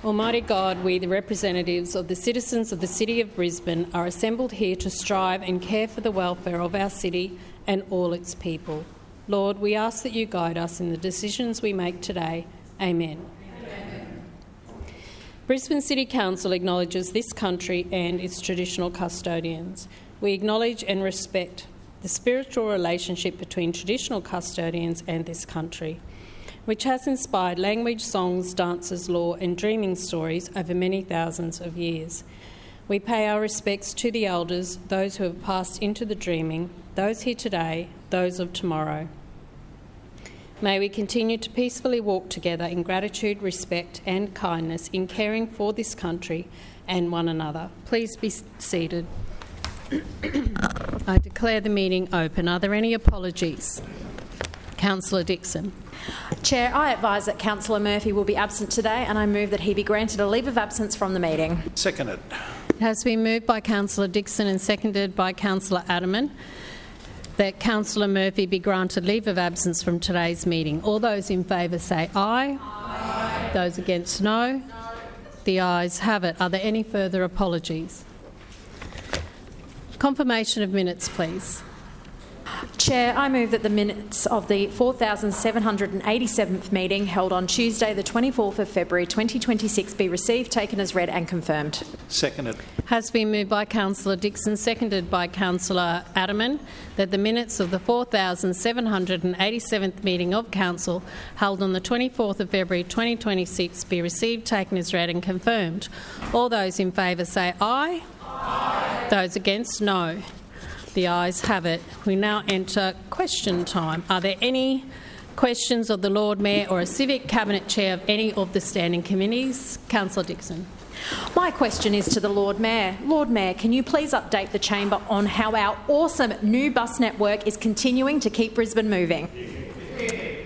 Almighty God, we, the representatives of the citizens of the City of Brisbane, are assembled here to strive and care for the welfare of our city and all its people. Lord, we ask that you guide us in the decisions we make today. Amen. Amen. Brisbane City Council acknowledges this country and its traditional custodians. We acknowledge and respect the spiritual relationship between traditional custodians and this country, which has inspired language, songs, dances, law and dreaming stories over many thousands of years. We pay our respects to the elders, those who have passed into the dreaming, those here today, those of tomorrow. May we continue to peacefully walk together in gratitude, respect and kindness in caring for this country and one another. Please be seated. I declare the meeting open. Are there any apologies? Councillor Dixon. Chair, I advise that Councillor Murphy will be absent today and I move that he be granted a leave of absence from the meeting. Seconded. It has been moved by Councillor Dixon and seconded by Councillor Adamant that Councillor Murphy be granted leave of absence from today's meeting. All those in favour say aye. Aye. Those against no. No. The ayes have it. Are there any further apologies? Confirmation of minutes, please. Chair, I move that the minutes of the 4,787th meeting held on Tuesday the 24th of February 2026 be received, taken as read and confirmed. Seconded. Has been moved by Councillor Dixon, seconded by Councillor Adamant that the minutes of the 4,787th meeting of Council held on the 24th of February 2026 be received, taken as read and confirmed. All those in favour say aye. Aye. Those against, no. The ayes have it. We now enter question time. Are there any questions of the Lord Mayor or a Civic Cabinet Chair of any of the standing committees? Councillor Dixon. My question is to the Lord Mayor. Lord Mayor, can you please update the chamber on how our awesome new bus network is continuing to keep Brisbane moving?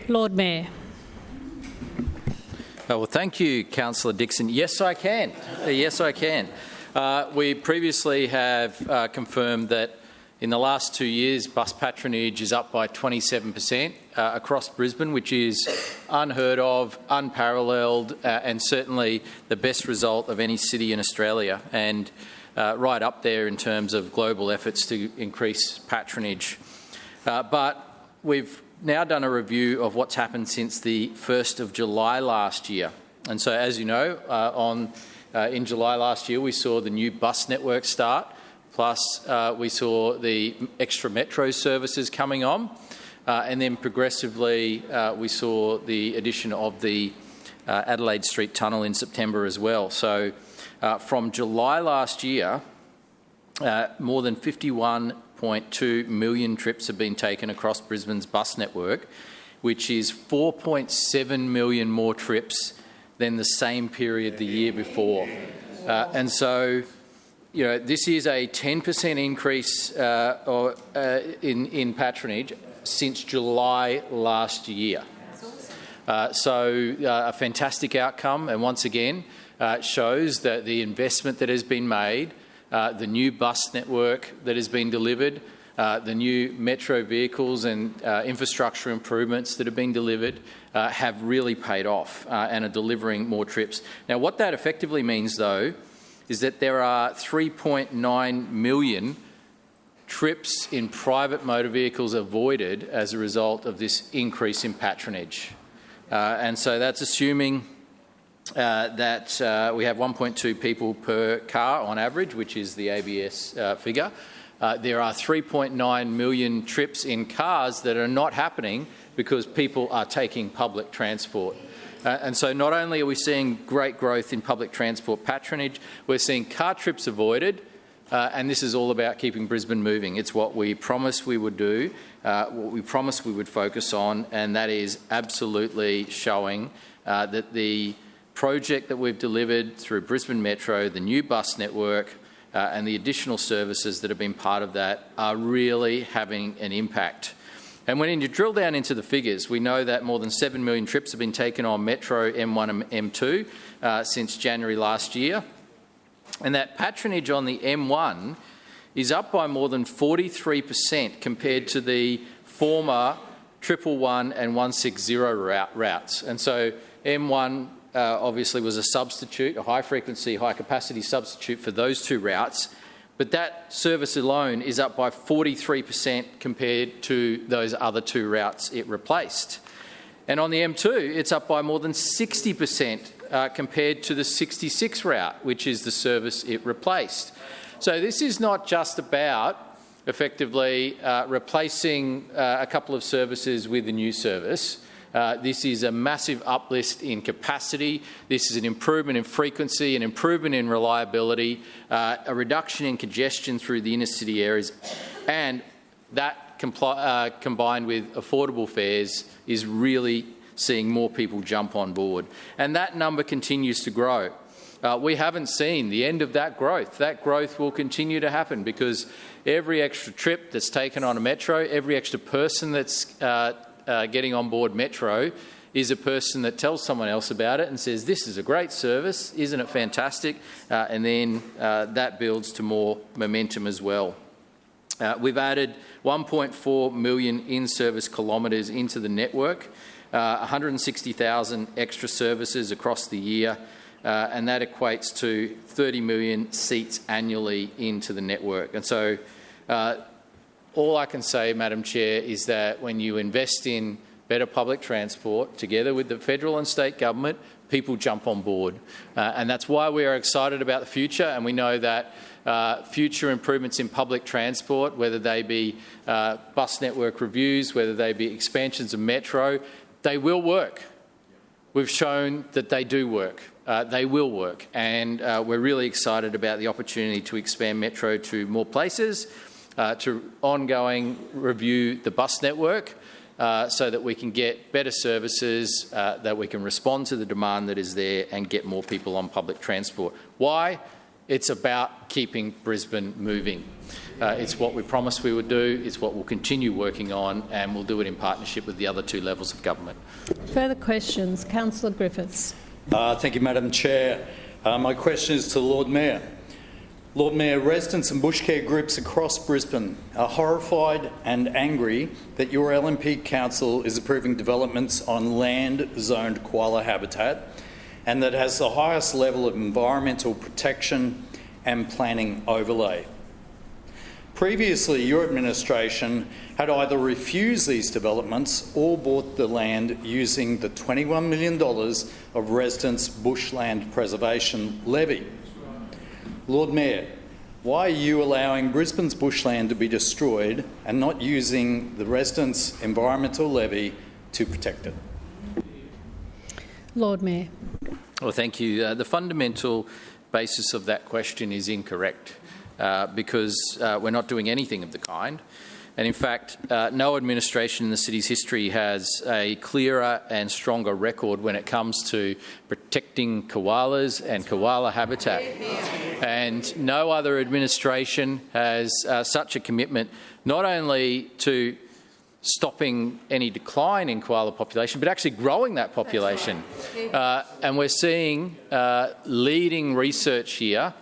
Lord Mayor. Well, thank you, Councillor Dixon. Yes, I can. Yes, I can. We previously have confirmed that in the last 2 years, bus patronage is up by 27% across Brisbane, which is unheard of, unparalleled, and certainly the best result of any city in Australia, and right up there in terms of global efforts to increase patronage. But we've now done a review of what's happened since the 1st of July last year. And so, as you know, in July last year, we saw the new bus network start. Plus, we saw the extra metro services coming on, and then progressively we saw the addition of the Adelaide Street Tunnel in September as well. So from July last year, more than 51.2 million trips have been taken across Brisbane's bus network, which is 4.7 million more trips than the same period the year before. And so, you know, this is a 10% increase in patronage since July last year. So a fantastic outcome, and once again shows that the investment that has been made, the new bus network that has been delivered, the new metro vehicles and infrastructure improvements that have been delivered have really paid off and are delivering more trips. Now, what that effectively means, though, is that there are 3.9 million trips in private motor vehicles avoided as a result of this increase in patronage. And so that's assuming that we have 1.2 people per car on average, which is the ABS figure. There are 3.9 million trips in cars that are not happening because people are taking public transport. And so not only are we seeing great growth in public transport patronage, we're seeing car trips avoided, and this is all about keeping Brisbane moving. It's what we promised we would do, what we promised we would focus on, and that is absolutely showing that the project that we've delivered through Brisbane Metro, the new bus network, and the additional services that have been part of that are really having an impact. And when you drill down into the figures, we know that more than 7 million trips have been taken on Metro, M1 and M2 since January last year. And that patronage on the M1 is up by more than 43% compared to the former 111 and 160 routes. And so M1 obviously was a substitute, a high-frequency, high-capacity substitute for those two routes, but that service alone is up by 43% compared to those other two routes it replaced. And on the M2, it's up by more than 60% compared to the 66 route, which is the service it replaced. So this is not just about effectively replacing a couple of services with a new service. This is a massive uplift in capacity. This is an improvement in frequency, an improvement in reliability, a reduction in congestion through the inner city areas, and that combined with affordable fares is really seeing more people jump on board. And that number continues to grow. We haven't seen the end of that growth. That growth will continue to happen because every extra trip that's taken on a metro, every extra person that's getting on board metro is a person that tells someone else about it and says, this is a great service, isn't it fantastic? And then that builds to more momentum as well. We've added 1.4 million in-service kilometres into the network, 160,000 extra services across the year, and that equates to 30 million seats annually into the network. And so all I can say, Madam Chair, is that when you invest in better public transport, together with the federal and state government, people jump on board. And that's why we are excited about the future, and we know that future improvements in public transport, whether they be bus network reviews, whether they be expansions of metro, they will work. We've shown that they do work. They will work. And we're really excited about the opportunity to expand metro to more places, to ongoing review the bus network, so that we can get better services, that we can respond to the demand that is there and get more people on public transport. Why? It's about keeping Brisbane moving. It's what we promised we would do, it's what we'll continue working on, and we'll do it in partnership with the other two levels of government. Further questions? Councillor Griffiths. Thank you, Madam Chair. My question is to the Lord Mayor. Lord Mayor, residents and bushcare groups across Brisbane are horrified and angry that your LNP Council is approving developments on land zoned koala habitat and that has the highest level of environmental protection and planning overlay. Previously, your administration had either refused these developments or bought the land using the $21 million of residents' bushland preservation levy. Lord Mayor, why are you allowing Brisbane's bushland to be destroyed and not using the residents' environmental levy to protect it? Lord Mayor. Well, thank you. The fundamental basis of that question is incorrect because we're not doing anything of the kind. And in fact, no administration in the city's history has a clearer and stronger record when it comes to protecting koalas and koala habitat. And no other administration has such a commitment, not only to stopping any decline in koala population, but actually growing that population. And we're seeing leading research here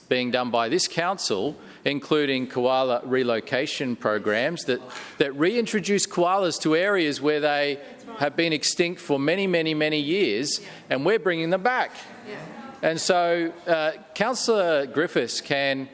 being done by this council, including koala relocation programs that reintroduce koalas to areas where they have been extinct for many, many, many years, and we're bringing them back. And so Councillor Griffiths can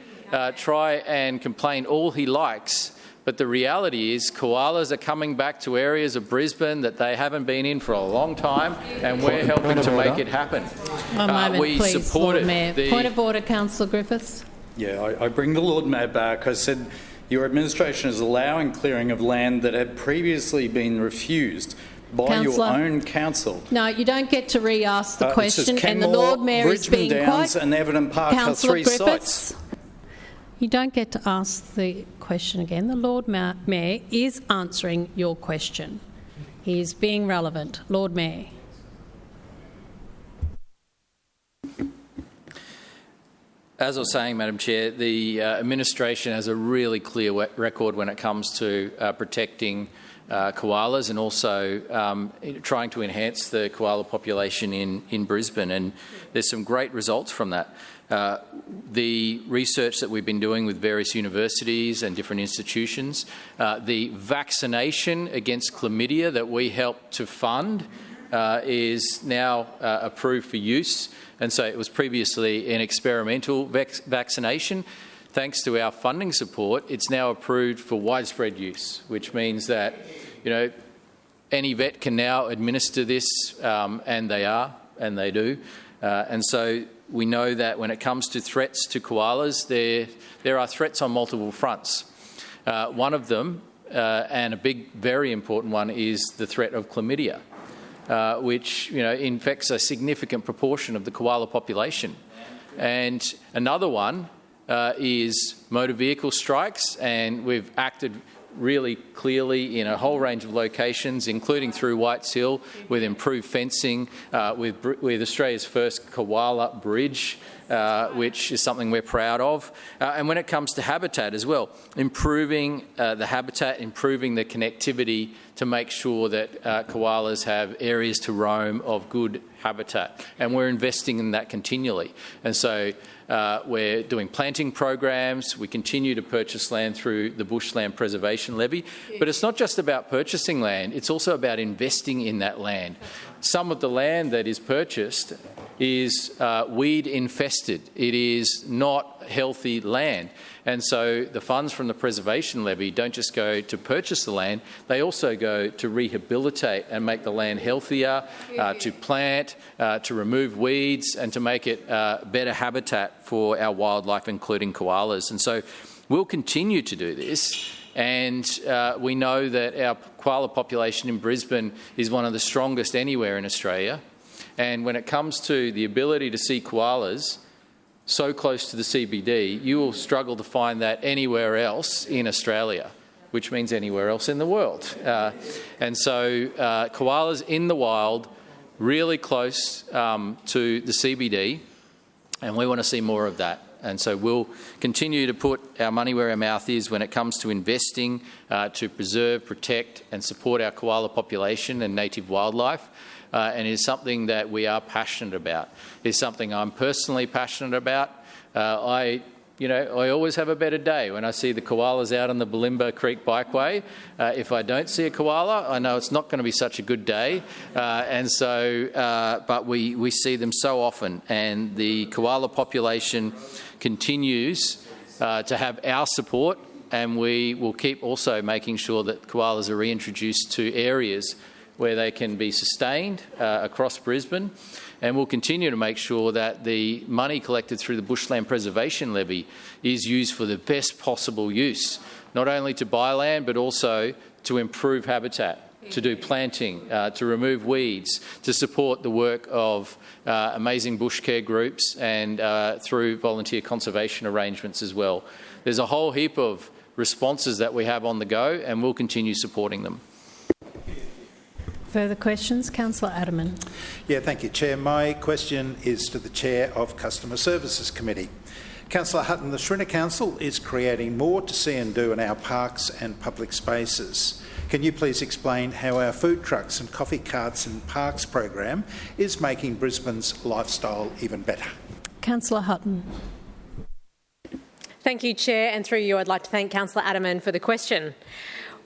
try and complain all he likes, but the reality is koalas are coming back to areas of Brisbane that they haven't been in for a long time, and we're helping to make it happen. One moment, we please, supported Lord Mayor. Point of order, Councillor Griffiths. Yeah, I bring the Lord Mayor back. I said your administration is allowing clearing of land that had previously been refused by Councillor, your own council. No, you don't get to re-ask the question, and the Kenmore, Lord Mayor is Brisbane being Downs quite... and Everton Park Councillor are three Griffiths, sites. you don't get to ask the question again. The Lord Mayor is answering your question. He is being relevant. Lord Mayor. As I was saying, Madam Chair, the administration has a really clear record when it comes to protecting koalas and also trying to enhance the koala population in Brisbane, and there's some great results from that. The research that we've been doing with various universities and different institutions, the vaccination against chlamydia that we helped to fund is now approved for use, and so it was previously an experimental vaccination. Thanks to our funding support, it's now approved for widespread use, which means that, any vet can now administer this, and they do. And so we know that when it comes to threats to koalas, there are threats on multiple fronts. One of them, and a big, very important one, is the threat of chlamydia, which infects a significant proportion of the koala population. And another one is motor vehicle strikes, and we've acted really clearly in a whole range of locations, including through Whites Hill, with improved fencing, with Australia's first koala bridge, which is something we're proud of. And when it comes to habitat as well, improving the habitat, improving the connectivity to make sure that koalas have areas to roam of good habitat. And we're investing in that continually. And so we're doing planting programs. We continue to purchase land through the Bushland Preservation Levy. But it's not just about purchasing land, it's also about investing in that land. Some of the land that is purchased is weed infested. It is not healthy land. And so the funds from the Preservation Levy don't just go to purchase the land, they also go to rehabilitate and make the land healthier, to plant, to remove weeds, and to make it better habitat for our wildlife, including koalas. And so we'll continue to do this. And we know that our koala population in Brisbane is one of the strongest anywhere in Australia. And when it comes to the ability to see koalas so close to the CBD, you will struggle to find that anywhere else in Australia, which means anywhere else in the world. And so koalas in the wild, really close to the CBD, and we want to see more of that. And so we'll continue to put our money where our mouth is when it comes to investing to preserve, protect and support our koala population and native wildlife. And it is something that we are passionate about. It's something I'm personally passionate about. I always have a better day when I see the koalas out on the Balimba Creek Bikeway. If I don't see a koala, I know it's not going to be such a good day. But we see them so often, and the koala population continues to have our support, and we will keep also making sure that koalas are reintroduced to areas where they can be sustained across Brisbane. And we'll continue to make sure that the money collected through the Bushland Preservation Levy is used for the best possible use, not only to buy land but also to improve habitat, to do planting, to remove weeds, to support the work of amazing bush care groups and through volunteer conservation arrangements as well. There's a whole heap of responses that we have on the go, and we'll continue supporting them. Further questions? Councillor Adderman. Yeah, thank you, Chair. My question is to the Chair of Customer Services Committee. Councillor Hutton, the Brisbane Council is creating more to see and do in our parks and public spaces. Can you please explain how our food trucks and coffee carts and parks program is making Brisbane's lifestyle even better? Councillor Hutton. Thank you, Chair, and through you I'd like to thank Councillor Adderman for the question.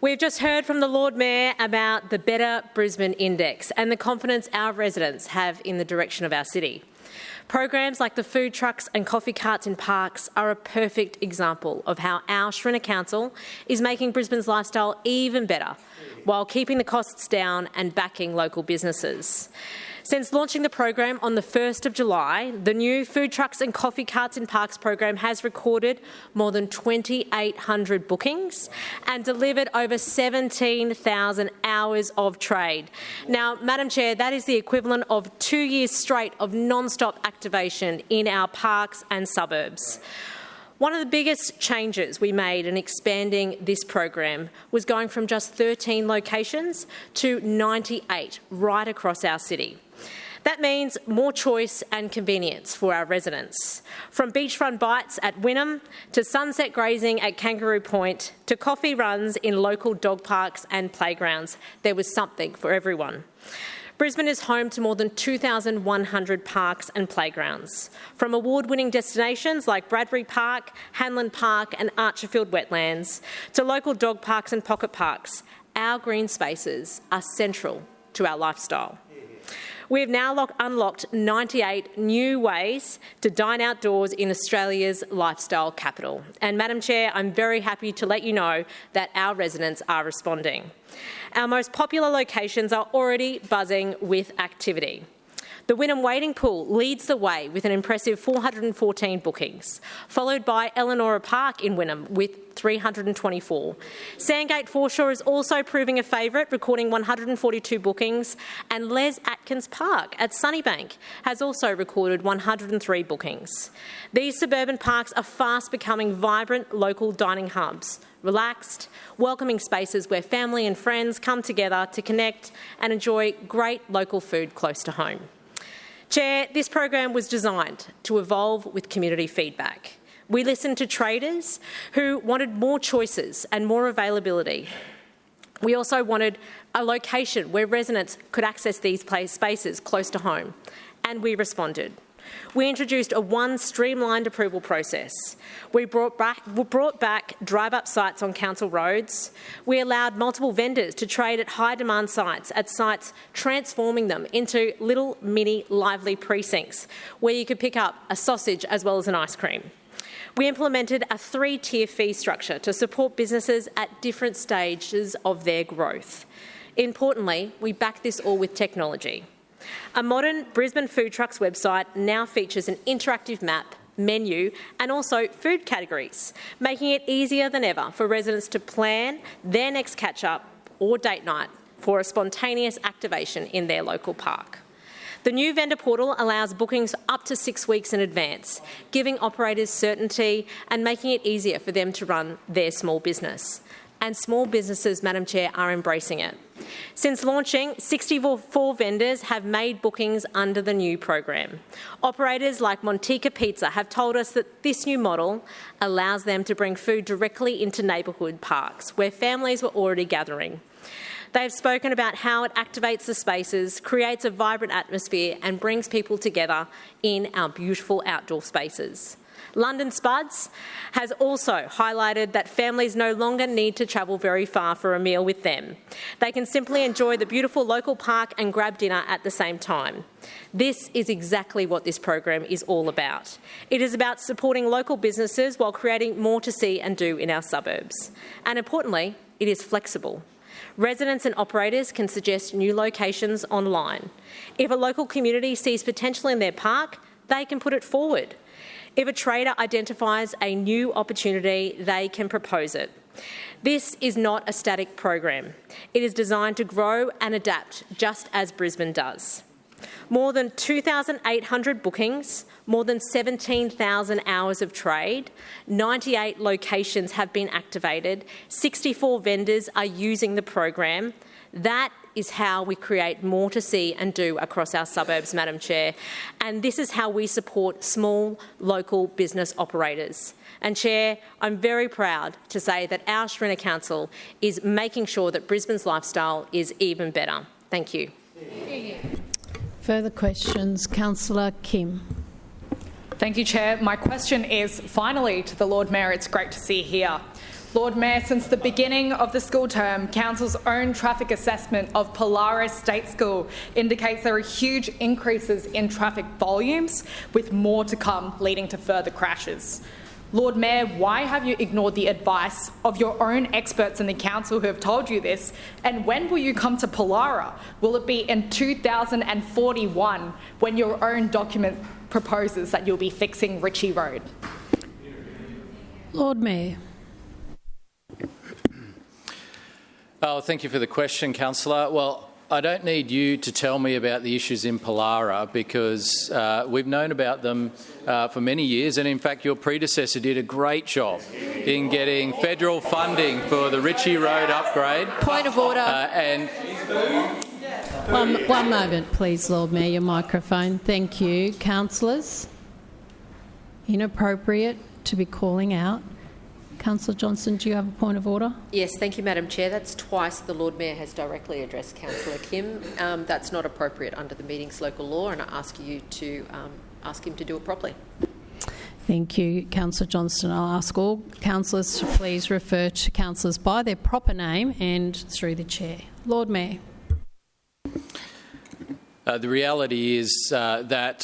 We've just heard from the Lord Mayor about the Better Brisbane Index and the confidence our residents have in the direction of our city. Programs like the food trucks and coffee carts in parks are a perfect example of how our Brisbane Council is making Brisbane's lifestyle even better while keeping the costs down and backing local businesses. Since launching the program on the 1st of July, the new Food Trucks and Coffee Carts in Parks program has recorded more than 2,800 bookings and delivered over 17,000 hours of trade. Now, Madam Chair, that is the equivalent of 2 years straight of non-stop activation in our parks and suburbs. One of the biggest changes we made in expanding this program was going from just 13 locations to 98 right across our city. That means more choice and convenience for our residents. From beachfront bites at Wynnum to sunset grazing at Kangaroo Point to coffee runs in local dog parks and playgrounds, there was something for everyone. Brisbane is home to more than 2,100 parks and playgrounds, from award-winning destinations like Bradbury Park, Hanlon Park and Archerfield Wetlands, to local dog parks and pocket parks. Our green spaces are central to our lifestyle. We have now unlocked 98 new ways to dine outdoors in Australia's lifestyle capital. And Madam Chair, I'm very happy to let you know that our residents are responding. Our most popular locations are already buzzing with activity. The Wynnum Wading Pool leads the way with an impressive 414 bookings, followed by Eleanora Park in Wynnum with 324. Sandgate Foreshore is also proving a favourite, recording 142 bookings, and Les Atkins Park at Sunnybank has also recorded 103 bookings. These suburban parks are fast becoming vibrant local dining hubs, relaxed, welcoming spaces where family and friends come together to connect and enjoy great local food close to home. Chair, this program was designed to evolve with community feedback. We listened to traders who wanted more choices and more availability. We also wanted a location where residents could access these spaces close to home, and we responded. We introduced a streamlined approval process. We brought back drive-up sites on council roads. We allowed multiple vendors to trade at high-demand sites, transforming them into little mini lively precincts where you could pick up a sausage as well as an ice cream. We implemented a 3-tier fee structure to support businesses at different stages of their growth. Importantly, we backed this all with technology. A modern Brisbane Food Trucks website now features an interactive map, menu and also food categories, making it easier than ever for residents to plan their next catch-up or date night for a spontaneous activation in their local park. The new vendor portal allows bookings up to 6 weeks in advance, giving operators certainty and making it easier for them to run their small business. And small businesses, Madam Chair, are embracing it. Since launching, 64 vendors have made bookings under the new program. Operators like Montica Pizza have told us that this new model allows them to bring food directly into neighbourhood parks where families were already gathering. They have spoken about how it activates the spaces, creates a vibrant atmosphere and brings people together in our beautiful outdoor spaces. London Spuds has also highlighted that families no longer need to travel very far for a meal with them. They can simply enjoy the beautiful local park and grab dinner at the same time. This is exactly what this program is all about. It is about supporting local businesses while creating more to see and do in our suburbs. And importantly, it is flexible. Residents and operators can suggest new locations online. If a local community sees potential in their park, they can put it forward. If a trader identifies a new opportunity, they can propose it. This is not a static program. It is designed to grow and adapt, just as Brisbane does. More than 2,800 bookings, more than 17,000 hours of trade, 98 locations have been activated, 64 vendors are using the program. That is how we create more to see and do across our suburbs, Madam Chair. And this is how we support small, local business operators. And Chair, I'm very proud to say that our Schrinner Council is making sure that Brisbane's lifestyle is even better. Thank you. Further questions? Councillor Kim. Thank you, Chair. My question is finally to the Lord Mayor. It's great to see here. Lord Mayor, since the beginning of the school term, Council's own traffic assessment of Polaris State School indicates there are huge increases in traffic volumes, with more to come, leading to further crashes. Lord Mayor, why have you ignored the advice of your own experts in the council who have told you this? And when will you come to Pollara? Will it be in 2041 when your own document proposes that you'll be fixing Ritchie Road? Lord Mayor. Oh, thank you for the question, Councillor. Well, I don't need you to tell me about the issues in Pollara because we've known about them for many years, and in fact your predecessor did a great job in getting federal funding for the Ritchie Road upgrade. Point of order. One moment, please, Lord Mayor, your microphone. Thank you. Councillors, inappropriate to be calling out. Councillor Johnston, do you have a point of order? Yes, thank you, Madam Chair. That's twice the Lord Mayor has directly addressed Councillor Kim. That's not appropriate under the meeting's local law, and I ask you to ask him to do it properly. Thank you, Councillor Johnston. I'll ask all councillors to please refer to councillors by their proper name and through the chair. Lord Mayor. The reality is that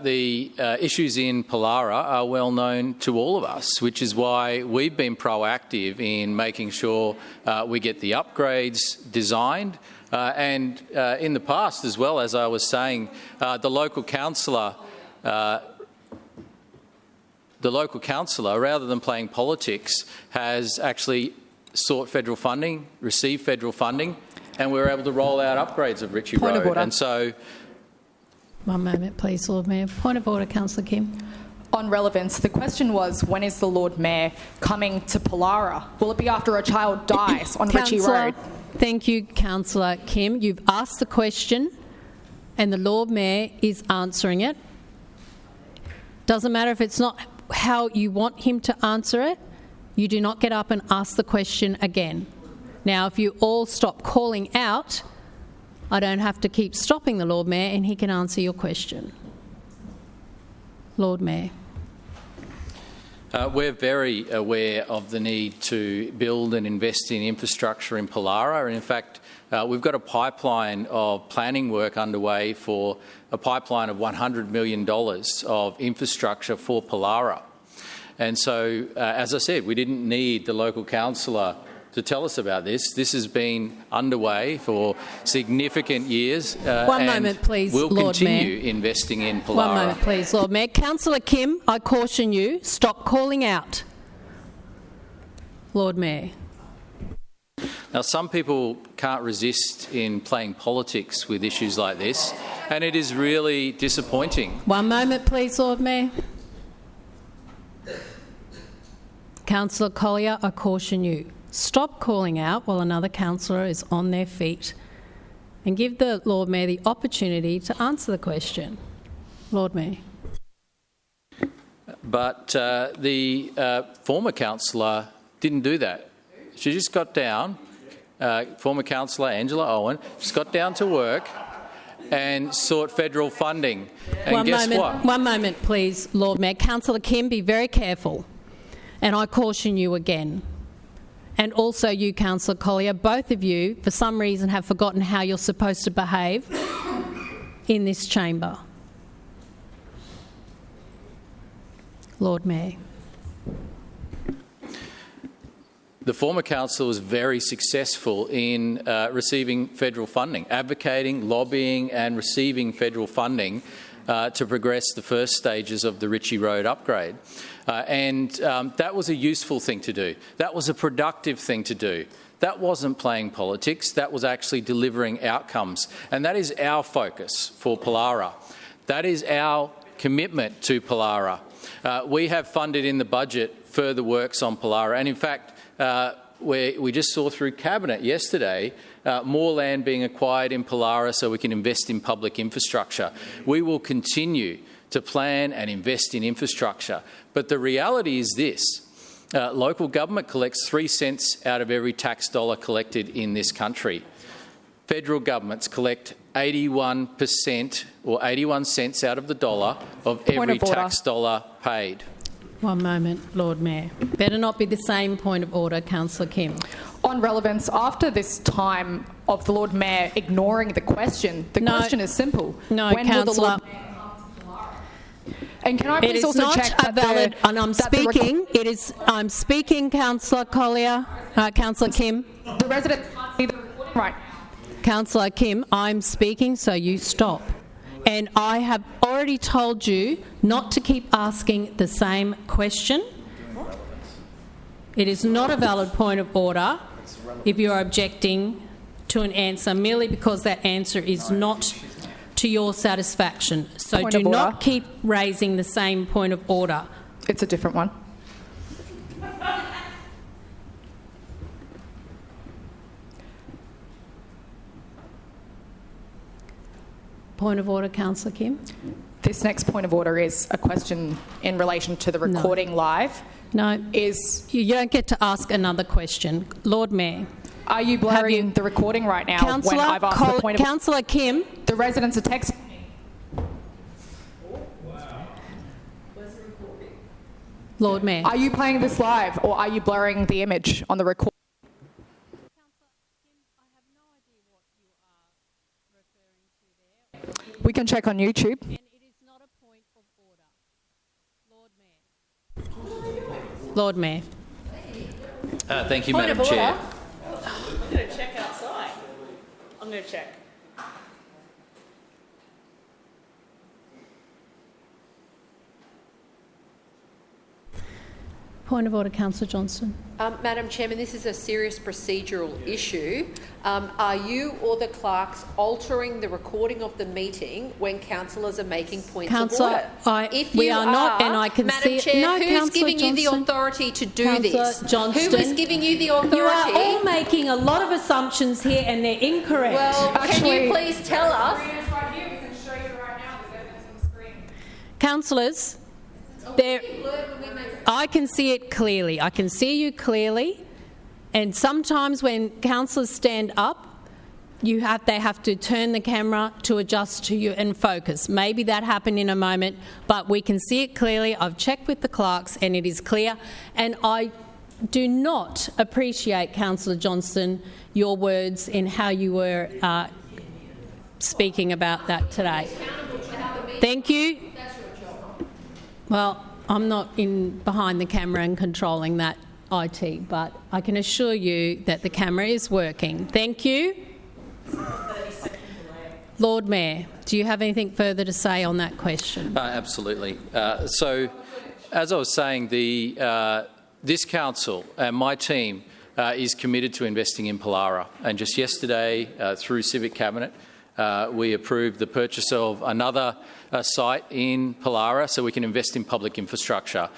the issues in Pollara are well known to all of us, which is why we've been proactive in making sure we get the upgrades designed. And in the past as well, as I was saying, the local councillor, rather than playing politics, has actually sought federal funding, received federal funding, and we were able to roll out upgrades of Ritchie Point Road. of order. And so, One moment, please, Lord Mayor. Point of order, Councillor Kim. On relevance, the question was, when is the Lord Mayor coming to Pollara? Will it be after a child dies on Ritchie Road? Thank you, Councillor Kim. You've asked the question and the Lord Mayor is answering it. Doesn't matter if it's not how you want him to answer it, you do not get up and ask the question again. Now, if you all stop calling out, I don't have to keep stopping the Lord Mayor and he can answer your question. Lord Mayor. we're very aware of the need to build and invest in infrastructure in Pollara. And in fact, we've got a pipeline of planning work underway for a pipeline of $100 million of infrastructure for Pollara. And so, as I said, we didn't need the local councillor to tell us about this. This has been underway for significant years. One moment, please, we'll Lord continue Mayor. investing in Pollara. One moment, please, Lord Mayor. Councillor Kim, I caution you, stop calling out. Lord Mayor. Now, some people can't resist in playing politics with issues like this, and it is really disappointing. One moment, please, Lord Mayor. Councillor Collier, I caution you. Stop calling out while another councillor is on their feet and give the Lord Mayor the opportunity to answer the question. Lord Mayor. But the former councillor didn't do that. She just got down, former councillor Angela Owen, just got down to work and sought federal funding. And what? One moment, please, Lord Mayor. Councillor Kim, be very careful. And I caution you again. And also you, Councillor Collier, both of you, for some reason, have forgotten how you're supposed to behave in this chamber. Lord Mayor. The former councillor was very successful in receiving federal funding, advocating, lobbying and receiving federal funding to progress the first stages of the Ritchie Road upgrade. And that was a useful thing to do. That was a productive thing to do. That wasn't playing politics. That was actually delivering outcomes. And that is our focus for Pollara. That is our commitment to Pollara. We have funded in the budget further works on Pollara. And in fact, we just saw through Cabinet yesterday more land being acquired in Pollara so we can invest in public infrastructure. We will continue to plan and invest in infrastructure. But the reality is this. Local government collects 3 cents out of every tax dollar collected in this country. Federal governments collect 81% or 81 cents out of the dollar of every tax dollar paid. One moment, Lord Mayor. Better not be the same point of order, Councillor Kim. On relevance, after this time of the Lord Mayor ignoring the question, the question is simple. No, Councillor. And can I please also check that valid, and I'm speaking. I'm speaking, Councillor Collier, Councillor Kim. The resident can't see the recording, right? Councillor Kim, I'm speaking, so you stop. And I have already told you not to keep asking the same question. It is not a valid point of order if you're objecting to an answer merely because that answer is not to your satisfaction. So do not keep raising the same point of order. It's a different one. Point of order, Councillor Kim. This next point of order is a question in relation to the recording live. No, you don't get to ask another question. Lord Mayor. Are you blurring the recording right now when I've asked the point of order? Councillor Kim. The residents are texting me. Lord Mayor. Are you playing this live or are you blurring the image on the recording? We can check on YouTube. And it is not a point of order. Lord Mayor. Thank you, Madam Chair. I'm going to check outside. I'm going to check. Point of order, Councillor Johnston. Madam Chairman, this is a serious procedural issue. Are you or the clerks altering the recording of the meeting when councillors are making points of order? We are not, and I can see Madam Chair, No, who's Councillor giving you the Johnston. authority to do Councillor this? Johnston. Who is giving you the authority? You are all making a lot of assumptions here, and they're incorrect. Well, can you please tell us? Councillors, I can see it clearly. I can see you clearly. And sometimes when councillors stand up, they have to turn the camera to adjust to you and focus. Maybe that happened in a moment, but we can see it clearly. I've checked with the clerks and it is clear. And I do not appreciate, Councillor Johnston, your words in how you were speaking about that today. Thank you. Well, I'm not behind the camera and controlling that IT, but I can assure you that the camera is working. Thank you. Lord Mayor, do you have anything further to say on that question? Absolutely. So, as I was saying, this council and my team is committed to investing in Pollara. And just yesterday, through Civic Cabinet, we approved the purchase of another site in Pollara so we can invest in public infrastructure.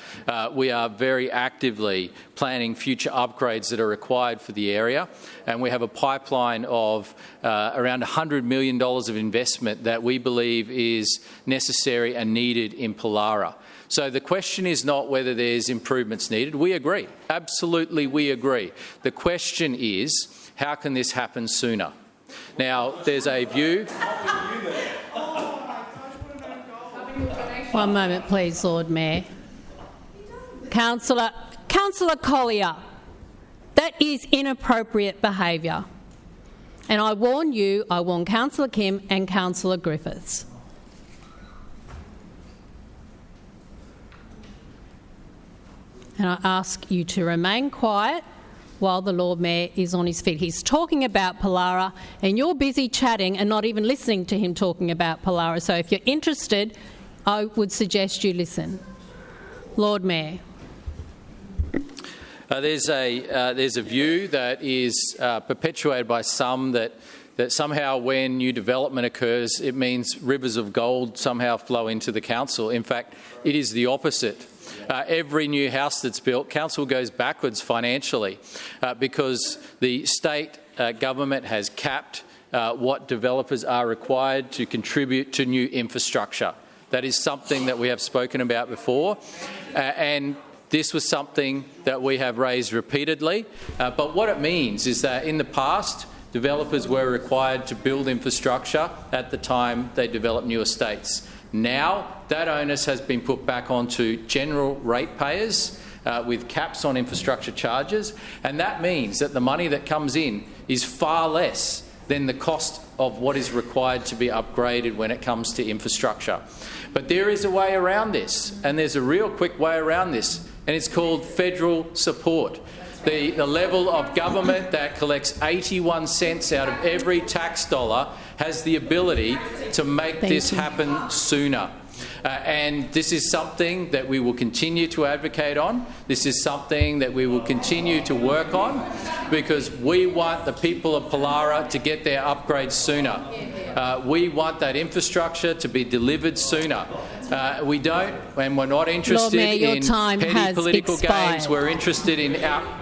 We are very actively planning future upgrades that are required for the area, and we have a pipeline of around $100 million of investment that we believe is necessary and needed in Pollara. So the question is not whether there's improvements needed. We agree. Absolutely, we agree. The question is, how can this happen sooner? Now, there's a view... One moment, please, Lord Mayor. Councillor Collier, that is inappropriate behaviour. And I warn you, I warn Councillor Kim and Councillor Griffiths. And I ask you to remain quiet while the Lord Mayor is on his feet. He's talking about Pollara and you're busy chatting and not even listening to him talking about Pollara. So if you're interested, I would suggest you listen. Lord Mayor. There's a view that is perpetuated by some that somehow when new development occurs, it means rivers of gold somehow flow into the council. In fact, it is the opposite. Every new house that's built, council goes backwards financially because the state government has capped what developers are required to contribute to new infrastructure. That is something that we have spoken about before, and this was something that we have raised repeatedly. But what it means is that in the past, developers were required to build infrastructure at the time they developed new estates. Now, that onus has been put back onto general ratepayers with caps on infrastructure charges, and that means that the money that comes in is far less than the cost of what is required to be upgraded when it comes to infrastructure. But there is a way around this, and there's a real quick way around this, and it's called federal support. The level of government that collects 81 cents out of every tax dollar has the ability to make this happen sooner. And this is something that we will continue to advocate on. This is something that we will continue to work on because we want the people of Pollara to get their upgrades sooner. We want that infrastructure to be delivered sooner. We don't, and we're not interested in petty political games. We're interested in our...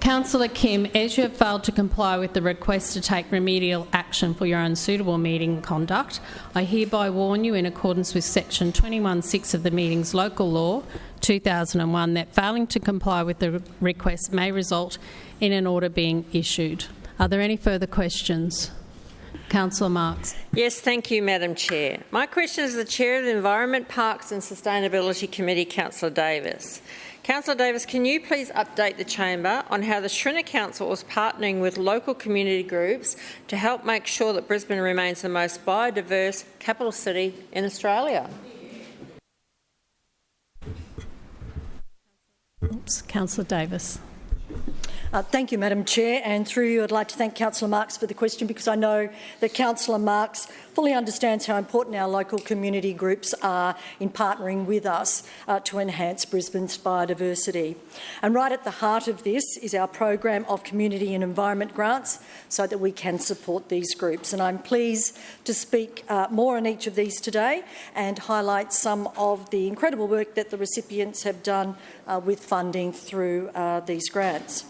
Councillor Kim, as you have failed to comply with the request to take remedial action for your unsuitable meeting conduct, I hereby warn you in accordance with section 21(6) of the Meetings Local Law 2001 that failing to comply with the request may result in an order being issued. Are there any further questions? Councillor Marx. Yes, thank you, Madam Chair. My question is to the Chair of the Environment, Parks and Sustainability Committee, Councillor Davis. Councillor Davis, can you please update the chamber on how the Schrinner Council is partnering with local community groups to help make sure that Brisbane remains the most biodiverse capital city in Australia? Councillor Davis. Thank you, Madam Chair, and through you I'd like to thank Councillor Marx for the question, because I know that Councillor Marx fully understands how important our local community groups are in partnering with us to enhance Brisbane's biodiversity. And right at the heart of this is our program of community and environment grants so that we can support these groups. And I'm pleased to speak more on each of these today and highlight some of the incredible work that the recipients have done with funding through these grants.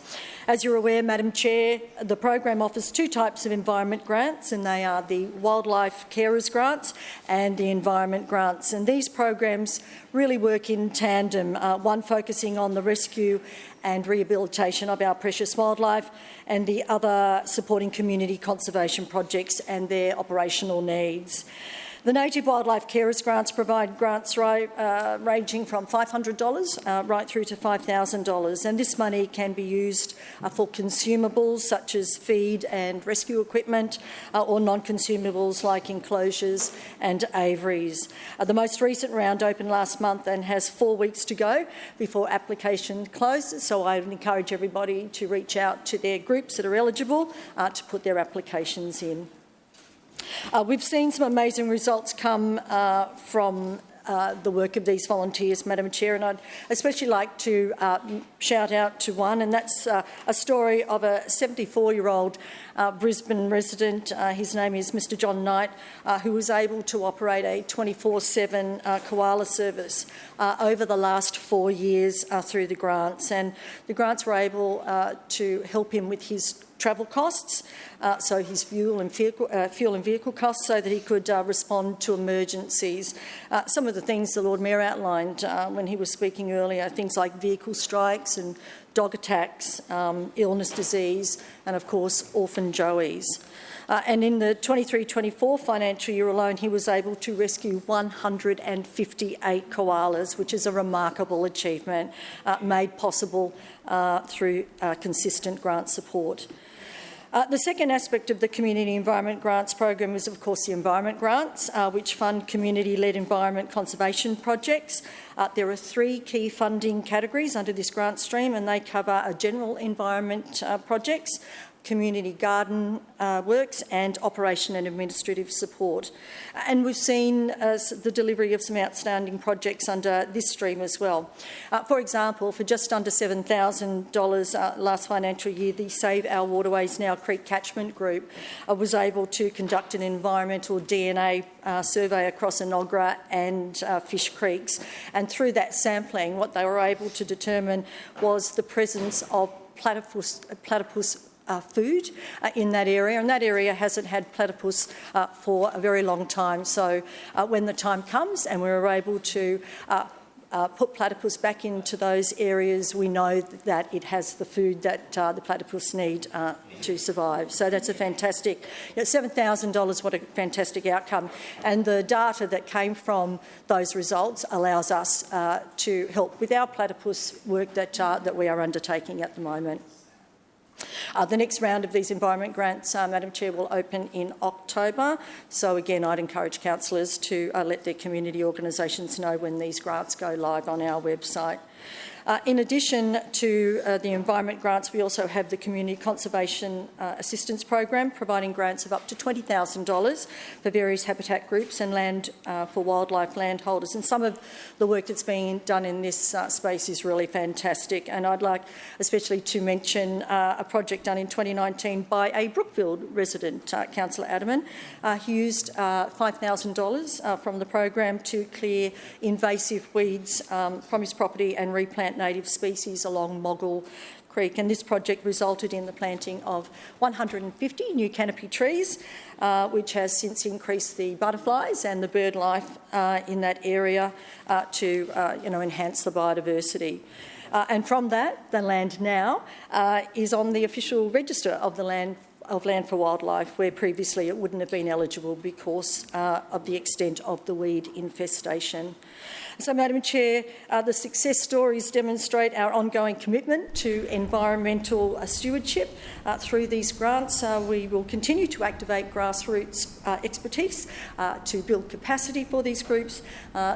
As you're aware, Madam Chair, the program offers two types of environment grants, and they are the Wildlife Carers Grants and the Environment Grants. And these programs really work in tandem, one focusing on the rescue and rehabilitation of our precious wildlife, and the other supporting community conservation projects and their operational needs. The Native Wildlife Carers Grants provide grants ranging from $500 right through to $5,000, and this money can be used for consumables such as feed and rescue equipment, or non-consumables like enclosures and aviaries. The most recent round opened last month and has 4 weeks to go before application closes, so I would encourage everybody to reach out to their groups that are eligible to put their applications in. We've seen some amazing results come from the work of these volunteers, Madam Chair, and I'd especially like to shout out to one, and that's a story of a 74-year-old Brisbane resident. His name is Mr John Knight, who was able to operate a 24/7 koala service over the last 4 years through the grants, and the grants were able to help him with his travel costs, so his fuel and vehicle costs, so that he could respond to emergencies. Some of the things the Lord Mayor outlined when he was speaking earlier, things like vehicle strikes and dog attacks, illness, disease, and of course orphan joeys. And in the 23-24 financial year alone, he was able to rescue 158 koalas, which is a remarkable achievement made possible through consistent grant support. The second aspect of the Community Environment Grants program is, of course, the Environment Grants, which fund community-led environment conservation projects. There are 3 key funding categories under this grant stream, and they cover general environment projects, community garden works, and operation and administrative support. And we've seen the delivery of some outstanding projects under this stream as well. For example, for just under $7,000 last financial year, the Save Our Waterways Now Creek Catchment Group was able to conduct an environmental DNA survey across Enoggera and Fish Creeks. And through that sampling, what they were able to determine was the presence of platypus food in that area, and that area hasn't had platypus for a very long time. So when the time comes and we're able to put platypus back into those areas, we know that it has the food that the platypus need to survive. So that's a fantastic, $7,000, what a fantastic outcome. And the data that came from those results allows us to help with our platypus work that we are undertaking at the moment. The next round of these environment grants, Madam Chair, will open in October. So again, I'd encourage councillors to let their community organisations know when these grants go live on our website. In addition to the environment grants, we also have the Community Conservation Assistance Program, providing grants of up to $20,000 for various habitat groups and land for wildlife landholders. And some of the work that's being done in this space is really fantastic. And I'd like especially to mention a project done in 2019 by a Brookfield resident, Councillor Adaman. He used $5,000 from the program to clear invasive weeds from his property and replant native species along Moggle Creek, and this project resulted in the planting of 150 new canopy trees, which has since increased the butterflies and the bird life in that area to enhance the biodiversity. And from that, the land now is on the official register of the land of Land for Wildlife, where previously it wouldn't have been eligible because of the extent of the weed infestation. So, Madam Chair, the success stories demonstrate our ongoing commitment to environmental stewardship. Through these grants, we will continue to activate grassroots expertise to build capacity for these groups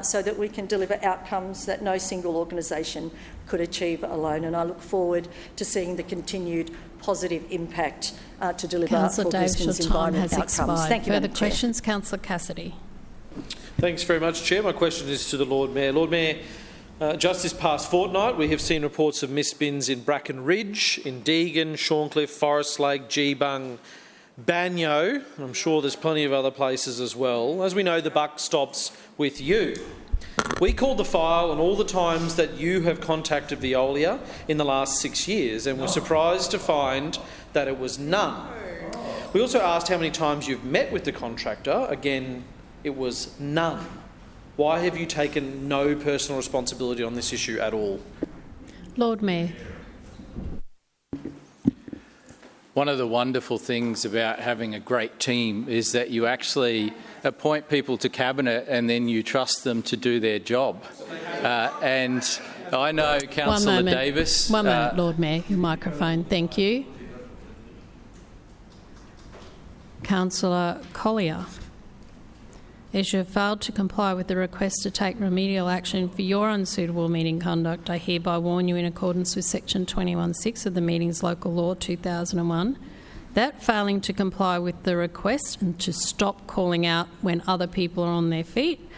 so that we can deliver outcomes that no single organisation could achieve alone. And I look forward to seeing the continued positive impact to deliver Councillor for Davis, your Brisbane's time environment has outcomes. expired. Thank you, Further Madam Chair. questions? Councillor Cassidy. Thanks very much, Chair. My question is to the Lord Mayor. Lord Mayor, just this past fortnight we have seen reports of misbins in Bracken Ridge, in Deagon, Shorncliffe, Forest Lake, Geebung, Banyo, and I'm sure there's plenty of other places as well. As we know, the buck stops with you. We called the file on all the times that you have contacted Veolia in the last 6 years and were surprised to find that it was none. We also asked how many times you've met with the contractor. Again, it was none. Why have you taken no personal responsibility on this issue at all? Lord Mayor. One of the wonderful things about having a great team is that you actually appoint people to Cabinet and then you trust them to do their job. And I know Councillor Davis... One moment, Lord Mayor. Your microphone. Thank you. Councillor Collier. As you have failed to comply with the request to take remedial action for your unsuitable meeting conduct, I hereby warn you in accordance with Section 21(6) of the Meetings Local Law 2001 that failing to comply with the request and to stop calling out when other people are on their feet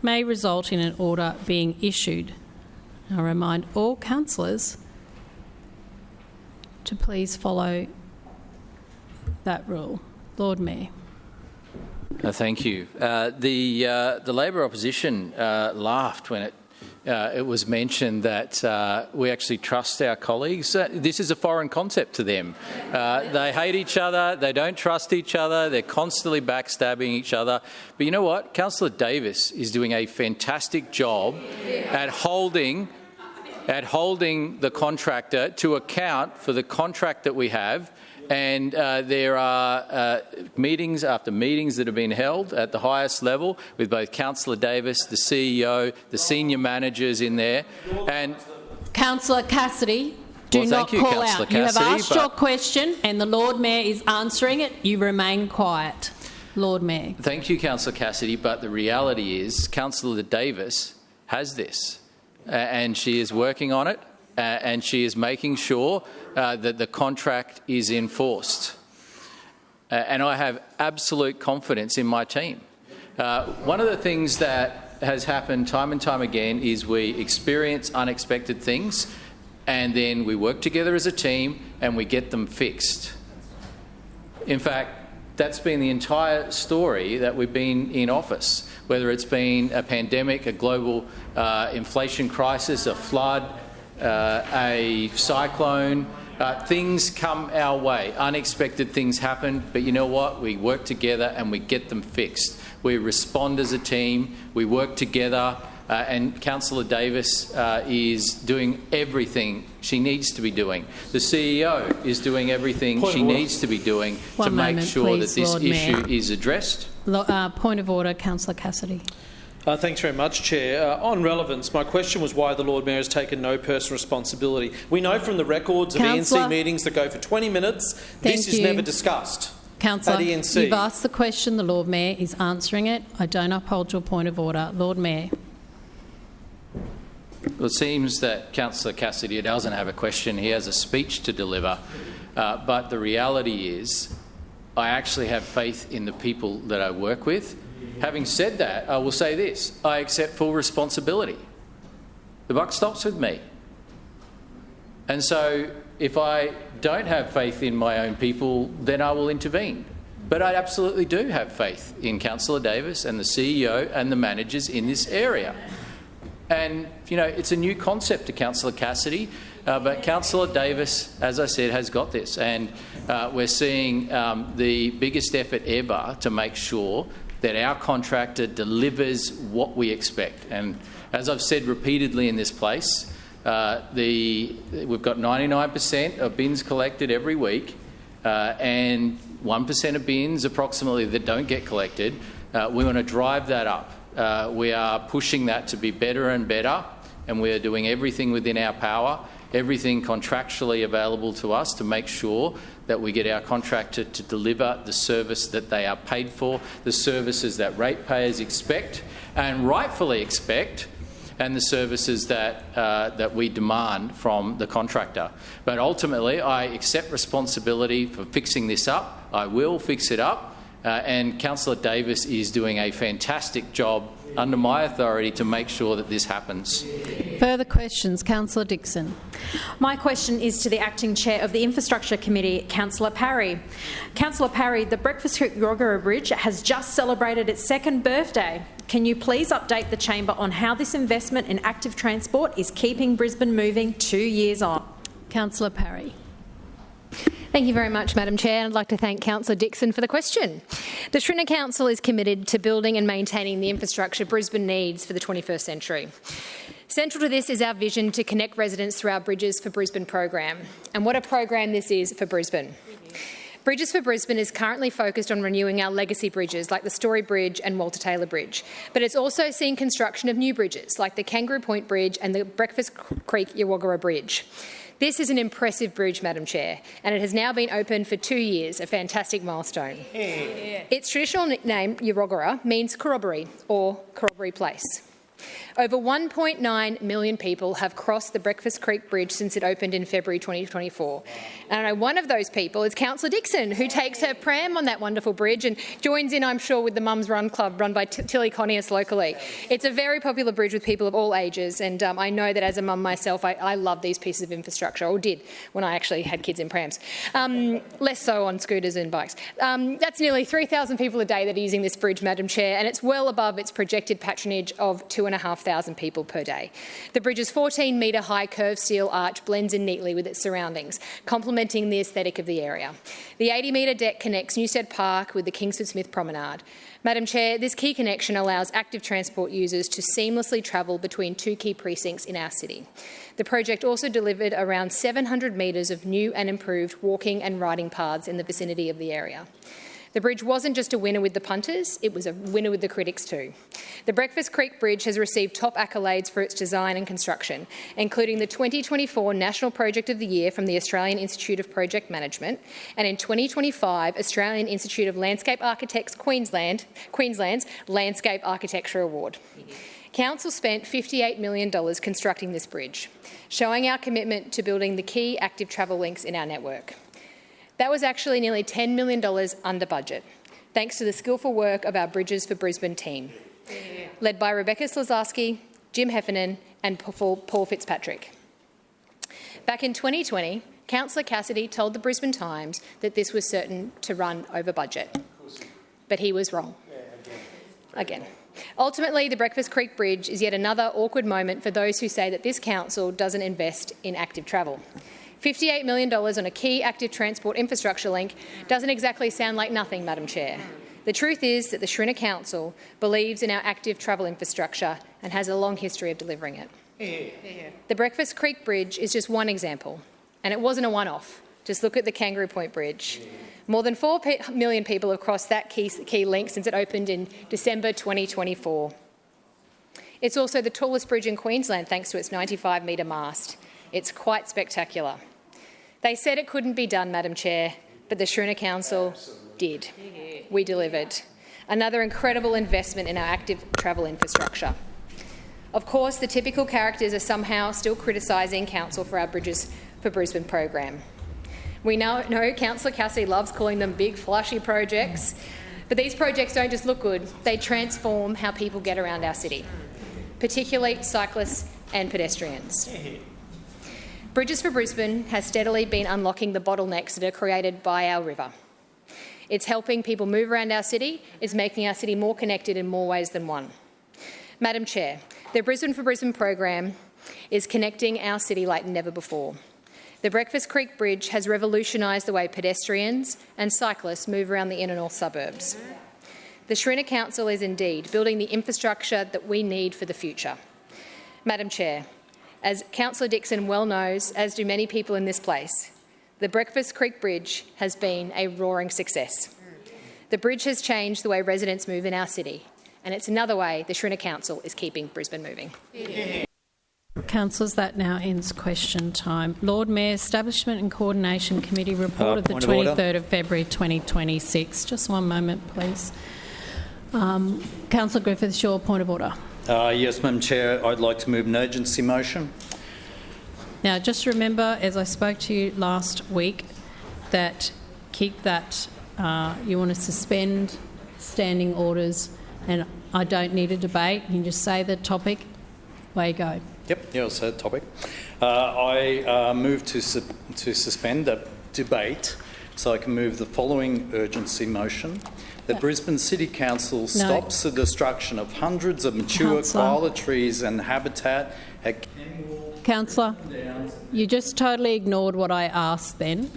may result in an order being issued. I remind all councillors to please follow that rule. Lord Mayor. Thank you. The Labor opposition laughed when it was mentioned that we actually trust our colleagues. This is a foreign concept to them. They hate each other, they don't trust each other, they're constantly backstabbing each other. But you know what? Councillor Davis is doing a fantastic job at holding the contractor to account for the contract that we have. And there are meetings after meetings that have been held at the highest level with both Councillor Davis, the CEO, the senior managers in there. And Councillor Cassidy, do not call out. You have asked your question and the Lord Mayor is answering it. You remain quiet. Lord Mayor. Thank you, Councillor Cassidy, but the reality is Councillor Davis has this and she is working on it and she is making sure that the contract is enforced. And I have absolute confidence in my team. One of the things that has happened time and time again is we experience unexpected things and then we work together as a team and we get them fixed. In fact, that's been the entire story that we've been in office, whether it's been a pandemic, a global inflation crisis, a flood, a cyclone. Things come our way, unexpected things happen, but you know what? We work together and we get them fixed. We respond as a team, we work together, and Councillor Davis is doing everything she needs to be doing. The CEO is doing everything she needs to be doing to make sure that this issue is addressed. Point of order, Councillor Cassidy. Thanks very much, Chair. On relevance, my question was why the Lord Mayor has taken no personal responsibility. We know from the records of ENC meetings that go for 20 minutes, this is never discussed. Councillor, you've asked the question, the Lord Mayor is answering it. I don't uphold your point of order. Lord Mayor. Well, it seems that Councillor Cassidy doesn't have a question. He has a speech to deliver. But the reality is I actually have faith in the people that I work with. Having said that, I will say this. I accept full responsibility. The buck stops with me. And so if I don't have faith in my own people, then I will intervene. But I absolutely do have faith in Councillor Davis and the CEO and the managers in this area. And, you know, it's a new concept to Councillor Cassidy, but Councillor Davis, as I said, has got this. And we're seeing the biggest effort ever to make sure that our contractor delivers what we expect. And as I've said repeatedly in this place, we've got 99% of bins collected every week, and 1% of bins approximately that don't get collected. We want to drive that up. We are pushing that to be better and better, and we are doing everything within our power, everything contractually available to us to make sure that we get our contractor to deliver the service that they are paid for, the services that ratepayers expect and rightfully expect, and the services that we demand from the contractor. But ultimately, I accept responsibility for fixing this up. I will fix it up, and Councillor Davis is doing a fantastic job under my authority to make sure that this happens. Further questions? Councillor Dixon. My question is to the Acting Chair of the Infrastructure Committee, Councillor Parry. Councillor Parry, the Breakfast Creek Yorgara Bridge has just celebrated its 2nd birthday. Can you please update the chamber on how this investment in active transport is keeping Brisbane moving 2 years on? Councillor Parry. Thank you very much, Madam Chair. I'd like to thank Councillor Dixon for the question. The Schrinner Council is committed to building and maintaining the infrastructure Brisbane needs for the 21st century. Central to this is our vision to connect residents through our Bridges for Brisbane program. And what a program this is for Brisbane. Bridges for Brisbane is currently focused on renewing our legacy bridges like the Story Bridge and Walter Taylor Bridge, but it's also seeing construction of new bridges like the Kangaroo Point Bridge and the Breakfast Creek Yorgara Bridge. This is an impressive bridge, Madam Chair, and it has now been open for 2 years, a fantastic milestone. Yeah. Its traditional name, Yorgara, means corroboree or corroboree place. Over 1.9 million people have crossed the Breakfast Creek Bridge since it opened in February 2024. And I know one of those people is Councillor Dixon, who takes her pram on that wonderful bridge and joins in, I'm sure, with the Mums Run Club run by Tilly Connius locally. It's a very popular bridge with people of all ages, and I know that as a mum myself, I love these pieces of infrastructure, or did when I actually had kids in prams. Less so on scooters and bikes. That's nearly 3,000 people a day that are using this bridge, Madam Chair, and it's well above its projected patronage of 2,500 people per day. The bridge's 14-metre high curved steel arch blends in neatly with its surroundings, complementing the aesthetic of the area. The 80-metre deck connects Newstead Park with the Kingsford Smith Promenade. Madam Chair, this key connection allows active transport users to seamlessly travel between 2 key precincts in our city. The project also delivered around 700 metres of new and improved walking and riding paths in the vicinity of the area. The bridge wasn't just a winner with the punters, it was a winner with the critics too. The Breakfast Creek Bridge has received top accolades for its design and construction, including the 2024 National Project of the Year from the Australian Institute of Project Management, and in 2025 Australian Institute of Landscape Architects Queensland's Landscape Architecture Award. Council spent $58 million constructing this bridge, showing our commitment to building the key active travel links in our network. That was actually nearly $10 million under budget, thanks to the skillful work of our Bridges for Brisbane team, led by Rebecca Slazarski, Jim Heffernan and Paul Fitzpatrick. Back in 2020, Councillor Cassidy told the Brisbane Times that this was certain to run over budget, but he was wrong. Again. Ultimately, the Breakfast Creek Bridge is yet another awkward moment for those who say that this council doesn't invest in active travel. $58 million on a key active transport infrastructure link doesn't exactly sound like nothing, Madam Chair. The truth is that the Schrinner Council believes in our active travel infrastructure and has a long history of delivering it. The Breakfast Creek Bridge is just one example, and it wasn't a one-off. Just look at the Kangaroo Point Bridge. More than 4 million people have crossed that key link since it opened in December 2024. It's also the tallest bridge in Queensland thanks to its 95-metre mast. It's quite spectacular. They said it couldn't be done, Madam Chair, but the Schrinner Council did. We delivered. Another incredible investment in our active travel infrastructure. Of course, the typical characters are somehow still criticising Council for our Bridges for Brisbane program. We know Councillor Cassidy loves calling them big, flashy projects, but these projects don't just look good, they transform how people get around our city, particularly cyclists and pedestrians. Bridges for Brisbane has steadily been unlocking the bottlenecks that are created by our river. It's helping people move around our city, it's making our city more connected in more ways than one. Madam Chair, the Brisbane for Brisbane program is connecting our city like never before. The Breakfast Creek Bridge has revolutionised the way pedestrians and cyclists move around the inner north suburbs. The Schrinner Council is indeed building the infrastructure that we need for the future. Madam Chair, as Councillor Dixon well knows, as do many people in this place, the Breakfast Creek Bridge has been a roaring success. The bridge has changed the way residents move in our city, and it's another way the Schrinner Council is keeping Brisbane moving. Councillors, that now ends question time. Lord Mayor, Establishment and Coordination Committee report of the point of order. 23rd of February 2026. Just one moment, please. Councillor Griffiths, your point of order. Yes, Madam Chair, I'd like to move an urgency motion. Now, just remember, as I spoke to you last week, that keep that, you want to suspend standing orders, and I don't need a debate. You can just say the topic. Away you go. Yep, yeah, I'll say the topic. I move to suspend that debate so I can move the following urgency motion. The Brisbane City Council stops the destruction of hundreds of mature koala trees and habitat at Councillor, you just totally ignored what I asked then.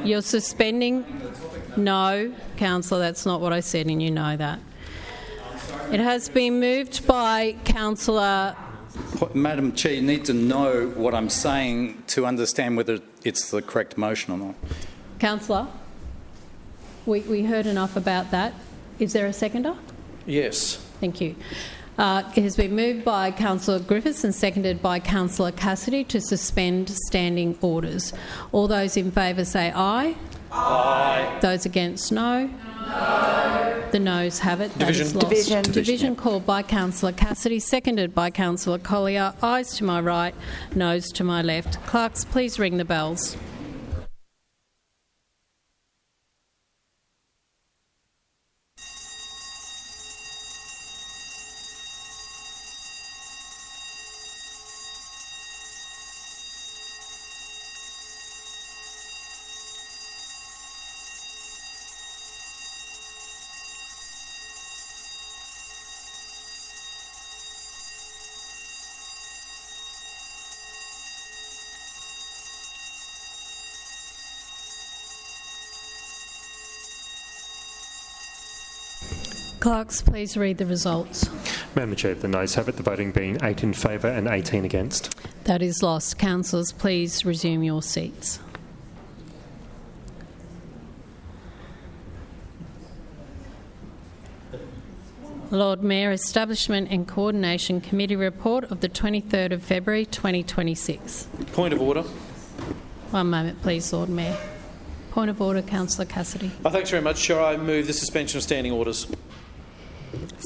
You're suspending. No, Councillor, that's not what I said, and you know that. It has been moved by Councillor. Madam Chair, you need to know what I'm saying to understand whether it's the correct motion or not. Councillor, we heard enough about that. Is there a seconder? Yes. Thank you. It has been moved by Councillor Griffiths and seconded by Councillor Cassidy to suspend standing orders. All those in favour say aye. Aye. Those against, no. No. The noes have it. Division. That is lost. Division called by Councillor Cassidy, seconded by Councillor Collier. Ayes to my right, noes to my left. Clerks, please ring the bells. Clerks, please read the results. Madam Chair, the noes have it, the voting being 8 in favour and 18 against. That is lost. Councillors, please resume your seats. Lord Mayor, Establishment and Coordination Committee report of the 23rd of February 2026. Point of order. One moment, please, Lord Mayor. Point of order, Councillor Cassidy. Thanks very much, Chair. I move the suspension of standing orders.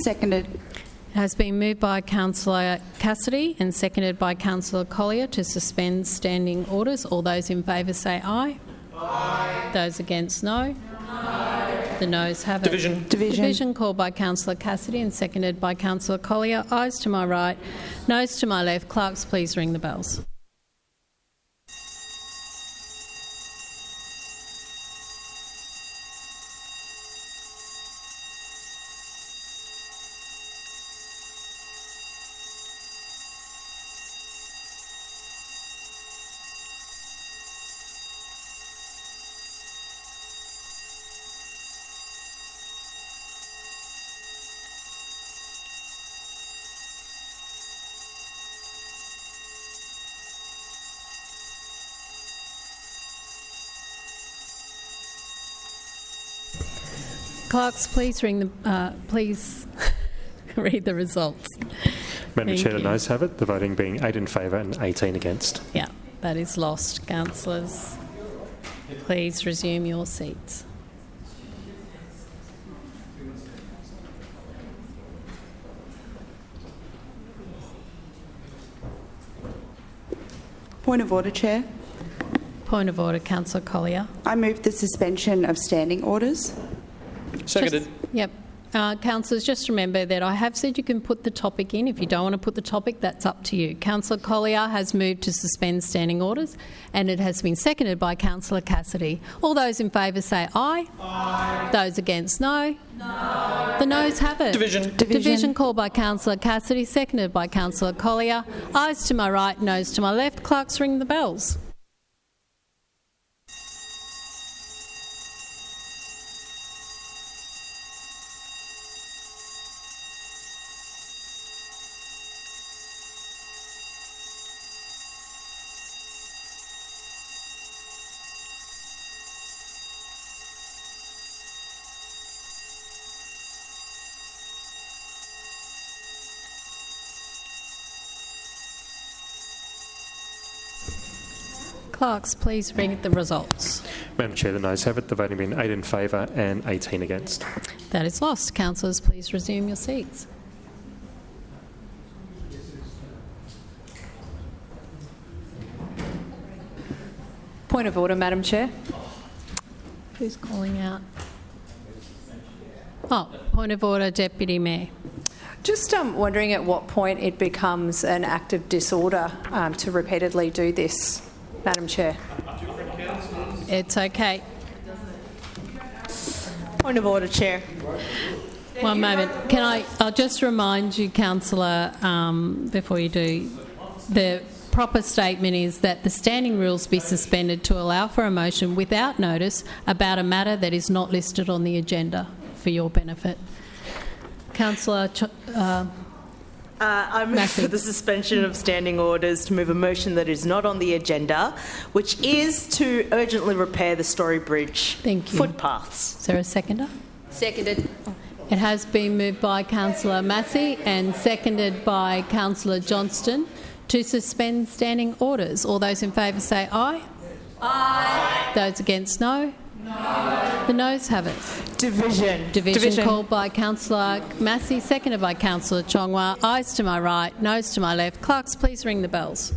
Seconded. It has been moved by Councillor Cassidy and seconded by Councillor Collier to suspend standing orders. All those in favour say aye. Aye. Those against, no. No. The noes have it. Division called by Councillor Cassidy and seconded by Councillor Collier. Ayes to my right, noes to my left. Clerks, please ring the bells. Clerks, please please read the results. Madam Chair, the noes have it, the voting being 8 in favour and 18 against. Yeah, that is lost. Councillors, please resume your seats. Point of order, Chair. Point of order, Councillor Collier. I move the suspension of standing orders. Seconded. Yep. Councillors, just remember that I have said you can put the topic in. If you don't want to put the topic, that's up to you. Councillor Collier has moved to suspend standing orders and it has been seconded by Councillor Cassidy. All those in favour say aye. Aye. Those against, no. No. The noes have it. Division called by Councillor Cassidy, seconded by Councillor Collier. Ayes to my right, noes to my left. Clerks, ring the bells. Clerks, please read the results. Madam Chair, the ayes have it, the voting being 8 in favour and 18 against. That is lost. Councillors, please resume your seats. Point of order, Madam Chair. Who's calling out? Oh, point of order, Deputy Mayor. Just wondering at what point it becomes an act of disorder to repeatedly do this, Madam Chair. It's okay. Point of order, Chair. One moment. I'll just remind you, Councillor, before you do, the proper statement is that the standing rules be suspended to allow for a motion without notice about a matter that is not listed on the agenda for your benefit. Councillor I move for the suspension of standing orders to move a motion that is not on the agenda, which is to urgently repair the Story Bridge footpaths. Is there a seconder? Seconded. It has been moved by Councillor Massey and seconded by Councillor Johnston to suspend standing orders. All those in favour say aye. Aye. Those against, no. No. The noes have it. Division called by Councillor Massey, seconded by Councillor Chongwa. Ayes to my right, noes to my left. Clerks, please ring the bells.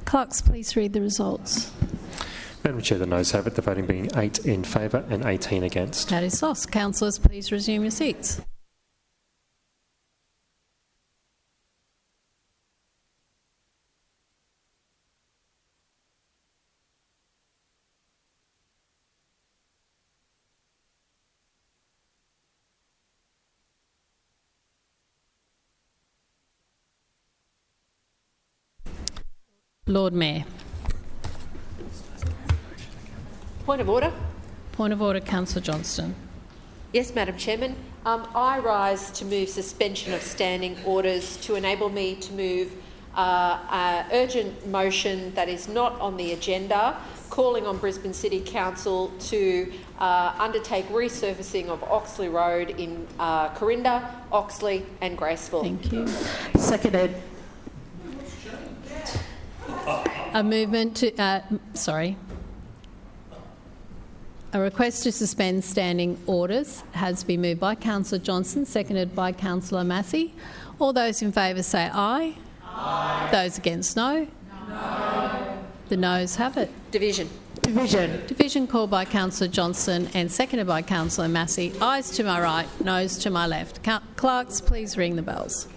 Clerks, please read the results. Madam Chair, the ayes have it, the voting being 8 in favour and 18 against. That is lost. Councillors, please resume your seats. Lord Mayor. Point of order. Point of order, Councillor Johnston. Yes, Madam Chairman. I rise to move suspension of standing orders to enable me to move an urgent motion that is not on the agenda, calling on Brisbane City Council to undertake resurfacing of Oxley Road in Corinda, Oxley and Graceville. Thank you. Seconded. A movement to, a request to suspend standing orders has been moved by Councillor Johnson, seconded by Councillor Massey. All those in favour say aye. Aye. Those against, no. No. The noes have it. Division called by Councillor Johnson and seconded by Councillor Massey. Ayes to my right, noes to my left. Clerks, please ring the bells.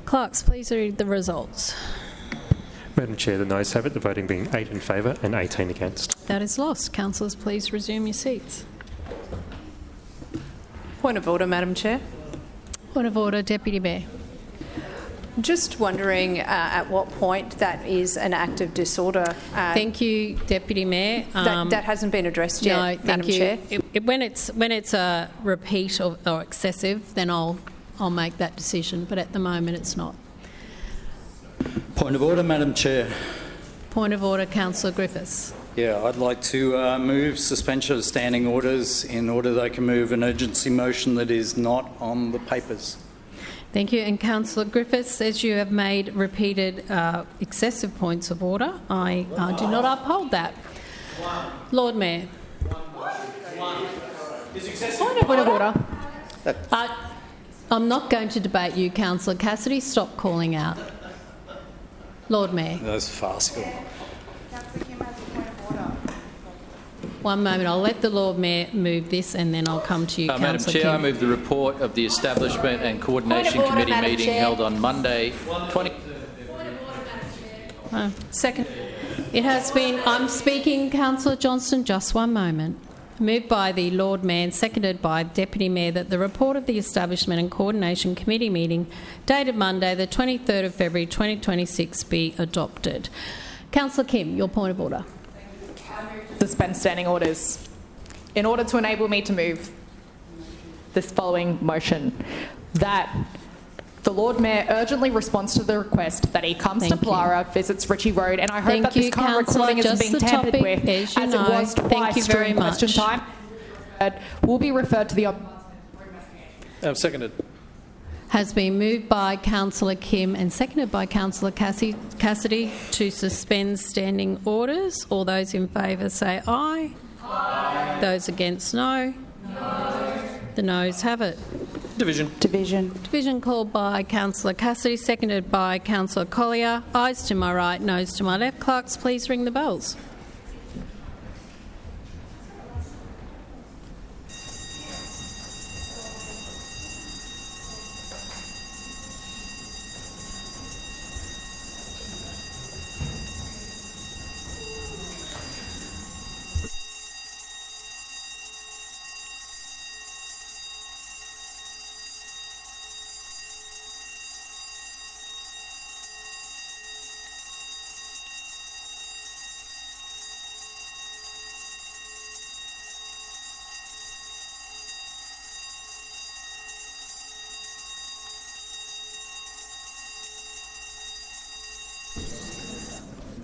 Clerks, please read the results. Madam Chair, the ayes have it, the voting being 8 in favour and 18 against. That is lost. Councillors, please resume your seats. Point of order, Madam Chair. Point of order, Deputy Mayor. Just wondering at what point that is an act of disorder. Thank you, Deputy Mayor. That hasn't been addressed yet, Madam Chair. When it's a repeat or excessive, then I'll make that decision, but at the moment it's not. Point of order, Madam Chair. Point of order, Councillor Griffiths. Yeah, I'd like to move suspension of standing orders in order they can move an urgency motion that is not on the papers. Thank you. And Councillor Griffiths, as you have made repeated excessive points of order, I do not uphold that. Lord Mayor. Point of order. I'm not going to debate you, Councillor Cassidy. Stop calling out. Lord Mayor. That's farcical. One moment. I'll let the Lord Mayor move this and then I'll come to you, Councillor Madam Chair, Kim. I move the report of the Establishment and Coordination Committee meeting held on Monday, 20... Second. It has been... I'm speaking, Councillor Johnston, just one moment. Moved by the Lord Mayor and seconded by Deputy Mayor that the report of the Establishment and Coordination Committee meeting dated Monday the 23rd of February 2026 be adopted. Councillor Kim, your point of order. Suspend standing orders in order to enable me to move this following motion, that the Lord Mayor urgently responds to the request that he comes to Pallara, visits Ritchie Road, and I hope that this current recording isn't being tampered with, as it was twice during question time, will be referred to the... Seconded. Has been moved by Councillor Kim and seconded by Councillor Cassidy to suspend standing orders. All those in favour say aye. Aye. Those against no. No. The noes have it. Division. Division called by Councillor Cassidy, seconded by Councillor Collier. Ayes to my right, noes to my left. Clerks, please ring the bells.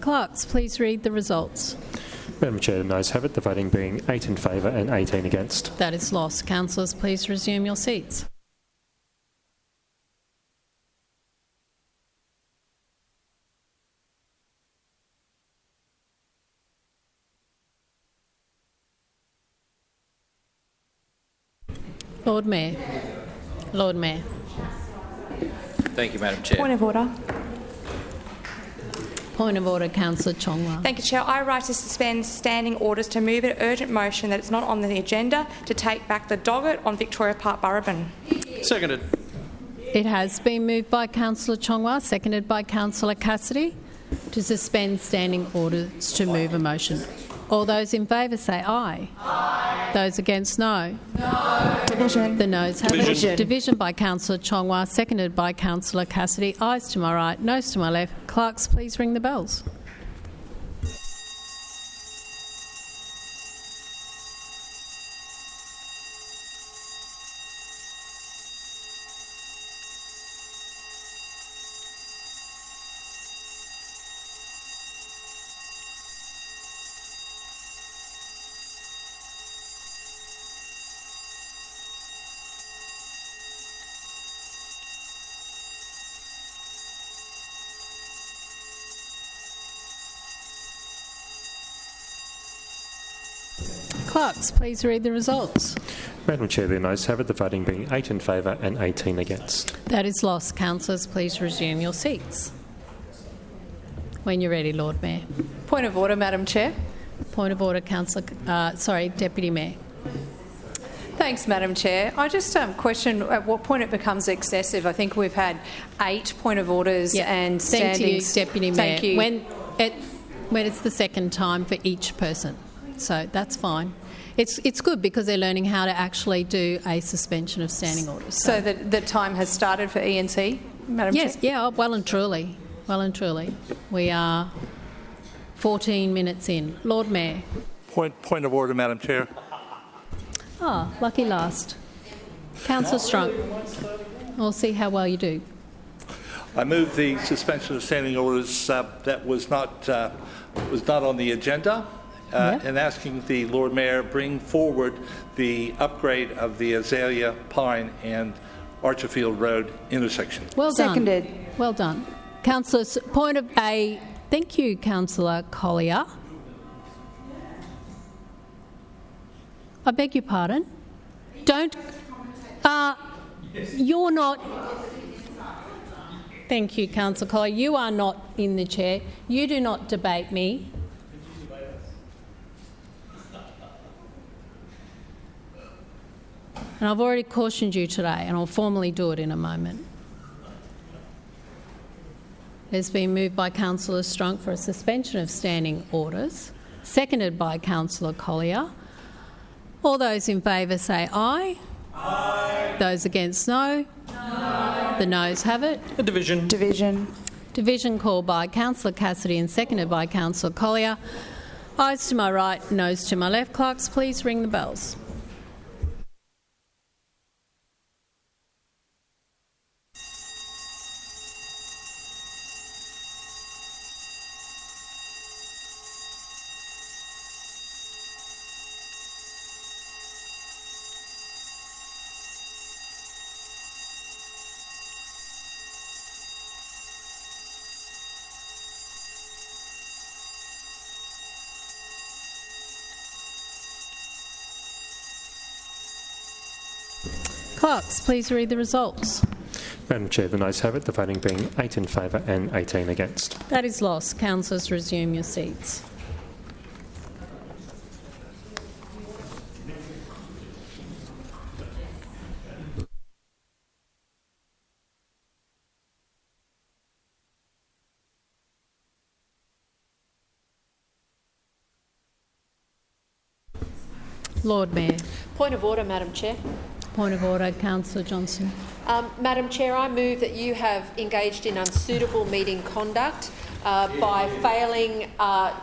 Clerks, please read the results. Madam Chair, the ayes have it, the voting being 8 in favour and 18 against. That is lost. Councillors, please resume your seats. Lord Mayor. Lord Mayor. Thank you, Madam Chair. Point of order. Point of order, Councillor Chongwa. Thank you, Chair. I rise to suspend standing orders to move an urgent motion that it's not on the agenda to take back the dogget on Victoria Park, Brisbane. Seconded. It has been moved by Councillor Chongwa, seconded by Councillor Cassidy, to suspend standing orders to move a motion. All those in favour say aye. Aye. Those against no. No. Division. The noes have it. Division by Councillor Chongwa, seconded by Councillor Cassidy. Ayes to my right, noes to my left. Clerks, please ring the bells. Clerks, please read the results. Madam Chair, the ayes have it, the voting being 8 in favour and 18 against. That is lost. Councillors, please resume your seats. When you're ready, Lord Mayor. Point of order, Madam Chair. Point of order, Deputy Mayor. Thanks, Madam Chair. I just question at what point it becomes excessive. I think we've had 8 point of orders and standings. Thank you, Deputy Mayor. Thank you. When it's the second time for each person, so that's fine. It's good because they're learning how to actually do a suspension of standing orders. So the time has started for E&C, Madam Chair? Yes, yeah, well and truly. Well and truly. We are 14 minutes in. Lord Mayor. Point of order, Madam Chair. Ah, lucky last. Councillor Strunk. We'll see how well you do. I move the suspension of standing orders that was not on the agenda, and asking the Lord Mayor bring forward the upgrade of the Azalea, Pine and Archerfield Road intersection. Well done. Seconded. Well done. Councillor, point of a... Thank you, Councillor Collier. I beg your pardon. Don't... you're not... Thank you, Councillor Collier. You are not in the chair. You do not debate me. And I've already cautioned you today, and I'll formally do it in a moment. It's been moved by Councillor Strunk for a suspension of standing orders, seconded by Councillor Collier. All those in favour say aye. Aye. Those against no. No. The noes have it. A division. Division. Division called by Councillor Cassidy and seconded by Councillor Collier. Ayes to my right, noes to my left. Clerks, please ring the bells. Clerks, please read the results. Madam Chair, the noes have it, the voting being 8 in favour and 18 against. That is lost. Councillors, resume your seats. Lord Mayor. Point of order, Madam Chair. Point of order, Councillor Johnson. Madam Chair, I move that you have engaged in unsuitable meeting conduct by failing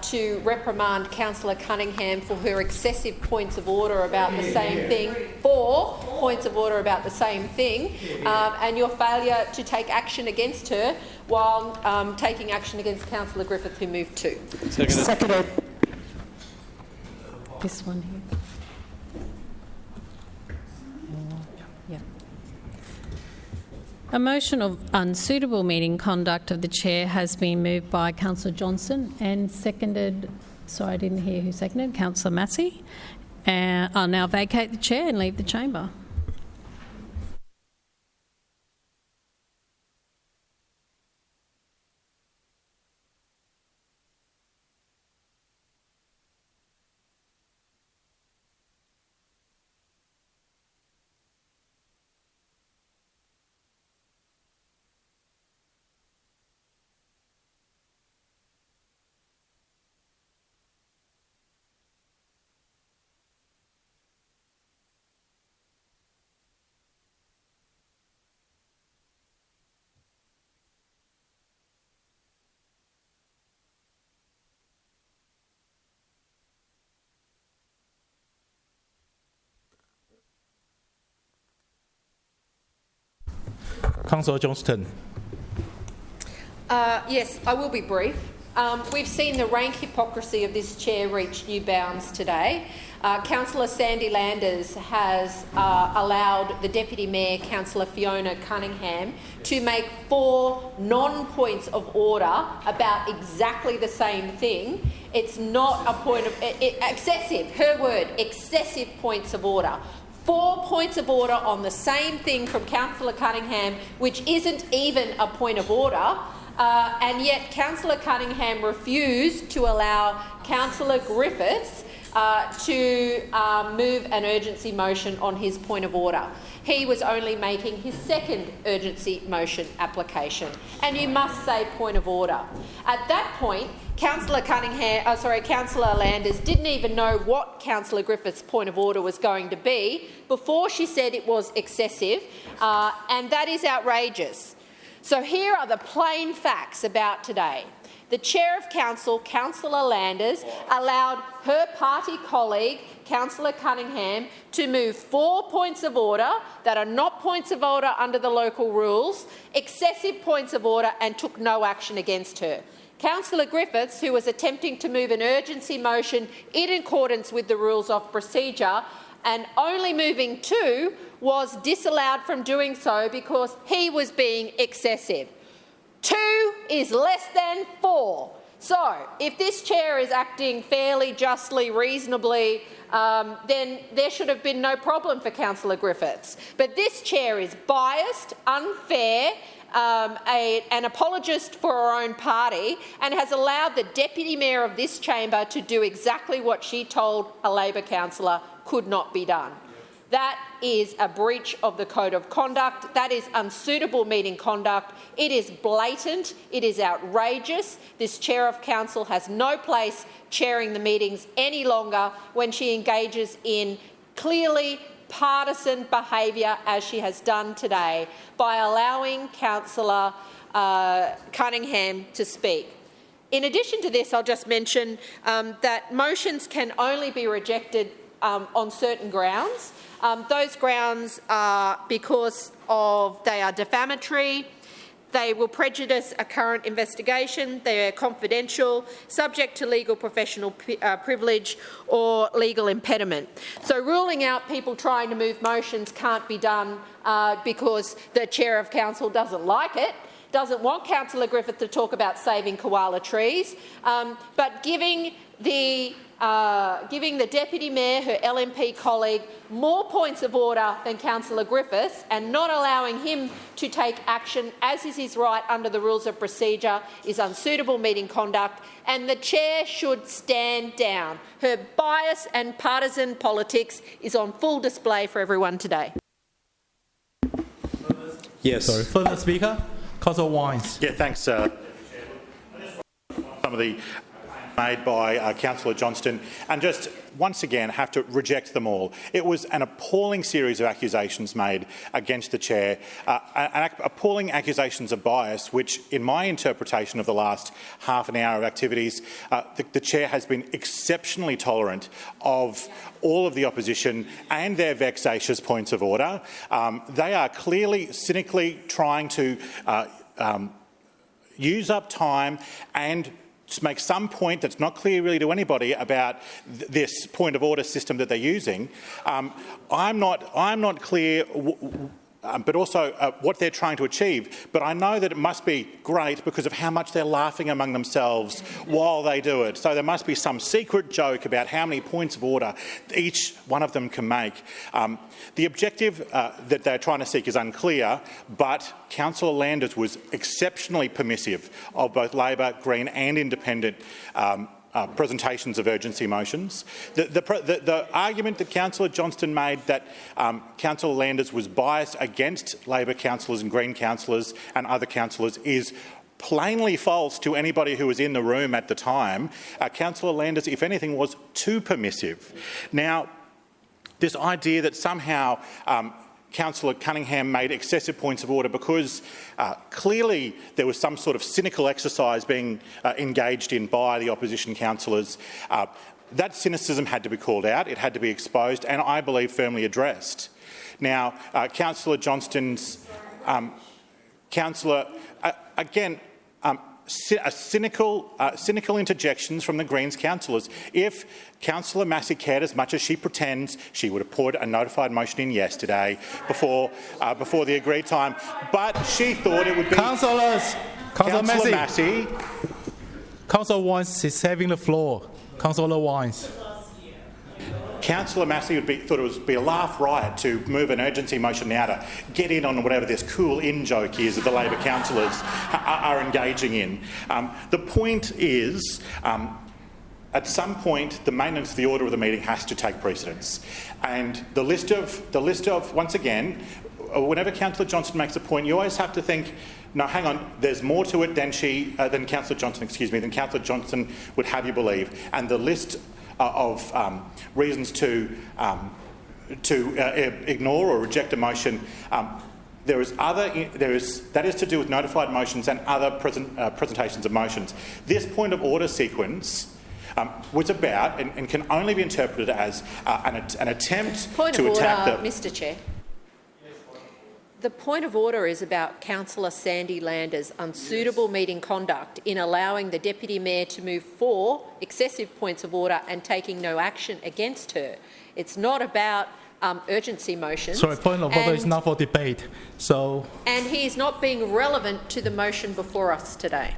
to reprimand Councillor Cunningham for her excessive points of order about the same thing, 4 points of order about the same thing, and your failure to take action against her while taking action against Councillor Griffith, who moved 2. Seconded. This one here. A motion of unsuitable meeting conduct of the chair has been moved by Councillor Johnson and seconded, sorry I didn't hear who seconded, Councillor Massey. I'll now vacate the chair and leave the chamber. Councillor Johnston. Yes, I will be brief. We've seen the rank hypocrisy of this chair reach new bounds today. Councillor Sandy Landers has allowed the Deputy Mayor, Councillor Fiona Cunningham, to make 4 non-points of order about exactly the same thing. It's not a point of... excessive, her word, excessive points of order. 4 points of order on the same thing from Councillor Cunningham, which isn't even a point of order, and yet Councillor Cunningham refused to allow Councillor Griffiths to move an urgency motion on his point of order. He was only making his second urgency motion application, and you must say point of order. At that point, Councillor Landers didn't even know what Councillor Griffiths' point of order was going to be before she said it was excessive, and that is outrageous. So here are the plain facts about today. the Chair of Council, Councillor Landers, allowed her party colleague, Councillor Cunningham, to move 4 points of order that are not points of order under the local rules, excessive points of order, and took no action against her. Councillor Griffiths, who was attempting to move an urgency motion in accordance with the rules of procedure and only moving 2, was disallowed from doing so because he was being excessive. 2 is less than 4. So, if this chair is acting fairly, justly, reasonably, then there should have been no problem for Councillor Griffiths. But this chair is biased, unfair, an apologist for her own party, and has allowed the Deputy Mayor of this chamber to do exactly what she told a Labor councillor could not be done. That is a breach of the Code of Conduct. That is unsuitable meeting conduct. It is blatant. It is outrageous. This Chair of Council has no place chairing the meetings any longer when she engages in clearly partisan behaviour, as she has done today, by allowing Councillor Cunningham to speak. In addition to this, I'll just mention that motions can only be rejected on certain grounds. Those grounds are because they are defamatory, they will prejudice a current investigation, they are confidential, subject to legal professional privilege or legal impediment. So ruling out people trying to move motions can't be done because the Chair of Council doesn't like it, doesn't want Councillor Griffith to talk about saving koala trees, but giving the Deputy Mayor, her LNP colleague, more points of order than Councillor Griffiths and not allowing him to take action, as is his right under the rules of procedure, is unsuitable meeting conduct, and the Chair should stand down. Her bias and partisan politics is on full display for everyone today. Yes. Sorry. Further speaker, Councillor Wines. Yeah, thanks. Some of the made by Councillor Johnston, and just once again have to reject them all. It was an appalling series of accusations made against the Chair, appalling accusations of bias, which, in my interpretation of the last half an hour of activities, the Chair has been exceptionally tolerant of all of the opposition and their vexatious points of order. They are clearly, cynically trying to use up time and make some point that's not clear really to anybody about this point of order system that they're using. I'm not clear, but also what they're trying to achieve. But I know that it must be great because of how much they're laughing among themselves while they do it. So there must be some secret joke about how many points of order each one of them can make. The objective that they're trying to seek is unclear, but Councillor Landers was exceptionally permissive of both Labor, Green and Independent presentations of urgency motions. The argument that Councillor Johnston made that Councillor Landers was biased against Labor councillors and Green councillors and other councillors is plainly false to anybody who was in the room at the time. Councillor Landers, if anything, was too permissive. Now, this idea that somehow Councillor Cunningham made excessive points of order because clearly there was some sort of cynical exercise being engaged in by the opposition councillors. That cynicism had to be called out, it had to be exposed and I believe firmly addressed. Now, Councillor Johnston's cynical interjections from the Greens councillors. If Councillor Massey cared as much as she pretends, she would have put a notified motion in yesterday before the agreed time. But she thought it would be Councillor Massey. Councillor Wines is having the floor. Councillor Wines. Councillor Massey thought it would be a laugh riot to move an urgency motion now to get in on whatever this cool in-joke is that the Labor councillors are engaging in. The point is, at some point, the maintenance of the order of the meeting has to take precedence. And the list of once again, whenever Councillor Johnston makes a point, you always have to think, no, hang on, there's more to it than Councillor Johnston would have you believe. And the list of reasons to ignore or reject a motion that is to do with notified motions and other presentations of motions. This point of order sequence was about and can only be interpreted as an attempt to attack the... Mr Chair. The point of order is about Councillor Sandy Lander's unsuitable meeting conduct in allowing the Deputy Mayor to move 4 excessive points of order and taking no action against her. It's not about urgency motions. Sorry, point of order is not for debate. So. And he is not being relevant to the motion before us today.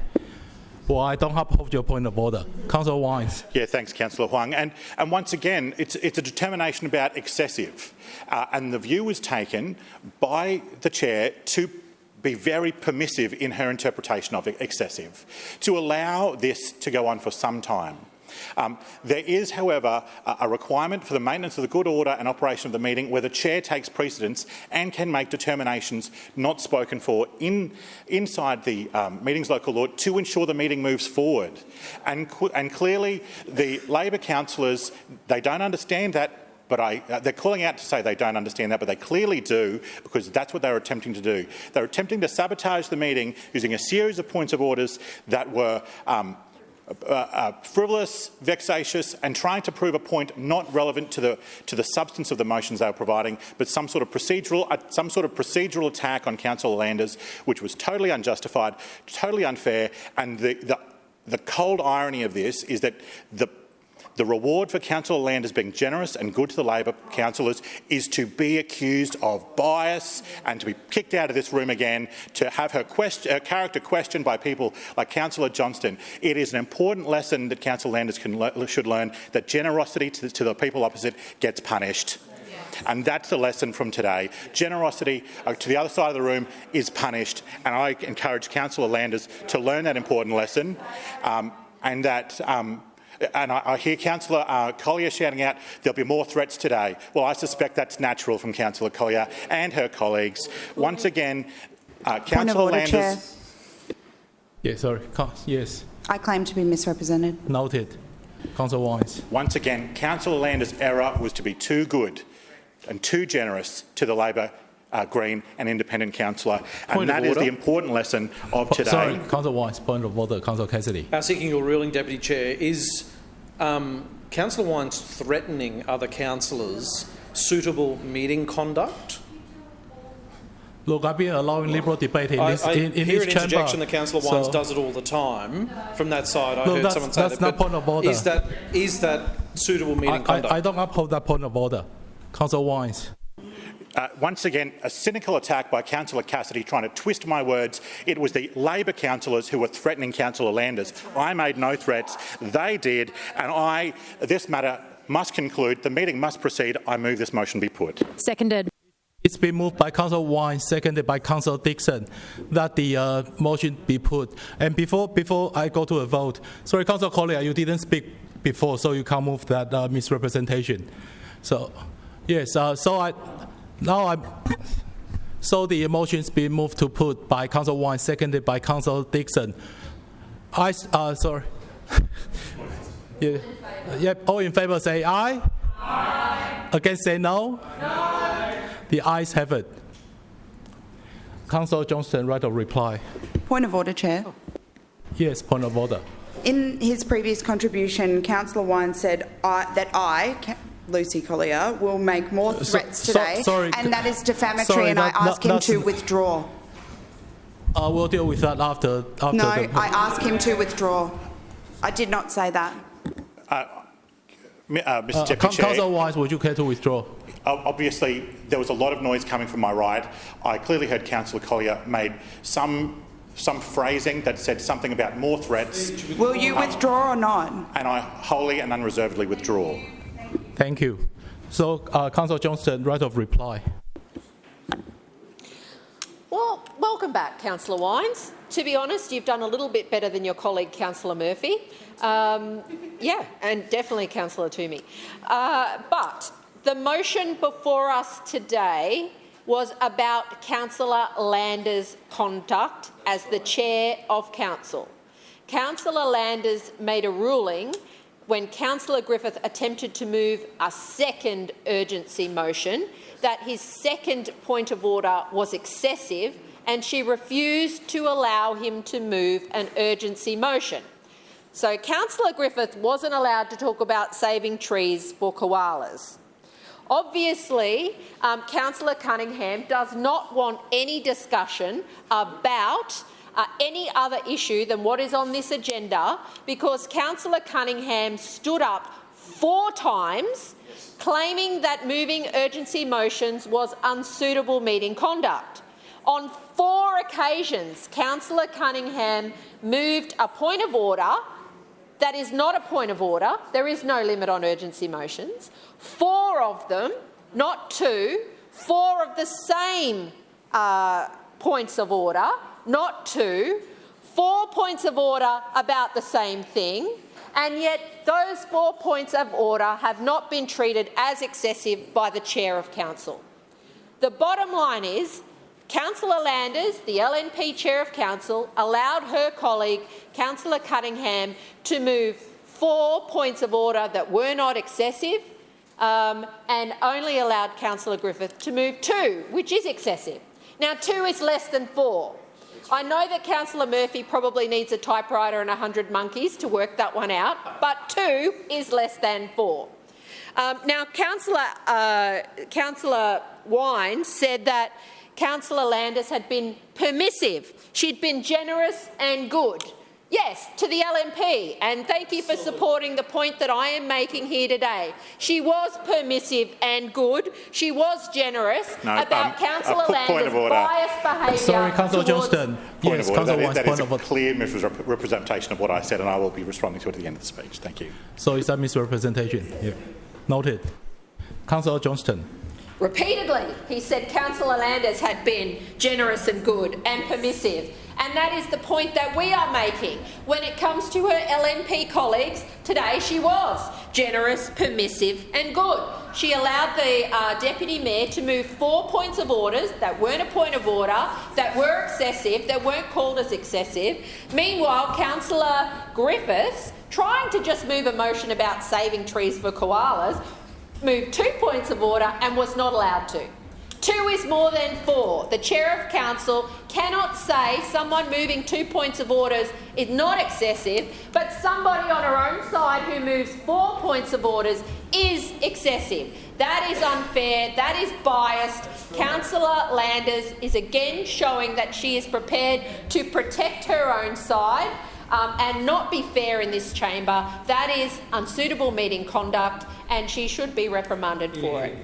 Well, I don't uphold your point of order. Councillor Wines. Yeah, thanks, Councillor Huang. And once again, it's a determination about excessive. And the view was taken by the Chair to be very permissive in her interpretation of excessive, to allow this to go on for some time. There is, however, a requirement for the maintenance of the good order and operation of the meeting where the Chair takes precedence and can make determinations not spoken for inside the meeting's local law to ensure the meeting moves forward. And clearly the Labor councillors, they don't understand that. But they're calling out to say they don't understand that, but they clearly do, because that's what they were attempting to do. They were attempting to sabotage the meeting using a series of points of orders that were frivolous, vexatious, and trying to prove a point not relevant to the substance of the motions they were providing, but some sort of procedural attack on Councillor Landers, which was totally unjustified, totally unfair. And the cold irony of this is that the reward for Councillor Landers being generous and good to the Labor councillors is to be accused of bias and to be kicked out of this room again, to have her character questioned by people like Councillor Johnston. It is an important lesson that Councillor Landers should learn, that generosity to the people opposite gets punished. And that's the lesson from today. Generosity to the other side of the room is punished, and I encourage Councillor Landers to learn that important lesson, and that... And I hear Councillor Collier shouting out, there'll be more threats today. Well, I suspect that's natural from Councillor Collier and her colleagues. Once again, Councillor Landers... Chair. Yeah, sorry. Yes. I claim to be misrepresented. Noted. Councillor Wines. Once again, Councillor Landers' error was to be too good and too generous to the Labor Green and Independent councillor, and that is the important lesson of today. Sorry, Councillor Wines, point of order. Councillor Cassidy. Seeking your ruling, Deputy Chair, is Councillor Wines threatening other councillors suitable meeting conduct? Look, I've been allowing liberal debate in this chamber. I hear an interjection that Councillor Wines does it all the time. From that side, I heard someone say that. That's not point of order. Is that suitable meeting conduct? I don't uphold that point of order. Councillor Wines. Once again, a cynical attack by Councillor Cassidy trying to twist my words. It was the Labor councillors who were threatening Councillor Landers. I made no threats. They did. And this matter must conclude. The meeting must proceed. I move this motion be put. Seconded. It's been moved by Councillor Wines, seconded by Councillor Dixon, that the motion be put. And before I go to a vote, sorry, Councillor Collier, you didn't speak before, so you can't move that misrepresentation. So, yes, So the motion's been moved to put by Councillor Wines, seconded by Councillor Dixon. Sorry. All in favour say aye. Aye. Against say no. No. The ayes have it. Councillor Johnston, right of reply. Point of order, Chair. Yes, point of order. In his previous contribution, Councillor Wines said that I, Lucy Collier, will make more threats today, and that is defamatory, and I ask him to withdraw. We'll deal with that after no, I ask him to withdraw. I did not say that. Mr Deputy Chair, Councillor Wines, would you care to withdraw? Obviously, there was a lot of noise coming from my right. I clearly heard Councillor Collier made some phrasing that said something about more threats. Will you withdraw or not? And I wholly and unreservedly withdraw. Thank you. So, Councillor Johnston, right of reply. Well, welcome back, Councillor Wines. To be honest, you've done a little bit better than your colleague, Councillor Murphy. Yeah, and definitely Councillor Toomey. But the motion before us today was about Councillor Landers' conduct as the Chair of Council. Councillor Landers made a ruling when Councillor Griffith attempted to move a second urgency motion, that his second point of order was excessive and she refused to allow him to move an urgency motion. So Councillor Griffith wasn't allowed to talk about saving trees for koalas. Obviously, Councillor Cunningham does not want any discussion about any other issue than what is on this agenda, because Councillor Cunningham stood up 4 times claiming that moving urgency motions was unsuitable meeting conduct. On 4 occasions, Councillor Cunningham moved a point of order that is not a point of order. There is no limit on urgency motions. 4 of them, not 2, 4 of the same points of order, not 2, 4 points of order about the same thing, and yet those 4 points of order have not been treated as excessive by the Chair of Council. The bottom line is, Councillor Landers, the LNP Chair of Council, allowed her colleague, Councillor Cunningham, to move 4 points of order that were not excessive, and only allowed Councillor Griffith to move 2, which is excessive. Now, 2 is less than 4. I know that Councillor Murphy probably needs a typewriter and 100 monkeys to work that one out, but 2 is less than 4. Now, Councillor Wines said that Councillor Landers had been permissive. She'd been generous and good. Yes, to the LNP, and thank you for supporting the point that I am making here today. She was permissive and good. She was generous about Councillor Landers' biased behaviour. Sorry, Councillor Johnston. Yes, Councillor Wines, that is a clear misrepresentation of what I said, and I will be responding to it at the end of the speech. Thank you. So is that misrepresentation? Yeah. Noted. Councillor Johnston. Repeatedly, he said Councillor Landers had been generous and good and permissive. And that is the point that we are making. When it comes to her LNP colleagues, today she was generous, permissive and good. She allowed the Deputy Mayor to move 4 points of orders that weren't a point of order, that were excessive, that weren't called as excessive. Meanwhile, Councillor Griffiths, trying to just move a motion about saving trees for koalas, moved 2 points of order and was not allowed to. 2 is more than 4. The Chair of Council cannot say someone moving 2 points of orders is not excessive, but somebody on her own side who moves 4 points of orders is excessive. That is unfair. That is biased. Councillor Landers is again showing that she is prepared to protect her own side and not be fair in this chamber. That is unsuitable meeting conduct, and she should be reprimanded for it.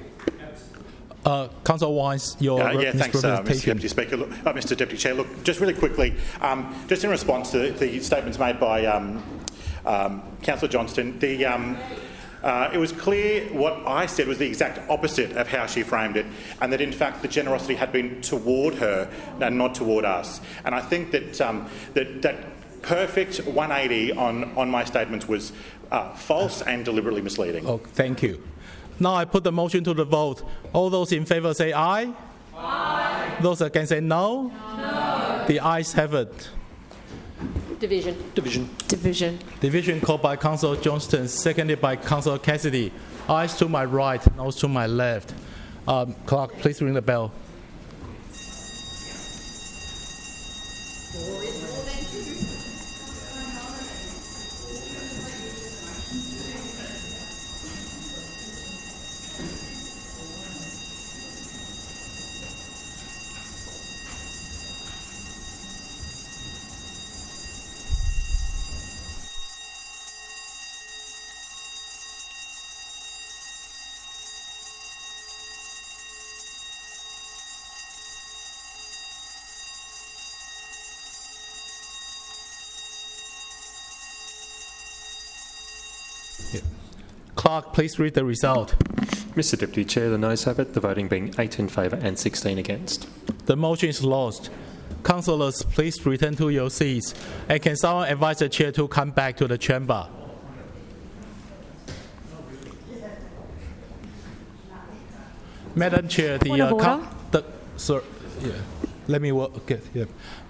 Councillor Wines, your thanks, Mr Deputy Speaker. Mr Deputy Chair, look, just really quickly, just in response to the statements made by Councillor Johnston, it was clear what I said was the exact opposite of how she framed it, and that in fact the generosity had been toward her and not toward us. And I think that that perfect 180 on my statements was false and deliberately misleading. Oh, thank you. Now I put the motion to the vote. All those in favour say aye. Aye. Those against say no. No. The ayes have it. Division. Division. Division. Division called by Councillor Johnston, seconded by Councillor Cassidy. Ayes to my right, noes to my left. Clerk, please ring the bell. Clerk, please read the result. Mr Deputy Chair, the noes have it, the voting being 8 in favour and 16 against. The motion is lost. Councillors, please return to your seats. And can someone advise the Chair to come back to the chamber? Madam Chair,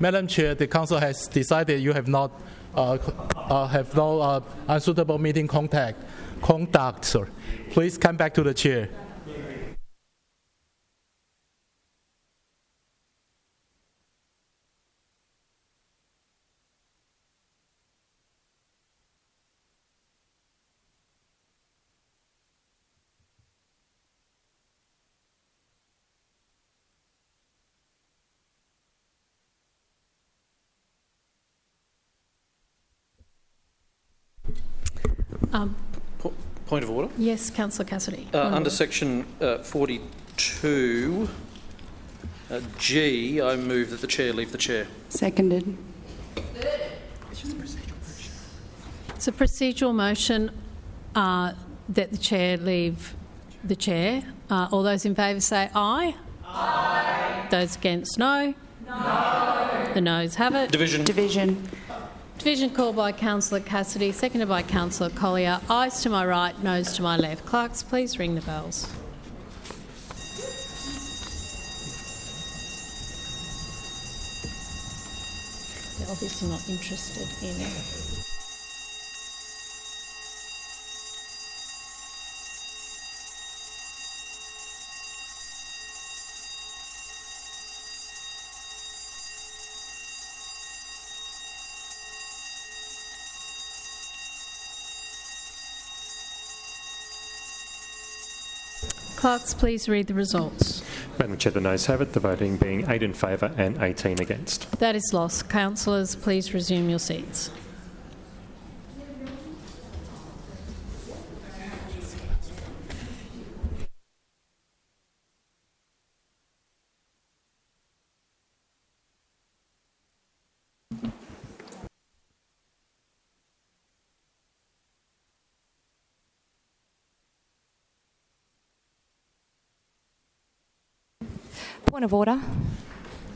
Madam Chair, the Council has decided you have not have no unsuitable meeting conduct, sir. Please come back to the chair. Point of order. Yes, Councillor Cassidy. Under section 42 G, I move that the chair leave the chair. Seconded. It's a procedural motion that the chair leave the chair. All those in favour say aye. Aye. Those against, no. No. The noes have it. Division. Division. Division called by Councillor Cassidy, seconded by Councillor Collier. Ayes to my right, noes to my left. Clerks, please ring the bells. They're obviously not interested in it. Clerks, please read the results. Madam Chair, the noes have it, the voting being 8 in favour and 18 against. That is lost. Councillors, please resume your seats. Point of order.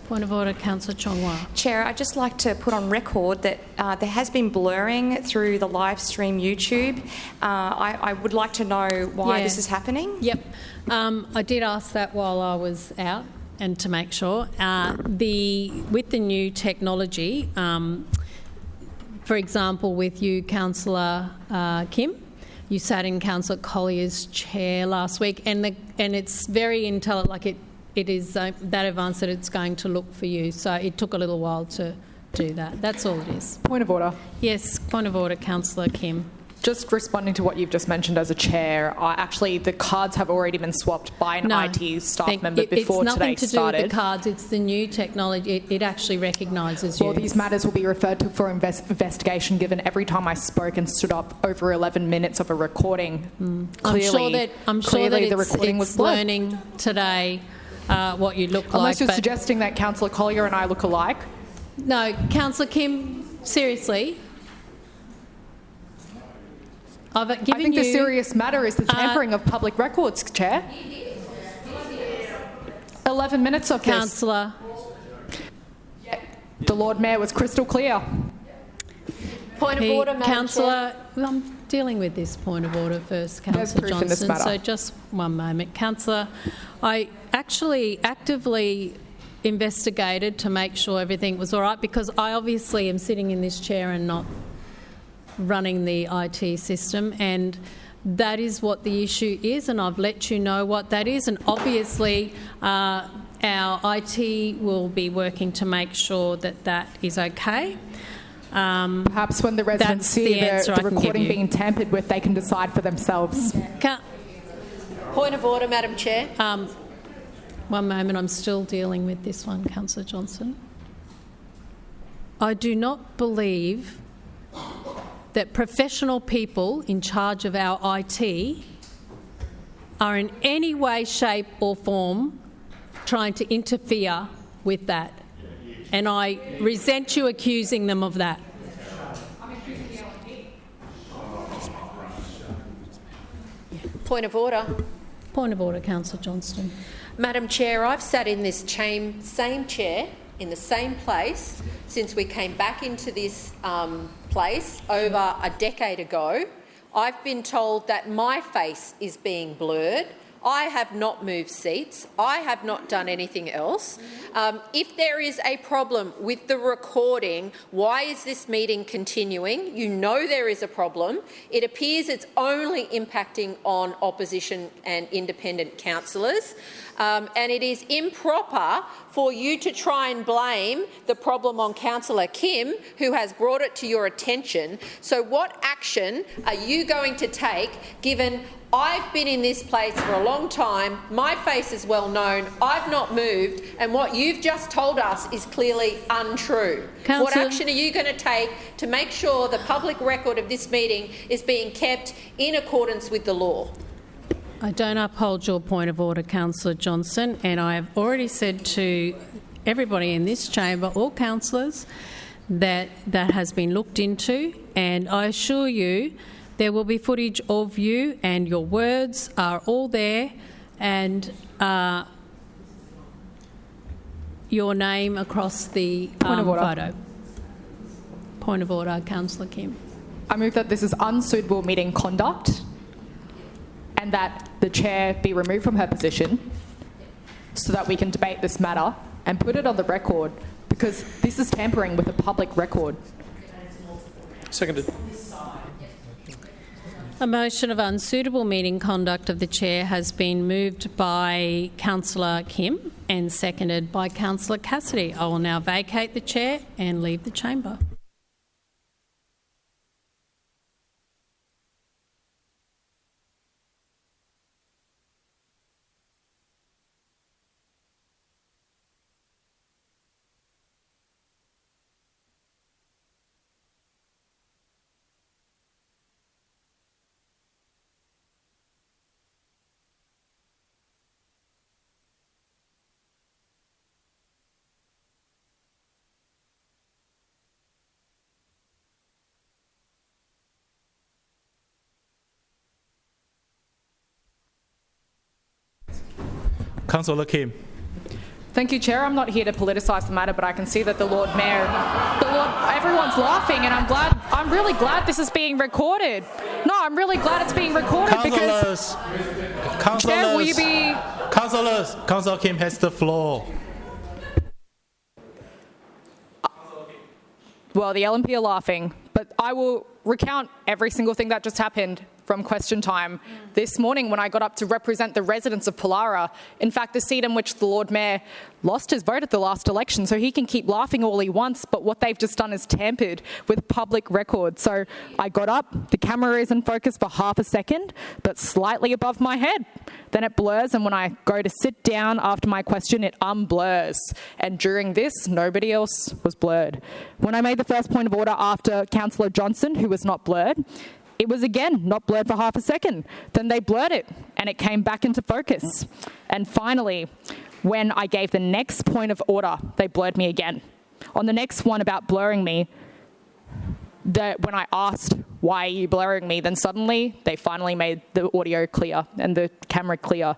Point of order, Councillor Chongwa. Chair, I'd just like to put on record that there has been blurring through the live stream YouTube. I would like to know why this is happening. Yep. I did ask that while I was out and to make sure. With the new technology, for example, with you, Councillor Kim, you sat in Councillor Collier's chair last week, and it's very intelligent, like it is that advanced that it's going to look for you. So it took a little while to do that. That's all it is. Point of order. Yes, point of order, Councillor Kim. Just responding to what you've just mentioned as a chair, actually the cards have already been swapped by an IT staff member before today started. It's nothing to do with the cards, it's the new technology. It actually recognises you. Well, these matters will be referred to for investigation, given every time I spoke and stood up over 11 minutes of a recording. Clearly, I'm sure that the recording was learning today what you look like. Unless you're suggesting that Councillor Collier and I look alike. No, Councillor Kim, seriously. I think the serious matter is the tampering of public records, Chair. 11 minutes of Councillor. The Lord Mayor was crystal clear. Point of order, Madam Councillor, Chair. I'm dealing with this point of order first, Councillor Johnson. So just one moment. Councillor, I actually actively investigated to make sure everything was all right, because I obviously am sitting in this chair and not running the IT system, and that is what the issue is, and I've let you know what that is, and obviously our IT will be working to make sure that that is okay. Perhaps when the residents see the recording being tampered with, they can decide for themselves. Point of order, Madam Chair. One moment, I'm still dealing with this one, Councillor Johnson. I do not believe that professional people in charge of our IT are in any way, shape or form trying to interfere with that. And I resent you accusing them of that. Point of order. Point of order, Councillor Johnston. Madam Chair, I've sat in this same chair in the same place since we came back into this place over a decade ago. I've been told that my face is being blurred. I have not moved seats. I have not done anything else. If there is a problem with the recording, why is this meeting continuing? You know there is a problem. It appears it's only impacting on opposition and independent councillors. And it is improper for you to try and blame the problem on Councillor Kim, who has brought it to your attention. So what action are you going to take, given I've been in this place for a long time, my face is well known, I've not moved, and what you've just told us is clearly untrue? What action are you going to take to make sure the public record of this meeting is being kept in accordance with the law? I don't uphold your point of order, Councillor Johnson, and I have already said to everybody in this chamber, all councillors, that that has been looked into, and I assure you there will be footage of you, and your words are all there, and your name across the photo. Point of order, Councillor Kim. I move that this is unsuitable meeting conduct and that the chair be removed from her position so that we can debate this matter and put it on the record, because this is tampering with a public record. Seconded. A motion of unsuitable meeting conduct of the chair has been moved by Councillor Kim and seconded by Councillor Cassidy. I will now vacate the chair and leave the chamber. Councillor Kim. Thank you, Chair. I'm not here to politicise the matter, but I can see that the Lord Mayor, everyone's laughing, and I'm really glad this is being recorded. No, I'm really glad it's being recorded because. Chair, will you be? Councillor Kim has the floor. Well, the LNP are laughing, but I will recount every single thing that just happened from question time this morning when I got up to represent the residents of Pollara. In fact, the seat in which the Lord Mayor lost his vote at the last election, so he can keep laughing all he wants, but what they've just done is tampered with public record. So I got up, the camera is in focus for half a second, but slightly above my head. Then it blurs, and when I go to sit down after my question, it unblurs. And during this, nobody else was blurred. When I made the first point of order after Councillor Johnson, who was not blurred, it was again not blurred for half a second. Then they blurred it and it came back into focus. And finally, when I gave the next point of order, they blurred me again. On the next one about blurring me, when I asked, why are you blurring me, then suddenly they finally made the audio clear and the camera clear.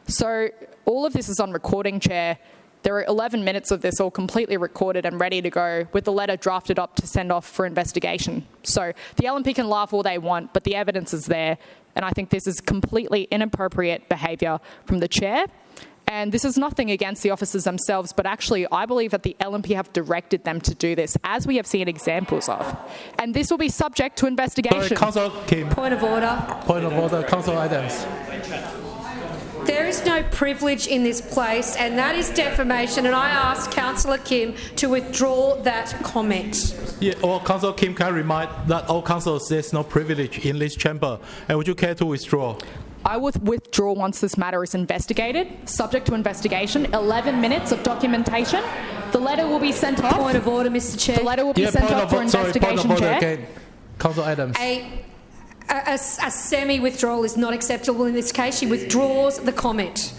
So all of this is on recording, Chair. There are 11 minutes of this all completely recorded and ready to go with the letter drafted up to send off for investigation. So the LNP can laugh all they want, but the evidence is there. And I think this is completely inappropriate behaviour from the chair. And this is nothing against the officers themselves, but actually I believe that the LNP have directed them to do this, as we have seen examples of. And this will be subject to investigation. Sorry, Councillor Kim. Point of order. Point of order, Councillor Adams. There is no privilege in this place, and that is defamation, and I ask Councillor Kim to withdraw that comment. Yeah, or Councillor Kim can remind that all councillors there's no privilege in this chamber. And would you care to withdraw? I will withdraw once this matter is investigated, subject to investigation, 11 minutes of documentation. The letter will be sent off. Point of order, Mr Chair. The letter will be sent off for investigation, point of order Chair. again. Councillor Adams. A semi-withdrawal is not acceptable in this case. She withdraws the comment.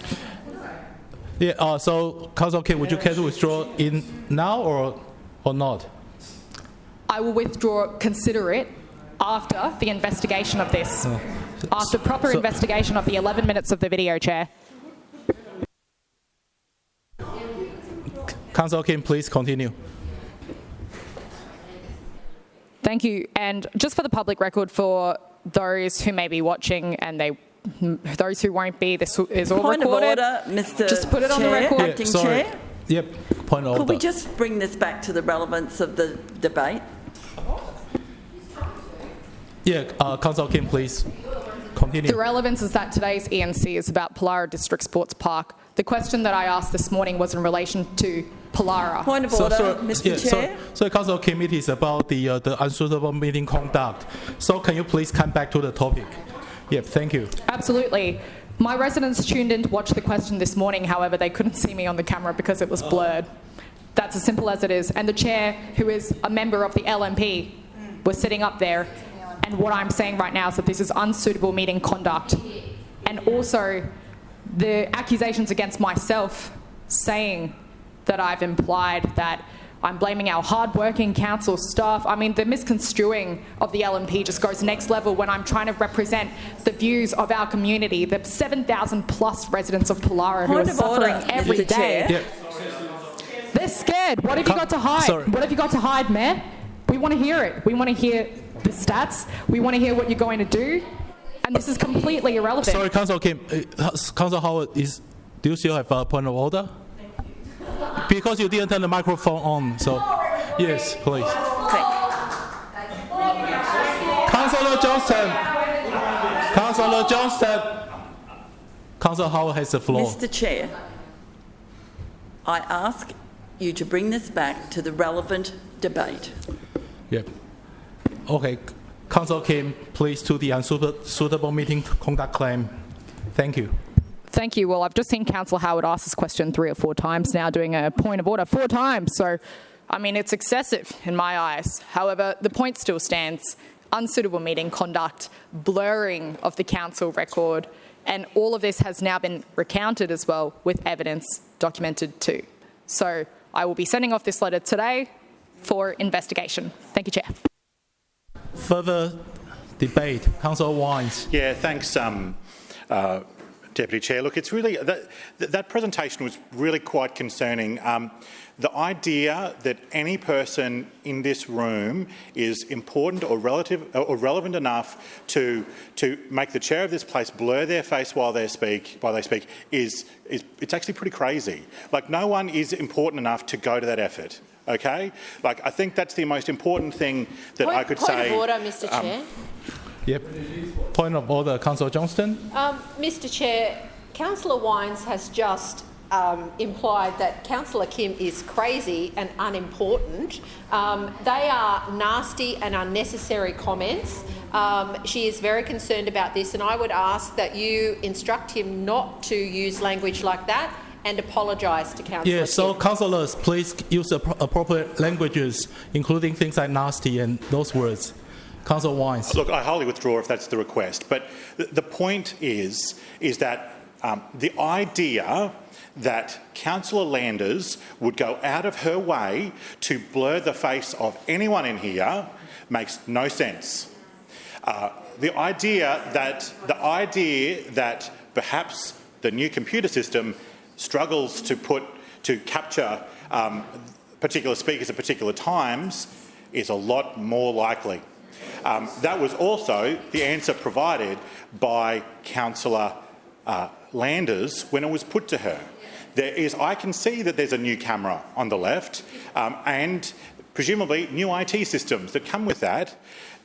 Yeah, so Councillor Kim, would you care to withdraw in now or not? I will withdraw, consider it, after the investigation of this. After proper investigation of the 11 minutes of the video, Chair. Councillor Kim, please continue. Thank you. And just for the public record, for those who may be watching and they those who won't be, this is all Point recorded. of order, Mr. Just put it on the Chair, record. Acting Chair. Yep, point of order. Could we just bring this back to the relevance of the debate? Yeah, Councillor Kim, please continue. The relevance is that today's ENC is about Pollara District Sports Park. The question that I asked this morning was in relation to Pollara. Point of order, Mr. Chair. So Councillor Kim, it is about the unsuitable meeting conduct. So can you please come back to the topic? Yep, thank you. Absolutely. My residents tuned in to watch the question this morning, however, they couldn't see me on the camera because it was blurred. That's as simple as it is. And the chair, who is a member of the LNP, was sitting up there. And what I'm saying right now is that this is unsuitable meeting conduct. And also, the accusations against myself saying that I've implied that I'm blaming our hard-working council staff. I mean, the misconstruing of the LNP just goes next level when I'm trying to represent the views of our community, the 7,000 plus residents of Pollara who are suffering every day. Yep. They're scared. What have you got to hide? What have you got to hide, Mayor? We want to hear it. We want to hear the stats. We want to hear what you're going to do. And this is completely irrelevant. Sorry, Councillor Kim. Councillor Howard, do you still have a point of order? Because you didn't turn the microphone on, so yes, please. Okay. Councillor Johnston. Councillor Howard has the floor. Mr. Chair, I ask you to bring this back to the relevant debate. Yep. Okay. Councillor Kim, please to the unsuitable meeting conduct claim. Thank you. Thank you. Well, I've just seen Councillor Howard ask this question 3 or 4 times now, doing a point of order 4 times. So, I mean, it's excessive in my eyes. However, the point still stands. Unsuitable meeting conduct, blurring of the council record, and all of this has now been recounted as well with evidence documented too. So I will be sending off this letter today for investigation. Thank you, Chair. Further debate. Councillor Wines. Yeah, thanks, Deputy Chair. Look, it's really that presentation was really quite concerning. The idea that any person in this room is important or relevant enough to make the chair of this place blur their face while they speak is it's actually pretty crazy. Like, no one is important enough to go to that effort. Okay, like, I think that's the most important thing that I could say. Point of order, Mr. Chair. Yep. Point of order, Councillor Johnston. Mr. Chair, Councillor Wines has just implied that Councillor Kim is crazy and unimportant. They are nasty and unnecessary comments. She is very concerned about this, and I would ask that you instruct him not to use language like that and apologise to Councillor Kim. Yeah, so councillors, please use appropriate languages, including things like nasty and those words. Councillor Wines. Look, I wholly withdraw if that's the request. But the point is that the idea that Councillor Landers would go out of her way to blur the face of anyone in here makes no sense. The idea that perhaps the new computer system struggles to capture particular speakers at particular times is a lot more likely. That was also the answer provided by Councillor Landers when it was put to her. I can see that there's a new camera on the left and presumably new IT systems that come with that.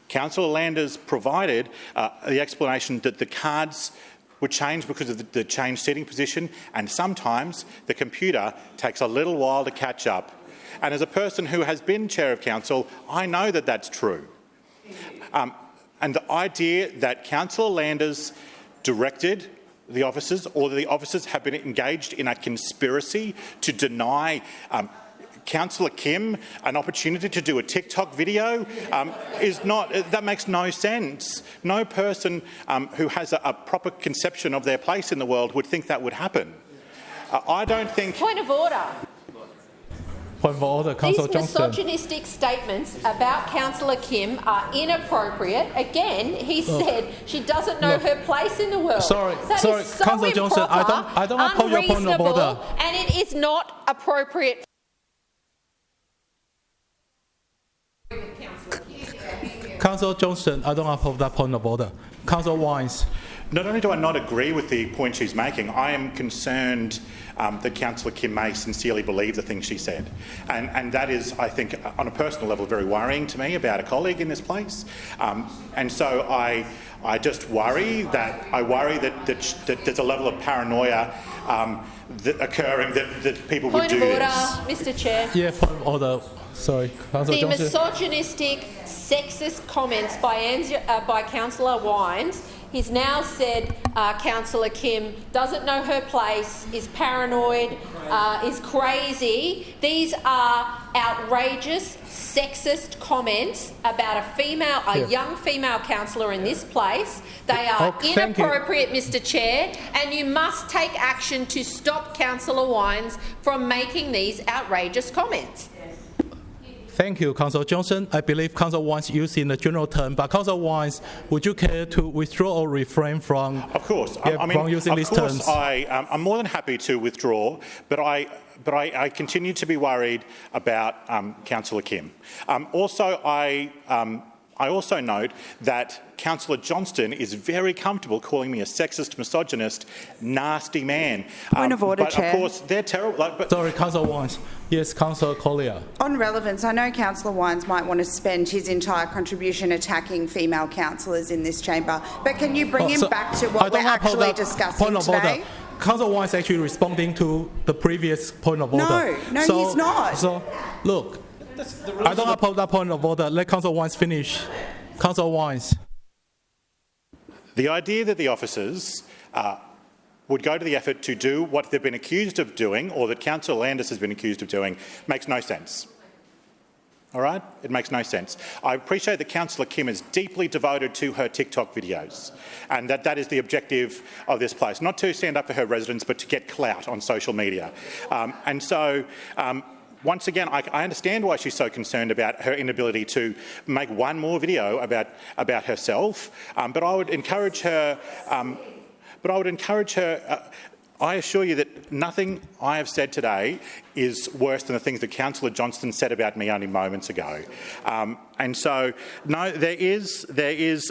Councillor Landers provided the explanation that the cards would change because of the changed seating position, and sometimes the computer takes a little while to catch up. And as a person who has been Chair of Council, I know that that's true. And the idea that Councillor Landers directed the officers, or the officers have been engaged in a conspiracy to deny Councillor Kim an opportunity to do a TikTok video that makes no sense. No person who has a proper conception of their place in the world would think that would happen. I don't think... Point of order. Point of order, Councillor Johnston. These misogynistic statements about Councillor Kim are inappropriate. Again, he said she doesn't know her place in the world. Sorry, so Councillor Johnston, I don't oppose your point of order. And it is not appropriate. Councillor Johnston, I don't oppose that point of order. Councillor Wines. Not only do I not agree with the point she's making, I am concerned that Councillor Kim may sincerely believe the things she said. And that is, I think, on a personal level, very worrying to me about a colleague in this place. And so I just worry that there's a level of paranoia occurring that people would do Point of order, this. Mr Chair. Yeah, point of order. Sorry, Councillor The Johnson. misogynistic, sexist comments by Councillor Wines. He's now said Councillor Kim doesn't know her place, is paranoid, is crazy. These are outrageous, sexist comments about a young female councillor in this place. They are inappropriate, Mr Chair, and you must take action to stop Councillor Wines from making these outrageous comments. Thank you, Councillor Johnson. I believe Councillor Wines used in the general term, but Councillor Wines, would you care to withdraw or refrain from? Of course. From using these terms? I'm more than happy to withdraw, but I continue to be worried about Councillor Kim. I also note that Councillor Johnston is very comfortable calling me a sexist, misogynist, nasty man. Point of order, but Chair. Of course, they're terrible. Sorry, Councillor Wines. Yes, Councillor Collier. On relevance, I know Councillor Wines might want to spend his entire contribution attacking female councillors in this chamber, but can you bring him back to what we're actually discussing today? Councillor Wines actually responding to the previous point of order. No, he's not. So, look, I don't uphold that point of order. Let Councillor Wines finish. Councillor Wines. The idea that the officers would go to the effort to do what they've been accused of doing, or that Councillor Landis has been accused of doing, makes no sense. All right? It makes no sense. I appreciate that Councillor Kim is deeply devoted to her TikTok videos, and that is the objective of this place, not to stand up for her residents, but to get clout on social media. Once again, I understand why she's so concerned about her inability to make one more video about herself, but I would encourage her. I assure you that nothing I have said today is worse than the things that Councillor Johnston said about me only moments ago. And so, no, there is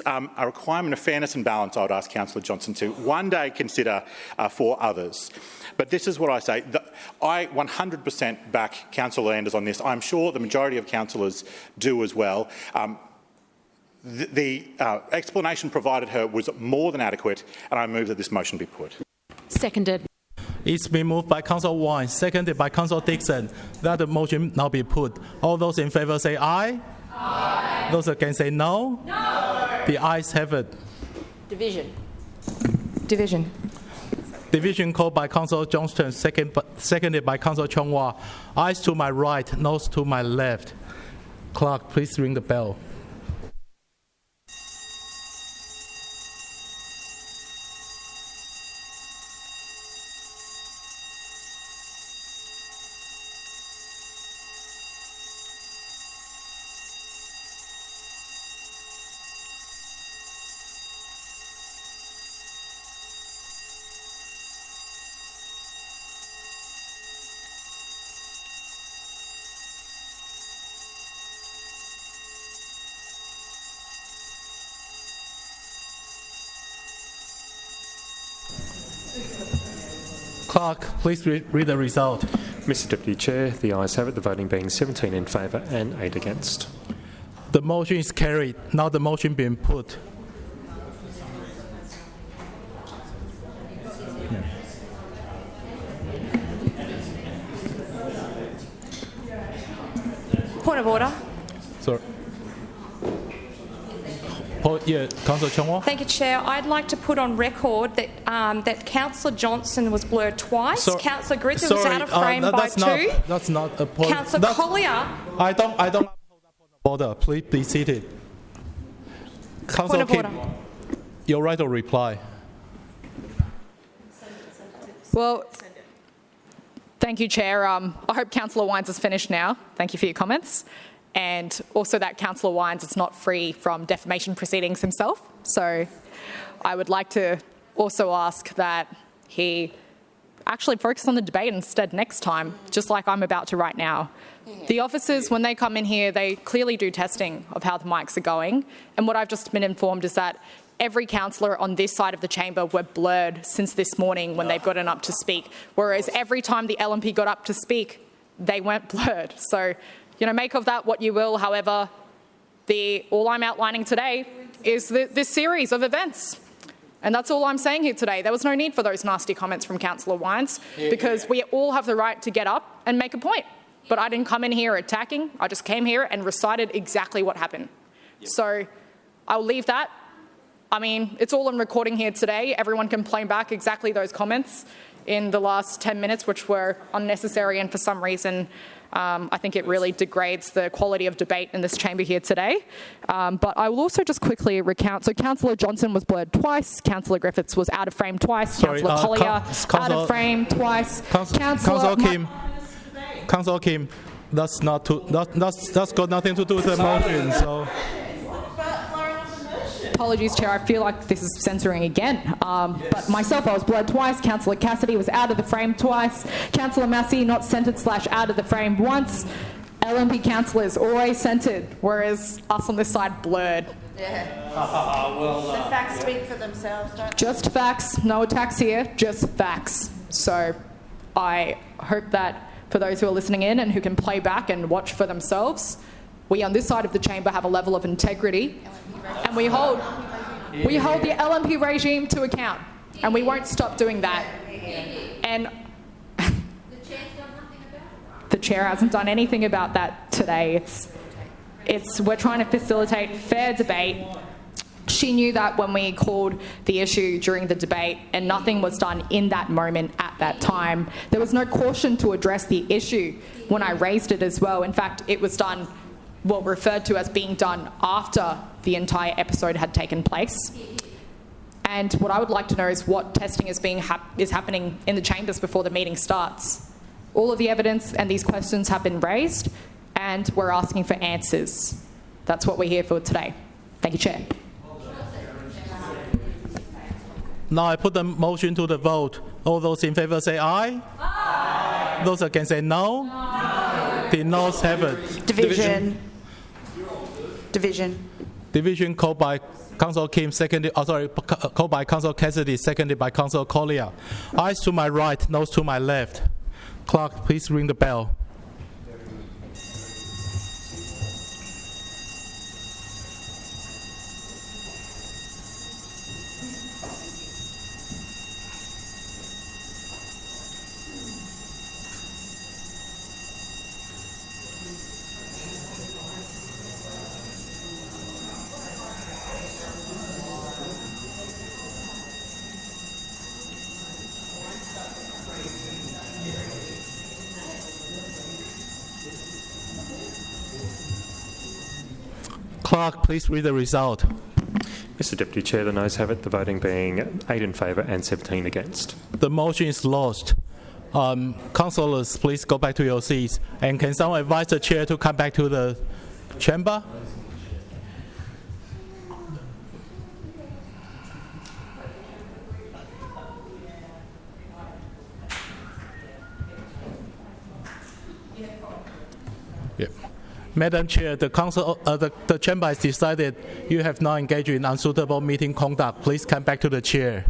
a requirement of fairness and balance I would ask Councillor Johnston to one day consider for others. But this is what I say. I 100% back Councillor Landers on this. I'm sure the majority of councillors do as well. The explanation provided her was more than adequate, and I move that this motion be put. Seconded. It's been moved by Councillor Wines, seconded by Councillor Dixon, that the motion now be put. All those in favour say aye. Aye. Those against say no. No. The ayes have it. Division. Division called by Councillor Johnston, seconded by Councillor Chong-Wah. Ayes to my right, noes to my left. Clerk, please ring the bell. Clerk, please read the result. Mr Deputy Chair, the ayes have it, the voting being 17 in favour and 8 against. The motion is carried. Now the motion being put. Point of order. Sorry. Councillor Chong-Wah. Thank you, Chair. I'd like to put on record that that Councillor Johnson was blurred twice. Councillor Griffith was out of frame by two. That's not a point. Councillor Collier. I don't hold that point of order. Please be seated. Councillor Kim, your right to reply. Well, thank you, Chair. I hope Councillor Wines is finished now. Thank you for your comments. And also that Councillor Wines is not free from defamation proceedings himself. So I would like to also ask that he actually focus on the debate instead next time, just like I'm about to right now. The officers, when they come in here, they clearly do testing of how the mics are going. And what I've just been informed is that every councillor on this side of the chamber were blurred since this morning when they've gotten up to speak, whereas every time the LNP got up to speak, they weren't blurred. So, make of that what you will. However, all I'm outlining today is this series of events. And that's all I'm saying here today. There was no need for those nasty comments from Councillor Wines because we all have the right to get up and make a point. But I didn't come in here attacking. I just came here and recited exactly what happened. So I'll leave that. I mean, it's all on recording here today. Everyone can play back exactly those comments in the last 10 minutes, which were unnecessary, and for some reason I think it really degrades the quality of debate in this chamber here today. But I will also just quickly recount. So Councillor Johnson was blurred twice. Councillor Griffiths was out of frame twice. Councillor Collier out of frame twice. Councillor Kim, that's got nothing to do with the motion. So. Apologies, Chair. I feel like this is censoring again. But myself, I was blurred twice. Councillor Cassidy was out of the frame twice. Councillor Massey not centred / out of the frame once. LNP councillors always centred, whereas us on this side blurred. Yeah. The facts speak for themselves, don't they? Just facts. No attacks here. Just facts. So I hope that for those who are listening in and who can play back and watch for themselves, we on this side of the chamber have a level of integrity, and we hold the LNP regime to account, and we won't stop doing that. And the chair hasn't done anything about that today. We're trying to facilitate fair debate. She knew that when we called the issue during the debate, and nothing was done in that moment at that time. There was no caution to address the issue when I raised it as well. In fact, it was done, referred to as being done after the entire episode had taken place. And what I would like to know is what testing is happening in the chambers before the meeting starts. All of the evidence and these questions have been raised, and we're asking for answers. That's what we're here for today. Thank you, Chair. Now I put the motion to the vote. All those in favour say aye. Aye. Those against say no. No. The noes have it. Division called by Councillor Kim, called by Councillor Cassidy, seconded by Councillor Collier. Ayes to my right, noes to my left. Clerk, please ring the bell. Clerk, please read the result. Mr Deputy Chair, the noes have it, the voting being 8 in favour and 17 against. The motion is lost. Councillors, please go back to your seats. And can someone advise the chair to come back to the chamber? Yeah. Madam Chair, the chamber has decided you have not engaged in unsuitable meeting conduct. Please come back to the chair.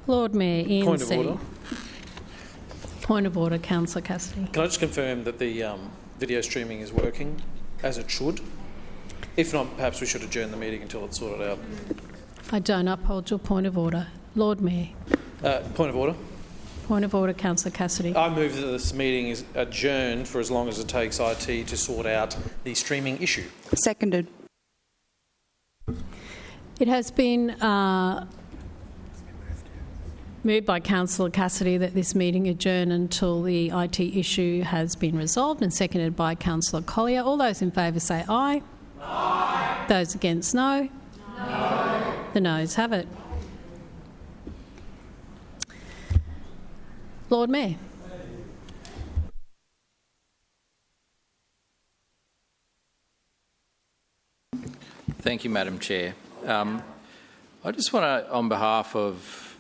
Lord Mayor, Ian Point of order. Point of order, Councillor Cassidy. Can I just confirm that the video streaming is working as it should? If not, perhaps we should adjourn the meeting until it's sorted out. I don't uphold your point of order. Lord Mayor. Point of order. Point of order, Councillor Cassidy. I move that this meeting is adjourned for as long as it takes IT to sort out the streaming issue. Seconded. It has been moved by Councillor Cassidy that this meeting adjourn until the IT issue has been resolved, and seconded by Councillor Collier. All those in favour say aye. Aye. Those against, no. No. The noes have it. Lord Mayor. Thank you, Madam Chair. I just want to, on behalf of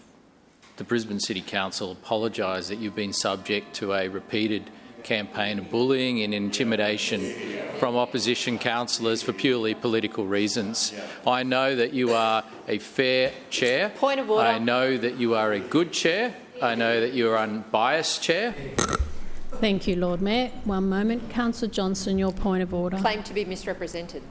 the Brisbane City Council, apologise that you've been subject to a repeated campaign of bullying and intimidation from opposition councillors for purely political reasons. I know that you are a fair chair. Point of order. I know that you are a good chair. I know that you are unbiased chair. Thank you, Lord Mayor. One moment. Councillor Johnston, your point of order. Claim to be misrepresented.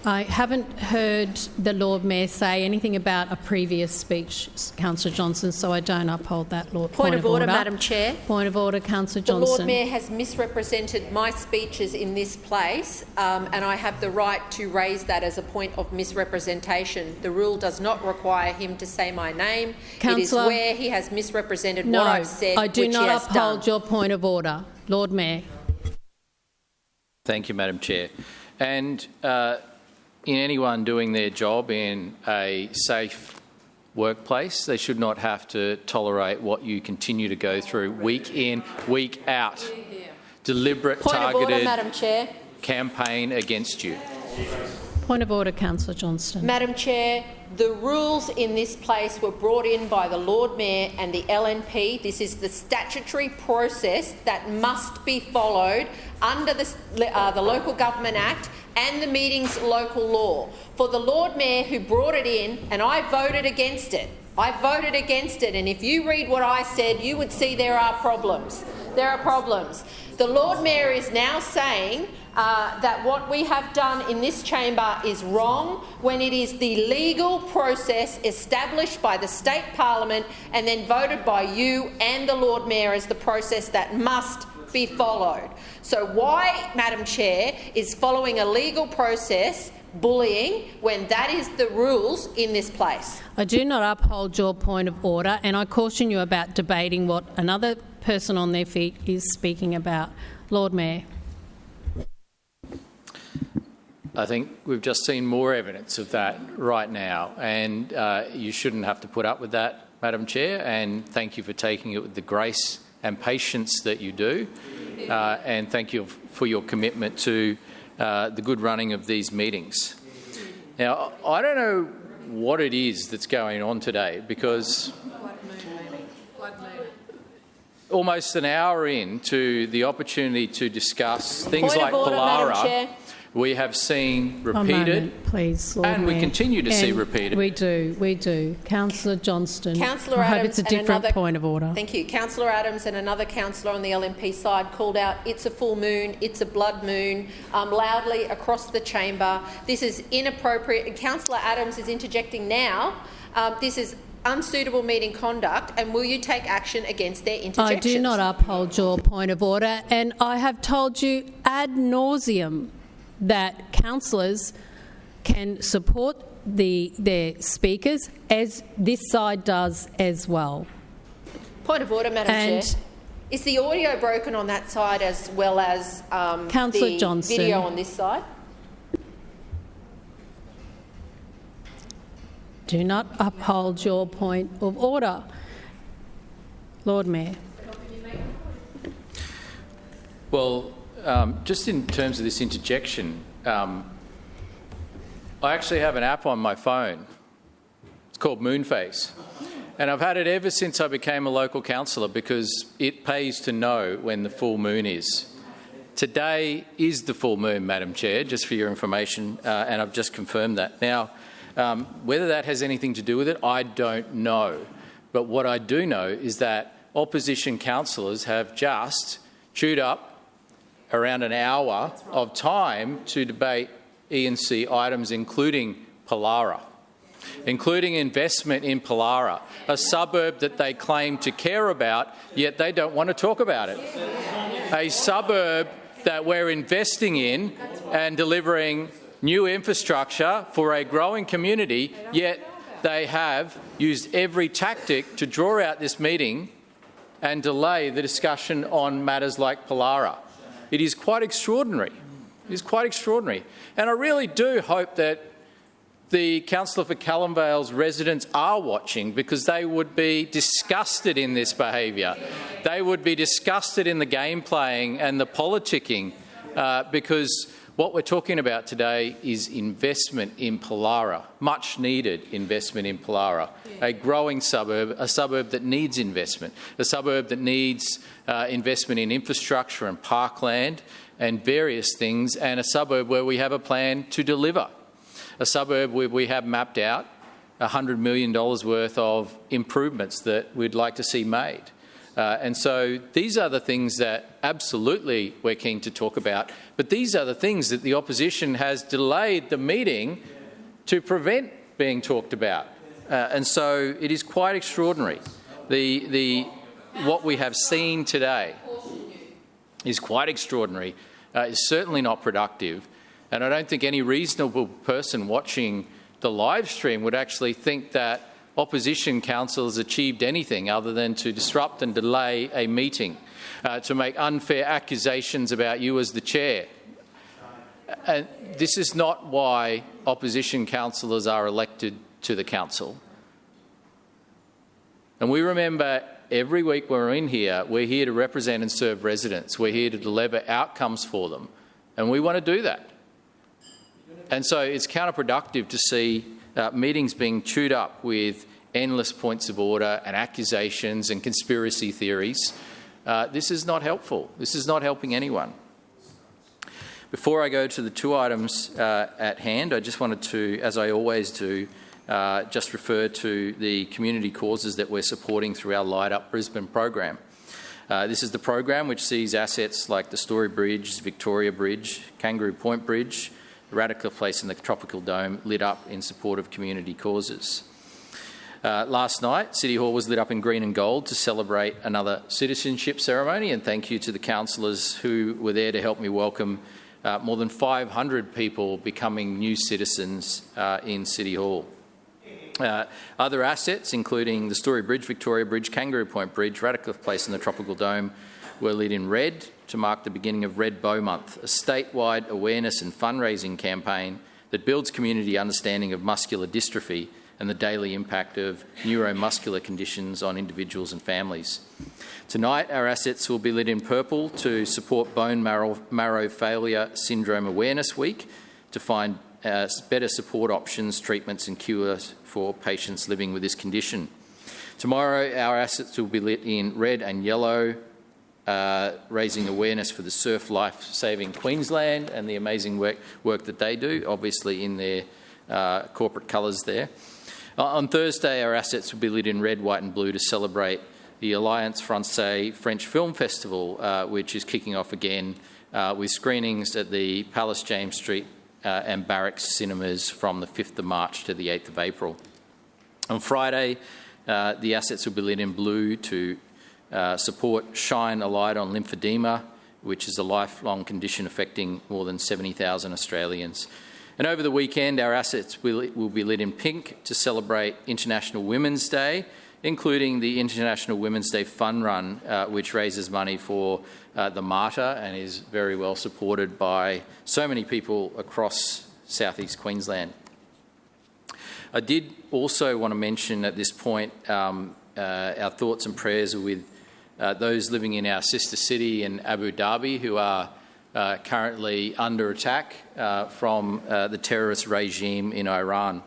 I haven't heard the Lord Mayor say anything about a previous speech, Councillor Johnston, so I don't uphold that Point of order, Madam Chair. Point of order, Councillor The Johnston. Lord Mayor has misrepresented my speeches in this place, and I have the right to raise that as a point of misrepresentation. The rule does not require him to say my name. Councillor, it is where he has misrepresented no, what I've said, I do which not he has uphold done. your point of order. Lord Mayor. Thank you, Madam Chair. And in anyone doing their job in a safe workplace, they should not have to tolerate what you continue to go through week in, week out. Deliberate, Point targeted of order, Madam Chair. campaign against you. Point of order, Councillor Johnston. Madam Chair, the rules in this place were brought in by the Lord Mayor and the LNP. This is the statutory process that must be followed under the Local Government Act and the meeting's local law. For the Lord Mayor who brought it in, and I voted against it. I voted against it, and if you read what I said, you would see there are problems. There are problems. The Lord Mayor is now saying that what we have done in this chamber is wrong when it is the legal process established by the state parliament and then voted by you and the Lord Mayor as the process that must be followed. So why, Madam Chair, is following a legal process bullying when that is the rules in this place? I do not uphold your point of order, and I caution you about debating what another person on their feet is speaking about. Lord Mayor. I think we've just seen more evidence of that right now, and you shouldn't have to put up with that, Madam Chair, and thank you for taking it with the grace and patience that you do, and thank you for your commitment to the good running of these meetings. Now, I don't know what it is that's going on today, because almost an hour into the opportunity to discuss things like Pollara, we have seen repeated, please, Lord and Mayor. we continue to see repeated. We do. Councillor Johnston. Councillor I hope Adams it's a different and point of order. Thank you. Councillor Adams and another councillor on the LNP side called out it's a full moon, it's a blood moon, loudly across the chamber. This is inappropriate. And Councillor Adams is interjecting now. This is unsuitable meeting conduct, and will you take action against their interjections? I do not uphold your point of order, and I have told you ad nauseum that councillors can support their speakers, as this side does as well. Point of order, Madam Chair. Is the audio broken on that side as well as Councillor the Johnston. video on this side? Do not uphold your point of order. Lord Mayor. Well, just in terms of this interjection, I actually have an app on my phone. It's called Moonface. And I've had it ever since I became a local councillor because it pays to know when the full moon is. Today is the full moon, Madam Chair, just for your information, and I've just confirmed that. Now, whether that has anything to do with it, I don't know. But what I do know is that opposition councillors have just chewed up around an hour of time to debate E&C items, including Pollara, including investment in Pollara, a suburb that they claim to care about, yet they don't want to talk about it. A suburb that we're investing in and delivering new infrastructure for a growing community, yet they have used every tactic to draw out this meeting and delay the discussion on matters like Pollara. It is quite extraordinary. It is quite extraordinary. And I really do hope that the Councillor for Callum Vale's residents are watching, because they would be disgusted in this behaviour. They would be disgusted in the game playing and the politicking, because what we're talking about today is investment in Pollara, much needed investment in Pollara, a growing suburb, a suburb that needs investment, a suburb that needs investment in infrastructure and parkland and various things, and a suburb where we have a plan to deliver. A suburb where we have mapped out $100 million worth of improvements that we'd like to see made. And so these are the things that absolutely we're keen to talk about, but these are the things that the opposition has delayed the meeting to prevent being talked about. And so it is quite extraordinary. What we have seen today is quite extraordinary. It's certainly not productive. And I don't think any reasonable person watching the live stream would actually think that opposition councillors achieved anything other than to disrupt and delay a meeting, to make unfair accusations about you as the chair. And this is not why opposition councillors are elected to the council. And we remember every week we're here to represent and serve residents. We're here to deliver outcomes for them. And we want to do that. And so it's counterproductive to see meetings being chewed up with endless points of order and accusations and conspiracy theories. This is not helpful. This is not helping anyone. Before I go to the two items at hand, I just wanted to, as I always do, just refer to the community causes that we're supporting through our Light Up Brisbane program. This is the program which sees assets like the Story Bridge, Victoria Bridge, Kangaroo Point Bridge, Radcliffe Place and the Tropical Dome lit up in support of community causes. Last night, City Hall was lit up in green and gold to celebrate another citizenship ceremony, and thank you to the councillors who were there to help me welcome more than 500 people becoming new citizens in City Hall. Other assets, including the Story Bridge, Victoria Bridge, Kangaroo Point Bridge, Radcliffe Place and the Tropical Dome, were lit in red to mark the beginning of Red Bow Month, a statewide awareness and fundraising campaign that builds community understanding of muscular dystrophy and the daily impact of neuromuscular conditions on individuals and families. Tonight, our assets will be lit in purple to support Bone Marrow Failure Syndrome Awareness Week, to find better support options, treatments and cures for patients living with this condition. Tomorrow, our assets will be lit in red and yellow, raising awareness for the Surf Life Saving Queensland and the amazing work that they do, obviously in their corporate colours there. On Thursday, our assets will be lit in red, white and blue to celebrate the Alliance Française French Film Festival, which is kicking off again with screenings at the Palace James Street and Barracks cinemas from the 5th of March to the 8th of April. On Friday, the assets will be lit in blue to support Shine a Light on Lymphedema, which is a lifelong condition affecting more than 70,000 Australians. And over the weekend, our assets will be lit in pink to celebrate International Women's Day, including the International Women's Day Fun Run, which raises money for the Martyr and is very well supported by so many people across southeast Queensland. I did also want to mention at this point our thoughts and prayers are with those living in our sister city in Abu Dhabi who are currently under attack from the terrorist regime in Iran.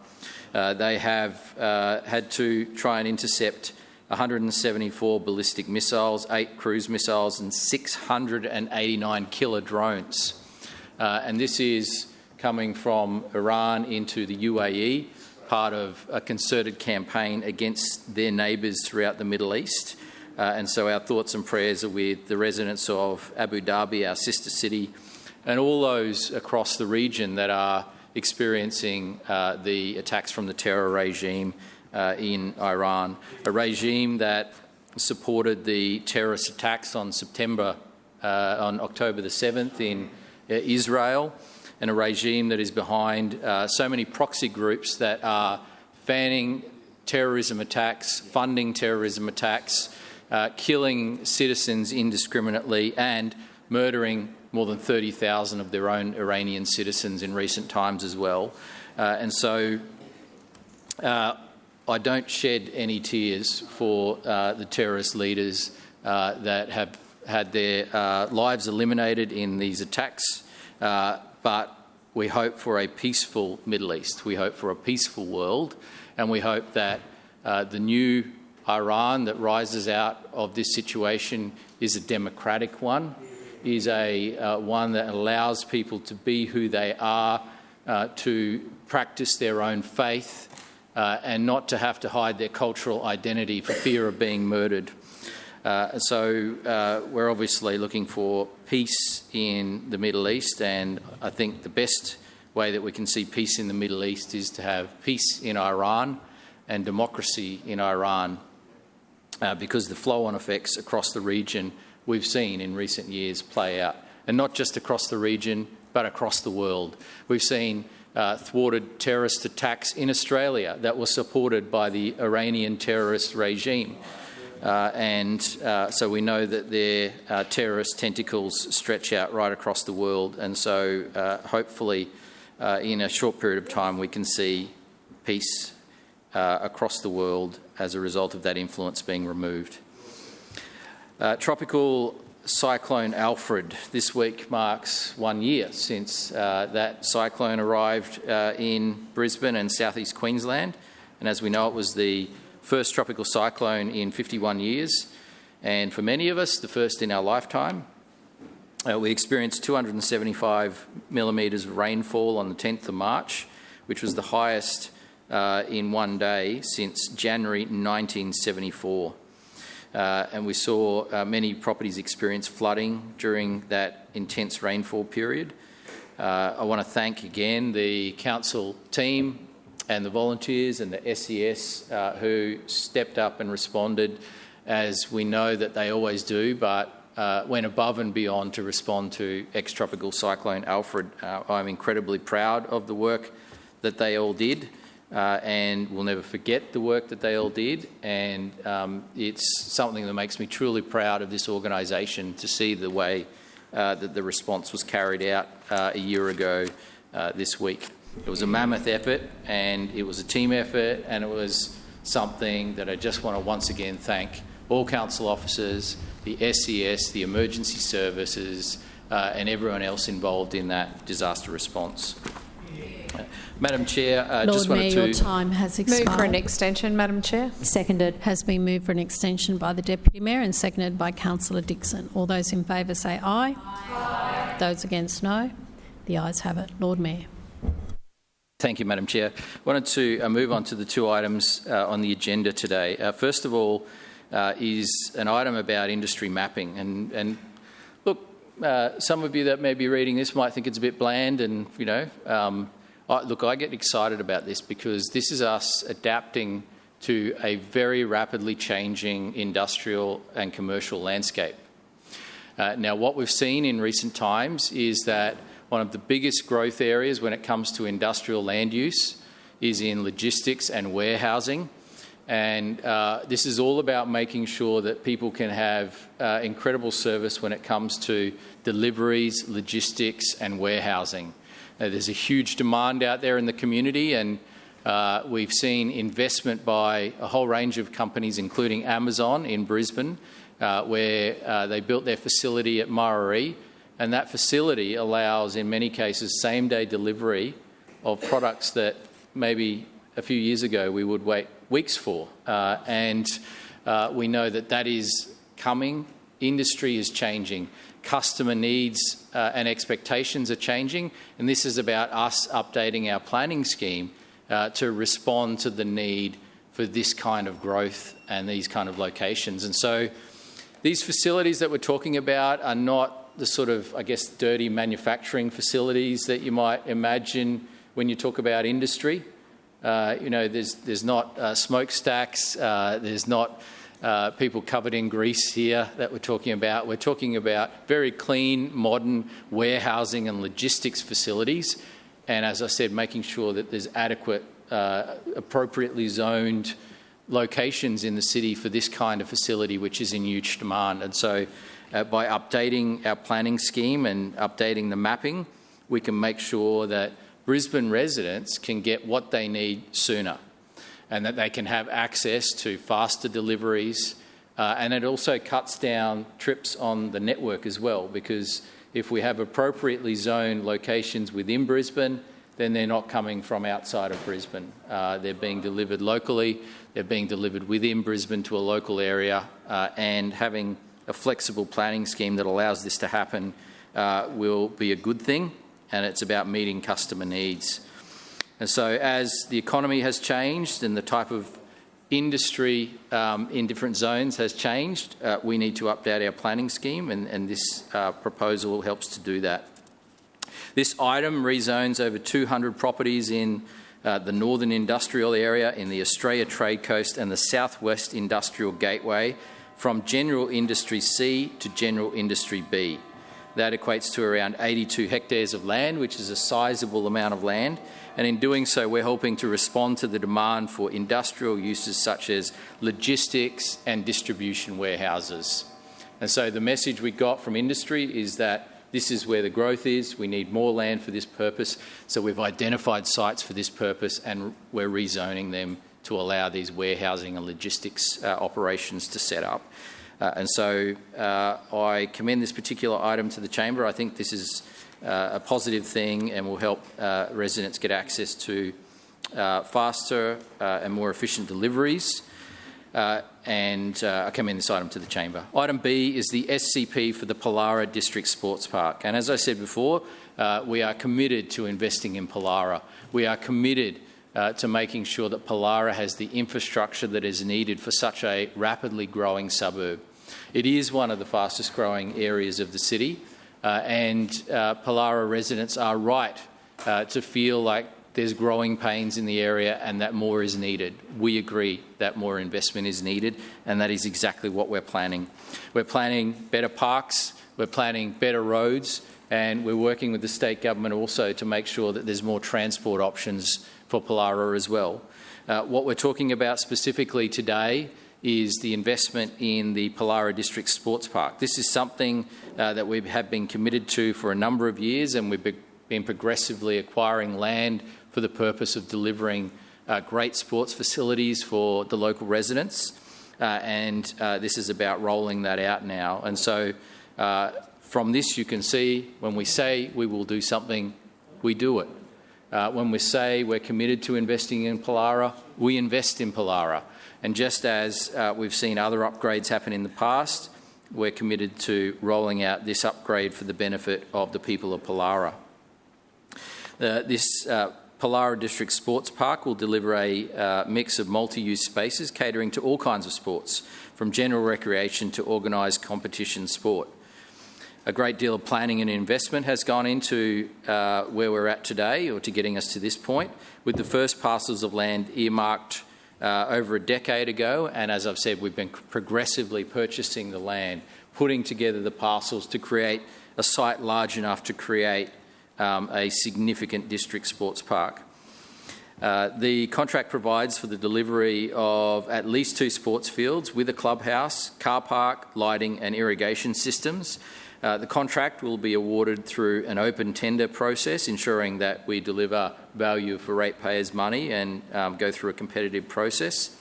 They have had to try and intercept 174 ballistic missiles, 8 cruise missiles and 689 killer drones. And this is coming from Iran into the UAE, part of a concerted campaign against their neighbours throughout the Middle East. And so our thoughts and prayers are with the residents of Abu Dhabi, our sister city, and all those across the region that are experiencing the attacks from the terror regime in Iran, a regime that supported the terrorist attacks on October the 7th in Israel, and a regime that is behind so many proxy groups that are fanning terrorism attacks, funding terrorism attacks, killing citizens indiscriminately and murdering more than 30,000 of their own Iranian citizens in recent times as well. And so I don't shed any tears for the terrorist leaders that have had their lives eliminated in these attacks, but we hope for a peaceful Middle East. We hope for a peaceful world, and we hope that the new Iran that rises out of this situation is a democratic one, is a one that allows people to be who they are, to practice their own faith, and not to have to hide their cultural identity for fear of being murdered. So we're obviously looking for peace in the Middle East, and I think the best way that we can see peace in the Middle East is to have peace in Iran and democracy in Iran, because the flow-on effects across the region we've seen in recent years play out, and not just across the region but across the world. We've seen thwarted terrorist attacks in Australia that were supported by the Iranian terrorist regime. So we know that their terrorist tentacles stretch out right across the world, and so hopefully in a short period of time we can see peace across the world as a result of that influence being removed. Tropical Cyclone Alfred this week marks 1 year since that cyclone arrived in Brisbane and southeast Queensland, and as we know, it was the first tropical cyclone in 51 years, and for many of us, the first in our lifetime. We experienced 275 millimetres of rainfall on the 10th of March, which was the highest in one day since January 1974. And we saw many properties experience flooding during that intense rainfall period. I want to thank again the council team and the volunteers and the SES who stepped up and responded, as we know that they always do, but went above and beyond to respond to ex-tropical cyclone Alfred. I'm incredibly proud of the work that they all did, and we'll never forget the work that they all did, and it's something that makes me truly proud of this organisation to see the way that the response was carried out a year ago this week. It was a mammoth effort, and it was a team effort, and it was something that I just want to once again thank all council officers, the SES, the emergency services, and everyone else involved in that disaster response. Madam Chair, Lord Mayor, your time has expired. Move for an extension, Madam Chair. Seconded. Has been moved for an extension by the Deputy Mayor and seconded by Councillor Dixon. All those in favour say aye. Aye. Those against no. The ayes have it. Lord Mayor. Thank you, Madam Chair. I wanted to move on to the two items on the agenda today. First of all is an item about industry mapping. And look, some of you that may be reading this might think it's a bit bland, and, you know, I get excited about this because this is us adapting to a very rapidly changing industrial and commercial landscape. Now, what we've seen in recent times is that one of the biggest growth areas when it comes to industrial land use is in logistics and warehousing. And this is all about making sure that people can have incredible service when it comes to deliveries, logistics and warehousing. There's a huge demand out there in the community, and we've seen investment by a whole range of companies, including Amazon in Brisbane, where they built their facility at Murarrie. And that facility allows, in many cases, same-day delivery of products that maybe a few years ago we would wait weeks for. And we know that that is coming. Industry is changing. Customer needs and expectations are changing. And this is about us updating our planning scheme to respond to the need for this kind of growth and these kind of locations. And so these facilities that we're talking about are not the sort of, I guess, dirty manufacturing facilities that you might imagine when you talk about industry. You know, there's not smokestacks, there's not people covered in grease here that we're talking about. We're talking about very clean, modern warehousing and logistics facilities. And as I said, making sure that there's adequate, appropriately zoned locations in the city for this kind of facility, which is in huge demand. And so by updating our planning scheme and updating the mapping, we can make sure that Brisbane residents can get what they need sooner and that they can have access to faster deliveries. And it also cuts down trips on the network as well, because if we have appropriately zoned locations within Brisbane, then they're not coming from outside of Brisbane. They're being delivered locally, they're being delivered within Brisbane to a local area, and having a flexible planning scheme that allows this to happen will be a good thing, and it's about meeting customer needs. And so as the economy has changed and the type of industry in different zones has changed, we need to update our planning scheme, and this proposal helps to do that. This item rezones over 200 properties in the Northern Industrial Area, in the Australia Trade Coast and the Southwest Industrial Gateway from General Industry C to General Industry B. That equates to around 82 hectares of land, which is a sizable amount of land. And in doing so, we're hoping to respond to the demand for industrial uses such as logistics and distribution warehouses. And so the message we got from industry is that this is where the growth is. We need more land for this purpose. So we've identified sites for this purpose and we're rezoning them to allow these warehousing and logistics operations to set up. And so I commend this particular item to the chamber. I think this is a positive thing and will help residents get access to faster and more efficient deliveries. I commend this item to the chamber. Item B is the SCP for the Pollara District Sports Park. And as I said before, we are committed to investing in Pollara. We are committed to making sure that Pollara has the infrastructure that is needed for such a rapidly growing suburb. It is one of the fastest growing areas of the city, and Pollara residents are right to feel like there's growing pains in the area and that more is needed. We agree that more investment is needed, and that is exactly what we're planning. We're planning better parks, we're planning better roads, and we're working with the state government also to make sure that there's more transport options for Pollara as well. What we're talking about specifically today is the investment in the Pollara District Sports Park. This is something that we have been committed to for a number of years, and we've been progressively acquiring land for the purpose of delivering great sports facilities for the local residents. This is about rolling that out now. And so from this you can see when we say we will do something, we do it. When we say we're committed to investing in Pollara, we invest in Pollara. And just as we've seen other upgrades happen in the past, we're committed to rolling out this upgrade for the benefit of the people of Pollara. This Pollara District Sports Park will deliver a mix of multi-use spaces catering to all kinds of sports, from general recreation to organised competition sport. A great deal of planning and investment has gone into where we're at today, or to getting us to this point, with the first parcels of land earmarked over a decade ago, and as I've said, we've been progressively purchasing the land, putting together the parcels to create a site large enough to create a significant district sports park. The contract provides for the delivery of at least 2 sports fields with a clubhouse, car park, lighting and irrigation systems. The contract will be awarded through an open tender process, ensuring that we deliver value for ratepayers' money and go through a competitive process.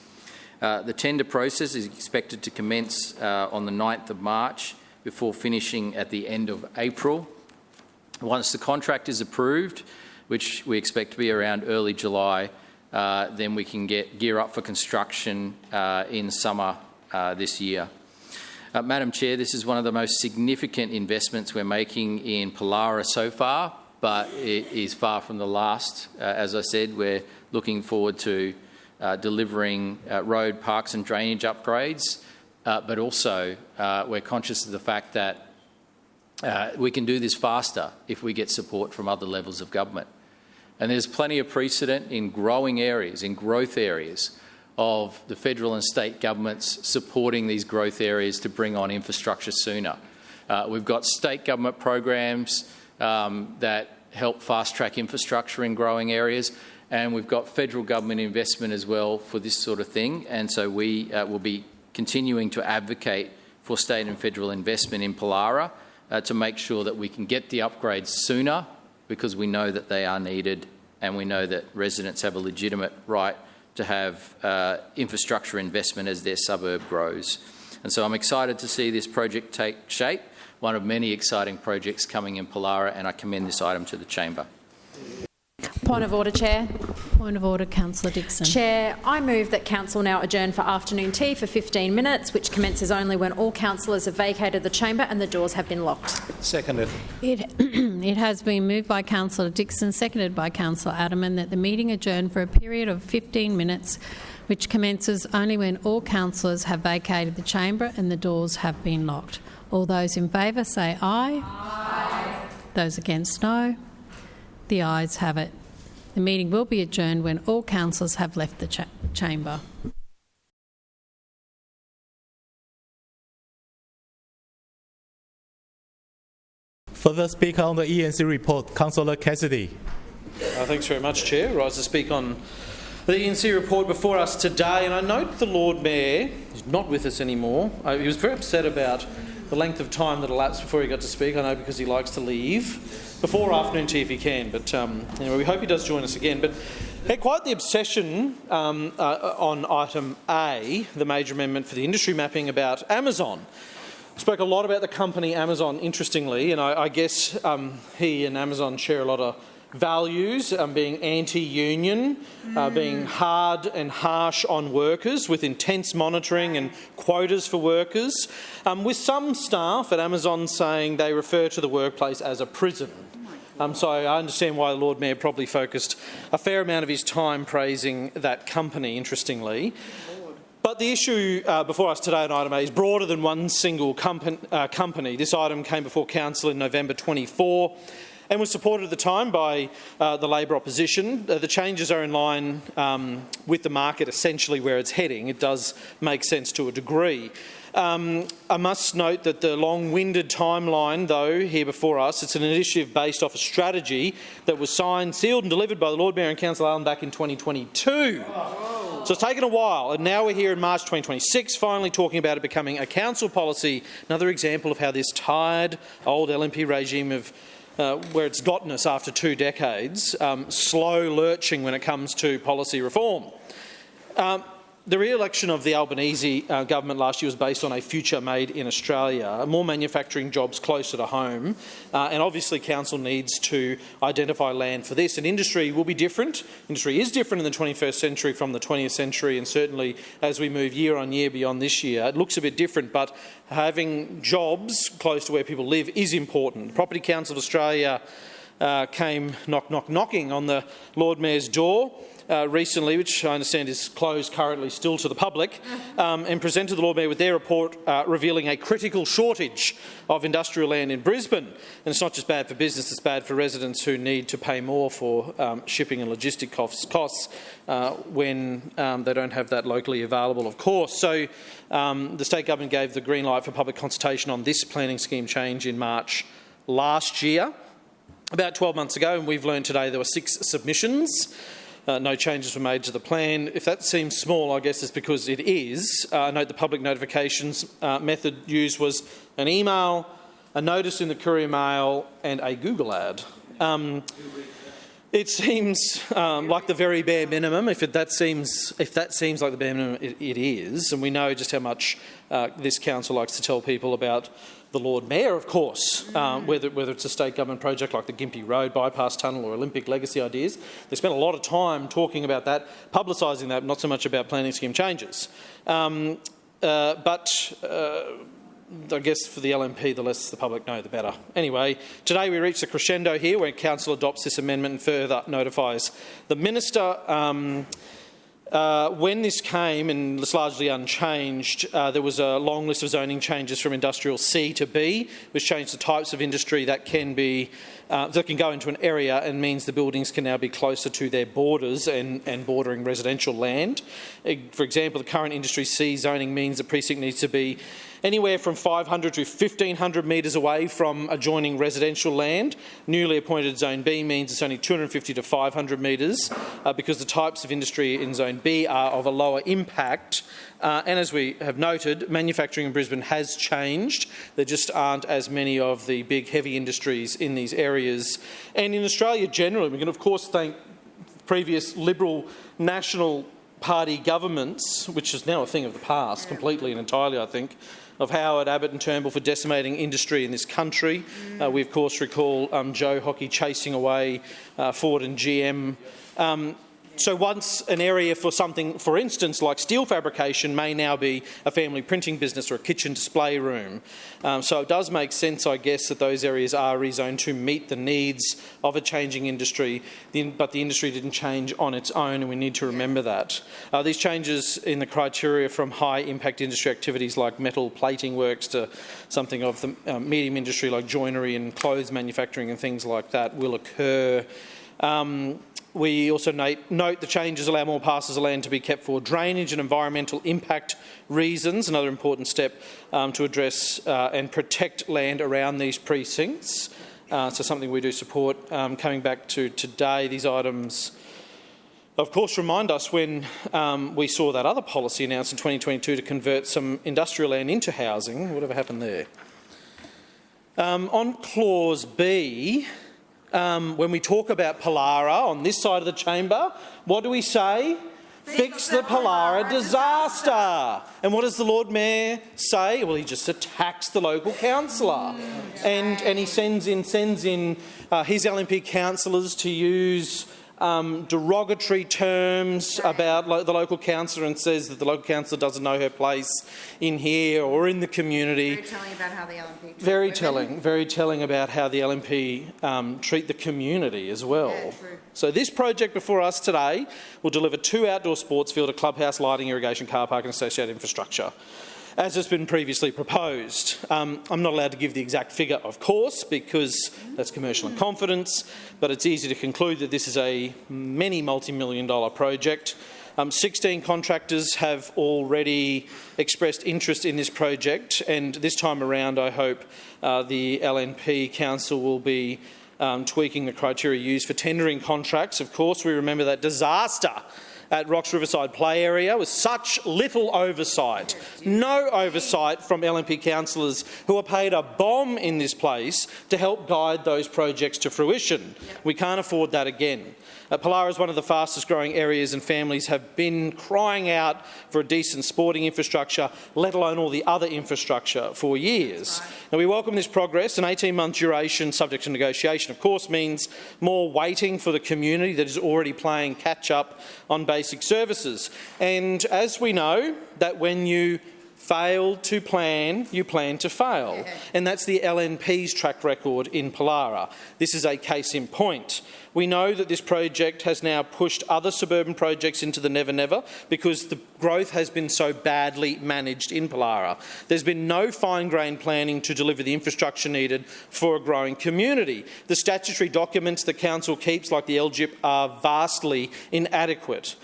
The tender process is expected to commence on the 9th of March before finishing at the end of April. Once the contract is approved, which we expect to be around early July, then we can gear up for construction in summer this year. Madam Chair, this is one of the most significant investments we're making in Pollara so far, but it is far from the last. As I said, we're looking forward to delivering road, parks and drainage upgrades, but also we're conscious of the fact that we can do this faster if we get support from other levels of government. And there's plenty of precedent in growing areas, in growth areas, of the federal and state governments supporting these growth areas to bring on infrastructure sooner. We've got state government programs that help fast-track infrastructure in growing areas, and we've got federal government investment as well for this sort of thing. And so we will be continuing to advocate for state and federal investment in Pollara to make sure that we can get the upgrades sooner, because we know that they are needed and we know that residents have a legitimate right to have infrastructure investment as their suburb grows. And so I'm excited to see this project take shape, one of many exciting projects coming in Pollara, and I commend this item to the chamber. Point of order, Chair. Point of order, Councillor Dixon. Chair, I move that Council now adjourn for afternoon tea for 15 minutes, which commences only when all councillors have vacated the chamber and the doors have been locked. Seconded. It has been moved by Councillor Dixon, seconded by Councillor Adderman, that the meeting adjourn for a period of 15 minutes, which commences only when all councillors have vacated the chamber and the doors have been locked. All those in favour say aye. Aye. Those against, no. The ayes have it. The meeting will be adjourned when all councillors have left the chamber. Further speaker on the ENC report, Councillor Cassidy. Thanks very much, Chair. I rise to speak on the ENC report before us today, and I note the Lord Mayor is not with us anymore. He was very upset about the length of time that elapsed before he got to speak. I know because he likes to leave before afternoon tea if he can, but anyway, we hope he does join us again. But had quite the obsession on item A, the major amendment for the industry mapping, about Amazon. Spoke a lot about the company Amazon, interestingly, and I guess he and Amazon share a lot of values, being anti-union, being hard and harsh on workers with intense monitoring and quotas for workers, with some staff at Amazon saying they refer to the workplace as a prison. So I understand why the Lord Mayor probably focused a fair amount of his time praising that company, interestingly. But the issue before us today on item A is broader than one single company. This item came before Council in November 24 and was supported at the time by the Labor opposition. The changes are in line with the market, essentially where it's heading. It does make sense to a degree. I must note that the long-winded timeline, though, here before us, it's an initiative based off a strategy that was signed, sealed and delivered by the Lord Mayor and Councillor Allen back in 2022. So it's taken a while, and now we're here in March 2026, finally talking about it becoming a council policy. Another example of how this tired old LNP regime of where it's gotten us after 2 decades, slow lurching when it comes to policy reform. The re-election of the Albanese government last year was based on a future made in Australia, more manufacturing jobs closer to home, and obviously Council needs to identify land for this. And industry will be different. Industry is different in the 21st century from the 20th century, and certainly as we move year on year beyond this year, it looks a bit different, but having jobs close to where people live is important. The Property Council of Australia came knocking on the Lord Mayor's door recently, which I understand is closed currently still to the public, and presented the Lord Mayor with their report revealing a critical shortage of industrial land in Brisbane. And it's not just bad for business, it's bad for residents who need to pay more for shipping and logistic costs when they don't have that locally available, of course. So the state government gave the green light for public consultation on this planning scheme change in March last year, about 12 months ago, and we've learned today there were 6 submissions. No changes were made to the plan. If that seems small, I guess it's because it is. Note the public notifications method used was an email, a notice in the Courier Mail and a Google ad. It seems like the very bare minimum. If that seems like the bare minimum, it is. And we know just how much this council likes to tell people about the Lord Mayor, of course, whether it's a state government project like the Gympie Road bypass tunnel or Olympic legacy ideas. They spent a lot of time talking about that, publicising that, not so much about planning scheme changes. But I guess for the LNP, the less the public know, the better. Anyway, today we reach the crescendo here where Council adopts this amendment and further notifies the Minister. When this came, and it's largely unchanged, there was a long list of zoning changes from industrial C to B, which changed the types of industry that can go into an area and means the buildings can now be closer to their borders and bordering residential land. For example, the current industry C zoning means the precinct needs to be anywhere from 500 to 1,500 metres away from adjoining residential land. Newly appointed Zone B means it's only 250 to 500 metres because the types of industry in Zone B are of a lower impact. And as we have noted, manufacturing in Brisbane has changed. There just aren't as many of the big heavy industries in these areas. And in Australia generally, we can of course thank previous Liberal National Party governments, which is now a thing of the past completely and entirely, I think, of Howard, Abbott and Turnbull for decimating industry in this country. We of course recall Joe Hockey chasing away Ford and GM. So once an area for something, for instance, like steel fabrication may now be a family printing business or a kitchen display room. So it does make sense, I guess, that those areas are rezoned to meet the needs of a changing industry, but the industry didn't change on its own, and we need to remember that. These changes in the criteria from high-impact industry activities like metal plating works to something of the medium industry like joinery and clothes manufacturing and things like that will occur. We also note the changes allow more parcels of land to be kept for drainage and environmental impact reasons, another important step to address and protect land around these precincts. So something we do support. Coming back to today, these items of course remind us when we saw that other policy announced in 2022 to convert some industrial land into housing. Whatever happened there? On clause B, when we talk about Pollara on this side of the chamber, what do we say? Fix the Pollara disaster. And what does the Lord Mayor say? Well, he just attacks the local councillor, and he sends in his LNP councillors to use derogatory terms about the local councillor and says that the local councillor doesn't know her place in here or in the community. Very telling about how the LNP Very telling about how the LNP treat the community as well. Yeah, true. So this project before us today will deliver 2 outdoor sports field, a clubhouse, lighting, irrigation, car park and associated infrastructure, as has been previously proposed. I'm not allowed to give the exact figure, of course, because that's commercial in confidence, but it's easy to conclude that this is a many multi-million-dollar project. 16 contractors have already expressed interest in this project, and this time around I hope the LNP Council will be tweaking the criteria used for tendering contracts. Of course, we remember that disaster at Rocks Riverside Play Area with such little oversight, no oversight from LNP councillors who are paid a bomb in this place to help guide those projects to fruition. We can't afford that again. Pollara is one of the fastest growing areas, and families have been crying out for a decent sporting infrastructure, let alone all the other infrastructure, for years. Now, we welcome this progress. An 18-month duration subject to negotiation, of course, means more waiting for the community that is already playing catch-up on basic services. And as we know, that when you fail to plan, you plan to fail. And that's the LNP's track record in Pollara. This is a case in point. We know that this project has now pushed other suburban projects into the never-never because the growth has been so badly managed in Pollara. There's been no fine-grained planning to deliver the infrastructure needed for a growing community. The statutory documents the council keeps, like the LGIP, are vastly inadequate.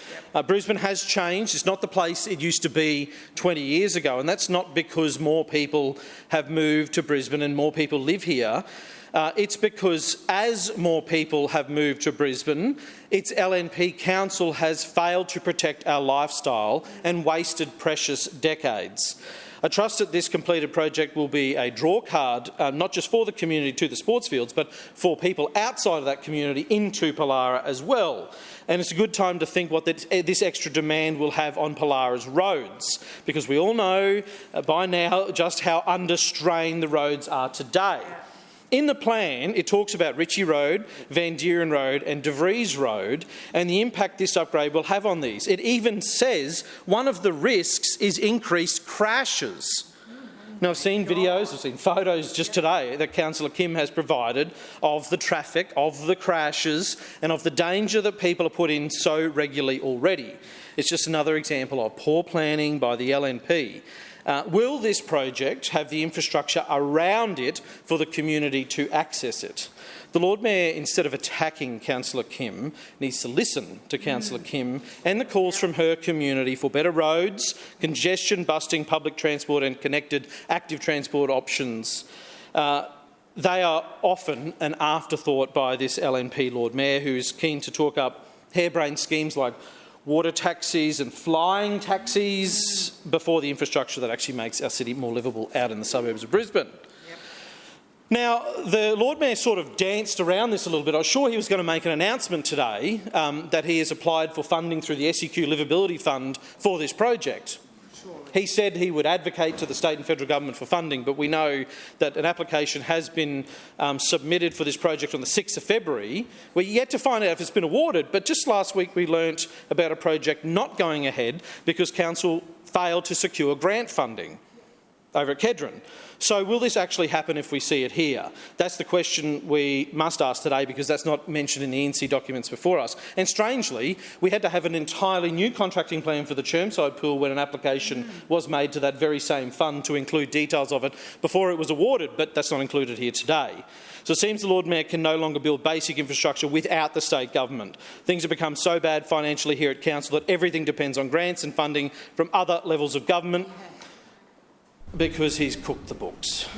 Brisbane has changed. It's not the place it used to be 20 years ago, and that's not because more people have moved to Brisbane and more people live here. It's because as more people have moved to Brisbane, its LNP Council has failed to protect our lifestyle and wasted precious decades. I trust that this completed project will be a draw card, not just for the community to the sports fields, but for people outside of that community into Pollara as well. And it's a good time to think what this extra demand will have on Pollara's roads, because we all know by now just how under strain the roads are today. In the plan, it talks about Ritchie Road, Van Dieren Road and De Vries Road and the impact this upgrade will have on these. It even says one of the risks is increased crashes. Now, I've seen videos, I've seen photos just today that Councillor Kim has provided of the traffic, of the crashes and of the danger that people are put in so regularly already. It's just another example of poor planning by the LNP. Will this project have the infrastructure around it for the community to access it? The Lord Mayor, instead of attacking Councillor Kim, needs to listen to Councillor Kim and the calls from her community for better roads, congestion-busting public transport and connected active transport options. They are often an afterthought by this LNP Lord Mayor, who is keen to talk up harebrained schemes like water taxis and flying taxis before the infrastructure that actually makes our city more livable out in the suburbs of Brisbane. Now, the Lord Mayor sort of danced around this a little bit. I was sure he was going to make an announcement today that he has applied for funding through the SEQ Livability Fund for this project. He said he would advocate to the state and federal government for funding, but we know that an application has been submitted for this project on the 6th of February. We're yet to find out if it's been awarded, but just last week we learnt about a project not going ahead because council failed to secure grant funding over at Kedron. So will this actually happen if we see it here? That's the question we must ask today, because that's not mentioned in the ENC documents before us. And strangely, we had to have an entirely new contracting plan for the Chermside pool when an application was made to that very same fund to include details of it before it was awarded, but that's not included here today. So it seems the Lord Mayor can no longer build basic infrastructure without the state government. Things have become so bad financially here at council that everything depends on grants and funding from other levels of government, because he's cooked the books.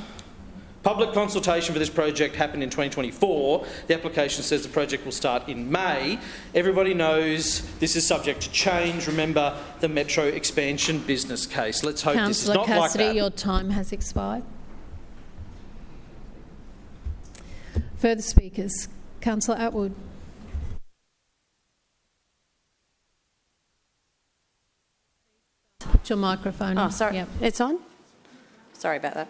Public consultation for this project happened in 2024. The application says the project will start in May. Everybody knows this is subject to change. Remember the metro expansion business case. Let's hope this is not Councillor like that. Cassidy, your time has expired. Further speakers. Councillor Atwood. Put your microphone on. Oh, sorry. Yep. It's on? Sorry about that.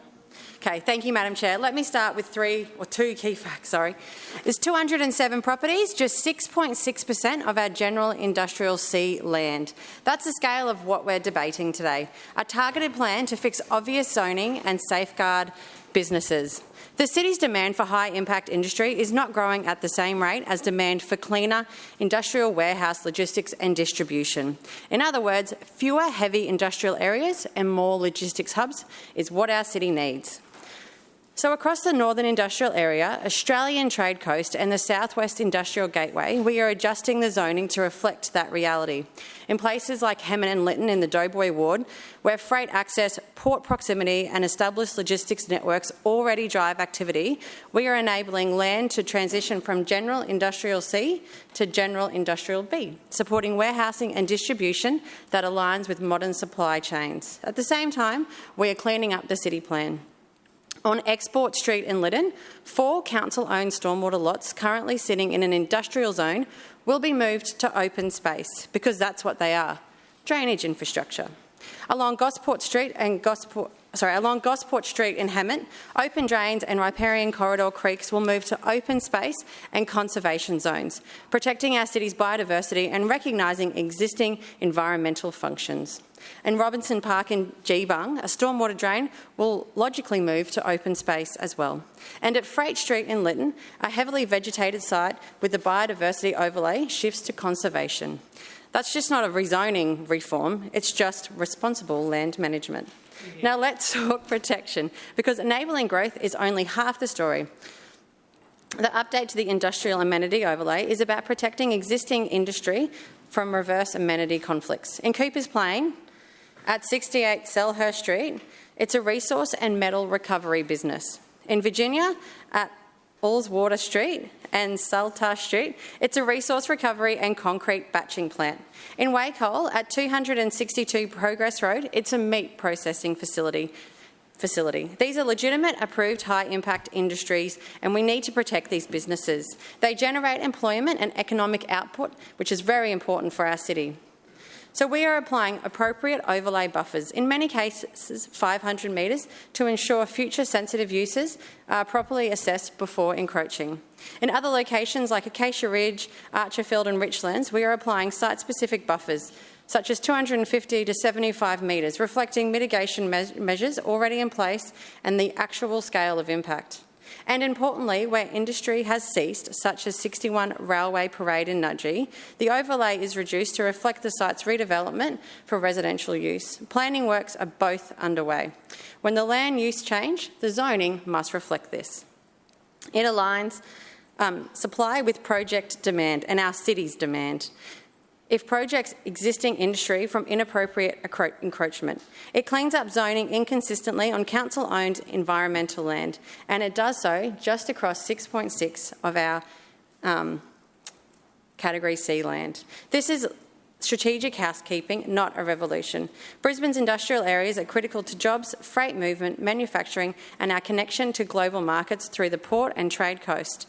Okay, thank you, Madam Chair. Let me start with two key facts. There's 207 properties, just 6.6% of our general industrial C land. That's the scale of what we're debating today. A targeted plan to fix obvious zoning and safeguard businesses. The city's demand for high-impact industry is not growing at the same rate as demand for cleaner industrial warehouse logistics and distribution. In other words, fewer heavy industrial areas and more logistics hubs is what our city needs. So across the Northern Industrial Area, Australian Trade Coast and the Southwest Industrial Gateway, we are adjusting the zoning to reflect that reality. In places like Hemmant and Lytton in the Doughboy ward, where freight access, port proximity and established logistics networks already drive activity, we are enabling land to transition from General Industrial C to General Industrial B, supporting warehousing and distribution that aligns with modern supply chains. At the same time, we are cleaning up the city plan. On Export Street in Lytton, 4 council-owned stormwater lots currently sitting in an industrial zone will be moved to open space, because that's what they are, drainage infrastructure. Along Gosport Street in Hemmant, open drains and riparian corridor creeks will move to open space and conservation zones, protecting our city's biodiversity and recognising existing environmental functions. In Robinson Park in Geebung, a stormwater drain will logically move to open space as well. And at Freight Street in Lytton, a heavily vegetated site with the biodiversity overlay shifts to conservation. That's just not a rezoning reform, it's just responsible land management. Now let's talk protection, because enabling growth is only half the story. The update to the industrial amenity overlay is about protecting existing industry from reverse amenity conflicts. In Cooper's Plain, at 68 Selhurst Street, it's a resource and metal recovery business. In Virginia, at Allswater Street and Saltash Street, it's a resource recovery and concrete batching plant. In Wacol, at 262 Progress Road, it's a meat processing facility. These are legitimate, approved, high-impact industries, and we need to protect these businesses. They generate employment and economic output, which is very important for our city. So we are applying appropriate overlay buffers, in many cases 500 metres, to ensure future sensitive uses are properly assessed before encroaching. In other locations like Acacia Ridge, Archerfield and Richlands, we are applying site-specific buffers, such as 250 to 75 metres, reflecting mitigation measures already in place and the actual scale of impact. And importantly, where industry has ceased, such as 61 Railway Parade in Nudgee, the overlay is reduced to reflect the site's redevelopment for residential use. Planning works are both underway. When the land use change, the zoning must reflect this. It aligns supply with project demand and our city's demand. If projects existing industry from inappropriate encroachment. It cleans up zoning inconsistently on council-owned environmental land, and it does so just across 6.6 of our Category C land. This is strategic housekeeping, not a revolution. Brisbane's industrial areas are critical to jobs, freight movement, manufacturing and our connection to global markets through the port and trade coast.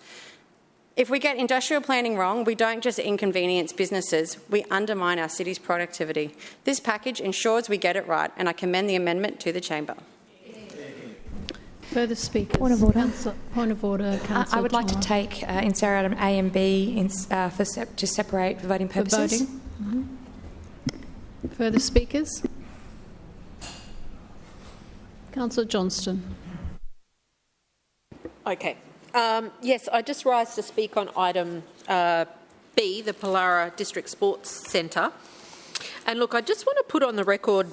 If we get industrial planning wrong, we don't just inconvenience businesses, we undermine our city's productivity. This package ensures we get it right, and I commend the amendment to the chamber. Further speakers? Point of order. Point of order, Councillor. I would like to take in Sarah item A and B to separate for voting purposes. For voting. Further speakers? Councillor Johnston. Okay. Yes, I just rise to speak on item B, the Pallara District Sports Centre. And look, I just want to put on the record,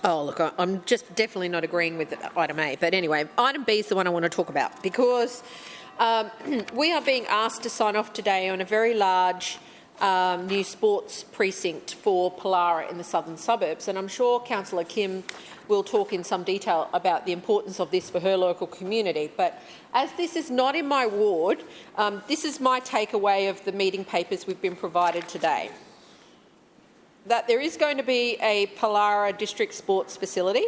I'm just definitely not agreeing with item A, but anyway, item B is the one I want to talk about because we are being asked to sign off today on a very large new sports precinct for Pallara in the southern suburbs, and I'm sure Councillor Kim will talk in some detail about the importance of this for her local community. But as this is not in my ward, this is my takeaway of the meeting papers we've been provided today. That there is going to be a Pallara District Sports facility,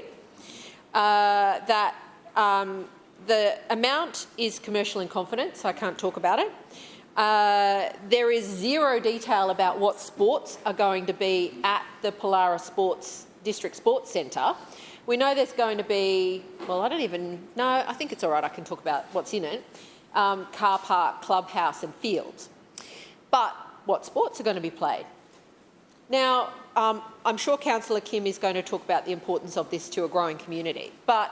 that the amount is commercial in confidence, so I can't talk about it. There is zero detail about what sports are going to be at the Pallara District Sports Centre. We know there's going to be, well, I don't even know, I think it's all right, I can talk about what's in it, car park, clubhouse and fields. But what sports are going to be played? Now, I'm sure Councillor Kim is going to talk about the importance of this to a growing community, but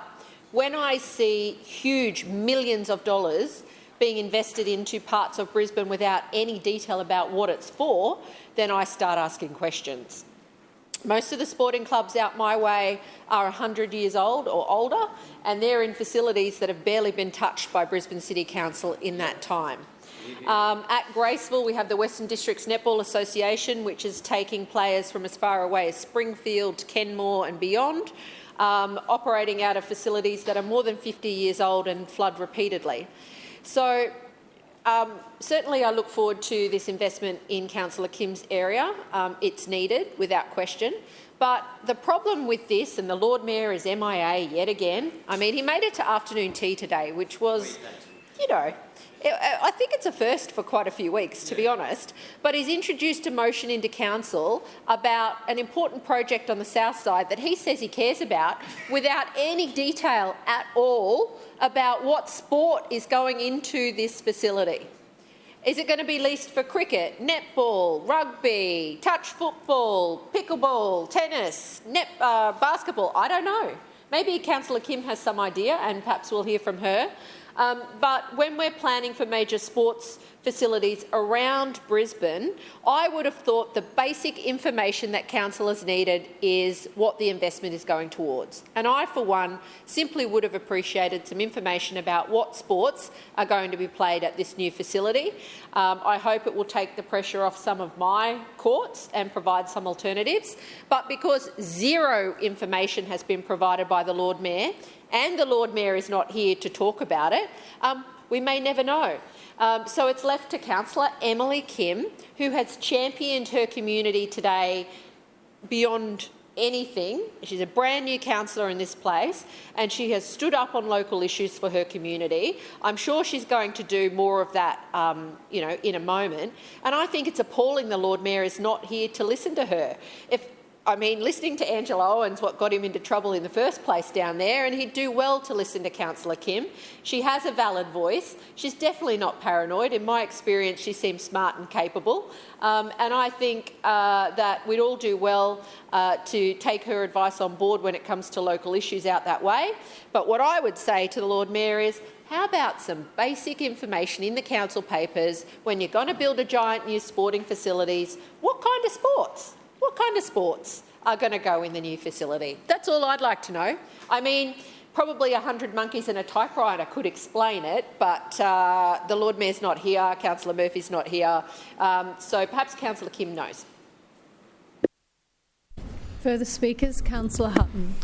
when I see huge millions of dollars being invested into parts of Brisbane without any detail about what it's for, then I start asking questions. Most of the sporting clubs out my way are 100 years old or older, and they're in facilities that have barely been touched by Brisbane City Council in that time. At Graceville, we have the Western Districts Netball Association, which is taking players from as far away as Springfield, Kenmore and beyond, operating out of facilities that are more than 50 years old and flood repeatedly. So certainly I look forward to this investment in Councillor Kim's area. It's needed, without question. But the problem with this, and the Lord Mayor is MIA yet again, I mean, he made it to afternoon tea today, which was, you know, I think it's a first for quite a few weeks, to be honest, but he's introduced a motion into council about an important project on the south side that he says he cares about without any detail at all about what sport is going into this facility. Is it going to be leased for cricket, netball, rugby, touch football, pickleball, tennis, basketball? I don't know. Maybe Councillor Kim has some idea and perhaps we'll hear from her. But when we're planning for major sports facilities around Brisbane, I would have thought the basic information that councillors needed is what the investment is going towards. And I, for one, simply would have appreciated some information about what sports are going to be played at this new facility. I hope it will take the pressure off some of my courts and provide some alternatives. But because zero information has been provided by the Lord Mayor, and the Lord Mayor is not here to talk about it, we may never know. So it's left to Councillor Emily Kim, who has championed her community today beyond anything. She's a brand new councillor in this place and she has stood up on local issues for her community. I'm sure she's going to do more of that you know, in a moment. And I think it's appalling the Lord Mayor is not here to listen to her. I mean, listening to Angela Owen's what got him into trouble in the first place down there, and he'd do well to listen to Councillor Kim. She has a valid voice. She's definitely not paranoid. In my experience, she seems smart and capable. And I think that we'd all do well to take her advice on board when it comes to local issues out that way. But what I would say to the Lord Mayor is, how about some basic information in the council papers when you're going to build a giant new sporting facilities? What kind of sports? What kind of sports are going to go in the new facility? That's all I'd like to know. I mean, probably 100 monkeys and a typewriter could explain it, but the Lord Mayor's not here, Councillor Murphy's not here, so perhaps Councillor Kim knows. Further speakers? Councillor Hutton.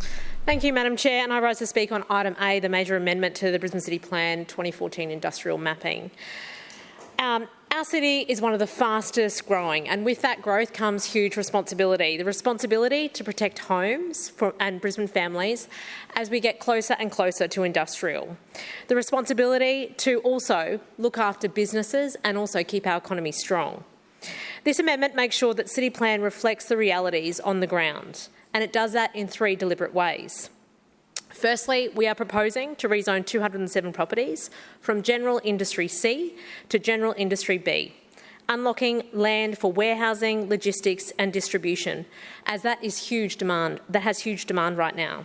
Thank you, Madam Chair, and I rise to speak on item A, the major amendment to the Brisbane City Plan 2014 industrial mapping. Our city is one of the fastest growing, and with that growth comes huge responsibility. The responsibility to protect homes and Brisbane families as we get closer and closer to industrial. The responsibility to also look after businesses and also keep our economy strong. This amendment makes sure that City Plan reflects the realities on the ground, and it does that in 3 deliberate ways. Firstly, we are proposing to rezone 207 properties from General Industry C to General Industry B, unlocking land for warehousing, logistics and distribution, as that has huge demand right now.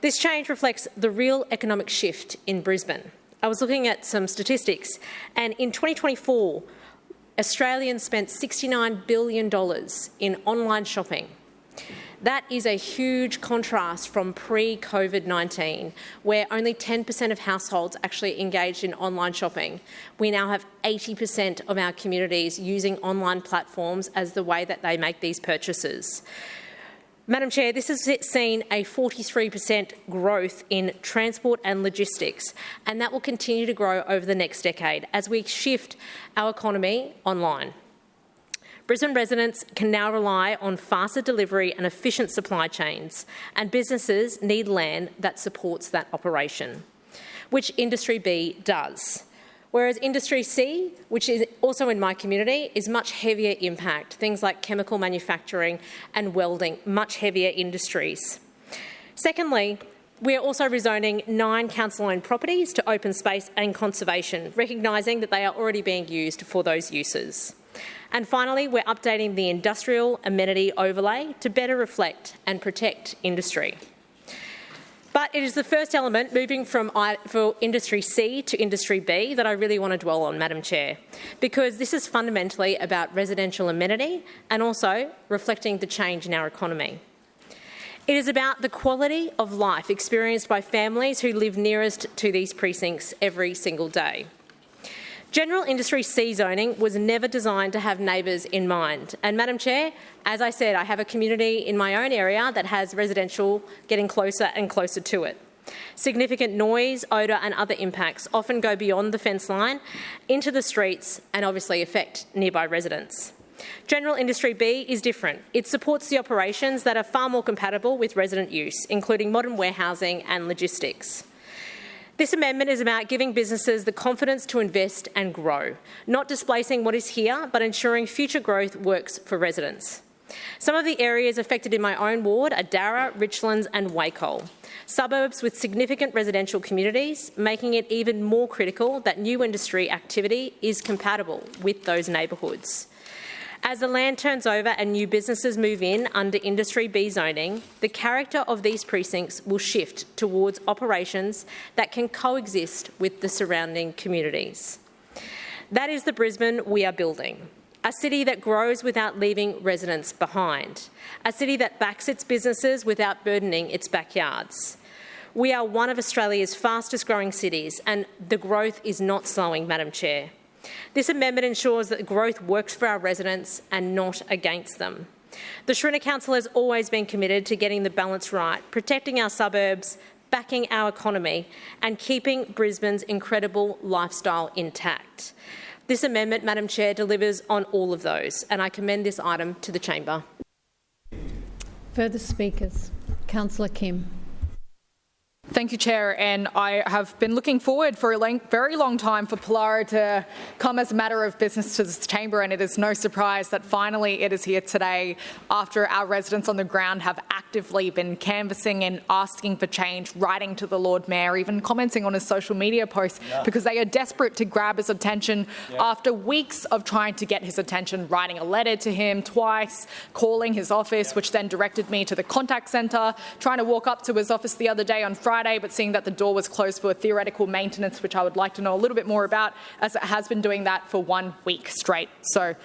This change reflects the real economic shift in Brisbane. I was looking at some statistics, and in 2024, Australians spent $69 billion in online shopping. That is a huge contrast from pre-COVID-19, where only 10% of households actually engaged in online shopping. We now have 80% of our communities using online platforms as the way that they make these purchases. Madam Chair, this has seen a 43% growth in transport and logistics, and that will continue to grow over the next decade as we shift our economy online. Brisbane residents can now rely on faster delivery and efficient supply chains, and businesses need land that supports that operation, which Industry B does. Whereas Industry C, which is also in my community, is much heavier impact, things like chemical manufacturing and welding, much heavier industries. Secondly, we are also rezoning 9 council-owned properties to open space and conservation, recognising that they are already being used for those uses. And finally, we're updating the industrial amenity overlay to better reflect and protect industry. But it is the first element, moving from Industry C to Industry B, that I really want to dwell on, Madam Chair, because this is fundamentally about residential amenity and also reflecting the change in our economy. It is about the quality of life experienced by families who live nearest to these precincts every single day. General Industry C zoning was never designed to have neighbours in mind. And Madam Chair, as I said, I have a community in my own area that has residential getting closer and closer to it. Significant noise, odour and other impacts often go beyond the fence line into the streets and obviously affect nearby residents. General Industry B is different. It supports the operations that are far more compatible with resident use, including modern warehousing and logistics. This amendment is about giving businesses the confidence to invest and grow, not displacing what is here, but ensuring future growth works for residents. Some of the areas affected in my own ward are Darra, Richlands and Wacol, suburbs with significant residential communities, making it even more critical that new industry activity is compatible with those neighbourhoods. As the land turns over and new businesses move in under Industry B zoning, the character of these precincts will shift towards operations that can coexist with the surrounding communities. That is the Brisbane we are building. A city that grows without leaving residents behind. A city that backs its businesses without burdening its backyards. We are one of Australia's fastest growing cities, and the growth is not slowing, Madam Chair. This amendment ensures that growth works for our residents and not against them. The Schrinner Council has always been committed to getting the balance right, protecting our suburbs, backing our economy and keeping Brisbane's incredible lifestyle intact. This amendment, Madam Chair, delivers on all of those, and I commend this item to the chamber. Further speakers. Councillor Kim. Thank you, Chair, and I have been looking forward for a very long time for Pollara to come as a matter of business to this chamber, and it is no surprise that finally it is here today after our residents on the ground have actively been canvassing and asking for change, writing to the Lord Mayor, even commenting on his social media posts because they are desperate to grab his attention after weeks of trying to get his attention, writing a letter to him twice, calling his office, which then directed me to the contact centre, trying to walk up to his office the other day on Friday, but seeing that the door was closed for theoretical maintenance, which I would like to know a little bit more about, as it has been doing that for 1 week straight. So,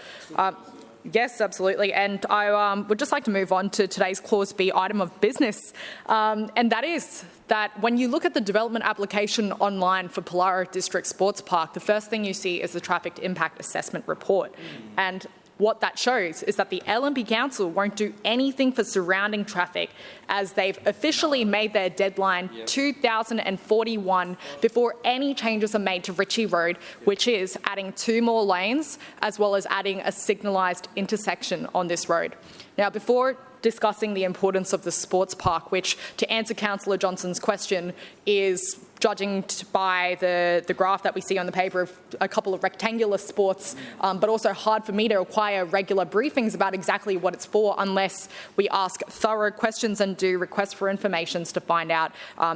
yes, absolutely. And I would just like to move on to today's Clause B item of business. And that is that when you look at the development application online for Pollara District Sports Park, the first thing you see is the Traffic Impact Assessment Report. And what that shows is that the LNP Council won't do anything for surrounding traffic, as they've officially made their deadline 2041 before any changes are made to Ritchie Road, which is adding 2 more lanes as well as adding a signalised intersection on this road. Now, before discussing the importance of the sports park, which, to answer Councillor Johnson's question, is, judging by the graph that we see on the paper, of a couple of rectangular sports, but also hard for me to acquire regular briefings about exactly what it's for unless we ask thorough questions and do requests for information to find out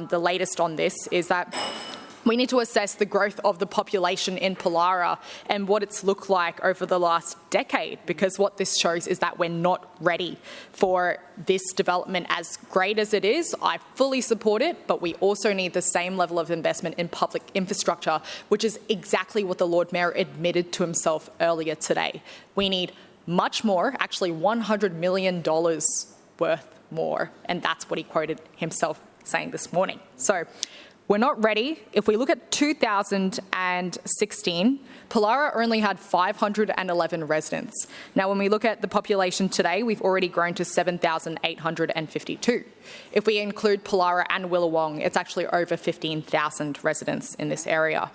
the latest on this, is that we need to assess the growth of the population in Pollara and what it's looked like over the last decade, because what this shows is that we're not ready for this development. As great as it is, I fully support it, but we also need the same level of investment in public infrastructure, which is exactly what the Lord Mayor admitted to himself earlier today. We need much more, actually $100 million worth more, and that's what he quoted himself saying this morning. So we're not ready. If we look at 2016, Pollara only had 511 residents. Now, when we look at the population today, we've already grown to 7,852. If we include Pollara and Willawong, it's actually over 15,000 residents in this area.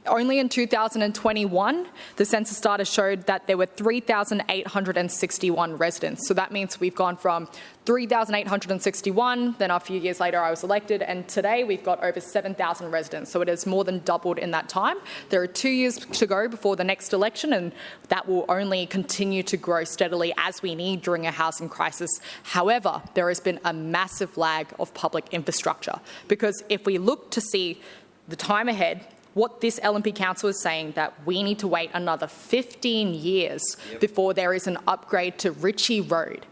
Only in 2021, the census data showed that there were 3,861 residents. So that means we've gone from 3,861, then a few years later I was elected, and today we've got over 7,000 residents. So it has more than doubled in that time. There are 2 years to go before the next election, and that will only continue to grow steadily as we need during a housing crisis. However, there has been a massive lag of public infrastructure, because if we look to see the time ahead, what this LNP Council is saying, that we need to wait another 15 years before there is an upgrade to Ritchie Road.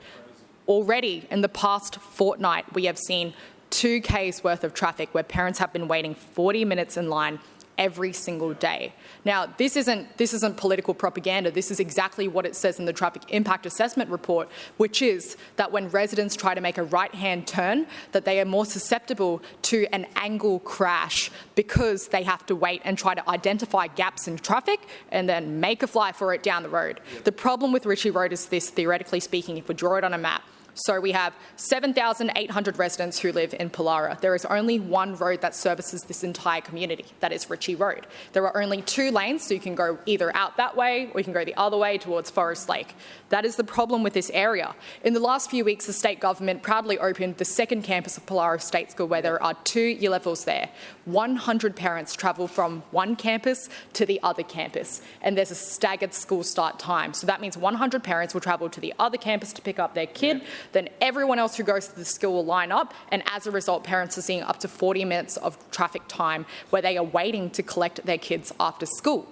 Already in the past fortnight, we have seen 2 Ks worth of traffic where parents have been waiting 40 minutes in line every single day. Now, this isn't political propaganda. This is exactly what it says in the traffic impact assessment report, which is that when residents try to make a right-hand turn, that they are more susceptible to an angle crash because they have to wait and try to identify gaps in traffic and then make a fly for it down the road. The problem with Ritchie Road is this, theoretically speaking, if we draw it on a map. So we have 7,800 residents who live in Pollara. There is only one road that services this entire community, that is Ritchie Road. There are only 2 lanes, so you can go either out that way or you can go the other way towards Forest Lake. That is the problem with this area. In the last few weeks, the state government proudly opened the 2nd campus of Pollara State School, where there are 2 year levels there. 100 parents travel from one campus to the other campus, and there's a staggered school start time. So that means 100 parents will travel to the other campus to pick up their kid, then everyone else who goes to the school will line up, and as a result, parents are seeing up to 40 minutes of traffic time where they are waiting to collect their kids after school.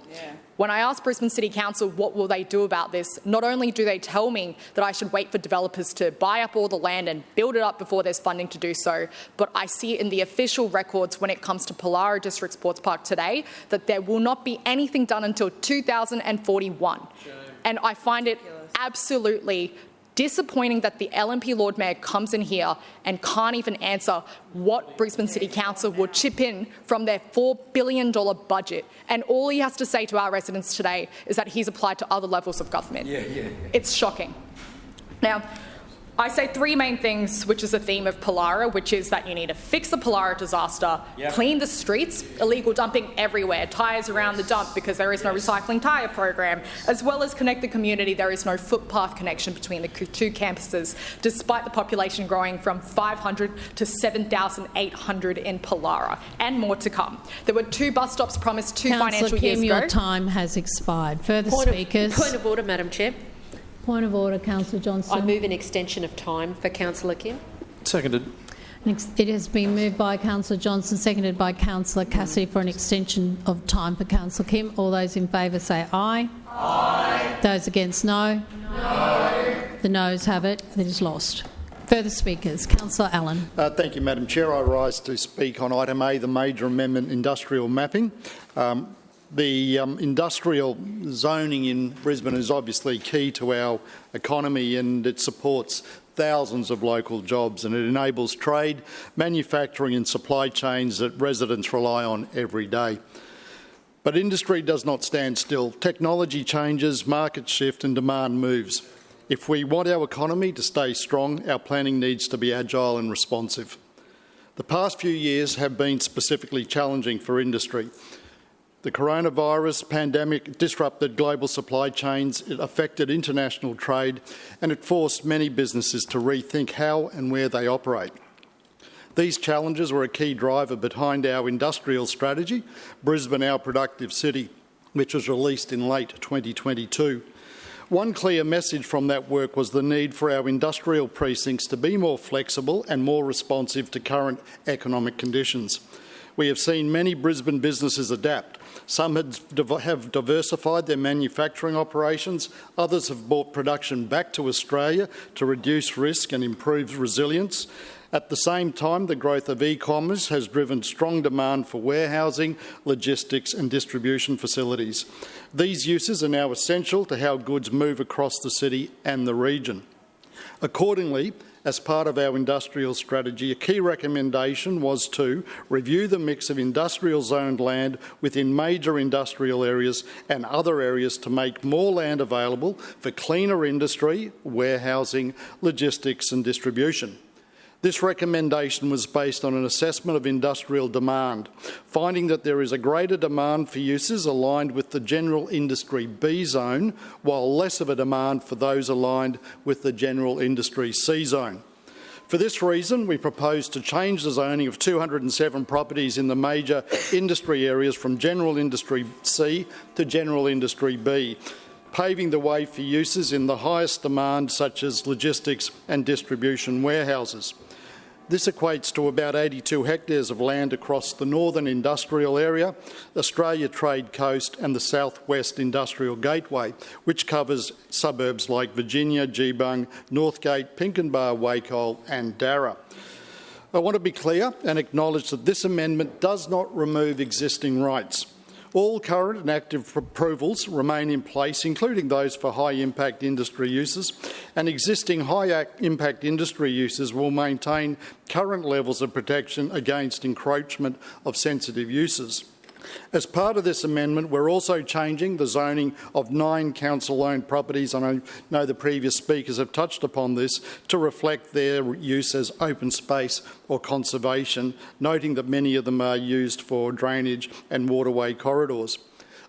When I asked Brisbane City Council what will they do about this, not only do they tell me that I should wait for developers to buy up all the land and build it up before there's funding to do so, but I see in the official records when it comes to Pollara District Sports Park today that there will not be anything done until 2041. And I find it absolutely disappointing that the LNP Lord Mayor comes in here and can't even answer what Brisbane City Council will chip in from their $4 billion budget. And all he has to say to our residents today is that he's applied to other levels of government. It's shocking. Now, I say 3 main things, which is a theme of Pollara, which is that you need to fix the Pollara disaster, clean the streets, illegal dumping everywhere, tyres around the dump because there is no recycling tyre program, as well as connect the community. There is no footpath connection between the 2 campuses, despite the population growing from 500 to 7,800 in Pollara, and more to come. There were 2 bus stops promised 2 financial years ago. Your time has expired. Further speakers? Point of order, Madam Chair. Point of order, Councillor Johnson. I move an extension of time for Councillor Kim. Seconded. It has been moved by Councillor Johnson, seconded by Councillor Cassidy for an extension of time for Councillor Kim. All those in favour say aye. Aye. Those against, no. No. The noes have it. It is lost. Further speakers. Councillor Allen. Thank you, Madam Chair. I rise to speak on item A, the major amendment industrial mapping. The industrial zoning in Brisbane is obviously key to our economy, and it supports thousands of local jobs, and it enables trade, manufacturing and supply chains that residents rely on every day. But industry does not stand still. Technology changes, markets shift and demand moves. If we want our economy to stay strong, our planning needs to be agile and responsive. The past few years have been specifically challenging for industry. The coronavirus pandemic disrupted global supply chains, it affected international trade, and it forced many businesses to rethink how and where they operate. These challenges were a key driver behind our industrial strategy, Brisbane, Our Productive City, which was released in late 2022. One clear message from that work was the need for our industrial precincts to be more flexible and more responsive to current economic conditions. We have seen many Brisbane businesses adapt. Some have diversified their manufacturing operations, others have brought production back to Australia to reduce risk and improve resilience. At the same time, the growth of e-commerce has driven strong demand for warehousing, logistics and distribution facilities. These uses are now essential to how goods move across the city and the region. Accordingly, as part of our industrial strategy, a key recommendation was to review the mix of industrial zoned land within major industrial areas and other areas to make more land available for cleaner industry, warehousing, logistics and distribution. This recommendation was based on an assessment of industrial demand, finding that there is a greater demand for uses aligned with the general industry B zone, while less of a demand for those aligned with the general industry C zone. For this reason, we propose to change the zoning of 207 properties in the major industry areas from general industry C to general industry B, paving the way for uses in the highest demand such as logistics and distribution warehouses. This equates to about 82 hectares of land across the northern industrial area, Australia Trade Coast and the southwest industrial gateway, which covers suburbs like Virginia, Geebung, Northgate, Pinkenbar, Wacol and Darra. I want to be clear and acknowledge that this amendment does not remove existing rights. All current and active approvals remain in place, including those for high-impact industry uses, and existing high-impact industry uses will maintain current levels of protection against encroachment of sensitive uses. As part of this amendment, we're also changing the zoning of 9 council-owned properties, and I know the previous speakers have touched upon this, to reflect their use as open space or conservation, noting that many of them are used for drainage and waterway corridors.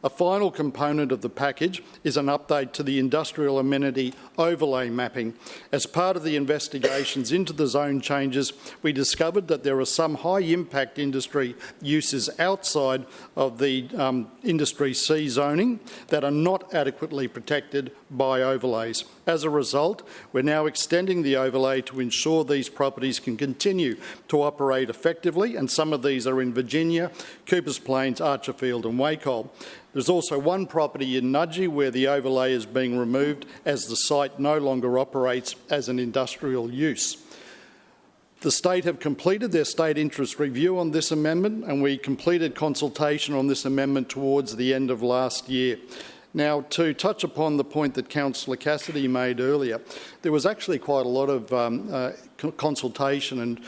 A final component of the package is an update to the industrial amenity overlay mapping. As part of the investigations into the zone changes, we discovered that there are some high-impact industry uses outside of the Industry C zoning that are not adequately protected by overlays. As a result, we're now extending the overlay to ensure these properties can continue to operate effectively, and some of these are in Virginia, Coopers Plains, Archerfield and Wacol. There's also one property in Nudgee where the overlay is being removed as the site no longer operates as an industrial use. The state have completed their state interest review on this amendment, and we completed consultation on this amendment towards the end of last year. Now, to touch upon the point that Councillor Cassidy made earlier, there was actually quite a lot of consultation and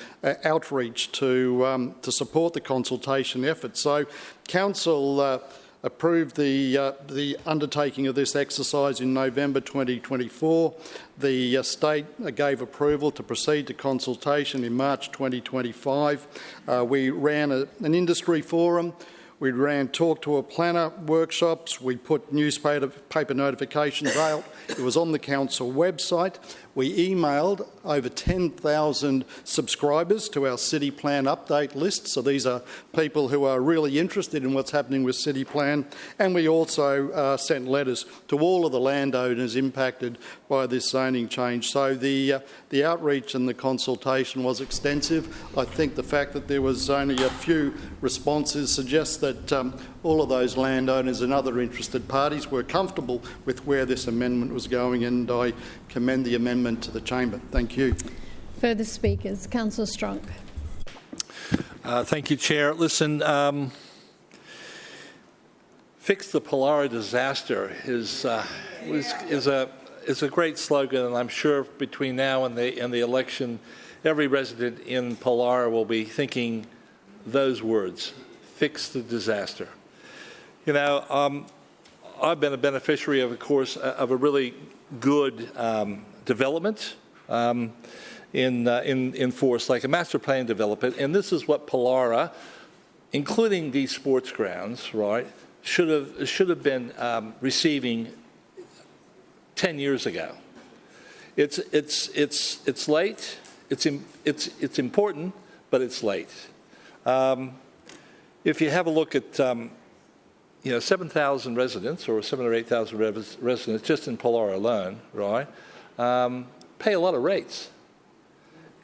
outreach to support the consultation effort. So, Council approved the undertaking of this exercise in November 2024. The state gave approval to proceed to consultation in March 2025. We ran an industry forum. We ran talk to a planner workshops. We put newspaper notifications out. It was on the council website. We emailed over 10,000 subscribers to our City Plan update list. So these are people who are really interested in what's happening with City Plan. And we also sent letters to all of the landowners impacted by this zoning change. So the outreach and the consultation was extensive. I think the fact that there was only a few responses suggests that all of those landowners and other interested parties were comfortable with where this amendment was going, and I commend the amendment to the chamber. Thank you. Further speakers. Councillor Strunk. Thank you, Chair. Listen, fix the Pollara disaster is a great slogan, and I'm sure between now and the election, every resident in Pollara will be thinking those words: fix the disaster. You know, I've been a beneficiary of course, of a really good development in Forest Lake, a master plan development, and this is what Pollara, including these sports grounds, right, should have been receiving 10 years ago. It's late. It's important, but it's late. If you have a look at 7,000 residents or 7,000 or 8,000 residents just in Pollara alone, right, pay a lot of rates,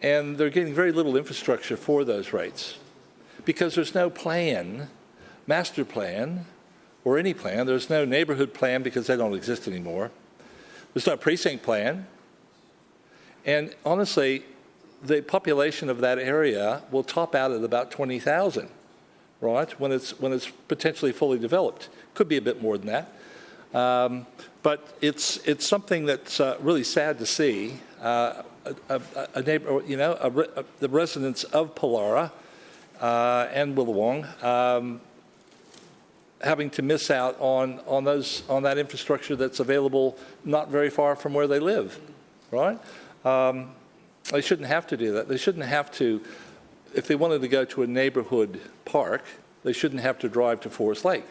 and they're getting very little infrastructure for those rates because there's no plan, master plan, or any plan. There's no neighborhood plan because they don't exist anymore. There's no precinct plan. And honestly, the population of that area will top out at about 20,000, right, when it's potentially fully developed. Could be a bit more than that. But it's something that's really sad to see. A neighbor, the residents of Pollara and Willawong having to miss out on that infrastructure that's available not very far from where they live, right? They shouldn't have to do that. They shouldn't have to, if they wanted to go to a neighborhood park, they shouldn't have to drive to Forest Lake,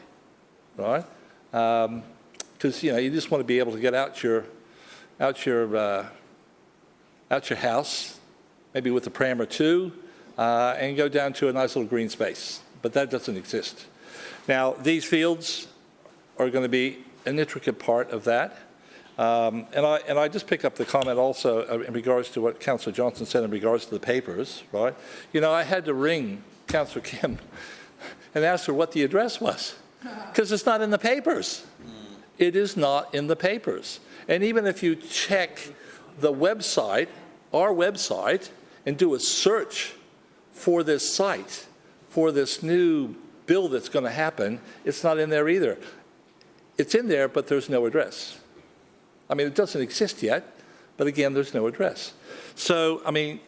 right? Because you just want to be able to get out your house, maybe with a pram or two, and go down to a nice little green space. But that doesn't exist. Now, these fields are going to be an intricate part of that. And I just pick up the comment also in regards to what Councillor Johnson said in regards to the papers, right? I had to ring Councillor Kim and ask her what the address was because it's not in the papers. It is not in the papers. And even if you check the website, our website, and do a search for this site, for this new bill that's going to happen, it's not in there either. It's in there, but there's no address. I mean, it doesn't exist yet, but again, there's no address. So, I mean,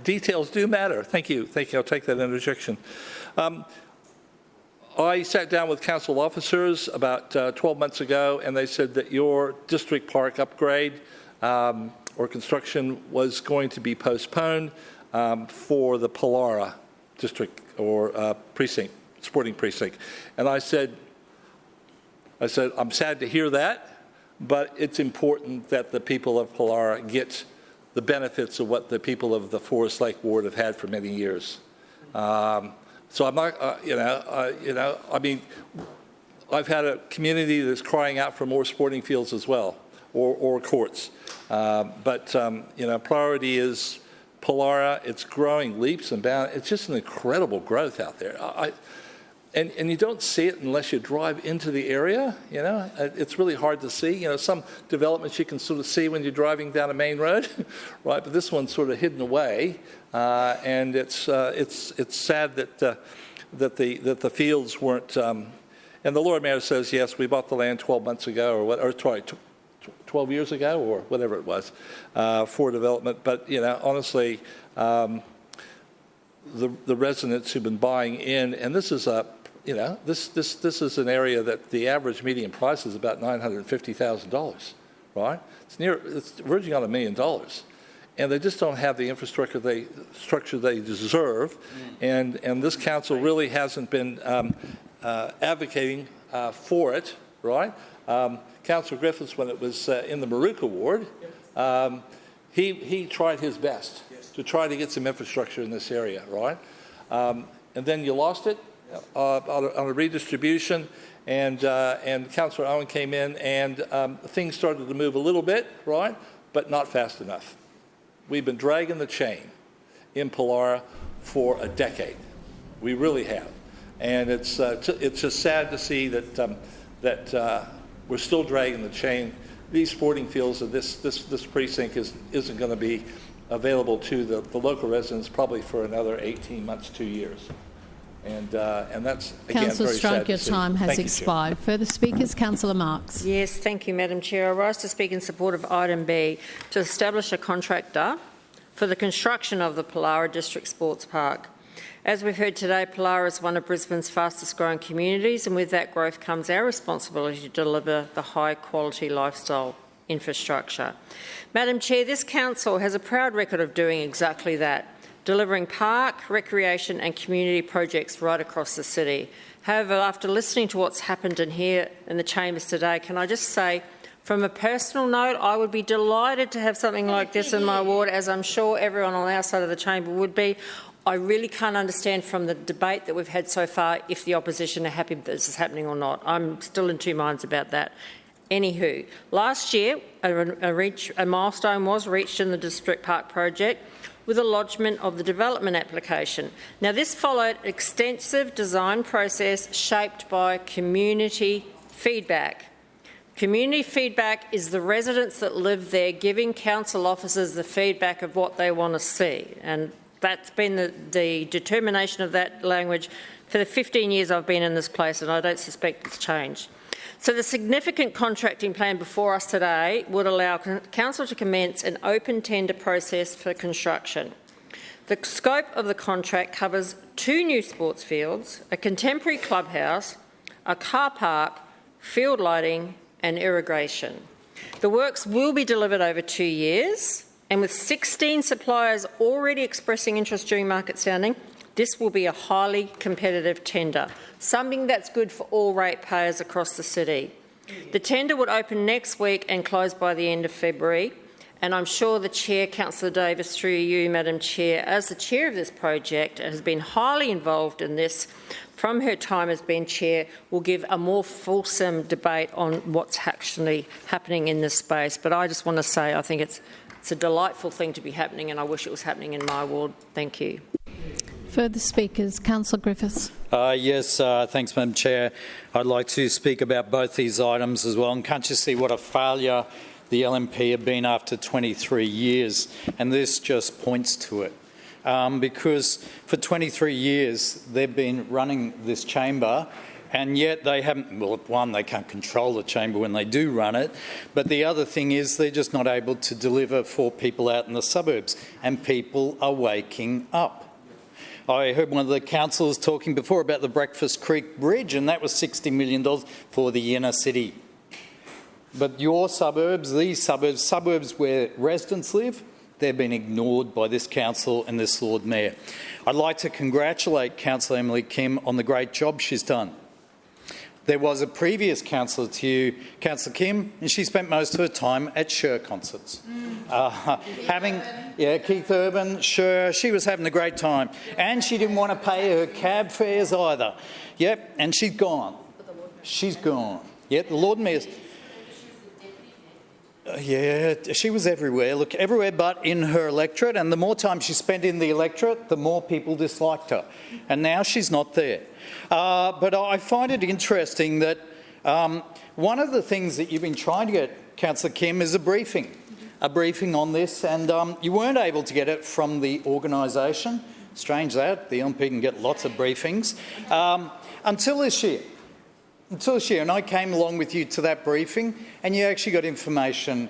details do matter. Thank you. I'll take that interjection. I sat down with council officers about 12 months ago, and they said that your district park upgrade or construction was going to be postponed for the Pollara district or precinct, sporting precinct. And I said, I'm sad to hear that, but it's important that the people of Pollara get the benefits of what the people of the Forest Lake ward have had for many years. So I'm not, I mean, I've had a community that's crying out for more sporting fields as well, or courts. But priority is Pollara. It's growing leaps and bounds. It's just an incredible growth out there. And you don't see it unless you drive into the area. It's really hard to see. Some developments you can sort of see when you're driving down a main road, right? But this one's sort of hidden away, and it's sad that the fields weren't. And the Lord Mayor says, yes, we bought the land 12 months ago, or 12 years ago, or whatever it was, for development. But honestly. The residents who've been buying in, and this is this is an area that the average median price is about $950,000, right? It's verging on $1 million, and they just don't have the infrastructure they deserve, and this council really hasn't been advocating for it, right? Councillor Griffiths, when it was in the Maruka ward, he tried his best to try to get some infrastructure in this area, right? And then you lost it on a redistribution, and Councillor Owen came in, and things started to move a little bit, right? But not fast enough. We've been dragging the chain in Pollara for a decade. We really have, and it's just sad to see that we're still dragging the chain. These sporting fields of this precinct isn't going to be available to the local residents probably for another 18 months, 2 years. And that's, again, Councillor very Strunk, sad your to see. time has Thank you, expired. Further speakers, Councillor Marx. Yes, thank you, Madam Chair. I rise to speak in support of item B, to establish a contractor for the construction of the Pollara District Sports Park. As we've heard today, Pollara is one of Brisbane's fastest growing communities, and with that growth comes our responsibility to deliver the high quality lifestyle infrastructure. Madam Chair, this council has a proud record of doing exactly that, delivering park, recreation and community projects right across the city. However, after listening to what's happened in here in the chambers today, can I just say, from a personal note, I would be delighted to have something like this in my ward, as I'm sure everyone on our side of the chamber would be. I really can't understand from the debate that we've had so far if the opposition are happy that this is happening or not. I'm still in two minds about that. Anywho, last year a milestone was reached in the District Park project with the lodgement of the development application. Now, this followed an extensive design process shaped by community feedback. Community feedback is the residents that live there giving council officers the feedback of what they want to see, and that's been the determination of that language for the 15 years I've been in this place, and I don't suspect it's changed. So the significant contracting plan before us today would allow council to commence an open tender process for construction. The scope of the contract covers 2 new sports fields, a contemporary clubhouse, a car park, field lighting and irrigation. The works will be delivered over 2 years, and with 16 suppliers already expressing interest during market sounding, this will be a highly competitive tender, something that's good for all ratepayers across the city. The tender would open next week and close by the end of February, and I'm sure the Chair, Councillor Davis, through you, Madam Chair, as the Chair of this project, has been highly involved in this from her time as being Chair, will give a more fulsome debate on what's actually happening in this space. But I just want to say I think it's a delightful thing to be happening, and I wish it was happening in my ward. Thank you. Further speakers, Councillor Griffiths. Yes, thanks, Madam Chair. I'd like to speak about both these items as well. And can't you see what a failure the LNP have been after 23 years? And this just points to it. Because for 23 years they've been running this chamber, and yet they haven't, well, one, they can't control the chamber when they do run it, but the other thing is they're just not able to deliver for people out in the suburbs, and people are waking up. I heard one of the councillors talking before about the Breakfast Creek Bridge, and that was $60 million for the inner city. But your suburbs, these suburbs where residents live, they've been ignored by this council and this Lord Mayor. I'd like to congratulate Councillor Emily Kim on the great job she's done. There was a previous councillor to you, Councillor Kim, and she spent most of her time at Sher concerts. Keith Urban, Sher, she was having a great time. And she didn't want to pay her cab fares either. Yep, and she's gone. She's gone. Yep, the Lord Mayor's... Yeah, she was everywhere. Look, everywhere but in her electorate, and the more time she spent in the electorate, the more people disliked her. And now she's not there. But I find it interesting that one of the things that you've been trying to get, Councillor Kim, is a briefing on this, and you weren't able to get it from the organisation. Strange that, the LNP can get lots of briefings, until this year. And I came along with you to that briefing, and you actually got information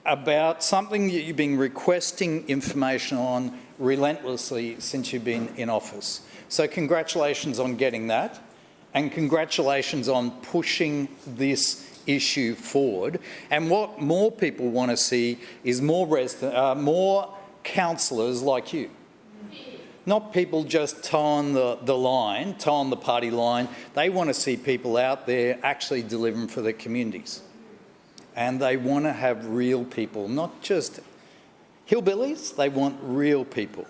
about something that you've been requesting information on relentlessly since you've been in office. So congratulations on getting that, and congratulations on pushing this issue forward. And what more people want to see is more councillors like you. Not people just toeing the party line. They want to see people out there actually delivering for their communities. And they want to have real people, not just hillbillies. They want real people.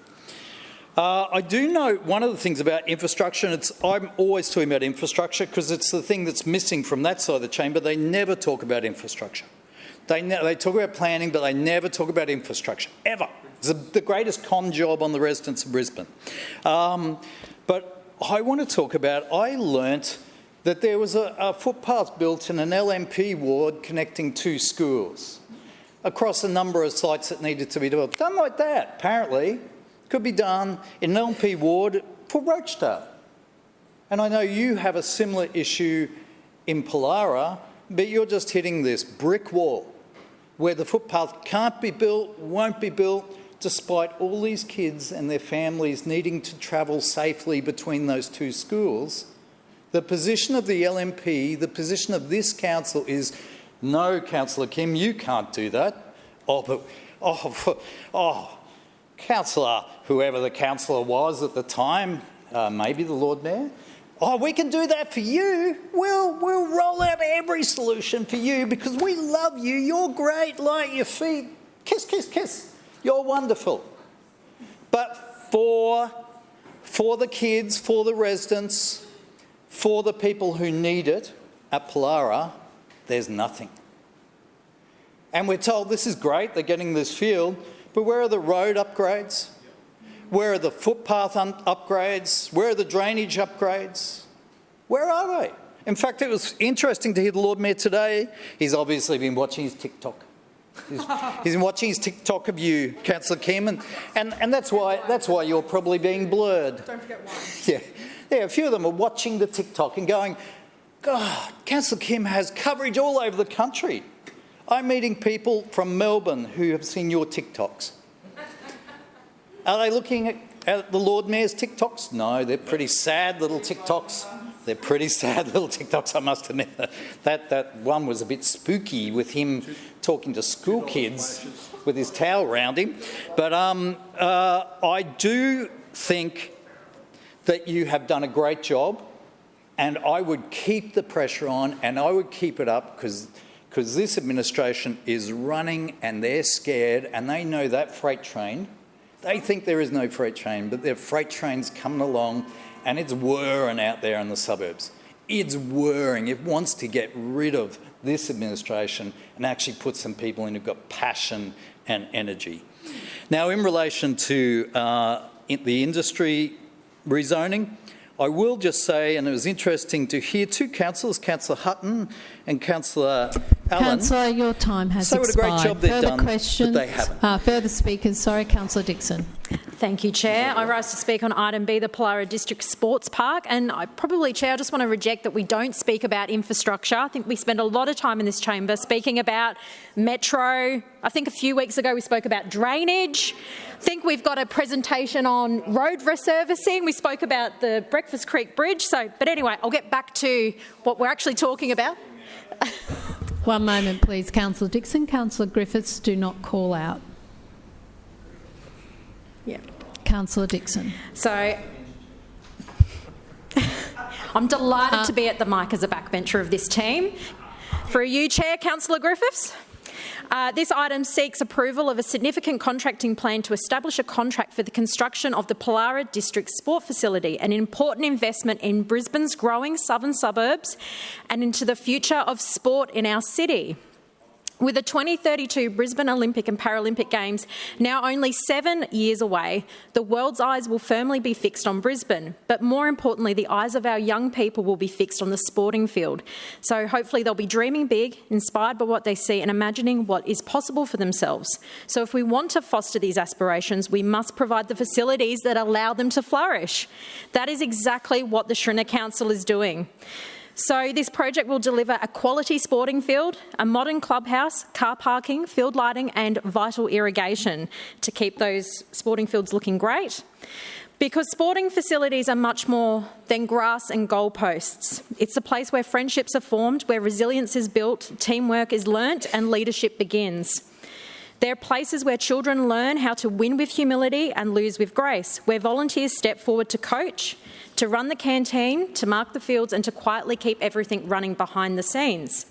I do know one of the things about infrastructure, and I'm always talking about infrastructure because it's the thing that's missing from that side of the chamber. They never talk about infrastructure. They talk about planning, but they never talk about infrastructure, ever. It's the greatest con job on the residents of Brisbane. But I want to talk about, I learnt that there was a footpath built in an LNP ward connecting 2 schools across a number of sites that needed to be developed. Done like that, apparently, could be done in an LNP ward for Rochedale. And I know you have a similar issue in Pollara, but you're just hitting this brick wall where the footpath can't be built, won't be built, despite all these kids and their families needing to travel safely between those two schools, the position of the LNP, the position of this council is, no, Councillor Kim, you can't do that. Councillor, whoever the councillor was at the time, maybe the Lord Mayor, we can do that for you. We'll roll out every solution for you because we love you. You're great, like your feet. Kiss, kiss, kiss. You're wonderful. But for the kids, for the residents, for the people who need it at Pollara, there's nothing. And we're told this is great, they're getting this field, but where are the road upgrades? Where are the footpath upgrades? Where are the drainage upgrades? Where are they? In fact, it was interesting to hear the Lord Mayor today. He's obviously been watching his TikTok. He's been watching his TikTok of you, Councillor Kim, and that's why you're probably being blurred. Don't forget wine. Yeah, a few of them are watching the TikTok and going, God, Councillor Kim has coverage all over the country. I'm meeting people from Melbourne who have seen your TikToks. Are they looking at the Lord Mayor's TikToks? No, they're pretty sad little TikToks. They're pretty sad little TikToks, I must admit. That one was a bit spooky with him talking to school kids with his towel around him. But I do think that you have done a great job, and I would keep the pressure on and I would keep it up because this administration is running and they're scared and they know that freight train. They think there is no freight train, but their freight train's coming along and it's whirring out there in the suburbs. It's whirring. It wants to get rid of this administration and actually put some people in who've got passion and energy. Now, in relation to the industry rezoning, I will just say, and it was interesting to hear two councillors, Councillor Hutton and Councillor Allen. Councillor, your time has expired. What a great job they've further done, questions? but they haven't. Further speakers? Sorry, Councillor Dixon. Thank you, Chair. I rise to speak on item B, the Pollara District Sports Park. And Chair, I just want to reject that we don't speak about infrastructure. I think we spend a lot of time in this chamber speaking about metro. I think a few weeks ago we spoke about drainage. I think we've got a presentation on road resurfacing. We spoke about the Breakfast Creek Bridge. But anyway, I'll get back to what we're actually talking about. One moment, please, Councillor Dixon. Councillor Griffiths, do not call out. Yeah. Councillor Dixon. So I'm delighted to be at the mic as a backbencher of this team. For you, Chair, Councillor Griffiths. This item seeks approval of a significant contracting plan to establish a contract for the construction of the Pollara District Sport Facility, an important investment in Brisbane's growing southern suburbs and into the future of sport in our city. With the 2032 Brisbane Olympic and Paralympic Games now only 7 years away, the world's eyes will firmly be fixed on Brisbane. But more importantly, the eyes of our young people will be fixed on the sporting field. So hopefully they'll be dreaming big, inspired by what they see and imagining what is possible for themselves. So if we want to foster these aspirations, we must provide the facilities that allow them to flourish. That is exactly what the Shriner Council is doing. So this project will deliver a quality sporting field, a modern clubhouse, car parking, field lighting and vital irrigation to keep those sporting fields looking great. Because sporting facilities are much more than grass and goalposts. It's a place where friendships are formed, where resilience is built, teamwork is learnt and leadership begins. They're places where children learn how to win with humility and lose with grace, where volunteers step forward to coach, to run the canteen, to mark the fields and to quietly keep everything running behind the scenes.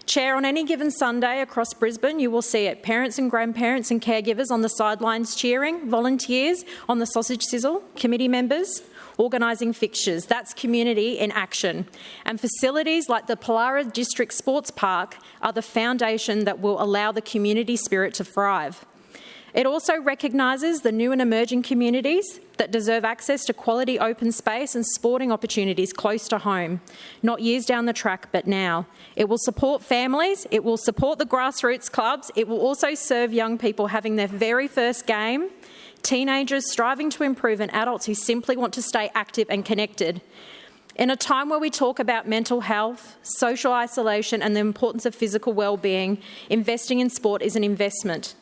Chair, on any given Sunday across Brisbane, you will see it. Parents and grandparents and caregivers on the sidelines cheering, volunteers on the sausage sizzle, committee members organising fixtures. That's community in action. And facilities like the Pollara District Sports Park are the foundation that will allow the community spirit to thrive. It also recognises the new and emerging communities that deserve access to quality open space and sporting opportunities close to home, not years down the track, but now. It will support families, it will support the grassroots clubs, it will also serve young people having their very first game, teenagers striving to improve and adults who simply want to stay active and connected. In a time where we talk about mental health, social isolation and the importance of physical well-being, investing in sport is an investment.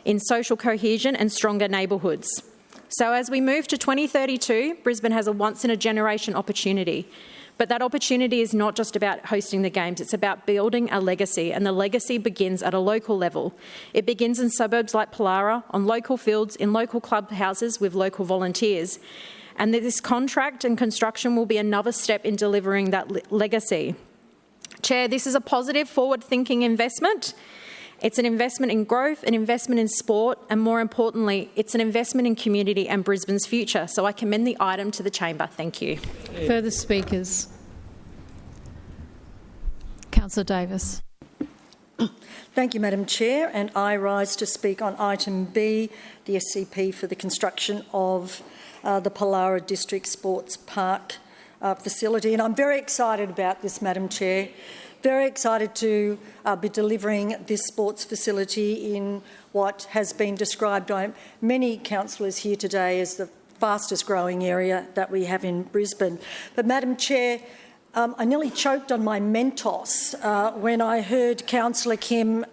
in social cohesion and stronger neighbourhoods. So as we move to 2032, Brisbane has a once-in-a-generation opportunity. But that opportunity is not just about hosting the Games, it's about building a legacy, and the legacy begins at a local level. It begins in suburbs like Pollara, on local fields, in local clubhouses with local volunteers. And this contract and construction will be another step in delivering that legacy. Chair, this is a positive, forward-thinking investment. It's an investment in growth, an investment in sport, and more importantly, it's an investment in community and Brisbane's future. So I commend the item to the chamber. Thank you. Further speakers? Councillor Davis. Thank you, Madam Chair, and I rise to speak on item B, the SCP for the construction of the Pollara District Sports Park facility. And I'm very excited about this, Madam Chair. Very excited to be delivering this sports facility in what has been described by many councillors here today as the fastest growing area that we have in Brisbane. But Madam Chair, I nearly choked on my Mentos when I heard Councillor Kim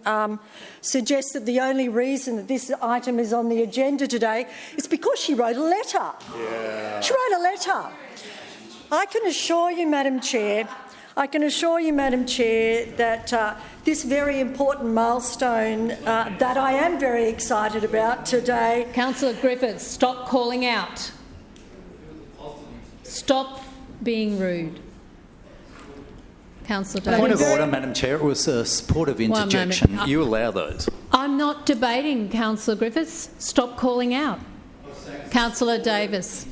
suggest that the only reason that this item is on the agenda today is because she wrote a letter. Yeah. She wrote a letter. I can assure you, Madam Chair, that this very important milestone that I am very excited about today... Councillor Griffiths, stop calling out. Stop being rude. Councillor Davis. Point of order, Madam Chair. It was a supportive interjection. You allow those. I'm not debating, Councillor Griffiths. Stop calling out. Councillor Davis.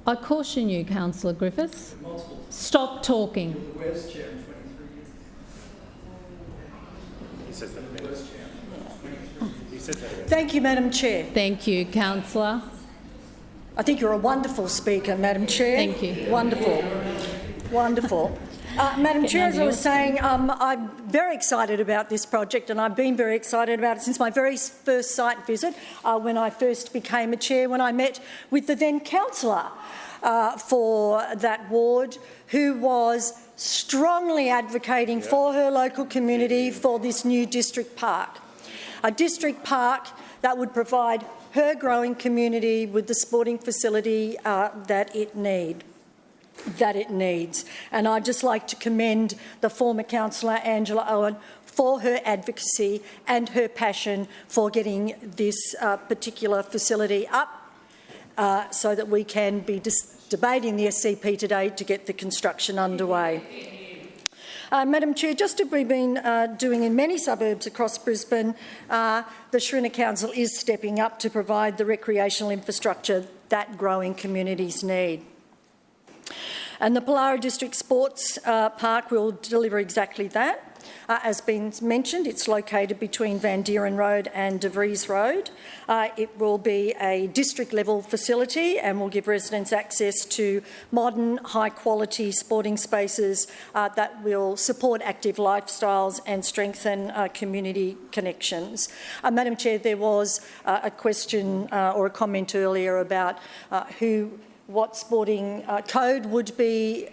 I caution you, Councillor Griffiths. Stop talking. Thank you, Madam Chair. Thank you, Councillor. I think you're a wonderful speaker, Madam Chair. Thank you. Wonderful. Wonderful. Madam Chair, as I was saying, I'm very excited about this project, and I've been very excited about it since my very first site visit when I first became a chair, when I met with the then councillor for that ward, who was strongly advocating for her local community for this new district park. A district park that would provide her growing community with the sporting facility that it needs. And I'd just like to commend the former councillor Angela Owen for her advocacy and her passion for getting this particular facility up so that we can be debating the SCP today to get the construction underway. Madam Chair, just as we've been doing in many suburbs across Brisbane, the Shrinner Council is stepping up to provide the recreational infrastructure that growing communities need. And the Pollara District Sports Park will deliver exactly that. As been mentioned, it's located between Van Dieren Road and De Vries Road. It will be a district-level facility and will give residents access to modern, high-quality sporting spaces that will support active lifestyles and strengthen community connections. Madam Chair, there was a question or a comment earlier about what sporting code would be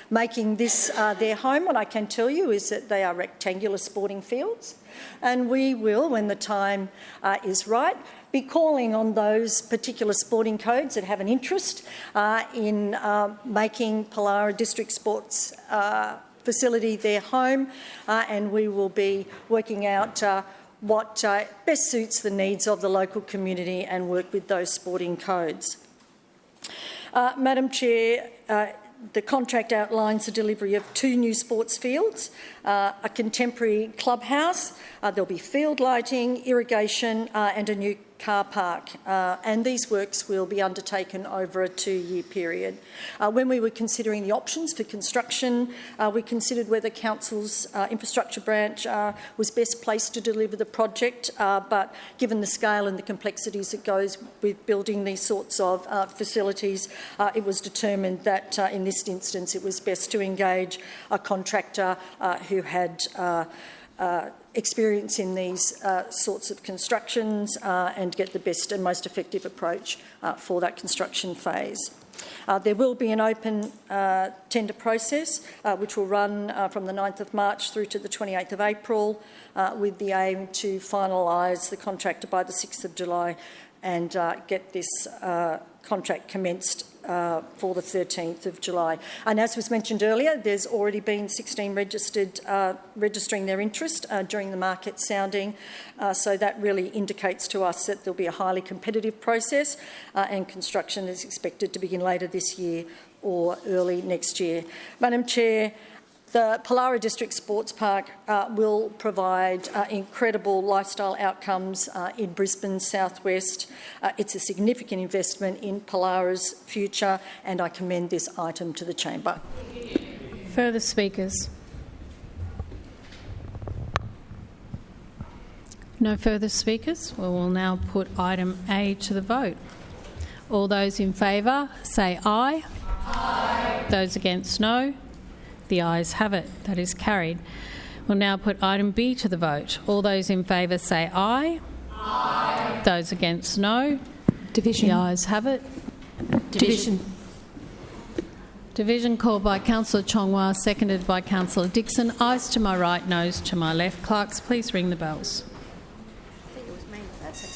making this their home. What I can tell you is that they are rectangular sporting fields, and we will, when the time is right, be calling on those particular sporting codes that have an interest in making Pollara District Sports facility their home, and we will be working out what best suits the needs of the local community and work with those sporting codes. Madam Chair, the contract outlines the delivery of 2 new sports fields, a contemporary clubhouse, there'll be field lighting, irrigation and a new car park, and these works will be undertaken over a 2-year period. When we were considering the options for construction, we considered whether Council's infrastructure branch was best placed to deliver the project, but given the scale and the complexities that goes with building these sorts of facilities, it was determined that in this instance it was best to engage a contractor who had experience in these sorts of constructions and get the best and most effective approach for that construction phase. There will be an open tender process which will run from the 9th of March through to the 28th of April with the aim to finalise the contractor by the 6th of July and get this contract commenced for the 13th of July. And as was mentioned earlier, there's already been 16 registering their interest during the market sounding, so that really indicates to us that there'll be a highly competitive process and construction is expected to begin later this year or early next year. Madam Chair, the Pallara District Sports Park will provide incredible lifestyle outcomes in Brisbane's southwest. It's a significant investment in Pallara's future, and I commend this item to the chamber. Further speakers? No further speakers? We will now put item A to the vote. All those in favour say aye. Aye. Those against, no. The ayes have it. That is carried. We'll now put item B to the vote. All those in favour say aye. Aye. Those against, no. Division. The ayes have it. Division. Division called by Councillor Chongwa, seconded by Councillor Dixon. Ayes to my right, noes to my left. Clerks, please ring the bells. I think it was me, but that's okay.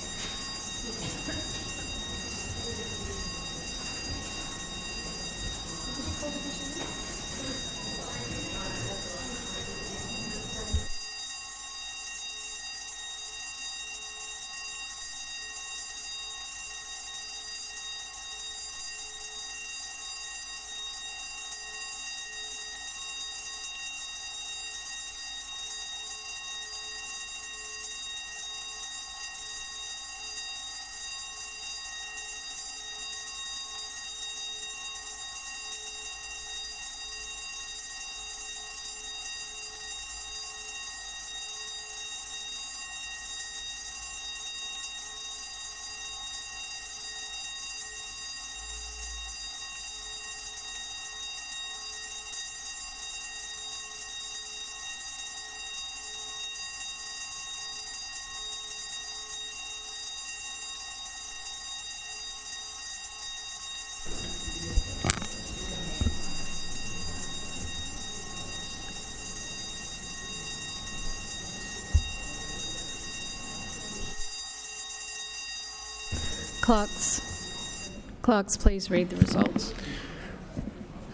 Clerks, please read the results.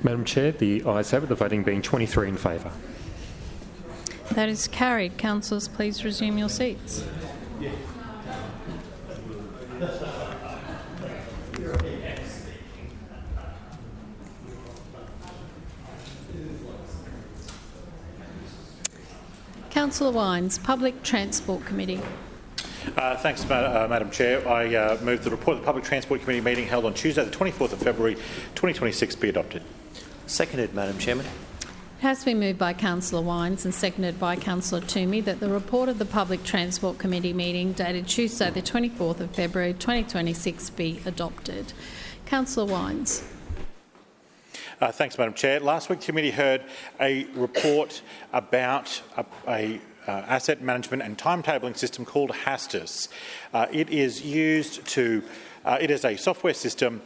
Madam Chair, the ayes have it, the voting being 23 in favour. That is carried. Councillors, please resume your seats. Councillor Wines, Public Transport Committee. Thanks, Madam Chair. I move the report of the Public Transport Committee meeting held on Tuesday the 24th of February 2026 be adopted. Seconded, Madam Chairman. It has been moved by Councillor Wines and seconded by Councillor Toomey that the report of the Public Transport Committee meeting dated Tuesday the 24th of February 2026 be adopted. Councillor Wines. Thanks, Madam Chair. Last week the committee heard a report about a asset management and timetabling system called HASTUS. It is a software system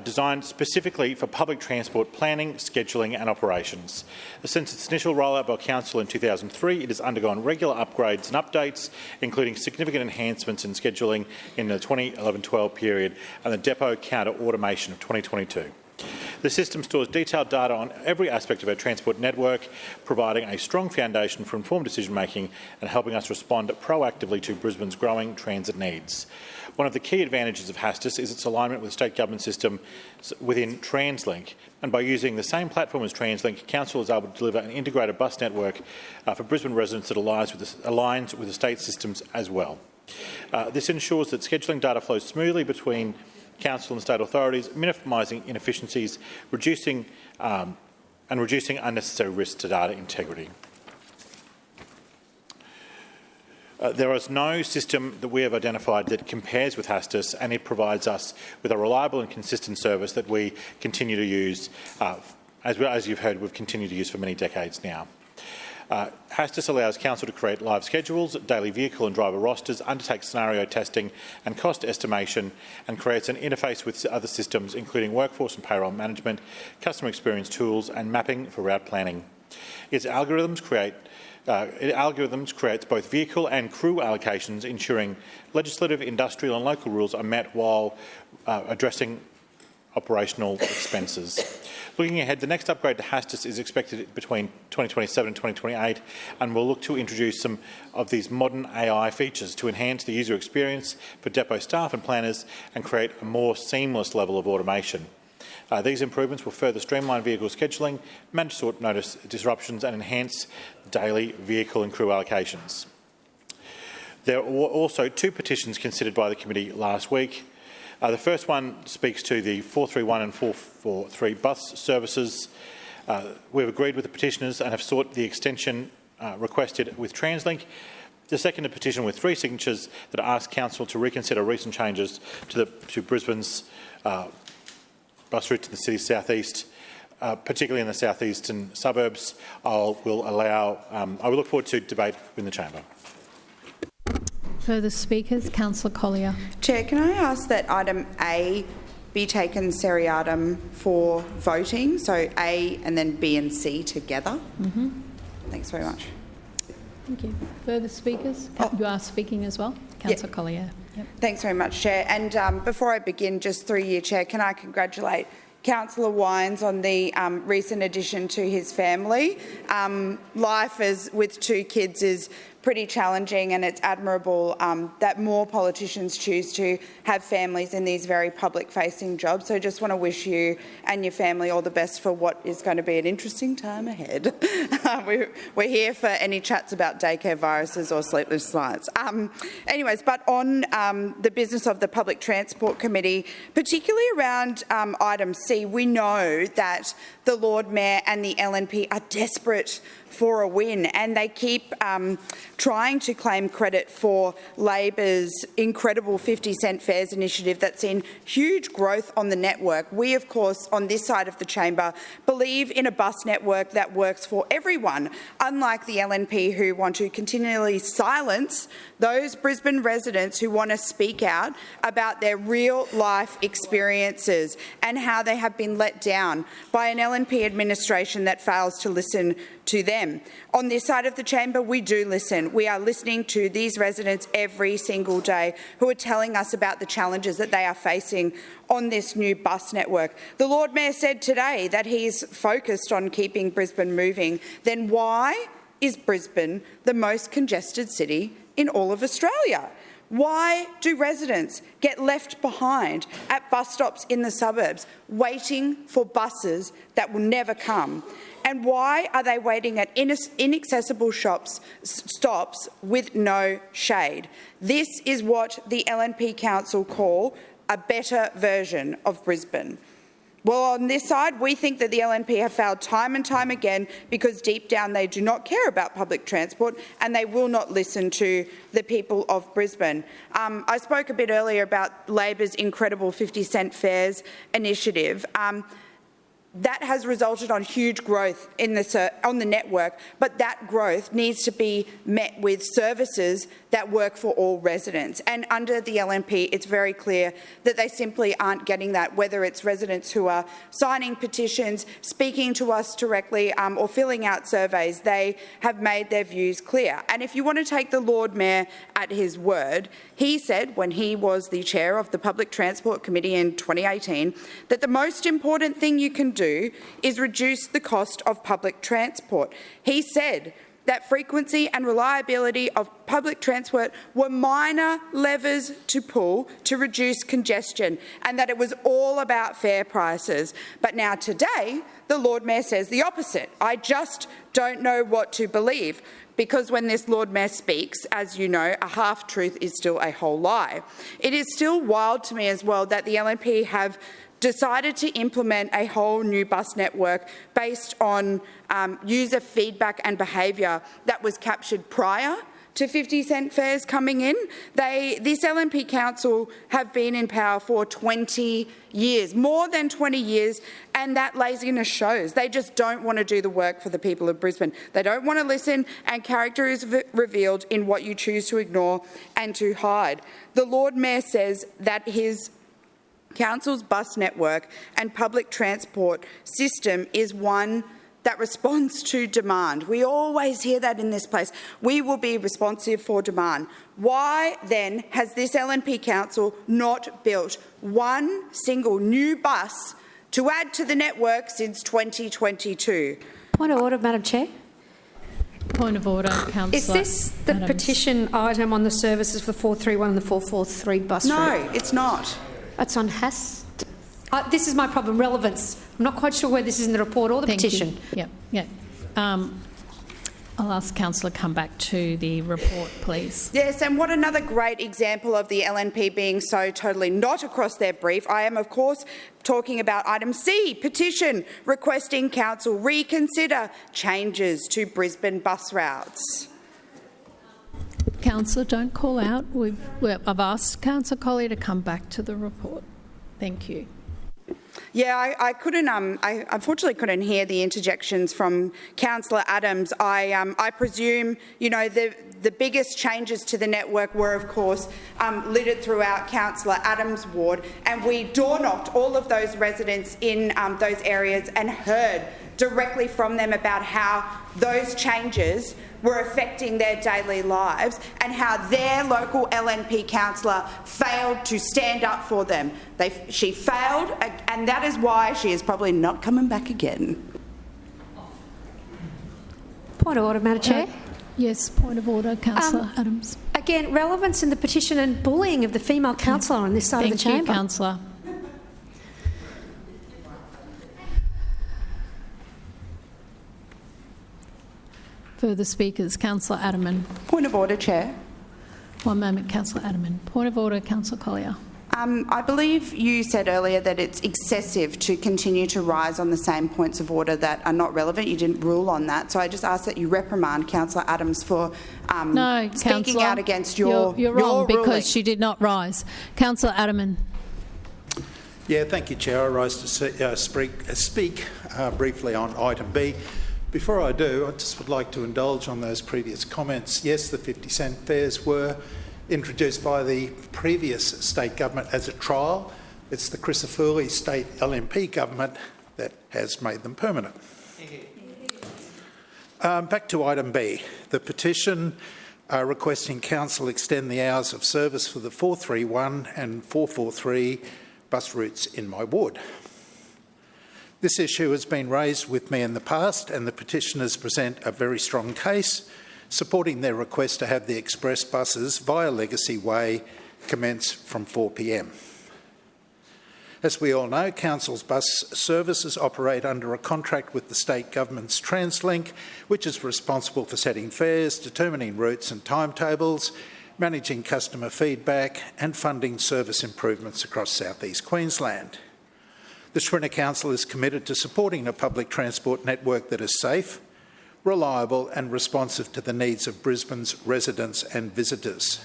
designed specifically for public transport planning, scheduling and operations. Since its initial rollout by Council in 2003, it has undergone regular upgrades and updates, including significant enhancements in scheduling in the 2011-12 period and the depot counter automation of 2022. The system stores detailed data on every aspect of our transport network, providing a strong foundation for informed decision-making and helping us respond proactively to Brisbane's growing transit needs. One of the key advantages of HASTUS is its alignment with the state government system within TransLink, and by using the same platform as TransLink, Council is able to deliver an integrated bus network for Brisbane residents that aligns with the state systems as well. This ensures that scheduling data flows smoothly between Council and state authorities, minimising inefficiencies, reducing unnecessary risks to data integrity. There is no system that we have identified that compares with HASTUS, and it provides us with a reliable and consistent service that we continue to use, as you've heard, we've continued to use for many decades now. HASTIS allows Council to create live schedules, daily vehicle and driver rosters, undertake scenario testing and cost estimation, and creates an interface with other systems, including workforce and payroll management, customer experience tools and mapping for route planning. Its algorithms creates both vehicle and crew allocations, ensuring legislative, industrial and local rules are met while addressing operational expenses. Looking ahead, the next upgrade to HASTIS is expected between 2027 and 2028, and we'll look to introduce some of these modern AI features to enhance the user experience for depot staff and planners and create a more seamless level of automation. These improvements will further streamline vehicle scheduling, manage short notice disruptions and enhance daily vehicle and crew allocations. There were also 2 petitions considered by the committee last week. The first one speaks to the 431 and 443 bus services. We've agreed with the petitioners and have sought the extension requested with TransLink. The second, a petition with 3 signatures that ask Council to reconsider recent changes to Brisbane's bus route to the city's south-east, particularly in the south-eastern suburbs. I will look forward to debate in the chamber. Further speakers? Councillor Collier. Chair, can I ask that item A be taken seriatim for voting, so A and then B and C together? Thanks very much. Thank you. Further speakers? You are speaking as well? Councillor Collier. Yep. Thanks very much, Chair. And before I begin, just through you, Chair, can I congratulate Councillor Wines on the recent addition to his family. Life with 2 kids is pretty challenging, and it's admirable that more politicians choose to have families in these very public-facing jobs. So I just want to wish you and your family all the best for what is going to be an interesting time ahead. We're here for any chats about daycare viruses or sleepless nights. Anyways, but on the business of the Public Transport Committee, particularly around item C, we know that the Lord Mayor and the LNP are desperate for a win, and they keep trying to claim credit for Labor's incredible 50-cent fares initiative that's seen huge growth on the network. We, of course, on this side of the chamber, believe in a bus network that works for everyone, unlike the LNP, who want to continually silence those Brisbane residents who want to speak out about their real-life experiences and how they have been let down by an LNP administration that fails to listen to them. On this side of the chamber, we do listen. We are listening to these residents every single day who are telling us about the challenges that they are facing on this new bus network. The Lord Mayor said today that he's focused on keeping Brisbane moving. Then why is Brisbane the most congested city in all of Australia? Why do residents get left behind at bus stops in the suburbs, waiting for buses that will never come? And why are they waiting at inaccessible stops with no shade? This is what the LNP Council call a better version of Brisbane. Well, on this side, we think that the LNP have failed time and time again because deep down they do not care about public transport and they will not listen to the people of Brisbane. I spoke a bit earlier about Labor's incredible 50-cent fares initiative. That has resulted on huge growth on the network, but that growth needs to be met with services that work for all residents. And under the LNP, it's very clear that they simply aren't getting that, whether it's residents who are signing petitions, speaking to us directly, or filling out surveys. They have made their views clear. And if you want to take the Lord Mayor at his word, he said when he was the chair of the Public Transport Committee in 2018 that the most important thing you can do is reduce the cost of public transport. He said that frequency and reliability of public transport were minor levers to pull to reduce congestion and that it was all about fare prices. But now today, the Lord Mayor says the opposite. I just don't know what to believe, because when this Lord Mayor speaks, as you know, a half-truth is still a whole lie. It is still wild to me as well that the LNP have decided to implement a whole new bus network based on user feedback and behaviour that was captured prior to 50-cent fares coming in. This LNP council have been in power for 20 years, more than 20 years, and that laziness shows. They just don't want to do the work for the people of Brisbane. They don't want to listen, and character is revealed in what you choose to ignore and to hide. The Lord Mayor says that his council's bus network and public transport system is one that responds to demand. We always hear that in this place. We will be responsive for demand. Why then has this LNP council not built one single new bus to add to the network since 2022? Point of order, Madam Chair. Point of order, Councillor. Is this the Adams. petition item on the services for 431 and the 443 bus route? No, it's not. It's on Hass. This is my problem, relevance. I'm not quite sure where this is in the report or the petition. Yeah. I'll ask Councillor come back to the report, please. Yes, and what another great example of the LNP being so totally not across their brief. I am, of course, talking about item C, petition requesting council reconsider changes to Brisbane bus routes. Councillor, don't call out. I've asked Councillor Collier to come back to the report. Thank you. Yeah, I couldn't. I unfortunately couldn't hear the interjections from Councillor Adams. I presume, you know, the biggest changes to the network were, of course, littered throughout Councillor Adams' ward, and we door-knocked all of those residents in those areas and heard directly from them about how those changes were affecting their daily lives and how their local LNP councillor failed to stand up for them. She failed, and that is why she is probably not coming back again. Point of order, Madam Chair. Yes, point of order, Councillor Adams. Again, relevance in the petition and bullying of the female councillor on this side of the chamber. Thank you, Councillor. Further speakers, Councillor Adderman. Point of order, Chair. One moment, Councillor Adderman. Point of order, Councillor Collier. I believe you said earlier that it's excessive to continue to rise on the same points of order that are not relevant. You didn't rule on that. So I just ask that you reprimand Councillor Adams for speaking out against your You're wrong because ruling. she did not rise. Councillor Adderman. Yeah, thank you, Chair. I rise to speak briefly on item B. Before I do, I just would like to indulge on those previous comments. Yes, the 50-cent fares were introduced by the previous state government as a trial. It's the Crisafulli state LNP government that has made them permanent. Back to item B, the petition requesting council extend the hours of service for the 431 and 443 bus routes in my ward. This issue has been raised with me in the past, and the petitioners present a very strong case supporting their request to have the express buses via Legacy Way commence from 4 p.m. As we all know, council's bus services operate under a contract with the state government's TransLink, which is responsible for setting fares, determining routes and timetables, managing customer feedback and funding service improvements across South East Queensland. The Schrinner Council is committed to supporting a public transport network that is safe, reliable and responsive to the needs of Brisbane's residents and visitors.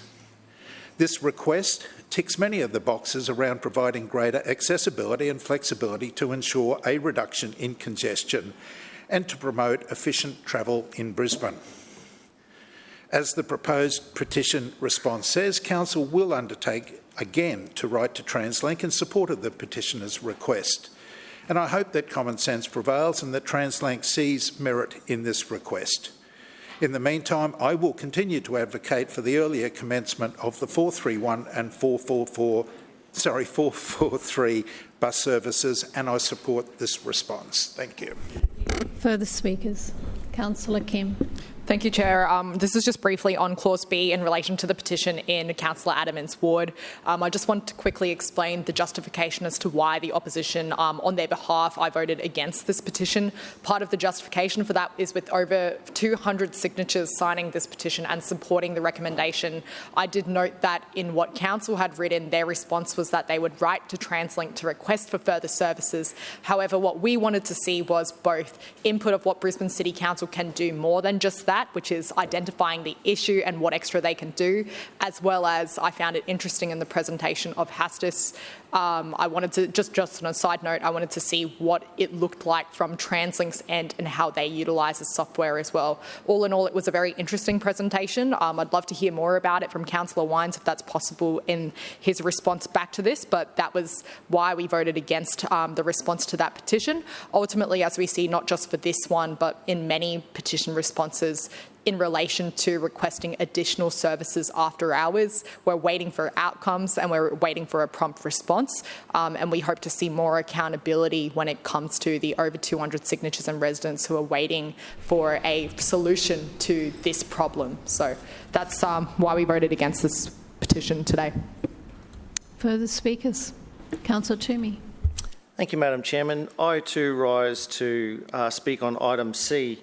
This request ticks many of the boxes around providing greater accessibility and flexibility to ensure a reduction in congestion and to promote efficient travel in Brisbane. As the proposed petition response says, Council will undertake again to write to TransLink in support of the petitioner's request. And I hope that common sense prevails and that TransLink sees merit in this request. In the meantime, I will continue to advocate for the earlier commencement of the 431 and 443 bus services, and I support this response. Thank you. Further speakers. Councillor Kim. Thank you, Chair. This is just briefly on Clause B in relation to the petition in Councillor Adderman's ward. I just want to quickly explain the justification as to why the opposition, on their behalf, I voted against this petition. Part of the justification for that is with over 200 signatures signing this petition and supporting the recommendation. I did note that in what Council had written, their response was that they would write to TransLink to request for further services. However, what we wanted to see was both input of what Brisbane City Council can do more than just that, that, which is identifying the issue and what extra they can do, as well as I found it interesting in the presentation of Hastis. I wanted to, just on a side note, I wanted to see what it looked like from TransLink's end and how they utilise the software as well. All in all, it was a very interesting presentation. I'd love to hear more about it from Councillor Wines, if that's possible, in his response back to this, but that was why we voted against the response to that petition. Ultimately, as we see, not just for this one, but in many petition responses, in relation to requesting additional services after hours, we're waiting for outcomes and we're waiting for a prompt response, and we hope to see more accountability when it comes to the over 200 signatures and residents who are waiting for a solution to this problem. So that's why we voted against this petition today. Further speakers? Councillor Toomey. Thank you, Madam Chairman. I too rise to speak on item C,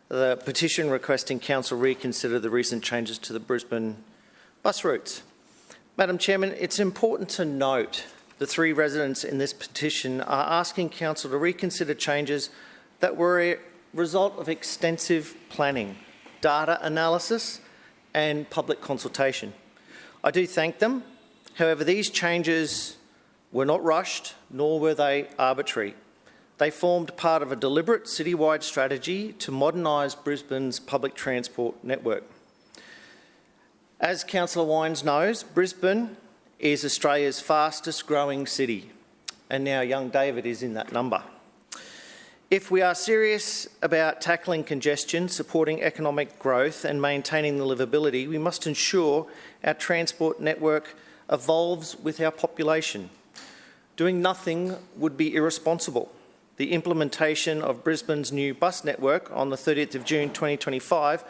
the petition requesting Council reconsider the recent changes to the Brisbane bus routes. Madam Chairman, it's important to note the 3 residents in this petition are asking Council to reconsider changes that were a result of extensive planning, data analysis and public consultation. I do thank them. However, these changes were not rushed, nor were they arbitrary. They formed part of a deliberate citywide strategy to modernise Brisbane's public transport network. As Councillor Wines knows, Brisbane is Australia's fastest growing city, and now young David is in that number. If we are serious about tackling congestion, supporting economic growth and maintaining the livability, we must ensure our transport network evolves with our population. Doing nothing would be irresponsible. The implementation of Brisbane's new bus network on the 30th of June 2025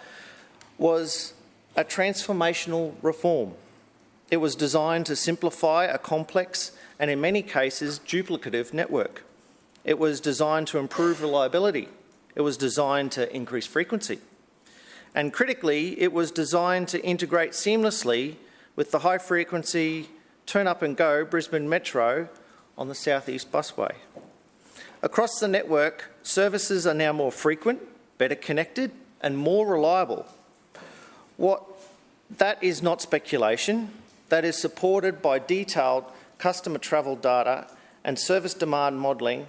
was a transformational reform. It was designed to simplify a complex and, in many cases, duplicative network. It was designed to improve reliability. It was designed to increase frequency. And critically, it was designed to integrate seamlessly with the high-frequency turn-up-and-go Brisbane Metro on the South East Busway. Across the network, services are now more frequent, better connected and more reliable. That is not speculation. That is supported by detailed customer travel data and service demand modelling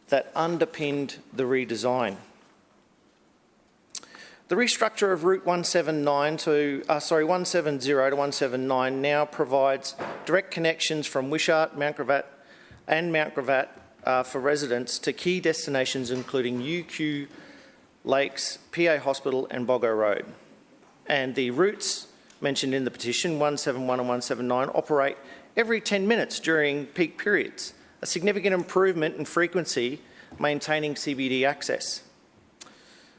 that underpinned the redesign. The restructure of Route 170 to 179 now provides direct connections from Wishart, Mount Gravatt for residents to key destinations including UQ Lakes, PA Hospital and Boggo Road. And the routes mentioned in the petition, 171 and 179, operate every 10 minutes during peak periods, a significant improvement in frequency, maintaining CBD access.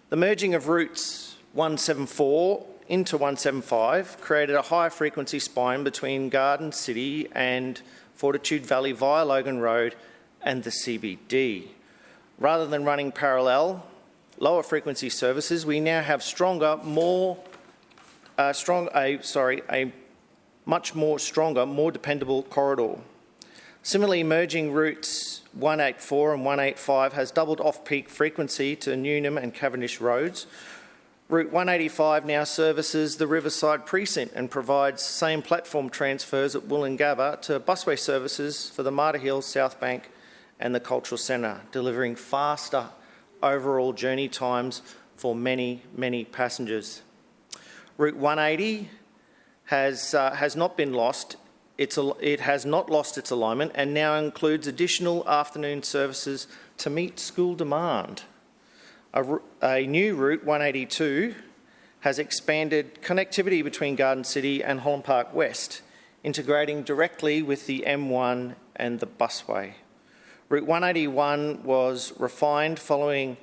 The merging of routes 174 into 175 created a high frequency spine between Garden City and Fortitude Valley via Logan Road and the CBD. Rather than running parallel, lower frequency services, we now have a much more stronger, more dependable corridor. Similarly, merging routes 184 and 185 has doubled off-peak frequency to Newnham and Cavendish Roads. Route 185 now services the Riverside Precinct and provides same platform transfers at Woolloongabba to busway services for the Martyr Hill, South Bank and the Cultural Centre, delivering faster overall journey times for many, many passengers. Route 180 has not been lost. It has not lost its alignment and now includes additional afternoon services to meet school demand. A new Route 182 has expanded connectivity between Garden City and Holland Park West, integrating directly with the M1 and the busway. Route 181 was refined following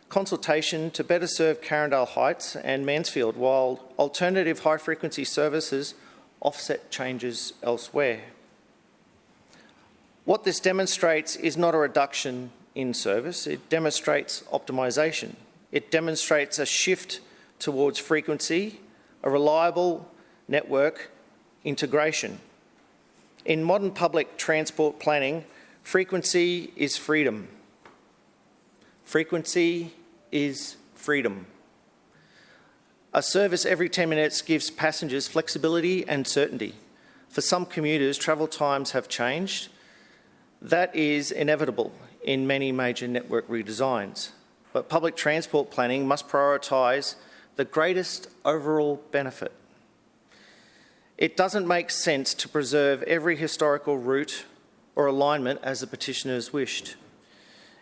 consultation to better serve Carindale Heights and Mansfield, while alternative high-frequency services offset changes elsewhere. What this demonstrates is not a reduction in service, it demonstrates optimisation. It demonstrates a shift towards frequency, a reliable network integration. In modern public transport planning, frequency is freedom. Frequency is freedom. A service every 10 minutes gives passengers flexibility and certainty. For some commuters, travel times have changed. That is inevitable in many major network redesigns. But public transport planning must prioritise the greatest overall benefit. It doesn't make sense to preserve every historical route or alignment as the petitioners wished.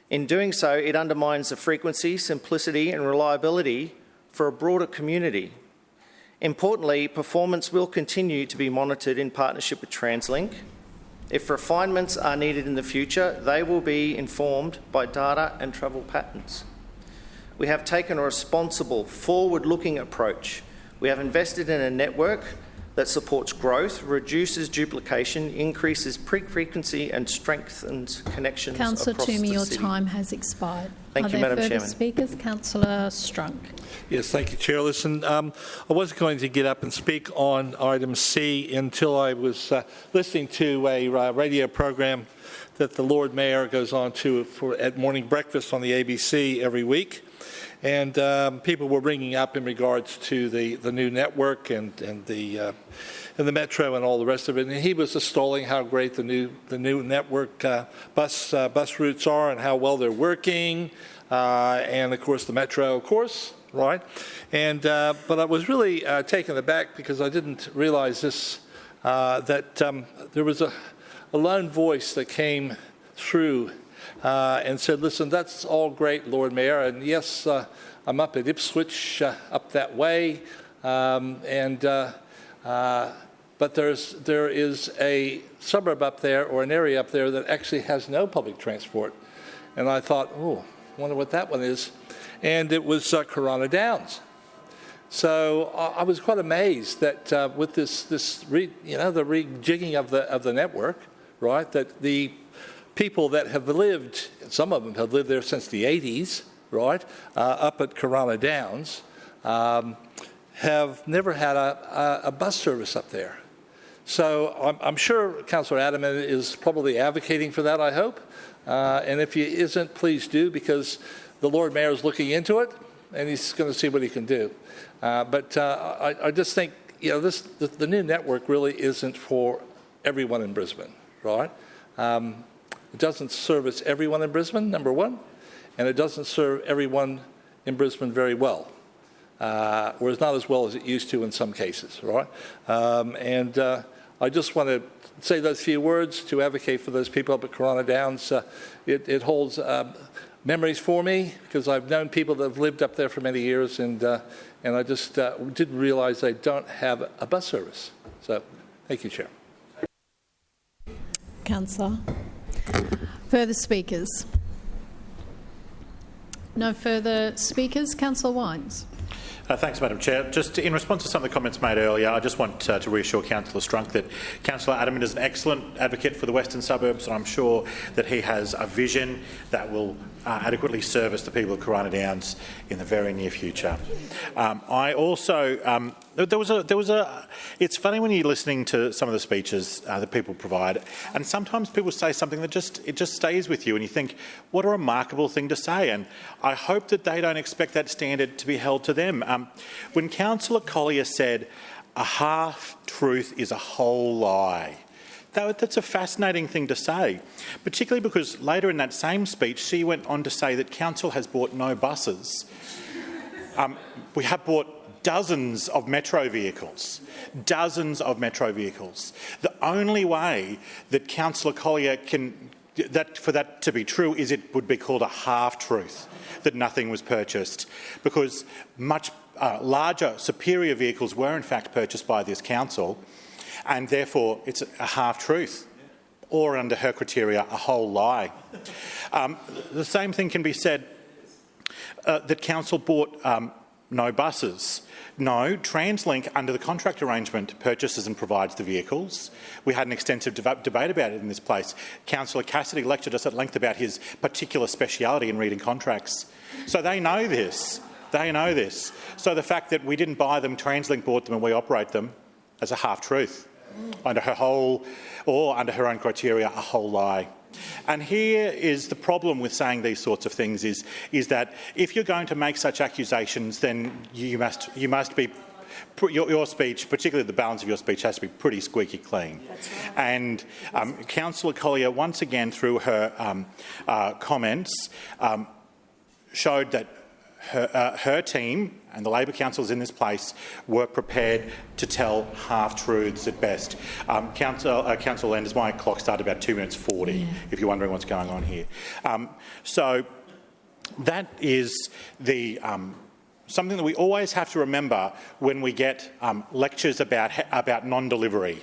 In doing so, it undermines the frequency, simplicity and reliability for a broader community. Importantly, performance will continue to be monitored in partnership with TransLink. If refinements are needed in the future, they will be informed by data and travel patterns. We have taken a responsible, forward-looking approach. We have invested in a network that supports growth, reduces duplication, increases peak frequency and strengthens connections Councillor across Toomey, the your city. time has expired. Thank you, Madam Are there Chairman. further speakers? Councillor Strunk. Yes, thank you, Chair. Listen, I wasn't going to get up and speak on item C until I was listening to a radio program that the Lord Mayor goes on to at morning breakfast on the ABC every week. And people were bringing up in regards to the new network and the metro and all the rest of it. And he was extolling how great the new network bus routes are and how well they're working. And of course the metro, of course, right? And but I was really taken aback because I didn't realise this that there was a lone voice that came through. And said, listen, that's all great, Lord Mayor, and yes, I'm up at Ipswich, up that way, but there is a suburb up there or an area up there that actually has no public transport. And I thought, oh, I wonder what that one is. And it was Corona Downs. So I was quite amazed that with the rejigging of the network, right, that the people that have lived, some of them have lived there since the 80s, right, up at Corona Downs, have never had a bus service up there. So I'm sure Councillor Adaman is probably advocating for that, I hope. And if he isn't, please do, because the Lord Mayor is looking into it and he's going to see what he can do. But I just think, the new network really isn't for everyone in Brisbane, right? It doesn't service everyone in Brisbane, number one, and it doesn't serve everyone in Brisbane very well, or it's not as well as it used to in some cases, right? I just want to say those few words to advocate for those people up at Corona Downs. It holds memories for me because I've known people that have lived up there for many years, and I just didn't realise they don't have a bus service. So, thank you, Chair. Councillor. Further speakers? No further speakers. Councillor Wines. Thanks, Madam Chair. Just in response to some of the comments made earlier, I just want to reassure Councillor Strunk that Councillor Adaman is an excellent advocate for the western suburbs, and I'm sure that he has a vision that will adequately service the people of Corona Downs in the very near future. I also it's funny when you're listening to some of the speeches that people provide, and sometimes people say something that just stays with you, and you think, what a remarkable thing to say. And I hope that they don't expect that standard to be held to them. When Councillor Collier said, "A half-truth is a whole lie," that's a fascinating thing to say, particularly because later in that same speech she went on to say that Council has bought no buses. We have bought dozens of metro vehicles. Dozens of metro vehicles. The only way that Councillor Collier for that to be true is it would be called a half-truth, that nothing was purchased, because much larger, superior vehicles were in fact purchased by this council, and therefore it's a half-truth, or under her criteria, a whole lie. The same thing can be said that council bought no buses. No, TransLink, under the contract arrangement, purchases and provides the vehicles. We had an extensive debate about it in this place. Councillor Cassidy lectured us at length about his particular speciality in reading contracts. So they know this. They know this. So the fact that we didn't buy them, TransLink bought them and we operate them, as a half-truth. Under her own criteria, a whole lie. And here is the problem with saying these sorts of things is that if you're going to make such accusations, then you must be your speech, particularly the balance of your speech, has to be pretty squeaky clean. That's right. And Councillor Collier, once again through her comments, showed that her team and the Labor councillors in this place were prepared to tell half-truths at best. Councillor Landers, my clock started about 2 minutes 40, if you're wondering what's going on here. So that is the something that we always have to remember when we get lectures about non-delivery.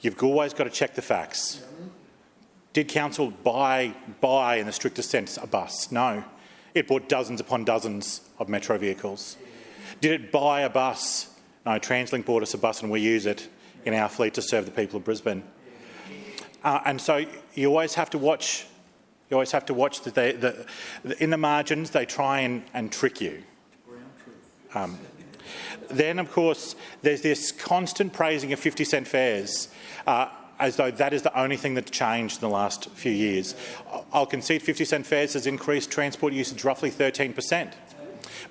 You've always got to check the facts. Did council buy in the strictest sense a bus? No. It bought dozens upon dozens of Metro vehicles. Did it buy a bus? No. Translink bought us a bus and we use it in our fleet to serve the people of Brisbane. And so you always have to watch. You always have to watch that in the margins they try and trick you. Then, of course, there's this constant praising of 50-cent fares, as though that is the only thing that's changed in the last few years. I'll concede 50-cent fares has increased transport usage roughly 13%.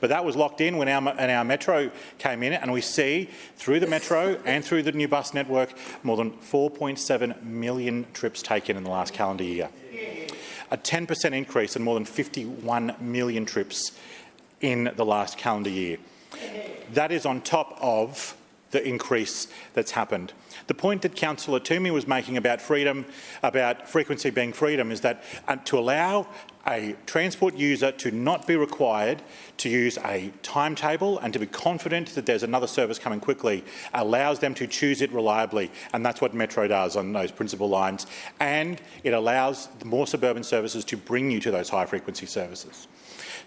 But that was locked in when our Metro came in, and we see through the Metro and through the new bus network more than 4.7 million trips taken in the last calendar year. A 10% increase and more than 51 million trips in the last calendar year. That is on top of the increase that's happened. The point that Councillor Toomey was making about freedom, about frequency being freedom, is that to allow a transport user to not be required to use a timetable and to be confident that there's another service coming quickly allows them to choose it reliably, and that's what Metro does on those principal lines, and it allows more suburban services to bring you to those high-frequency services.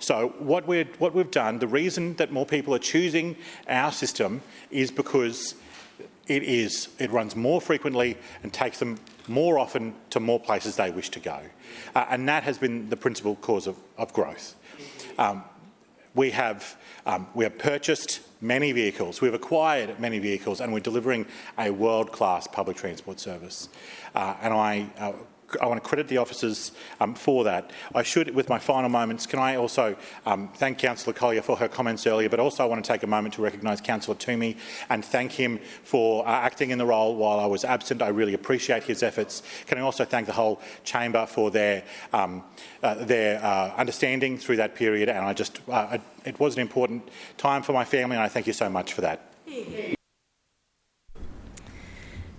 So what we've done, the reason that more people are choosing our system is because it runs more frequently and takes them more often to more places they wish to go. And that has been the principal cause of growth. We have purchased many vehicles, we've acquired many vehicles, and we're delivering a world-class public transport service. And I want to credit the officers for that. I should, with my final moments, can I also thank Councillor Collier for her comments earlier, but also I want to take a moment to recognise Councillor Toomey and thank him for acting in the role while I was absent. I really appreciate his efforts. Can I also thank the whole chamber for their understanding through that period, and it was an important time for my family, and I thank you so much for that.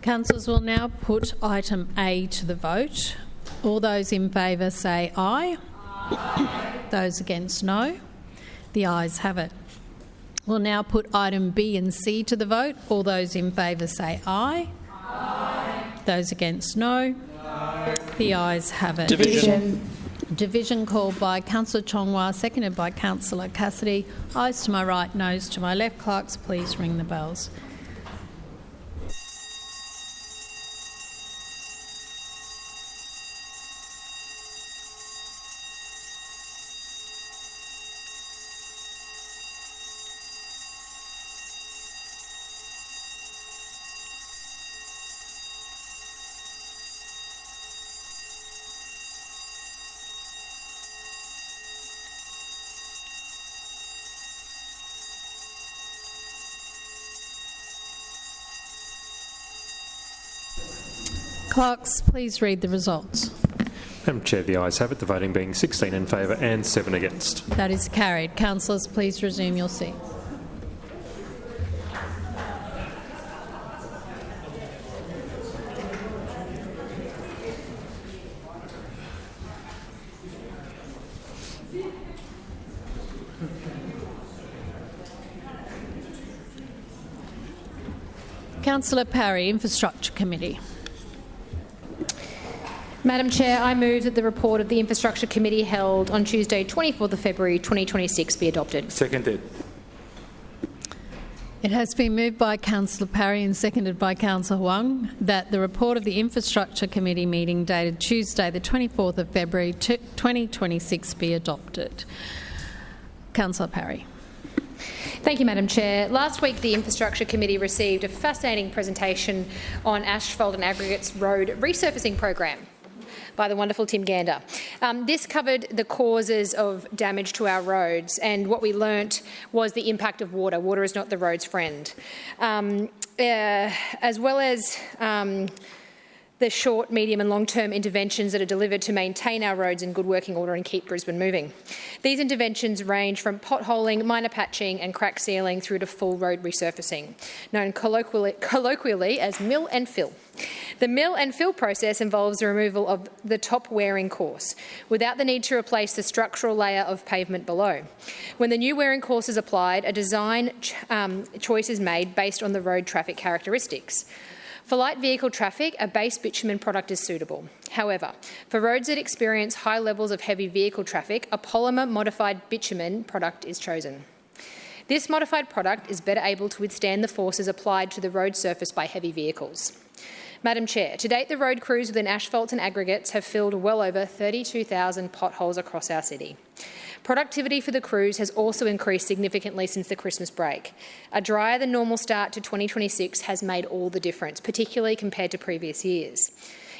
Councillors will now put item A to the vote. All those in favour say aye. Aye. Those against no. The ayes have it. We'll now put item B and C to the vote. All those in favour say aye. Aye. Those against no. No. The ayes have it. Division called by Councillor Chongwa, seconded by Councillor Cassidy. Ayes to my right, noes to my left. Clerks, please ring the bells. Clerks, please read the results. Madam Chair, the ayes have it, the voting being 16 in favour and 7 against. That is carried. Councillors, please resume your seats. Councillor Parry, Infrastructure Committee. Madam Chair, I move that the report of the Infrastructure Committee held on Tuesday 24th of February 2026 be adopted. Seconded. It has been moved by Councillor Parry and seconded by Councillor Huang that the report of the Infrastructure Committee meeting dated Tuesday the 24th of February 2026 be adopted. Councillor Parry. Thank you, Madam Chair. Last week, the Infrastructure Committee received a fascinating presentation on Asphalt and Aggregates Road resurfacing program. by the wonderful Tim Gander. This covered the causes of damage to our roads, and what we learnt was the impact of water. Water is not the road's friend. As well as the short, medium and long-term interventions that are delivered to maintain our roads in good working order and keep Brisbane moving. These interventions range from potholing, minor patching and crack sealing through to full road resurfacing, known colloquially as mill and fill. The mill and fill process involves the removal of the top wearing course, without the need to replace the structural layer of pavement below. When the new wearing course is applied, a design choice is made based on the road traffic characteristics. For light vehicle traffic, a base bitumen product is suitable. However, for roads that experience high levels of heavy vehicle traffic, a polymer-modified bitumen product is chosen. This modified product is better able to withstand the forces applied to the road surface by heavy vehicles. Madam Chair, to date the road crews within asphalt and aggregates have filled well over 32,000 potholes across our city. Productivity for the crews has also increased significantly since the Christmas break. A drier than normal start to 2026 has made all the difference, particularly compared to previous years.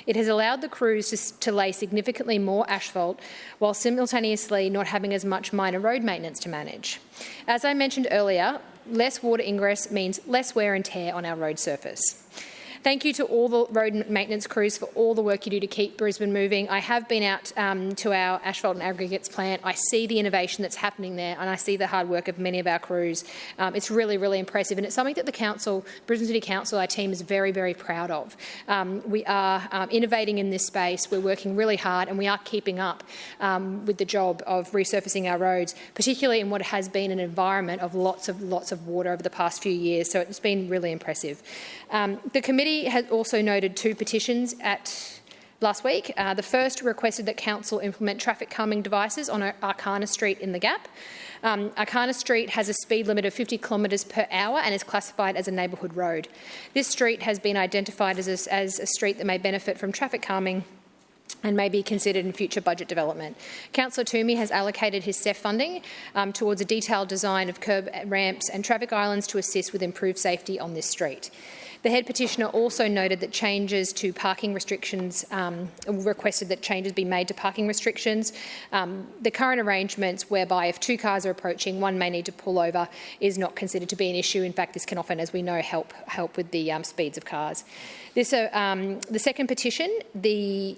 It has allowed the crews to lay significantly more asphalt while simultaneously not having as much minor road maintenance to manage. As I mentioned earlier, less water ingress means less wear and tear on our road surface. Thank you to all the road maintenance crews for all the work you do to keep Brisbane moving. I have been out to our asphalt and aggregates plant. I see the innovation that's happening there and I see the hard work of many of our crews. It's really, really impressive, and it's something that the Council, Brisbane City Council, our team is very, very proud of. We are innovating in this space. We're working really hard and we are keeping up with the job of resurfacing our roads, particularly in what has been an environment of lots of water over the past few years. So it's been really impressive. The committee has also noted two petitions last week. The first requested that Council implement traffic calming devices on Arcana Street in the Gap. Arcana Street has a speed limit of 50 kilometres per hour and is classified as a neighbourhood road. This street has been identified as a street that may benefit from traffic calming and may be considered in future budget development. Councillor Toomey has allocated his CEF funding towards a detailed design of curb ramps and traffic islands to assist with improved safety on this street. The head petitioner also noted that changes to parking restrictions, requested that changes be made to parking restrictions. The current arrangements whereby if two cars are approaching, one may need to pull over is not considered to be an issue. In fact, this can often, as we know, help with the speeds of cars. The second petition, the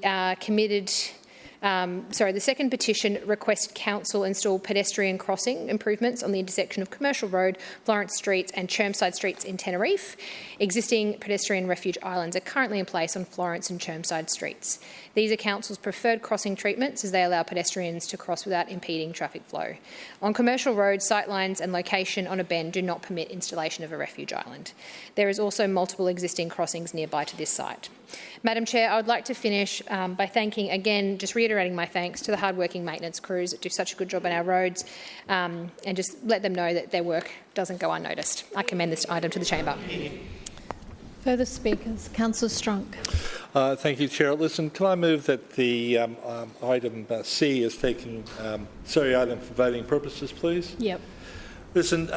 second petition requests Council install pedestrian crossing improvements on the intersection of Commercial Road, Florence Streets and Chermside Streets in Tenerife. Existing pedestrian refuge islands are currently in place on Florence and Chermside Streets. These are Council's preferred crossing treatments as they allow pedestrians to cross without impeding traffic flow. On Commercial Road, sightlines and location on a bend do not permit installation of a refuge island. There is also multiple existing crossings nearby to this site. Madam Chair, I would like to finish by thanking, again, just reiterating my thanks to the hard-working maintenance crews that do such a good job on our roads, and just let them know that their work doesn't go unnoticed. I commend this item to the chamber. Further speakers. Councillor Strunk. Thank you, Chair. Listen, can I move that the item C is taken, item for voting purposes, please? Yep. Listen,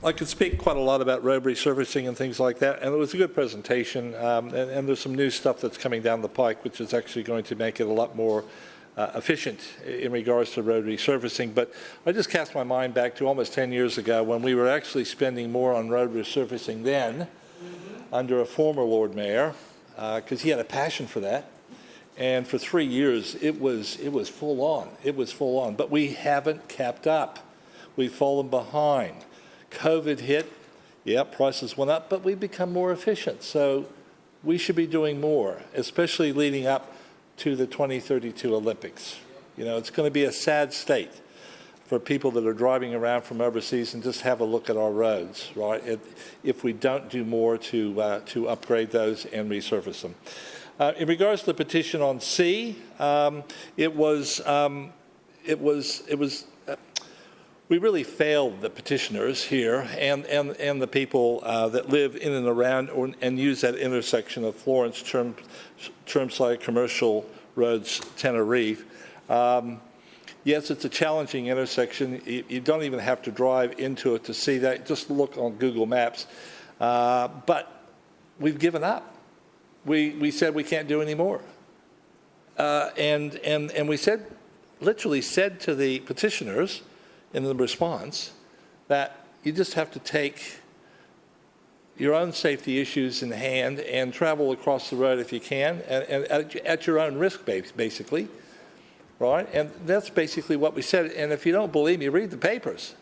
I could speak quite a lot about road resurfacing and things like that, and it was a good presentation, and there's some new stuff that's coming down the pike which is actually going to make it a lot more efficient in regards to road resurfacing. But I just cast my mind back to almost 10 years ago when we were actually spending more on road resurfacing then under a former Lord Mayor, because he had a passion for that. And for 3 years, it was full on. It was full on. But we haven't kept up. We've fallen behind. COVID hit. Yeah, prices went up, but we've become more efficient. So we should be doing more, especially leading up to the 2032 Olympics. You know, it's going to be a sad state for people that are driving around from overseas and just have a look at our roads, right? If we don't do more to upgrade those and resurface them. In regards to the petition on C, we really failed the petitioners here and the people that live in and around and use that intersection of Florence, Chermside, Commercial Roads, Tenerife. Yes, it's a challenging intersection. You don't even have to drive into it to see that. Just look on Google Maps. But we've given up. We said we can't do any more. And we literally said to the petitioners in the response that you just have to take your own safety issues in hand and travel across the road if you can, and at your own risk, basically, right? And that's basically what we said. And if you don't believe me, read the papers.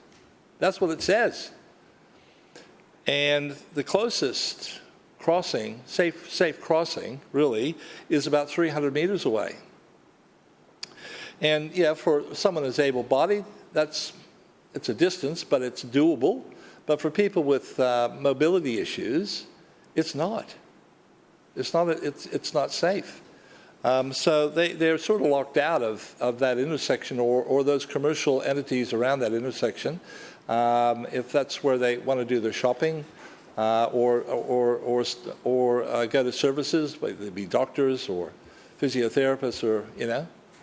That's what it says. And the closest crossing, safe crossing, really, is about 300 meters away. And yeah, for someone who's able-bodied, it's a distance, but it's doable. But for people with mobility issues, it's not. It's not safe. So they're sort of locked out of that intersection or those commercial entities around that intersection, if that's where they want to do their shopping or go to services, whether they be doctors or physiotherapists or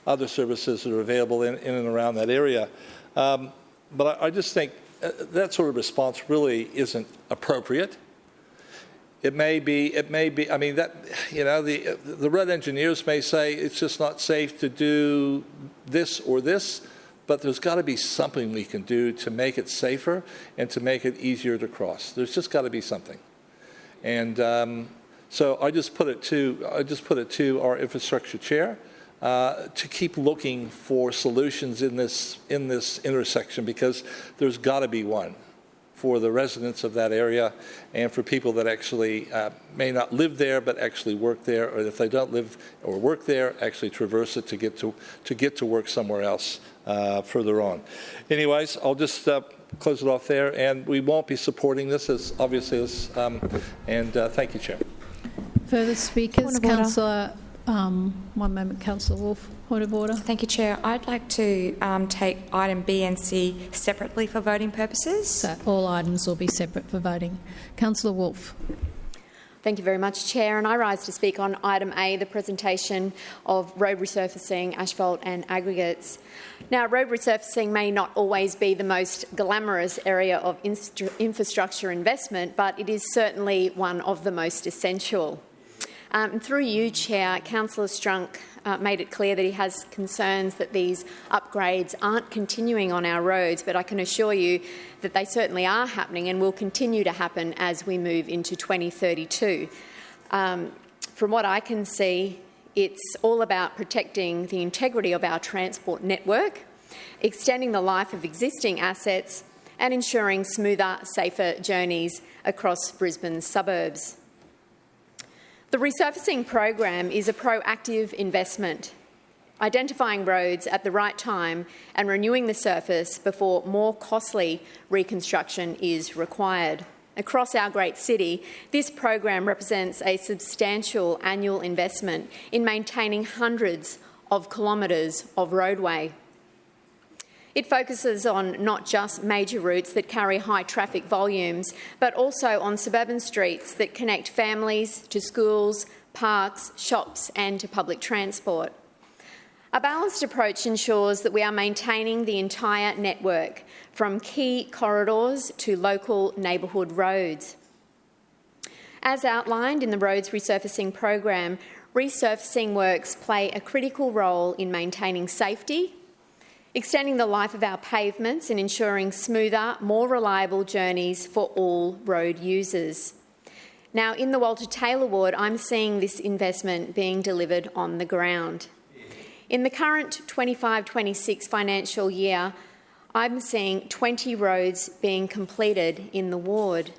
other services that are available in and around that area. But I just think that sort of response really isn't appropriate. It may be. I mean, the road engineers may say it's just not safe to do this or this, but there's got to be something we can do to make it safer and to make it easier to cross. There's just got to be something. And so I just put it to our infrastructure chair to keep looking for solutions in this intersection, because there's got to be one for the residents of that area and for people that actually may not live there but actually work there, or if they don't live or work there, actually traverse it to get to work somewhere else further on. Anyways, I'll just close it off there, and we won't be supporting this as obviously as thank you, Chair. Further speakers, Councillor. One moment, Councillor Wolf. Point of order. Thank you, Chair. I'd like to take item B and C separately for voting purposes. So all items will be separate for voting. Councillor Wolf. Thank you very much, Chair. And I rise to speak on item A, the presentation of road resurfacing, asphalt and aggregates. Now, road resurfacing may not always be the most glamorous area of infrastructure investment, but it is certainly one of the most essential. Through you, Chair, Councillor Strunk made it clear that he has concerns that these upgrades aren't continuing on our roads, but I can assure you that they certainly are happening and will continue to happen as we move into 2032. From what I can see, it's all about protecting the integrity of our transport network, extending the life of existing assets and ensuring smoother, safer journeys across Brisbane's suburbs. The resurfacing program is a proactive investment, identifying roads at the right time and renewing the surface before more costly reconstruction is required. Across our great city, this program represents a substantial annual investment in maintaining hundreds of kilometres of roadway. It focuses on not just major routes that carry high traffic volumes, but also on suburban streets that connect families to schools, parks, shops and to public transport. A balanced approach ensures that we are maintaining the entire network, from key corridors to local neighbourhood roads. As outlined in the Roads Resurfacing Program, resurfacing works play a critical role in maintaining safety, extending the life of our pavements and ensuring smoother, more reliable journeys for all road users. Now, in the Walter Taylor ward, I'm seeing this investment being delivered on the ground. In the current 25-26 financial year, I'm seeing 20 roads being completed in the ward.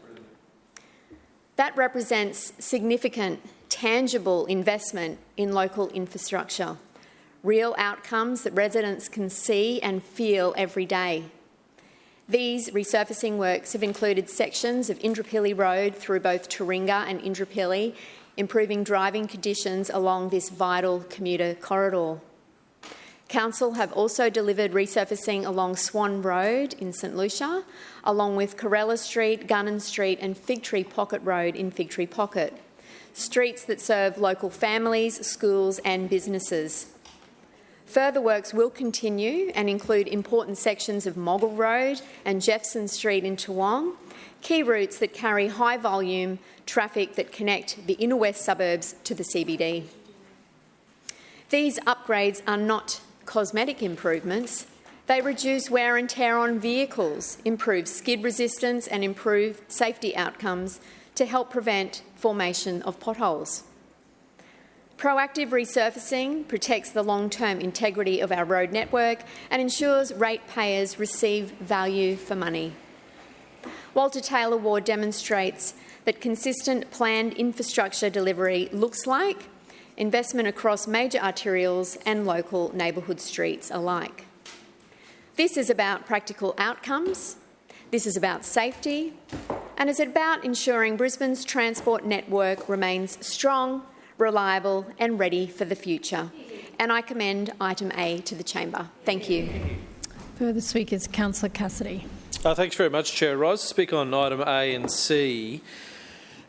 That represents significant, tangible investment in local infrastructure. Real outcomes that residents can see and feel every day. These resurfacing works have included sections of Indooroopilly Road through both Taringa and Indooroopilly, improving driving conditions along this vital commuter corridor. Council have also delivered resurfacing along Swan Road in St Lucia, along with Corella Street, Gunnan Street and Fig Tree Pocket Road in Fig Tree Pocket, streets that serve local families, schools and businesses. Further works will continue and include important sections of Moggle Road and Jefferson Street in Toowong, key routes that carry high volume traffic that connect the inner west suburbs to the CBD. These upgrades are not cosmetic improvements. They reduce wear and tear on vehicles, improve skid resistance and improve safety outcomes to help prevent formation of potholes. Proactive resurfacing protects the long-term integrity of our road network and ensures ratepayers receive value for money. Walter Taylor Award demonstrates that consistent planned infrastructure delivery looks like investment across major arterials and local neighbourhood streets alike. This is about practical outcomes, this is about safety, and it's about ensuring Brisbane's transport network remains strong, reliable and ready for the future. And I commend item A to the chamber. Thank you. Further speakers, Councillor Cassidy. Thanks very much, Chair. I rise to speak on item A and C.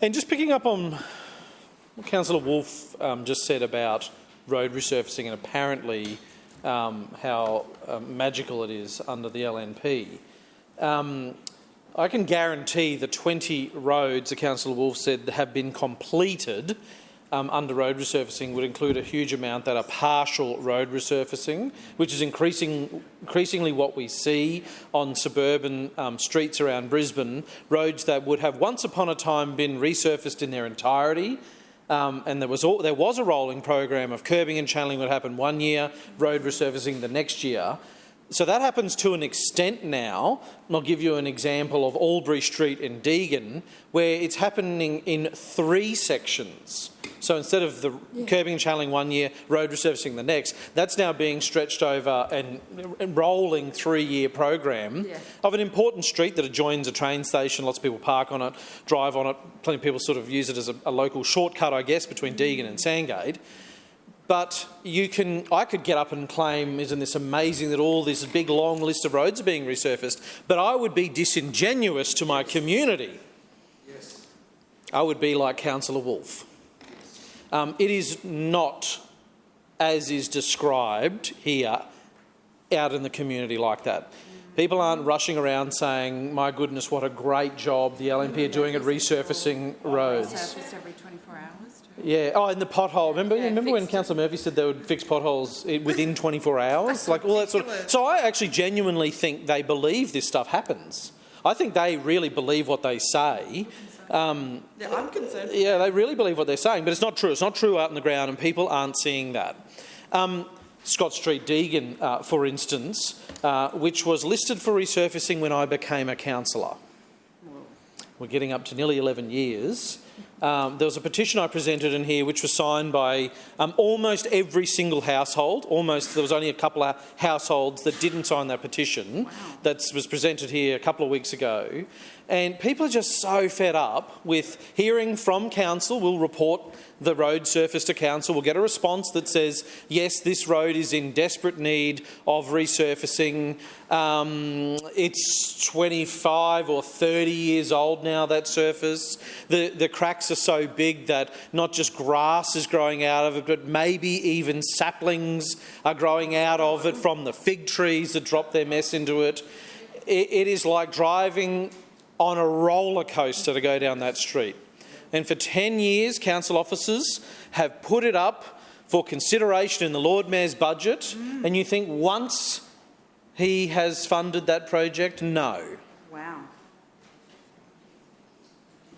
And just picking up on what Councillor Wolfe just said about road resurfacing and apparently how magical it is under the LNP. I can guarantee the 20 roads that Councillor Wolfe said have been completed under road resurfacing would include a huge amount that are partial road resurfacing, which is increasingly what we see on suburban streets around Brisbane, roads that would have once upon a time been resurfaced in their entirety. And there was a rolling program of curbing and channelling would happen one year, road resurfacing the next year. So that happens to an extent now. And I'll give you an example of Albury Street in Deagon, where it's happening in 3 sections. So instead of the curbing and channelling one year, road resurfacing the next, that's now being stretched over an rolling 3-year program of an important street that adjoins a train station. Lots of people park on it, drive on it. Plenty of people sort of use it as a local shortcut, I guess, between Deagon and Sandgate. But I could get up and claim, isn't this amazing that all this big long list of roads are being resurfaced, but I would be disingenuous to my community. Yes. I would be like Councillor Wolfe. It is not as is described here out in the community like that. People aren't rushing around saying, my goodness, what a great job the LNP are doing at resurfacing roads. Resurface every 24 hours. Yeah. Oh, and the pothole. Remember when Councillor Murphy said they would fix potholes within 24 hours? Like all that sort of. So I actually genuinely think they believe this stuff happens. I think they really believe what they say. I'm concerned. Yeah, they really believe what they're saying, but it's not true. It's not true out on the ground, and people aren't seeing that. Scott Street, Deagon, for instance, which was listed for resurfacing when I became a councillor. We're getting up to nearly 11 years. There was a petition I presented in here which was signed by almost every single household. There was only a couple of households that didn't sign that petition. Wow. That was presented here a couple of weeks ago. And people are just so fed up with hearing from council. We'll report the road surface to council. We'll get a response that says, yes, this road is in desperate need of resurfacing. It's 25 or 30 years old now, that surface. The cracks are so big that not just grass is growing out of it, but maybe even saplings are growing out of it from the fig trees that drop their mess into it. It is like driving on a roller coaster to go down that street. And for 10 years, council officers have put it up for consideration in the Lord Mayor's budget, and you think once he has funded that project? No. Wow.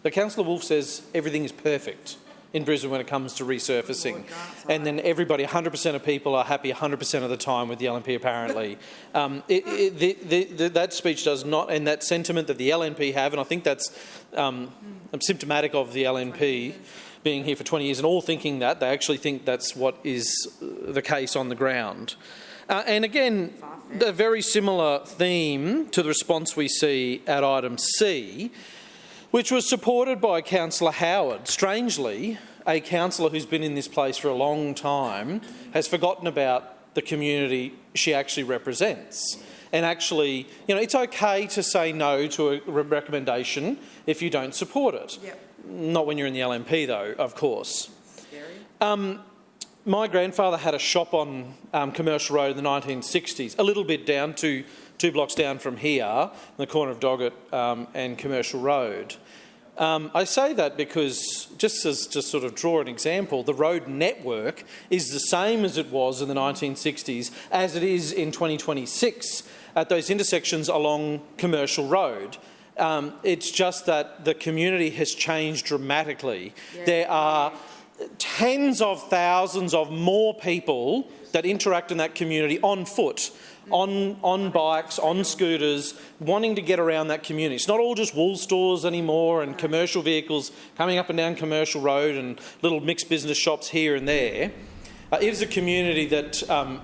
But Councillor Wolfe says everything is perfect in Brisbane when it comes to resurfacing. And then everybody, 100% of people are happy 100% of the time with the LNP, apparently. That speech does not, and that sentiment that the LNP have, and I think that's symptomatic of the LNP being here for 20 years and all thinking that, they actually think that's what is the case on the ground. And again, a very similar theme to the response we see at item C, which was supported by Councillor Howard. Strangely, a councillor who's been in this place for a long time has forgotten about the community she actually represents. And actually, it's okay to say no to a recommendation if you don't support it. Yep. Not when you're in the LNP, though, of course. Scary. My grandfather had a shop on Commercial Road in the 1960s, a little bit down to 2 blocks down from here, in the corner of Doggett and Commercial Road. I say that because, just to sort of draw an example, the road network is the same as it was in the 1960s as it is in 2026 at those intersections along Commercial Road. It's just that the community has changed dramatically. Yeah. There are tens of thousands of more people that interact in that community on foot, on bikes, on scooters, wanting to get around that community. It's not all just wool stores anymore and commercial vehicles coming up and down Commercial Road and little mixed business shops here and there. It is a community that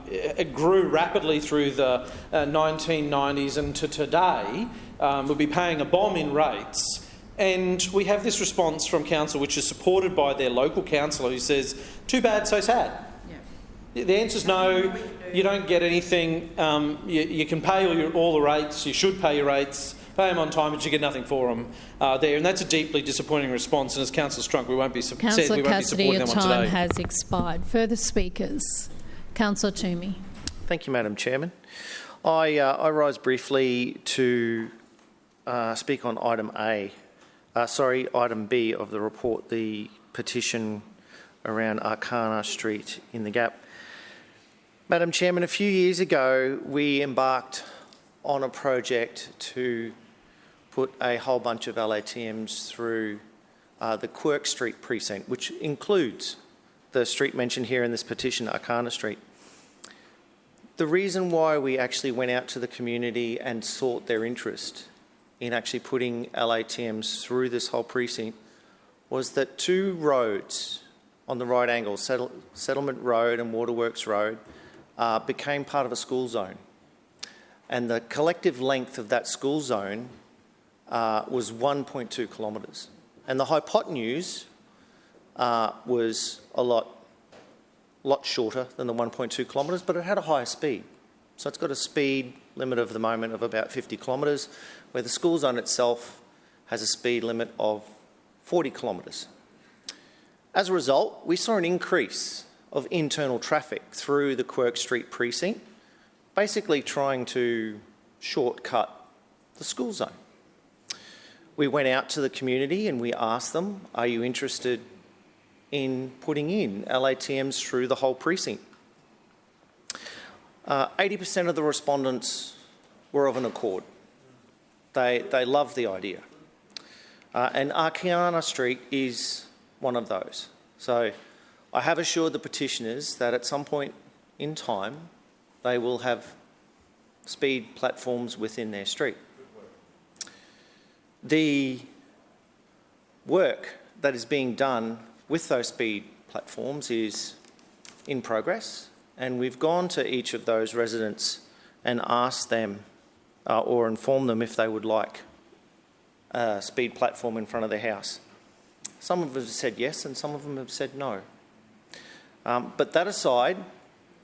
it grew rapidly through the 1990s and to today. We'll be paying a bomb in rates. And we have this response from council, which is supported by their local councillor, who says, too bad, so sad. Yeah. The answer is no, you don't get anything. You can pay all the rates, you should pay your rates, pay them on time, but you get nothing for them there. And that's a deeply disappointing response. And as Councillor Strunk, we won't be supporting them on today. Councillor Cassidy, your time has expired. Further speakers? Councillor Toomey. Thank you, Madam Chairman. I rise briefly to speak on item item B of the report, the petition around Arcana Street in the Gap. Madam Chairman, a few years ago we embarked on a project to put a whole bunch of LATMs through the Quirk Street precinct, which includes the street mentioned here in this petition, Arcana Street. The reason why we actually went out to the community and sought their interest in actually putting LATMs through this whole precinct was that two roads on the right angle, Settlement Road and Waterworks Road, became part of a school zone. And the collective length of that school zone was 1.2 kilometres. And the hypotenuse was a lot shorter than the 1.2 kilometres, but it had a higher speed. So it's got a speed limit of the moment of about 50 kilometres, where the school zone itself has a speed limit of 40 kilometres. As a result, we saw an increase of internal traffic through the Quirk Street precinct, basically trying to shortcut the school zone. We went out to the community and we asked them, are you interested in putting in LATMs through the whole precinct? 80% of the respondents were of an accord. They loved the idea. And Arcana Street is one of those. So I have assured the petitioners that at some point in time they will have speed platforms within their street. The work that is being done with those speed platforms is in progress, and we've gone to each of those residents and asked them or informed them if they would like a speed platform in front of their house. Some of them have said yes and some of them have said no. But that aside,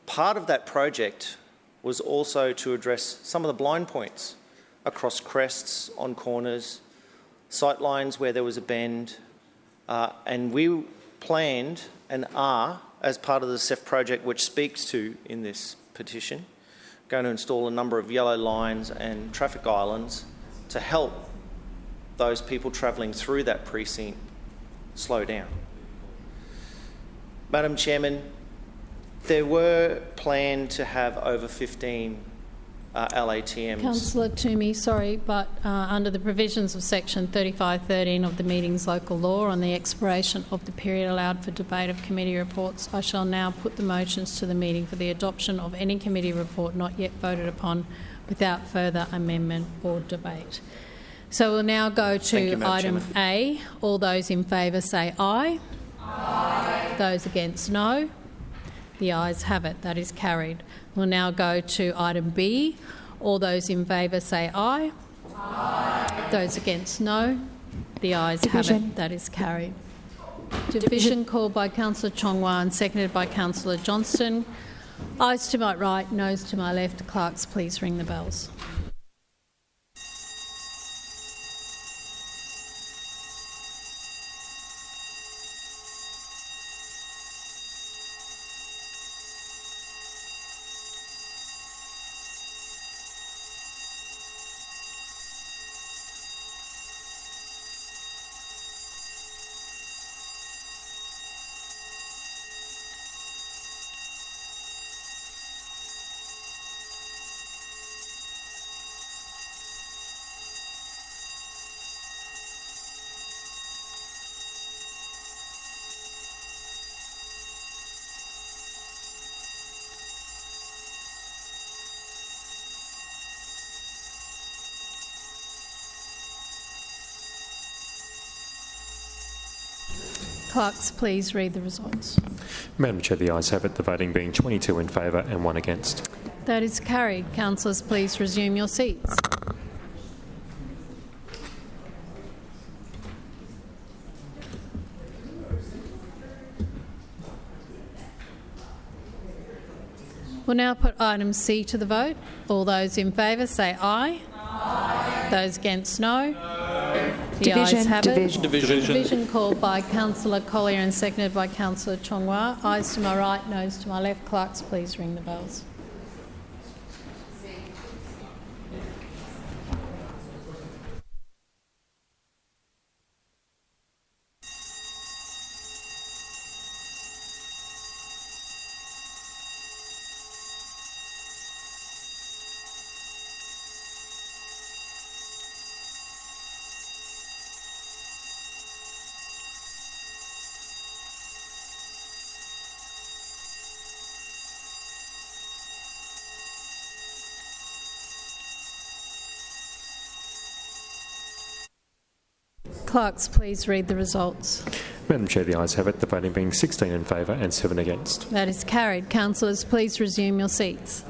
part of that project was also to address some of the blind points across crests, on corners, sight lines where there was a bend, and we planned and are, as part of the CEF project, which speaks to in this petition, going to install a number of yellow lines and traffic islands to help those people travelling through that precinct slow down. Madam Chairman, there were planned to have over 15 LATMs. Councillor Toomey, sorry, but under the provisions of section 35(13) of the meeting's local law on the expiration of the period allowed for debate of committee reports, I shall now put the motions to the meeting for the adoption of any committee report not yet voted upon without further amendment or debate. So we'll now go to item A. All those in favour say aye. Aye. Those against, no. The ayes have it. That is carried. We'll now go to item B. All those in favour say aye. Aye. Those against, no. The ayes have it. That is carried. Division called by Councillor Chongwa and seconded by Councillor Johnston. Ayes to my right, noes to my left. Clerks, please ring the bells. Clerks, please read the results. Madam Chair, the ayes have it, the voting being 22 in favour and 1 against. That is carried. Councillors, please resume your seats. We'll now put item C to the vote. All those in favour say aye. Aye. Those against, no. The ayes have it. Division called by Councillor Collier and seconded by Councillor Chongwa. Ayes to my right, noes to my left. Clerks, please ring the bells. Clerks, please read the results. Madam Chair, the ayes have it, the voting being 16 in favour and 7 against. That is carried. Councillors, please resume your seats.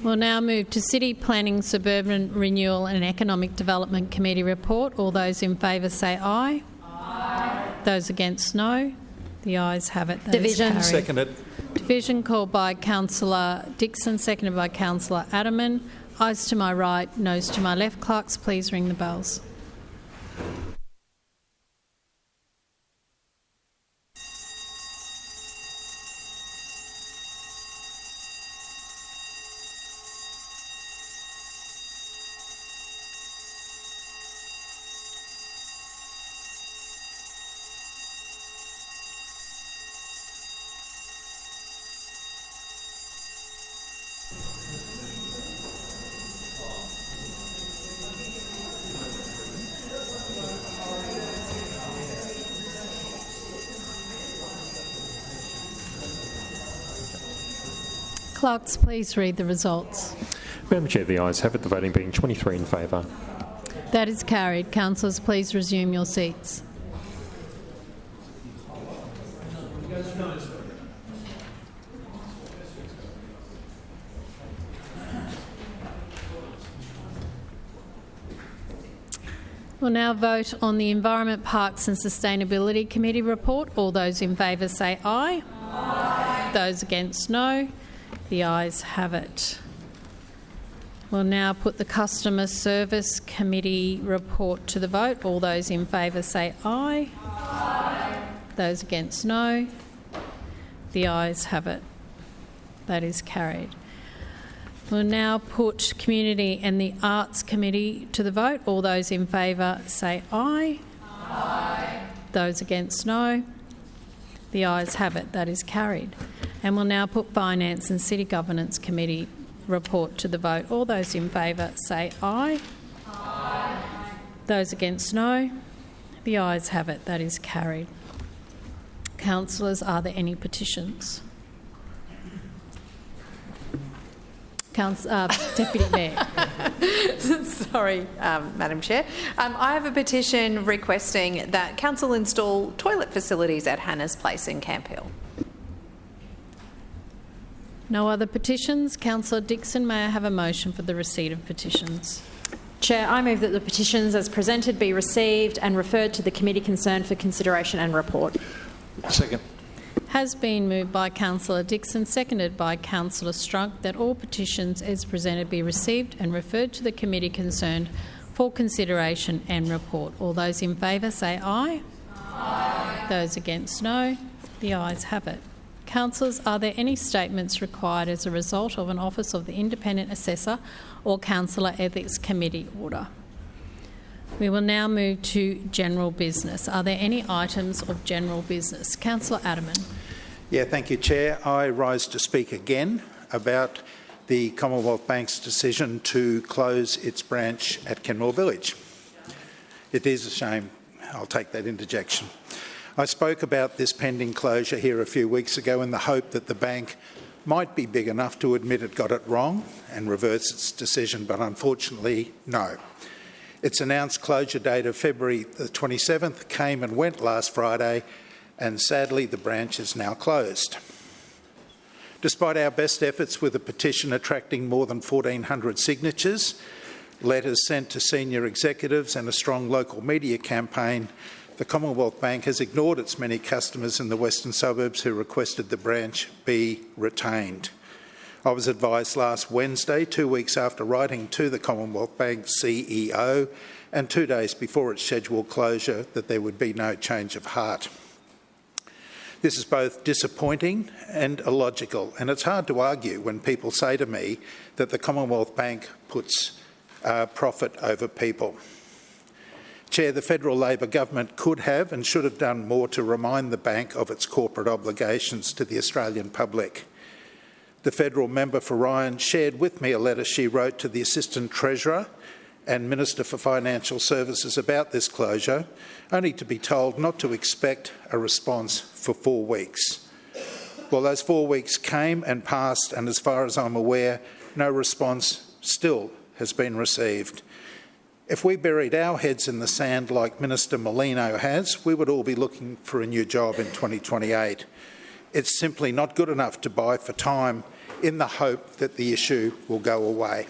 We'll now move to City Planning, Suburban Renewal and Economic Development Committee report. All those in favour say aye. Aye. Those against, no. The ayes have it. Division. Seconded. Division called by Councillor Dixon, seconded by Councillor Adderman. Ayes to my right, noes to my left. Clerks, please ring the bells. Clerks, please read the results. Madam Chair, the ayes have it, the voting being 23 in favour. That is carried. Councillors, please resume your seats. We'll now vote on the Environment, Parks and Sustainability Committee report. All those in favour say aye. Aye. Those against, no. The ayes have it. We'll now put the Customer Service Committee report to the vote. All those in favour say aye. Aye. Those against, no. The ayes have it. That is carried. We'll now put Community and the Arts Committee to the vote. All those in favour say aye. Aye. Those against, no. The ayes have it. That is carried. And we'll now put Finance and City Governance Committee report to the vote. All those in favour say aye. Aye. Those against, no. The ayes have it. That is carried. Councillors, are there any petitions? Deputy Mayor. Sorry, Madam Chair. I have a petition requesting that Council install toilet facilities at Hannah's Place in Camp Hill. No other petitions? Councillor Dixon, may I have a motion for the receipt of petitions? Chair, I move that the petitions as presented be received and referred to the committee concerned for consideration and report. Second. Has been moved by Councillor Dixon, seconded by Councillor Strunk, that all petitions as presented be received and referred to the committee concerned for consideration and report. All those in favour say aye. Aye. Those against, no. The ayes have it. Councillors, are there any statements required as a result of an Office of the Independent Assessor or Councillor Ethics Committee order? We will now move to general business. Are there any items of general business? Councillor Adderman. Yeah, thank you, Chair. I rise to speak again about the Commonwealth Bank's decision to close its branch at Kenmore Village. It is a shame. I'll take that interjection. I spoke about this pending closure here a few weeks ago in the hope that the bank might be big enough to admit it got it wrong and reverse its decision, but unfortunately, no. Its announced closure date of February the 27th came and went last Friday, and sadly the branch is now closed. Despite our best efforts with a petition attracting more than 1,400 signatures, letters sent to senior executives and a strong local media campaign, the Commonwealth Bank has ignored its many customers in the western suburbs who requested the branch be retained. I was advised last Wednesday, 2 weeks after writing to the Commonwealth Bank CEO and 2 days before its scheduled closure, that there would be no change of heart. This is both disappointing and illogical, and it's hard to argue when people say to me that the Commonwealth Bank puts profit over people. Chair, the federal Labor government could have and should have done more to remind the bank of its corporate obligations to the Australian public. The federal member for Ryan shared with me a letter she wrote to the Assistant Treasurer and Minister for Financial Services about this closure, only to be told not to expect a response for 4 weeks. Well, those 4 weeks came and passed, and as far as I'm aware, no response still has been received. If we buried our heads in the sand like Minister Molino has, we would all be looking for a new job in 2028. It's simply not good enough to buy for time in the hope that the issue will go away.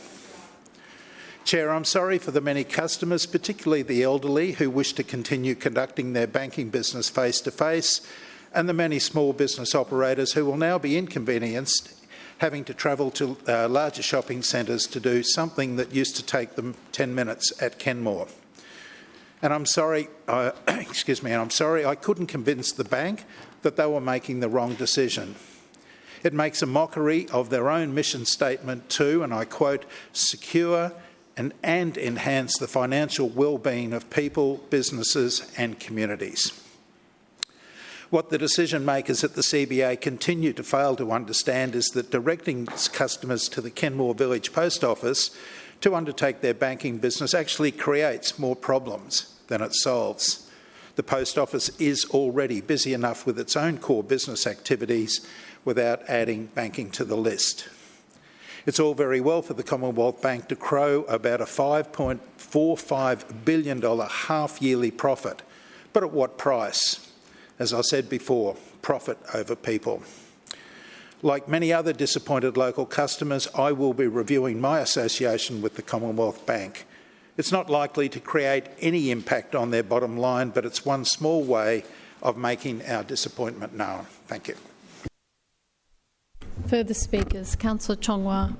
Chair, I'm sorry for the many customers, particularly the elderly, who wish to continue conducting their banking business face-to-face, and the many small business operators who will now be inconvenienced having to travel to larger shopping centres to do something that used to take them 10 minutes at Kenmore. And I'm sorry, I'm sorry I couldn't convince the bank that they were making the wrong decision. It makes a mockery of their own mission statement to, and I quote, secure and enhance the financial well-being of people, businesses and communities. What the decision makers at the CBA continue to fail to understand is that directing customers to the Kenmore Village Post Office to undertake their banking business actually creates more problems than it solves. The Post Office is already busy enough with its own core business activities without adding banking to the list. It's all very well for the Commonwealth Bank to crow about a $5.45 billion half-yearly profit, but at what price? As I said before, profit over people. Like many other disappointed local customers, I will be reviewing my association with the Commonwealth Bank. It's not likely to create any impact on their bottom line, but it's one small way of making our disappointment known. Thank you. Further speakers, Councillor Chongwa.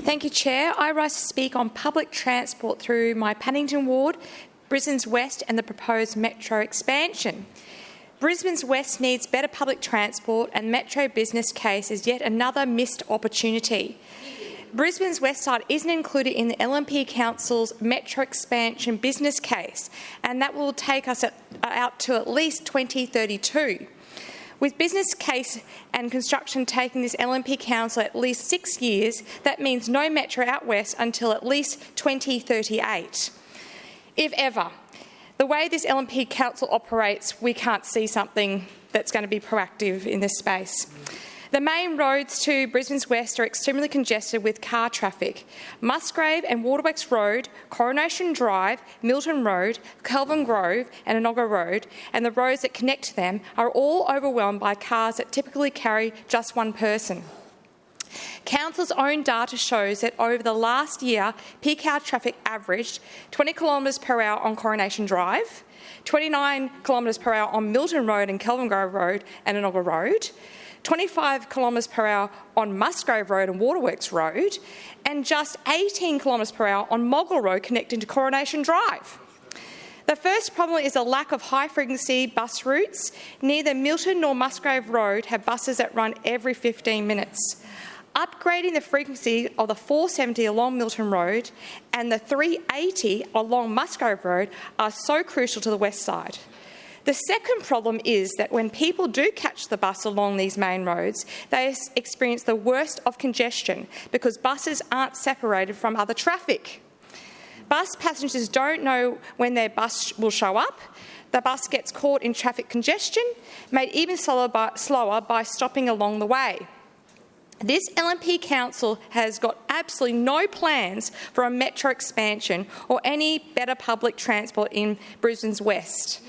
Thank you, Chair. I rise to speak on public transport through my Paddington ward, Brisbane's West and the proposed metro expansion. Brisbane's West needs better public transport, and Metro business case is yet another missed opportunity. Brisbane's West side isn't included in the LNP Council's Metro expansion business case, and that will take us out to at least 2032. With business case and construction taking this LNP Council at least 6 years, that means no Metro out west until at least 2038, if ever. The way this LNP Council operates, we can't see something that's going to be proactive in this space. The main roads to Brisbane's West are extremely congested with car traffic. Musgrave and Waterworks Road, Coronation Drive, Milton Road, Kelvin Grove and Inoga Road, and the roads that connect to them are all overwhelmed by cars that typically carry just one person. Council's own data shows that over the last year, peak hour traffic averaged 20 kilometres per hour on Coronation Drive, 29 kilometres per hour on Milton Road and Kelvin Grove Road and Inoga Road, 25 kilometres per hour on Musgrave Road and Waterworks Road, and just 18 kilometres per hour on Moggle Road connecting to Coronation Drive. The first problem is a lack of high-frequency bus routes. Neither Milton nor Musgrave Road have buses that run every 15 minutes. Upgrading the frequency of the 470 along Milton Road and the 380 along Musgrave Road are so crucial to the west side. The second problem is that when people do catch the bus along these main roads, they experience the worst of congestion because buses aren't separated from other traffic. Bus passengers don't know when their bus will show up. the bus gets caught in traffic congestion, made even slower by stopping along the way. This LNP council has got absolutely no plans for a metro expansion or any better public transport in Brisbane's west.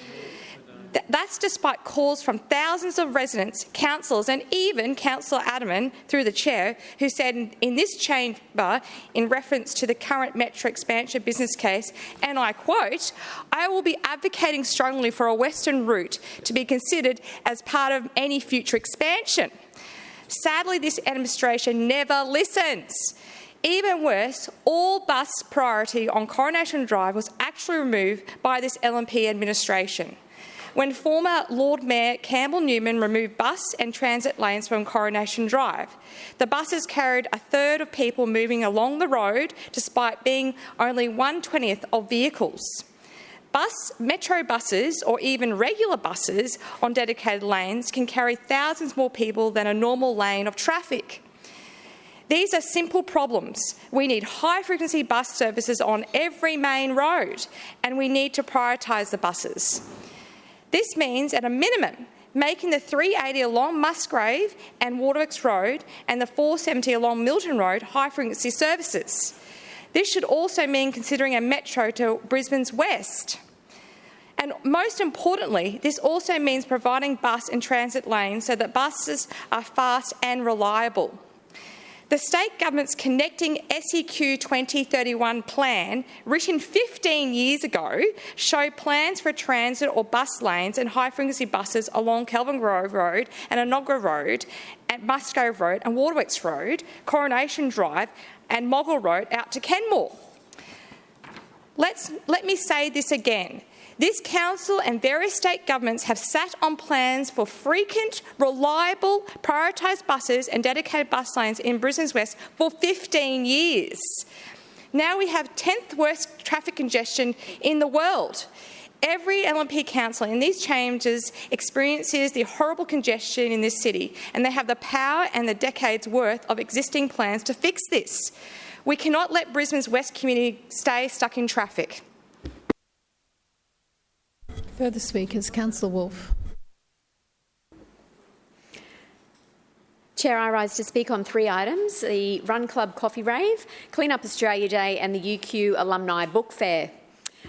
That's despite calls from thousands of residents, councillors and even Councillor Adamant, through the chair, who said in this chamber, in reference to the current metro expansion business case, and I quote, "I will be advocating strongly for a western route to be considered as part of any future expansion." Sadly, this administration never listens. Even worse, all bus priority on Coronation Drive was actually removed by this LNP administration. When former Lord Mayor Campbell Newman removed bus and transit lanes from Coronation Drive, the buses carried a third of people moving along the road despite being only 1/20th of vehicles. Metro buses or even regular buses on dedicated lanes can carry thousands more people than a normal lane of traffic. These are simple problems. We need high-frequency bus services on every main road, and we need to prioritise the buses. This means, at a minimum, making the 380 along Musgrave and Waterworks Road and the 470 along Milton Road high-frequency services. This should also mean considering a metro to Brisbane's west. And most importantly, this also means providing bus and transit lanes so that buses are fast and reliable. The state government's Connecting SEQ 2031 plan, written 15 years ago, showed plans for transit or bus lanes and high-frequency buses along Kelvin Grove Road and Enoggera Road, and Musgrave Road and Waterworks Road, Coronation Drive and Moggill Road out to Kenmore. Let me say this again. This council and various state governments have sat on plans for frequent, reliable, prioritised buses and dedicated bus lanes in Brisbane's west for 15 years. Now we have 10th worst traffic congestion in the world. Every LNP councillor in these chambers experiences the horrible congestion in this city, and they have the power and the decades' worth of existing plans to fix this. We cannot let Brisbane's west community stay stuck in traffic. Further speakers, Councillor Wolfe. Chair, I rise to speak on 3 items: the Run Club Coffee Rave, Clean Up Australia Day and the UQ Alumni Book Fair.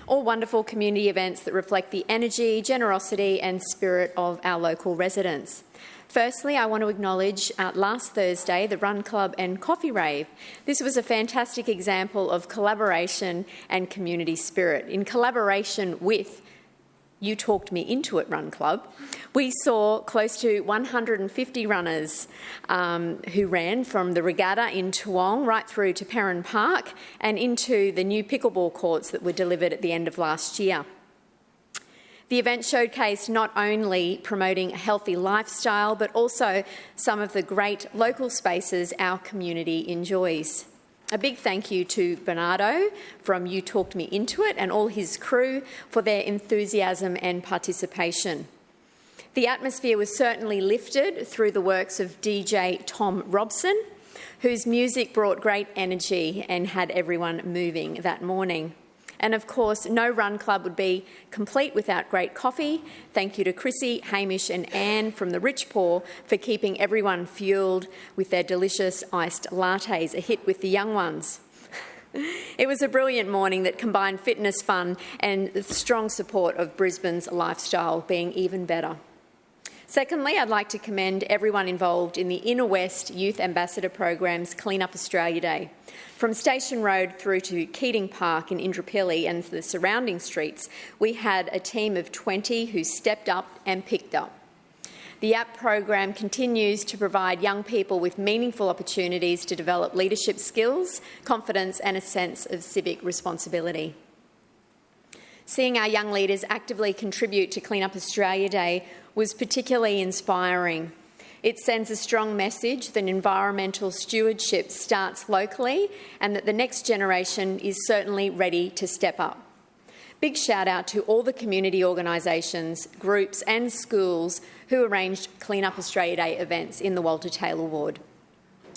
All wonderful community events that reflect the energy, generosity and spirit of our local residents. Firstly, I want to acknowledge last Thursday, the Run Club and Coffee Rave. This was a fantastic example of collaboration and community spirit. In collaboration with You Talked Me Into It Run Club, we saw close to 150 runners who ran from the regatta in Toowong right through to Perrin Park and into the new pickleball courts that were delivered at the end of last year. The event showcased not only promoting a healthy lifestyle, but also some of the great local spaces our community enjoys. A big thank you to Bernardo from You Talked Me Into It and all his crew for their enthusiasm and participation. The atmosphere was certainly lifted through the works of DJ Tom Robson, whose music brought great energy and had everyone moving that morning. And of course, no run club would be complete without great coffee. Thank you to Chrissy, Hamish and Anne from the Rich Paw for keeping everyone fuelled with their delicious iced lattes, a hit with the young ones. It was a brilliant morning that combined fitness, fun and the strong support of Brisbane's lifestyle being even better. Secondly, I'd like to commend everyone involved in the Inner West Youth Ambassador Program's Clean Up Australia Day. From Station Road through to Keating Park in Indooroopilly and the surrounding streets, we had a team of 20 who stepped up and picked up. The APP program continues to provide young people with meaningful opportunities to develop leadership skills, confidence and a sense of civic responsibility. Seeing our young leaders actively contribute to Clean Up Australia Day was particularly inspiring. It sends a strong message that environmental stewardship starts locally and that the next generation is certainly ready to step up. Big shout out to all the community organisations, groups and schools who arranged Clean Up Australia Day events in the Walter Taylor ward.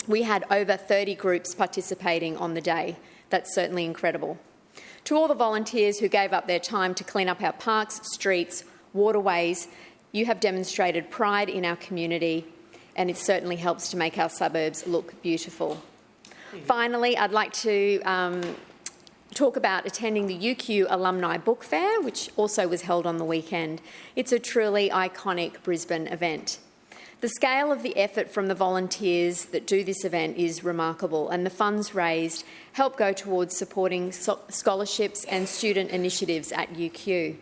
We had over 30 groups participating on the day. That's certainly incredible. To all the volunteers who gave up their time to clean up our parks, streets, waterways, you have demonstrated pride in our community, and it certainly helps to make our suburbs look beautiful. Finally, I'd like to talk about attending the UQ Alumni Book Fair, which also was held on the weekend. It's a truly iconic Brisbane event. The scale of the effort from the volunteers that do this event is remarkable, and the funds raised help go towards supporting scholarships and student initiatives at UQ.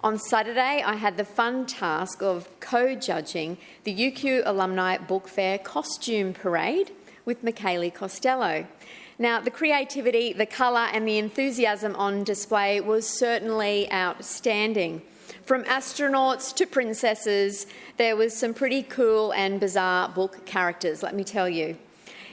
On Saturday, I had the fun task of co-judging the UQ Alumni Book Fair costume parade with Michaeli Costello. Now, the creativity, the colour and the enthusiasm on display was certainly outstanding. From astronauts to princesses, there was some pretty cool and bizarre book characters, let me tell you.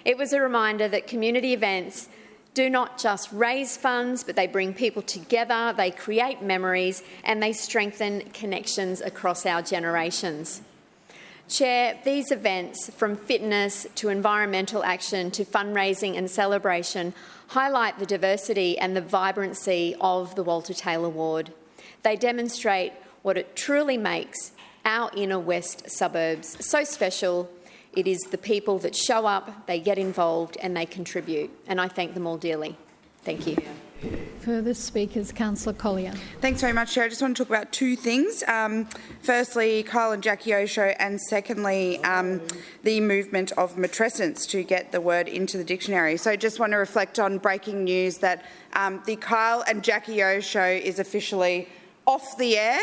It was a reminder that community events do not just raise funds, but they bring people together, they create memories, and they strengthen connections across our generations. Chair, these events, from fitness to environmental action to fundraising and celebration, highlight the diversity and the vibrancy of the Walter Taylor Ward. They demonstrate what it truly makes our inner west suburbs so special. It is the people that show up, they get involved and they contribute, and I thank them all dearly. Thank you. Further speakers, Councillor Collier. Thanks very much, Chair. I just want to talk about two things. Firstly, Kyle and Jackie Osho, and secondly, the movement of matrescence to get the word into the dictionary. So I just want to reflect on breaking news that the Kyle and Jackie Osho is officially off the air.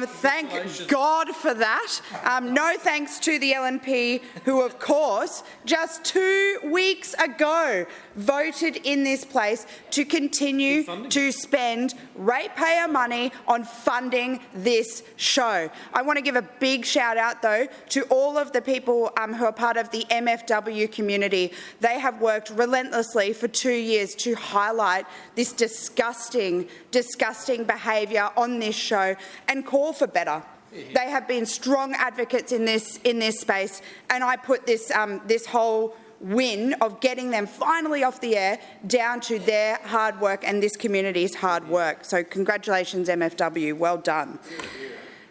Thank God for that. No thanks to the LNP, who, of course, just 2 weeks ago voted in this place to continue to spend ratepayer money on funding this show. I want to give a big shout out, though, to all of the people who are part of the MFW community. They have worked relentlessly for 2 years to highlight this disgusting behaviour on this show and call for better. They have been strong advocates in this space, and I put this whole win of getting them finally off the air down to their hard work and this community's hard work. So congratulations, MFW, well done.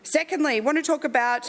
Secondly, I want to talk about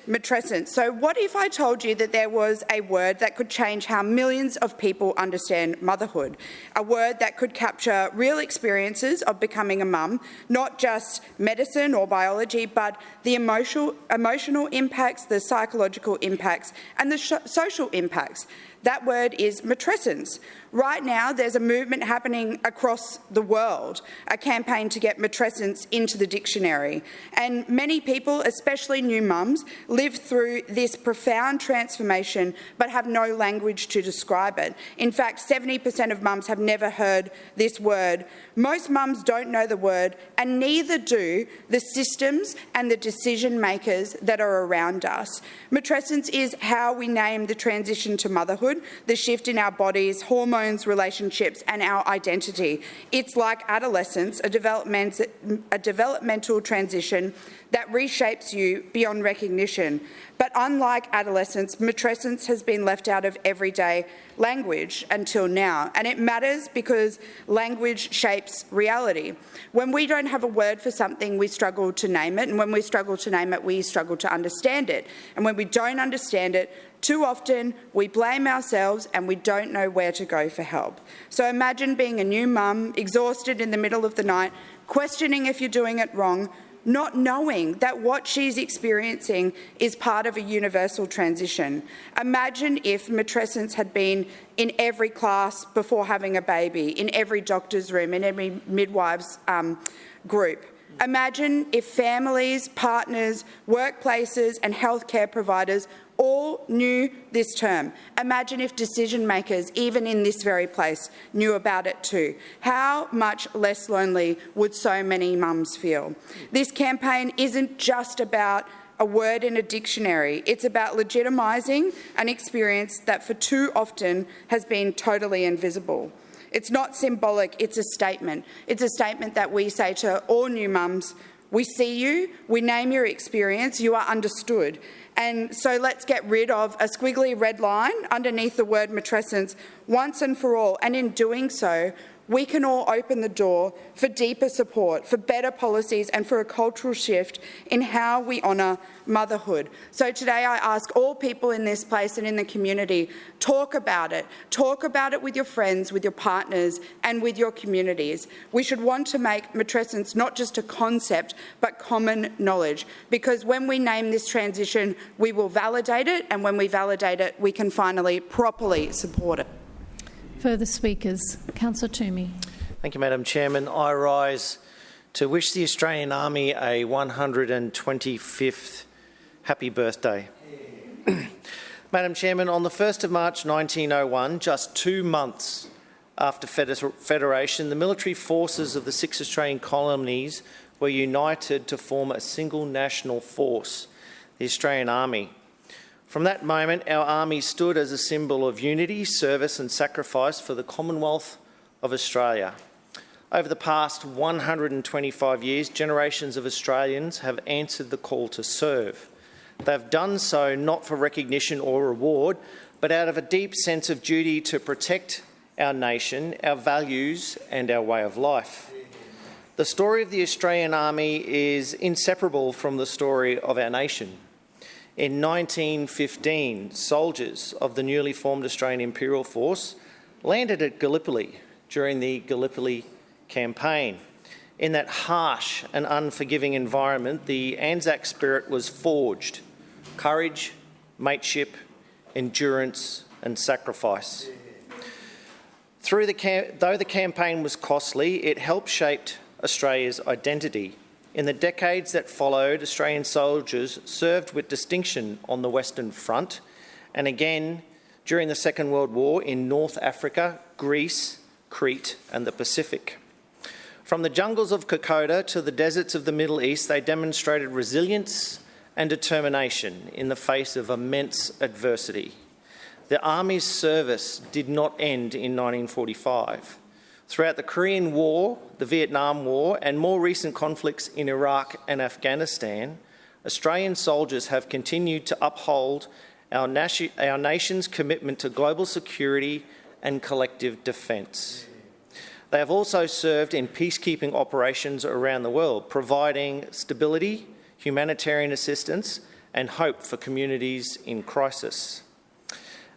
matrescence. So what if I told you that there was a word that could change how millions of people understand motherhood? A word that could capture real experiences of becoming a mum, not just medicine or biology, but the emotional impacts, the psychological impacts and the social impacts. That word is matrescence. Right now, there's a movement happening across the world, a campaign to get matrescence into the dictionary. And many people, especially new mums, live through this profound transformation but have no language to describe it. In fact, 70% of mums have never heard this word. Most mums don't know the word, and neither do the systems and the decision makers that are around us. Matrescence is how we name the transition to motherhood, the shift in our bodies, hormones, relationships and our identity. It's like adolescence, a developmental transition that reshapes you beyond recognition. But unlike adolescence, matrescence has been left out of everyday language until now. And it matters because language shapes reality. When we don't have a word for something, we struggle to name it. And when we struggle to name it, we struggle to understand it. And when we don't understand it, too often we blame ourselves and we don't know where to go for help. So imagine being a new mum, exhausted in the middle of the night, questioning if you're doing it wrong, not knowing that what she's experiencing is part of a universal transition. Imagine if matrescence had been in every class before having a baby, in every doctor's room, in every midwife's group. Imagine if families, partners, workplaces and healthcare providers all knew this term. Imagine if decision makers, even in this very place, knew about it too. How much less lonely would so many mums feel? This campaign isn't just about a word in a dictionary. It's about legitimising an experience that for too often has been totally invisible. It's not symbolic, it's a statement. It's a statement that we say to all new mums: we see you, we name your experience, you are understood. And so let's get rid of a squiggly red line underneath the word matrescence once and for all. And in doing so, we can all open the door for deeper support, for better policies and for a cultural shift in how we honour motherhood. So today I ask all people in this place and in the community, talk about it. Talk about it with your friends, with your partners and with your communities. We should want to make matrescence not just a concept but common knowledge, because when we name this transition we will validate it, and when we validate it we can finally properly support it. Further speakers. Councillor Toomey. Thank you, Madam Chairman. I rise to wish the Australian Army a 125th happy birthday. Madam Chairman, on the 1st of March 1901, just 2 months after Federation, the military forces of the 6 Australian colonies were united to form a single national force, the Australian Army. From that moment, our Army stood as a symbol of unity, service and sacrifice for the Commonwealth of Australia. Over the past 125 years, generations of Australians have answered the call to serve. They've done so not for recognition or reward, but out of a deep sense of duty to protect our nation, our values and our way of life. The story of the Australian Army is inseparable from the story of our nation. In 1915, soldiers of the newly formed Australian Imperial Force landed at Gallipoli during the Gallipoli campaign. In that harsh and unforgiving environment, the Anzac spirit was forged. Courage, mateship, endurance and sacrifice. Though the campaign was costly, it helped shape Australia's identity. In the decades that followed, Australian soldiers served with distinction on the Western Front and again during the Second World War in North Africa, Greece, Crete and the Pacific. From the jungles of Kokoda to the deserts of the Middle East, they demonstrated resilience and determination in the face of immense adversity. The Army's service did not end in 1945. Throughout the Korean War, the Vietnam War and more recent conflicts in Iraq and Afghanistan, Australian soldiers have continued to uphold our nation's commitment to global security and collective defence. They have also served in peacekeeping operations around the world, providing stability, humanitarian assistance and hope for communities in crisis.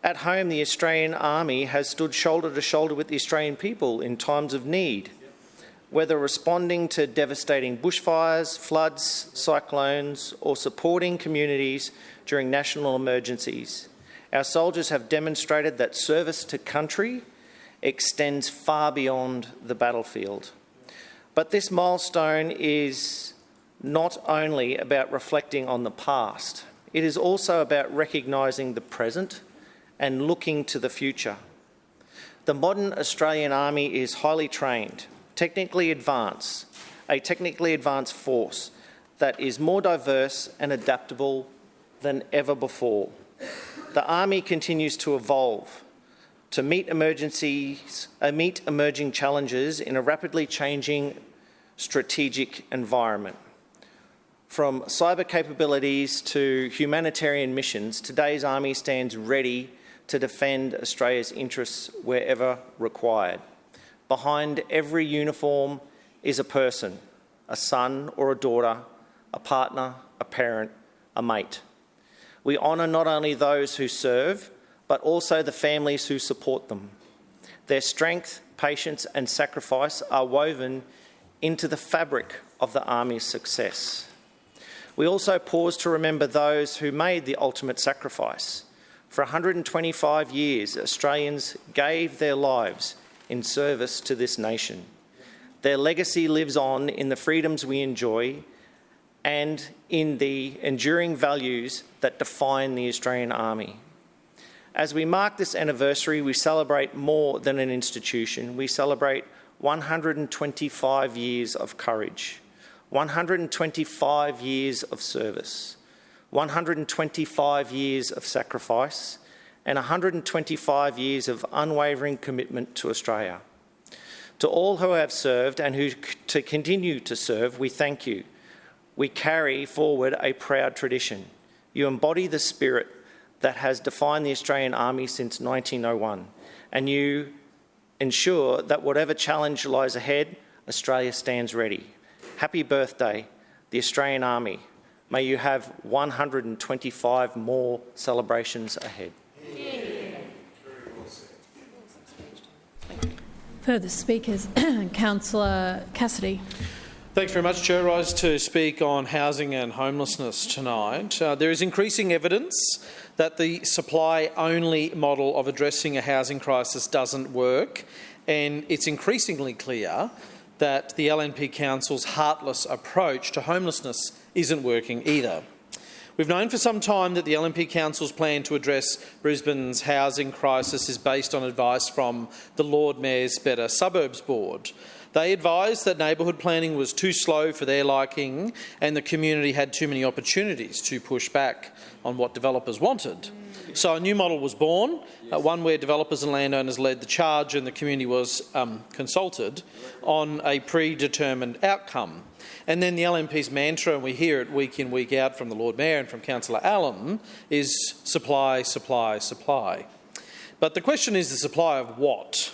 At home, the Australian Army has stood shoulder to shoulder with the Australian people in times of need, whether responding to devastating bushfires, floods, cyclones, or supporting communities during national emergencies. Our soldiers have demonstrated that service to country extends far beyond the battlefield. But this milestone is not only about reflecting on the past, it is also about recognising the present and looking to the future. The modern Australian Army is highly trained, a technically advanced force that is more diverse and adaptable than ever before. The Army continues to evolve to meet emerging challenges in a rapidly changing strategic environment. From cyber capabilities to humanitarian missions, today's Army stands ready to defend Australia's interests wherever required. Behind every uniform is a person, a son or a daughter, a partner, a parent, a mate. We honour not only those who serve, but also the families who support them. Their strength, patience and sacrifice are woven into the fabric of the Army's success. We also pause to remember those who made the ultimate sacrifice. For 125 years, Australians gave their lives in service to this nation. Their legacy lives on in the freedoms we enjoy and in the enduring values that define the Australian Army. As we mark this anniversary, we celebrate more than an institution. We celebrate 125 years of courage, 125 years of service, 125 years of sacrifice, and 125 years of unwavering commitment to Australia. To all who have served and who to continue to serve, we thank you. We carry forward a proud tradition. You embody the spirit that has defined the Australian Army since 1901, and you ensure that whatever challenge lies ahead, Australia stands ready. Happy birthday, the Australian Army. May you have 125 more celebrations ahead. Further speakers, Councillor Cassidy. Thanks very much, Chair. I rise to speak on housing and homelessness tonight. There is increasing evidence that the supply-only model of addressing a housing crisis doesn't work, and it's increasingly clear that the LNP Council's heartless approach to homelessness isn't working either. We've known for some time that the LNP Council's plan to address Brisbane's housing crisis is based on advice from the Lord Mayor's Better Suburbs Board. They advised that neighbourhood planning was too slow for their liking and the community had too many opportunities to push back on what developers wanted. So a new model was born, one where developers and landowners led the charge and the community was consulted on a predetermined outcome. And then the LNP's mantra, and we hear it week in, week out from the Lord Mayor and from Councillor Allen, is supply, supply, supply. But the question is the supply of what?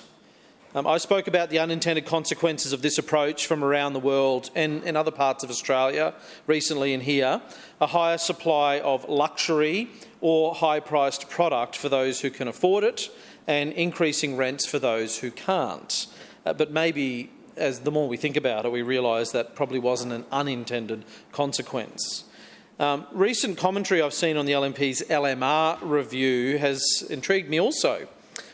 I spoke about the unintended consequences of this approach from around the world and in other parts of Australia recently and here. A higher supply of luxury or high-priced product for those who can afford it and increasing rents for those who can't. But maybe as the more we think about it, we realise that probably wasn't an unintended consequence. Recent commentary I've seen on the LNP's LMR review has intrigued me also.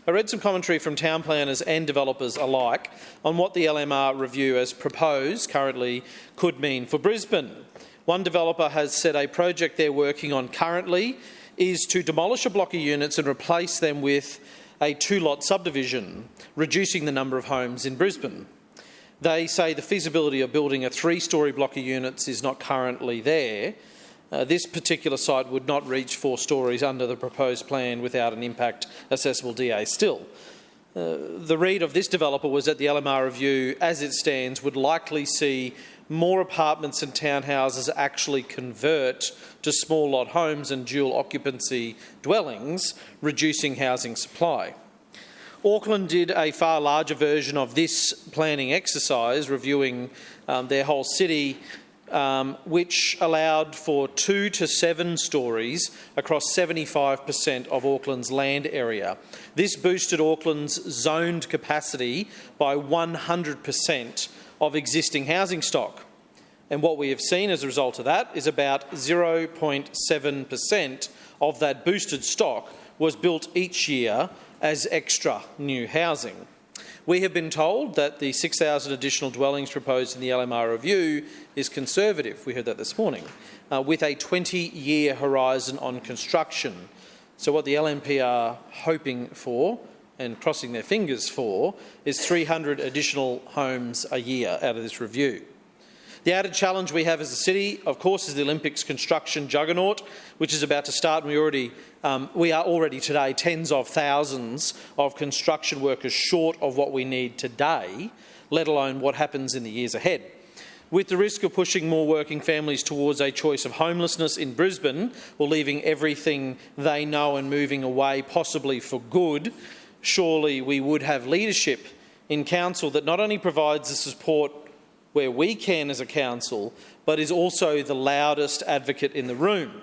I read some commentary from town planners and developers alike on what the LMR review as proposed currently could mean for Brisbane. One developer has said a project they're working on currently is to demolish a block of units and replace them with a two-lot subdivision, reducing the number of homes in Brisbane. They say the feasibility of building a three-storey block of units is not currently there. This particular site would not reach 4 storeys under the proposed plan without an impact assessable DA still. The read of this developer was that the LMR review, as it stands, would likely see more apartments and townhouses actually convert to small lot homes and dual occupancy dwellings, reducing housing supply. Auckland did a far larger version of this planning exercise, reviewing their whole city, which allowed for 2 to 7 storeys across 75% of Auckland's land area. This boosted Auckland's zoned capacity by 100% of existing housing stock. And what we have seen as a result of that is about 0.7% of that boosted stock was built each year as extra new housing. We have been told that the 6,000 additional dwellings proposed in the LMR review is conservative. We heard that this morning, with a 20-year horizon on construction. So what the LNP are hoping for and crossing their fingers for is 300 additional homes a year out of this review. The added challenge we have as a city, of course, is the Olympics construction juggernaut, which is about to start. And we are already today tens of thousands of construction workers short of what we need today, let alone what happens in the years ahead. With the risk of pushing more working families towards a choice of homelessness in Brisbane, or leaving everything they know and moving away, possibly for good, surely we would have leadership in council that not only provides the support where we can as a council, but is also the loudest advocate in the room.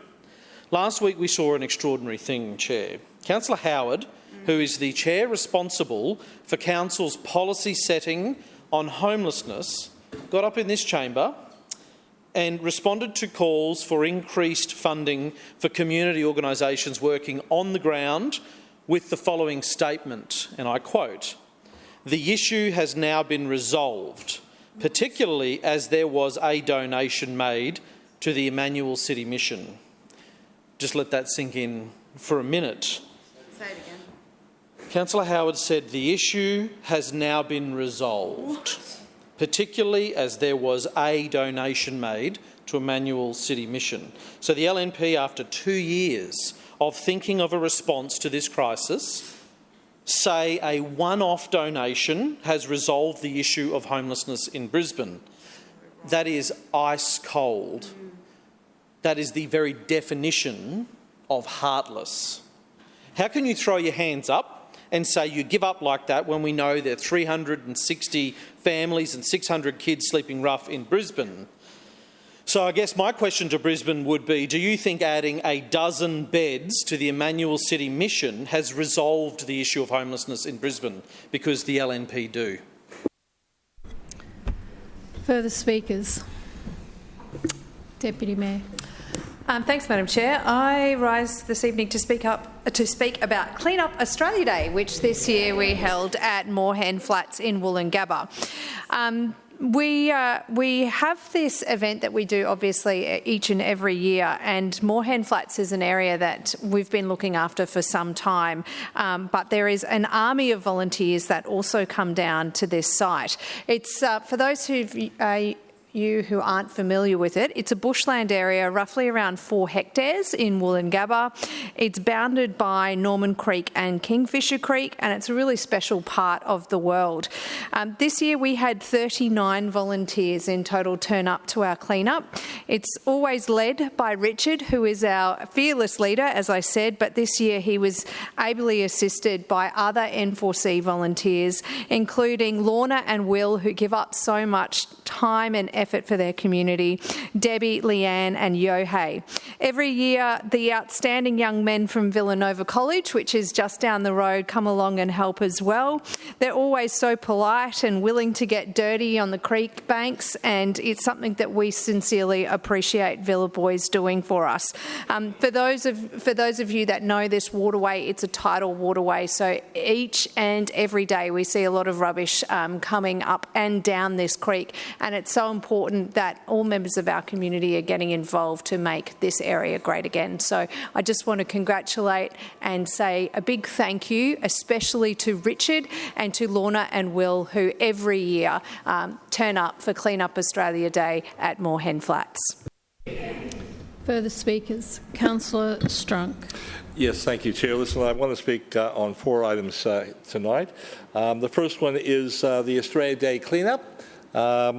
Last week we saw an extraordinary thing, Chair. Councillor Howard, who is the Chair responsible for Council's policy setting on homelessness, got up in this chamber and responded to calls for increased funding for community organisations working on the ground with the following statement, and I quote, "The issue has now been resolved, particularly as there was a donation made to the Emmanuel City Mission." Just let that sink in for a minute. Say it again. Councillor Howard said the issue has now been resolved, particularly as there was a donation made to Emmanuel City Mission. So the LNP, after 2 years of thinking of a response to this crisis, say a one-off donation has resolved the issue of homelessness in Brisbane. That is ice cold. That is the very definition of heartless. How can you throw your hands up and say you give up like that when we know there are 360 families and 600 kids sleeping rough in Brisbane. So I guess my question to Brisbane would be, do you think adding a dozen beds to the Emmanuel City mission has resolved the issue of homelessness in Brisbane? Because the LNP do. Further speakers? Deputy Mayor. Thanks, Madam Chair. I rise this evening to speak about Clean Up Australia Day, which this year we held at Moorhen Flats in Woolloongabba. We have this event that we do obviously each and every year, and Moorhen Flats is an area that we've been looking after for some time, but there is an army of volunteers that also come down to this site. It's for those you who aren't familiar with it, it's a bushland area roughly around 4 hectares in Woolloongabba. It's bounded by Norman Creek and Kingfisher Creek, and it's a really special part of the world. This year we had 39 volunteers in total turn up to our cleanup. It's always led by Richard, who is our fearless leader, as I said, but this year he was ably assisted by other N4C volunteers, including Lorna and Will, who give up so much time and effort for their community, Debbie, Leanne and Yohei. Every year, the outstanding young men from Villanova College, which is just down the road, come along and help as well. They're always so polite and willing to get dirty on the creek banks, and it's something that we sincerely appreciate Villa Boys doing for us. For those of you that know this waterway, it's a tidal waterway, so each and every day we see a lot of rubbish coming up and down this creek, and it's so important that all members of our community are getting involved to make this area great again. So I just want to congratulate and say a big thank you, especially to Richard and to Lorna and Will, who every year turn up for Clean Up Australia Day at Moorhen Flats. Further speakers? Councillor Strunk. Yes, thank you, Chair. Listen, I want to speak on 4 items tonight. The first one is the Australia Day cleanup,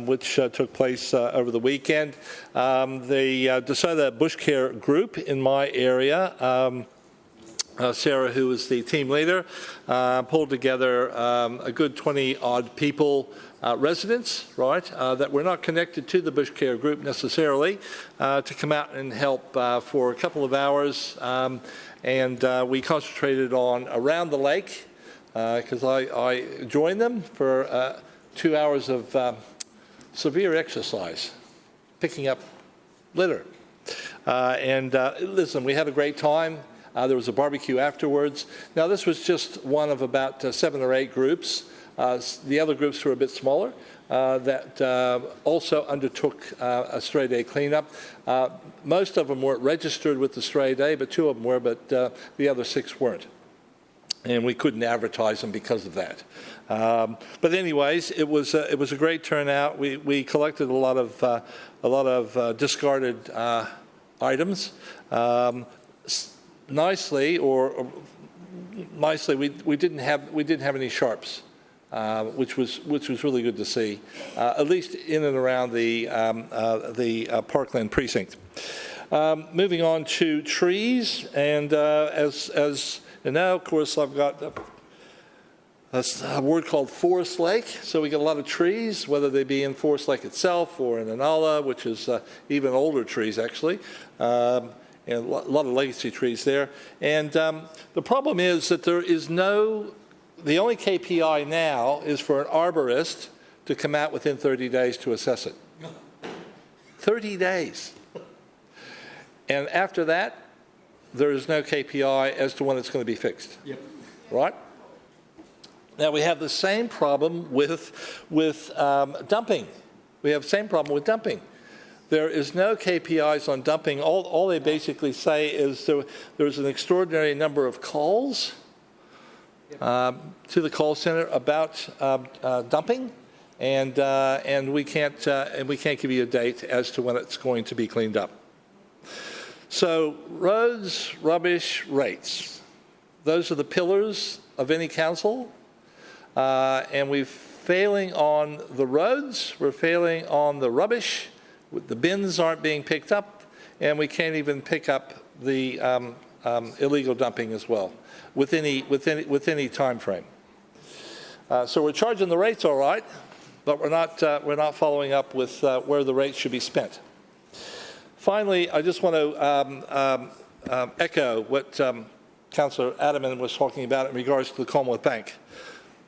which took place over the weekend. The DeSoto Bush Care group in my area, Sarah, who was the team leader, pulled together a good 20-odd people, residents, right, that were not connected to the Bush Care group necessarily, to come out and help for a couple of hours. And we concentrated on around the lake, because I joined them for 2 hours of severe exercise, picking up litter. Listen, we had a great time. There was a barbecue afterwards. Now, this was just one of about 7 or 8 groups. The other groups were a bit smaller that also undertook a Stray Day cleanup. Most of them weren't registered with the Stray Day, but 2 of them were, but the other 6 weren't. And we couldn't advertise them because of that. But anyways, it was a great turnout. We collected a lot of discarded items. Nicely, we didn't have any sharps, which was really good to see, at least in and around the Parkland precinct. Moving on to trees, and as you know, of course, I've got a word called Forest Lake. So we get a lot of trees, whether they be in Forest Lake itself or in Inala, which is even older trees, actually. And a lot of legacy trees there. And the problem is that the only KPI now is for an arborist to come out within 30 days to assess it. 30 days. And after that, there is no KPI as to when it's going to be fixed. Yep. Right? Now, we have the same problem with dumping. We have the same problem with dumping. There is no KPIs on dumping. All they basically say is there's an extraordinary number of calls to the call center about dumping, and we can't give you a date as to when it's going to be cleaned up. So roads, rubbish, rates. Those are the pillars of any council, and we're failing on the roads. We're failing on the rubbish. The bins aren't being picked up, and we can't even pick up the illegal dumping as well. with any time frame. So we're charging the rates all right, but we're not following up with where the rates should be spent. Finally, I just want to echo what Councillor Adaman was talking about in regards to the Commonwealth Bank.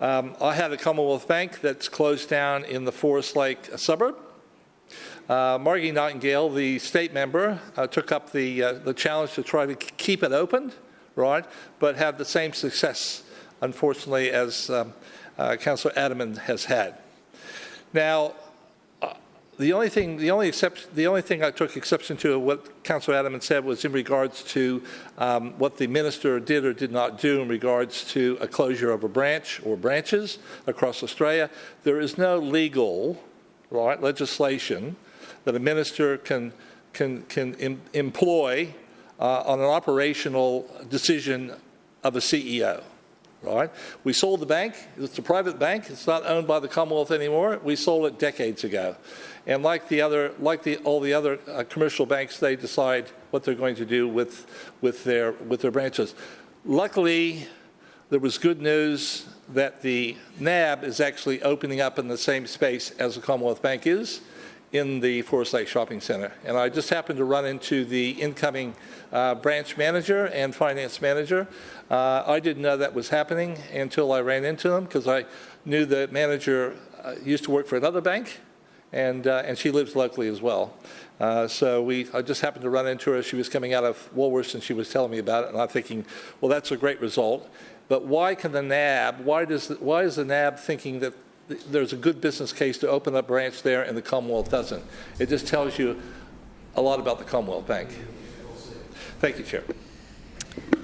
I had a Commonwealth Bank that's closed down in the Forest Lake suburb. Margie Nightingale, the state member, took up the challenge to try to keep it open, right, but had the same success, unfortunately, as Councillor Adaman has had. Now, the only thing I took exception to what Councillor Adaman said was in regards to what the minister did or did not do in regards to a closure of a branch or branches across Australia. There is no legal, right, legislation that a minister can employ on an operational decision of a CEO. Right? We sold the bank. It's a private bank. It's not owned by the Commonwealth anymore. We sold it decades ago. And like all the other commercial banks, they decide what they're going to do with their branches. Luckily, there was good news that the NAB is actually opening up in the same space as the Commonwealth Bank is in the Forest Lake Shopping Centre. And I just happened to run into the incoming branch manager and finance manager. I didn't know that was happening until I ran into them, because I knew the manager used to work for another bank, and she lives locally as well. So I just happened to run into her. She was coming out of Woolworths and she was telling me about it, and I'm thinking, well, that's a great result. But why can the NAB, why is the NAB thinking that there's a good business case to open up a branch there and the Commonwealth doesn't? It just tells you a lot about the Commonwealth Bank. Thank you, Chair.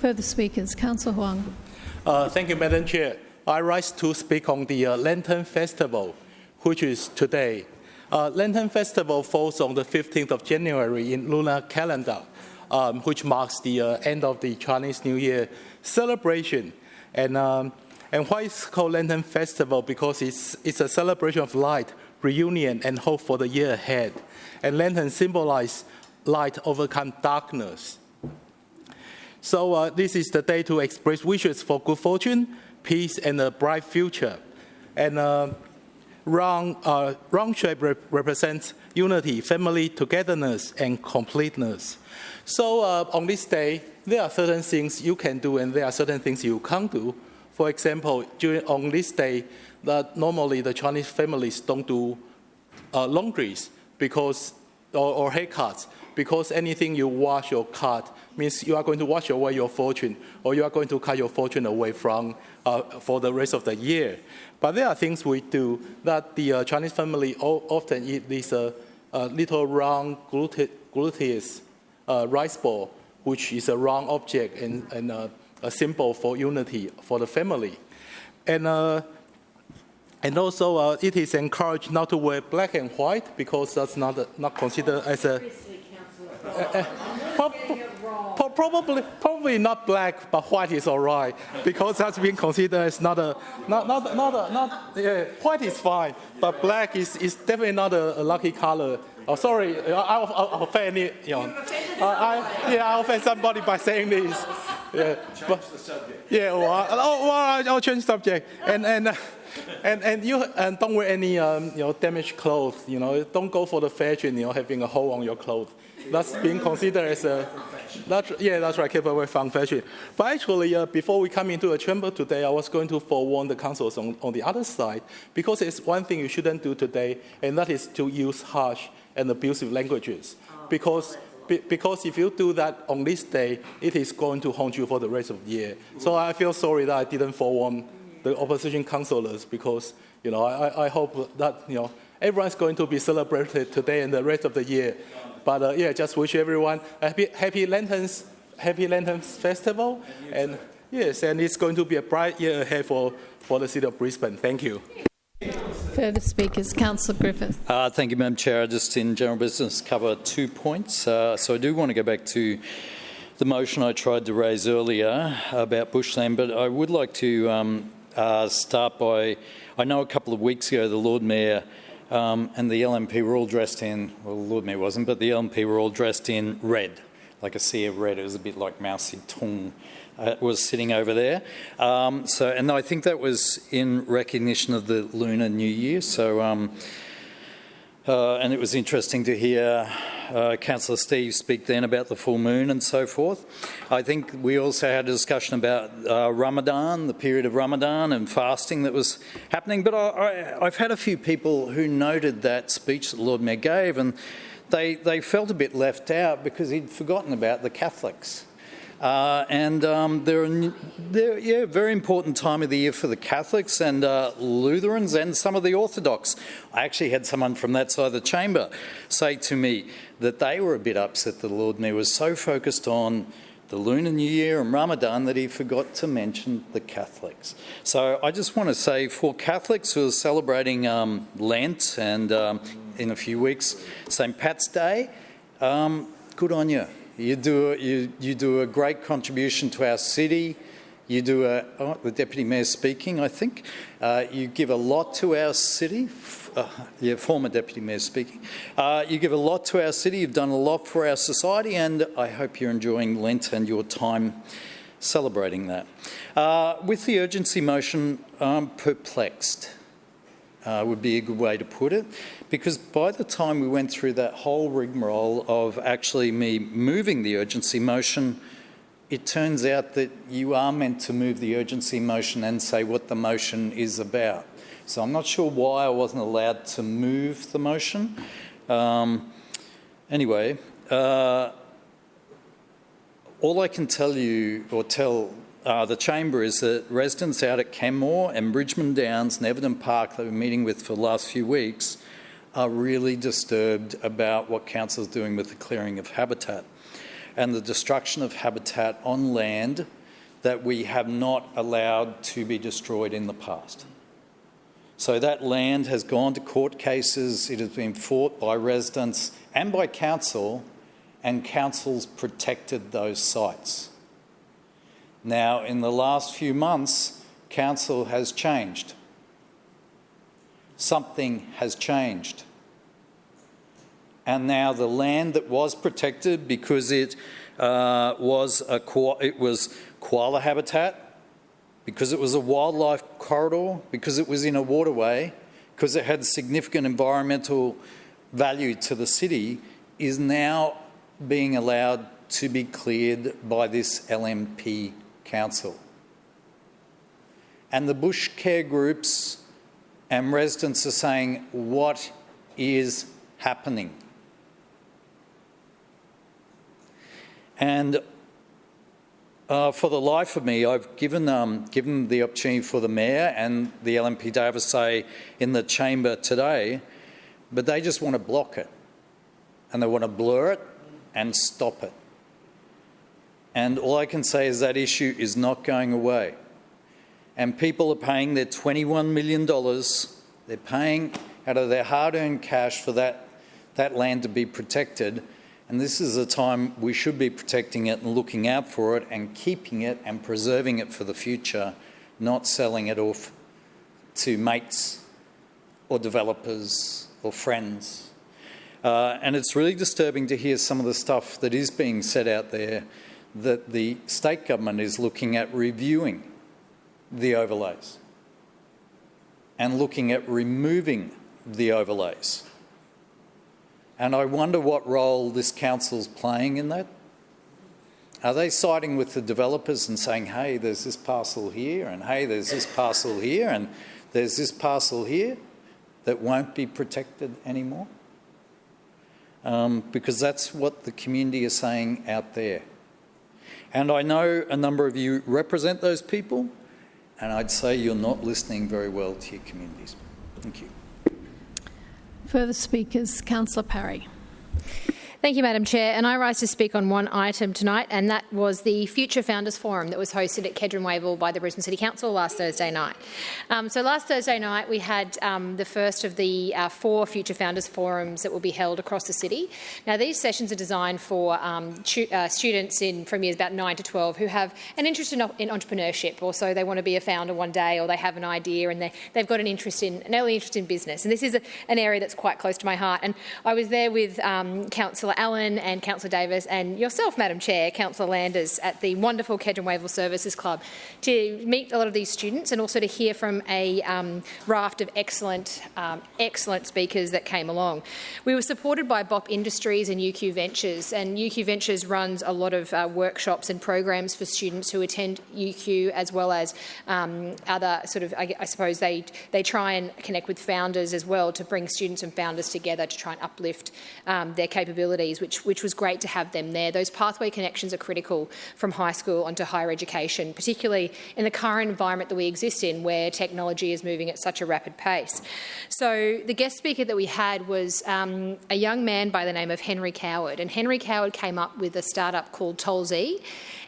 Further speakers, Councillor Huang. Thank you, Madam Chair. I rise to speak on the Lantern Festival, which is today. Lantern Festival falls on the 15th of January in lunar calendar, which marks the end of the Chinese New Year celebration. And why it's called Lantern Festival? Because it's a celebration of light, reunion, and hope for the year ahead. And lanterns symbolize light overcome darkness. So this is the day to express wishes for good fortune, peace, and a bright future. And round shape represents unity, family togetherness, and completeness. So on this day, there are certain things you can do and there are certain things you can't do. For example, on this day, that normally the Chinese families don't do laundries or haircuts, because anything you wash or cut means you are going to wash away your fortune, or you are going to cut your fortune away from for the rest of the year. But there are things we do that the Chinese family often eat this little round gluteus rice ball, which is a round object and a symbol for unity for the family. And also it is encouraged not to wear black and white, because that's not considered as a... Probably not black, but white is all right, because that's been considered as white is fine, but black is definitely not a lucky color. Oh, sorry, I'll offend you. I'll offend somebody by saying this. Yeah, but, yeah. I'll change subject. And don't wear any damaged clothes. Don't go for the fashion. Having a hole on your clothes. That's being considered as that's right, keep away from fashion. But actually, before we come into a chamber today, I was going to forewarn the councils on the other side, because it's one thing you shouldn't do today, and that is to use harsh and abusive languages. Because if you do that on this day, it is going to haunt you for the rest of the year. So I feel sorry that I didn't forewarn the opposition councillors, because I hope that everyone's going to be celebrated today and the rest of the year. But just wish everyone a happy Lanterns Festival, and yes, and it's going to be a bright year ahead for the city of Brisbane. Thank you. Further speakers, Councillor Griffith. Thank you, Madam Chair. Just in general business, cover 2 points. So I do want to go back to the motion I tried to raise earlier about bushland, but I would like to start by, I know a couple of weeks ago the Lord Mayor and the LNP were all dressed in, well, the Lord Mayor wasn't, but the LNP were all dressed in red. like a sea of red. It was a bit like Mao Zedong was sitting over there. And I think that was in recognition of the Lunar New Year. And it was interesting to hear Councillor Steve speak then about the full moon and so forth. I think we also had a discussion about Ramadan, the period of Ramadan and fasting that was happening. But I've had a few people who noted that speech that the Lord Mayor gave, and they felt a bit left out because he'd forgotten about the Catholics. They're a very important time of the year for the Catholics and Lutherans and some of the Orthodox. I actually had someone from that side of the chamber say to me that they were a bit upset that the Lord Mayor was so focused on the Lunar New Year and Ramadan that he forgot to mention the Catholics. So I just want to say, for Catholics who are celebrating Lent and in a few weeks St. Pat's Day, good on you. You do a great contribution to our city. You do the Deputy Mayor speaking, I think. You give a lot to our city. Former Deputy Mayor speaking. You give a lot to our city. You've done a lot for our society, and I hope you're enjoying Lent and your time celebrating that. With the urgency motion, I'm perplexed. Would be a good way to put it, because by the time we went through that whole rigmarole of actually me moving the urgency motion, it turns out that you are meant to move the urgency motion and say what the motion is about. So I'm not sure why I wasn't allowed to move the motion. Anyway, all I can tell you, or tell the Chamber, is that residents out at Kenmore and Bridgeman Downs and Everton Park that we're meeting with for the last few weeks are really disturbed about what Council's doing with the clearing of habitat and the destruction of habitat on land that we have not allowed to be destroyed in the past. So that land has gone to court cases, it has been fought by residents and by Council, and Council's protected those sites. Now, in the last few months, Council has changed. Something has changed. And now the land that was protected because it was koala habitat, because it was a wildlife corridor, because it was in a waterway, because it had significant environmental value to the city, is now being allowed to be cleared by this LNP Council. And the bush care groups and residents are saying, what is happening? And for the life of me, I've given the opportunity for the Mayor and the LNP to have a say in the Chamber today, but they just want to block it. And they want to blur it and stop it. And all I can say is that issue is not going away. And people are paying their $21 million. They're paying out of their hard-earned cash for that land to be protected. And this is a time we should be protecting it and looking out for it and keeping it and preserving it for the future, not selling it off to mates or developers or friends. And it's really disturbing to hear some of the stuff that is being said out there, that the state government is looking at reviewing the overlays and looking at removing the overlays. And I wonder what role this council's playing in that. Are they siding with the developers and saying, hey, there's this parcel here, and hey, there's this parcel here, and there's this parcel here that won't be protected anymore? Because that's what the community is saying out there. And I know a number of you represent those people, and I'd say you're not listening very well to your communities. Thank you. Further speakers, Councillor Parry. Thank you, Madam Chair. And I rise to speak on one item tonight, and that was the Future Founders Forum that was hosted at Kedron Wavell by the Brisbane City Council last Thursday night. So last Thursday night we had the first of the 4 Future Founders Forums that will be held across the city. Now, these sessions are designed for students from years about 9 to 12 who have an interest in entrepreneurship, or so they want to be a founder one day, or they have an idea and they've got an early interest in business. And this is an area that's quite close to my heart. And I was there with Councillor Councillor Allen and Councillor Davis and yourself, Madam Chair, Councillor Landers, at the wonderful Kedge and Wavell Services Club to meet a lot of these students and also to hear from a raft of excellent speakers that came along. We were supported by BOP Industries and UQ Ventures, and UQ Ventures runs a lot of workshops and programs for students who attend UQ, as well as other sort of, I suppose they try and connect with founders as well to bring students and founders together to try and uplift their capabilities, which was great to have them there. Those pathway connections are critical from high school onto higher education, particularly in the current environment that we exist in, where technology is moving at such a rapid pace. So the guest speaker that we had was a young man by the name of Henry Coward, and Henry Coward came up with a startup called Tollsy.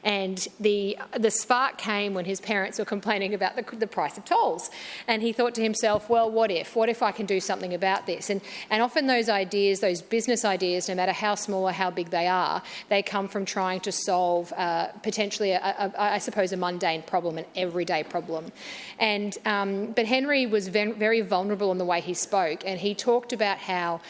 And the spark came when his parents were complaining about the price of tolls. And he thought to himself, well, what if? What if I can do something about this? And often those ideas, those business ideas, no matter how small or how big they are, they come from trying to solve potentially, I suppose, a mundane problem, an everyday problem. And but Henry was very vulnerable in the way he spoke, and he talked about how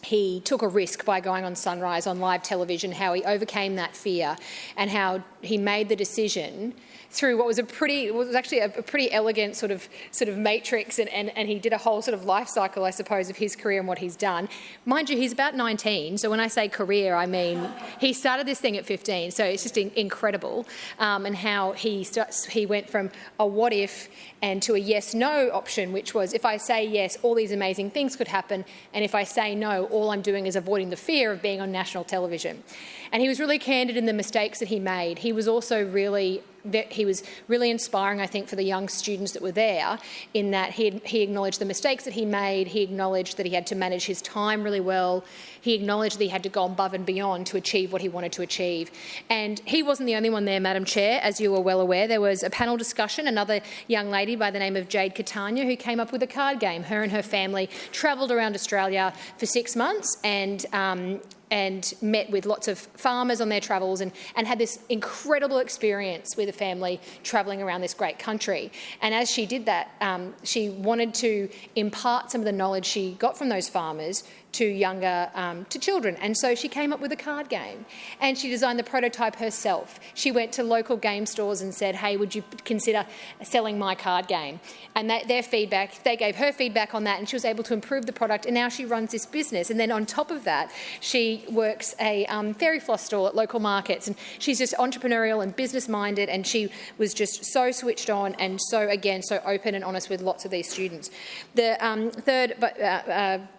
he took a risk by going on Sunrise on live television, how he overcame that fear and how he made the decision through what was actually a pretty elegant sort of matrix, and he did a whole sort of life cycle, I suppose, of his career and what he's done. Mind you, he's about 19, so when I say career, I mean he started this thing at 15, so it's just incredible, and how he went from a what if and to a yes-no option, which was, if I say yes, all these amazing things could happen, and if I say no, all I'm doing is avoiding the fear of being on national television. And he was really candid in the mistakes that he made. He was also really inspiring, I think, for the young students that were there, in that he acknowledged the mistakes that he made, he acknowledged that he had to manage his time really well, he acknowledged that he had to go above and beyond to achieve what he wanted to achieve. And he wasn't the only one there, Madam Chair, as you are well aware. There was a panel discussion, another young lady by the name of Jade Catania, who came up with a card game. Her and her family travelled around Australia for 6 months and met with lots of farmers on their travels and had this incredible experience with a family travelling around this great country. And as she did that, she wanted to impart some of the knowledge she got from those farmers to children. And so she came up with a card game and she designed the prototype herself. She went to local game stores and said, hey, would you consider selling my card game? And they gave her feedback on that, and she was able to improve the product, and now she runs this business. And then on top of that, she works a fairy floss stall at local markets, and she's just entrepreneurial and business minded, and she was just so switched on and so open and honest with lots of these students. The third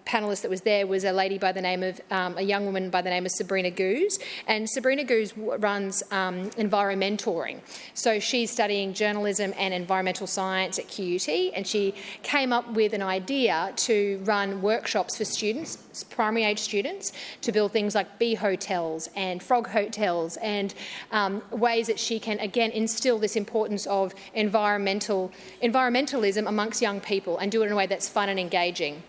panellist that was there was a lady by the name of a young woman by the name of Sabrina Goose, and Sabrina Goose runs environmentoring. So she's studying journalism and environmental science at QUT, and she came up with an idea to run workshops for students, primary age students, to build things like bee hotels and frog hotels, and ways that she can again instill this importance of environmentalism amongst young people and do it in a way that's fun and engaging.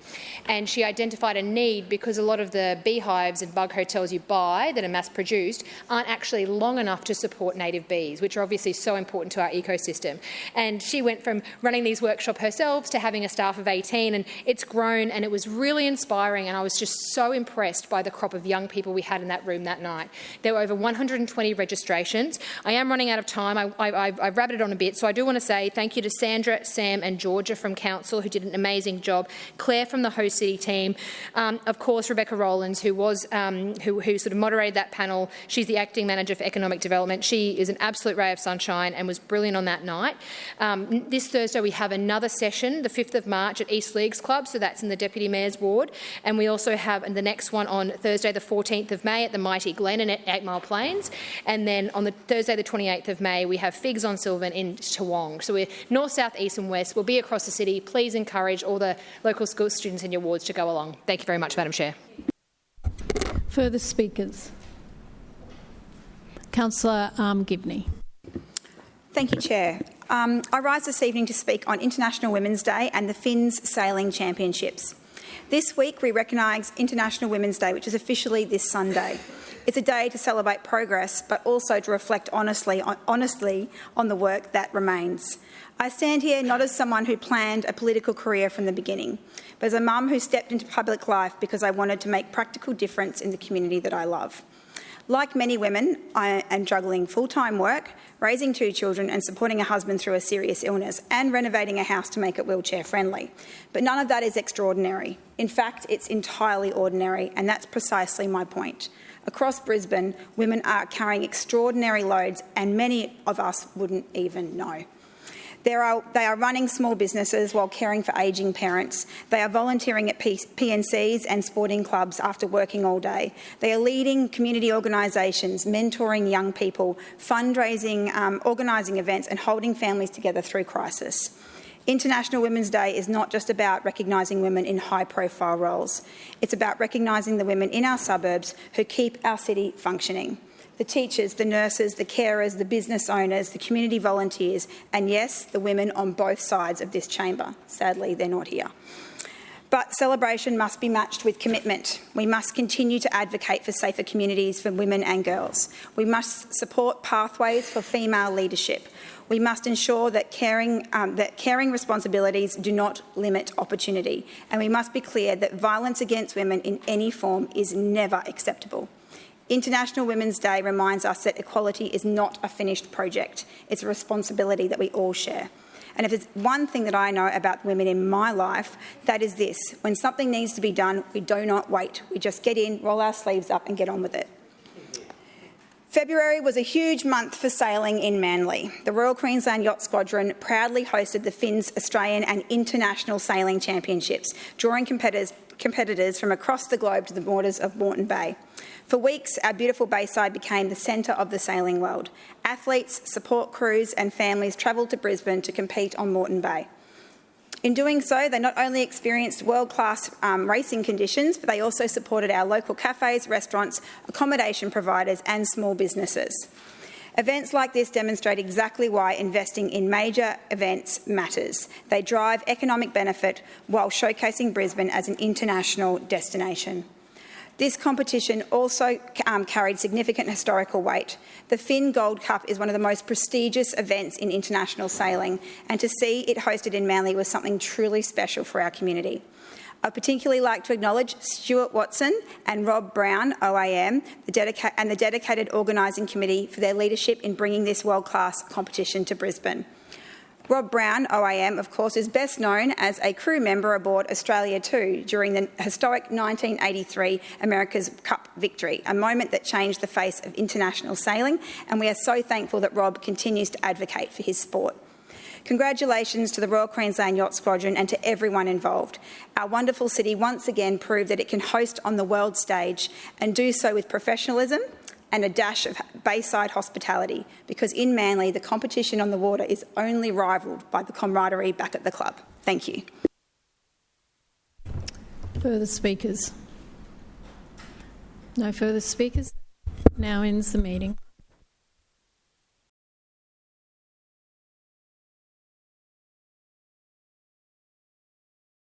And she identified a need because a lot of the beehives and bug hotels you buy that are mass-produced aren't actually long enough to support native bees, which are obviously so important to our ecosystem. And she went from running these workshops herself to having a staff of 18, and it's grown, and it was really inspiring, and I was just so impressed by the crop of young people we had in that room that night. There were over 120 registrations. I am running out of time. I've rabbited on a bit, so I do want to say thank you to Sandra, Sam and Georgia from Council, who did an amazing job, Claire from the host city team, of course Rebecca Rowlands, who sort of moderated that panel. She's the acting manager for economic development. She is an absolute ray of sunshine and was brilliant on that night. This Thursday we have another session, the 5th of March at East Leagues Club, so that's in the Deputy Mayor's ward, and we also have the next one on Thursday the 14th of May at the Mighty Glen in 8 Mile Plains, and then on the Thursday the 28th of May we have Figs on Sylvan in Toowong. So we're north, south, east and west. We'll be across the city. Please encourage all the local school students in your wards to go along. Thank you very much, Madam Chair. Further speakers? Councillor Gibney. Thank you, Chair. I rise this evening to speak on International Women's Day and the Finns Sailing Championships. This week we recognise International Women's Day, which is officially this Sunday. It's a day to celebrate progress, but also to reflect honestly on the work that remains. I stand here not as someone who planned a political career from the beginning, but as a mum who stepped into public life because I wanted to make practical difference in the community that I love. Like many women, I am juggling full-time work, raising 2 children and supporting a husband through a serious illness and renovating a house to make it wheelchair-friendly. But none of that is extraordinary. In fact, it's entirely ordinary, and that's precisely my point. Across Brisbane, women are carrying extraordinary loads, and many of us wouldn't even know. They are running small businesses while caring for ageing parents. They are volunteering at PNCs and sporting clubs after working all day. They are leading community organisations, mentoring young people, fundraising, organising events and holding families together through crisis. International Women's Day is not just about recognising women in high-profile roles. It's about recognising the women in our suburbs who keep our city functioning. The teachers, the nurses, the carers, the business owners, the community volunteers, and yes, the women on both sides of this chamber. Sadly, they're not here. But celebration must be matched with commitment. We must continue to advocate for safer communities for women and girls. We must support pathways for female leadership. We must ensure that caring responsibilities do not limit opportunity. And we must be clear that violence against women in any form is never acceptable. International Women's Day reminds us that equality is not a finished project. It's a responsibility that we all share. And if there's one thing that I know about women in my life, that is this: when something needs to be done, we do not wait. We just get in, roll our sleeves up and get on with it. February was a huge month for sailing in Manly. The Royal Queensland Yacht Squadron proudly hosted the FIN's Australian and International Sailing Championships, drawing competitors from across the globe to the waters of Moreton Bay. For weeks, our beautiful bayside became the centre of the sailing world. Athletes, support crews and families travelled to Brisbane to compete on Moreton Bay. In doing so, they not only experienced world-class racing conditions, but they also supported our local cafes, restaurants, accommodation providers and small businesses. Events like this demonstrate exactly why investing in major events matters. They drive economic benefit while showcasing Brisbane as an international destination. This competition also carried significant historical weight. The Finn Gold Cup is one of the most prestigious events in international sailing, and to see it hosted in Manly was something truly special for our community. I'd particularly like to acknowledge Stuart Watson and Rob Brown, OAM, and the dedicated organising committee for their leadership in bringing this world-class competition to Brisbane. Rob Brown, OAM, of course, is best known as a crew member aboard Australia 2 during the historic 1983 America's Cup victory, a moment that changed the face of international sailing, and we are so thankful that Rob continues to advocate for his sport. Congratulations to the Royal Queensland Yacht Squadron and to everyone involved. Our wonderful city once again proved that it can host on the world stage and do so with professionalism and a dash of bayside hospitality, because in Manly the competition on the water is only rivalled by the camaraderie back at the club. Thank you. Further speakers? No further speakers? Now ends the meeting.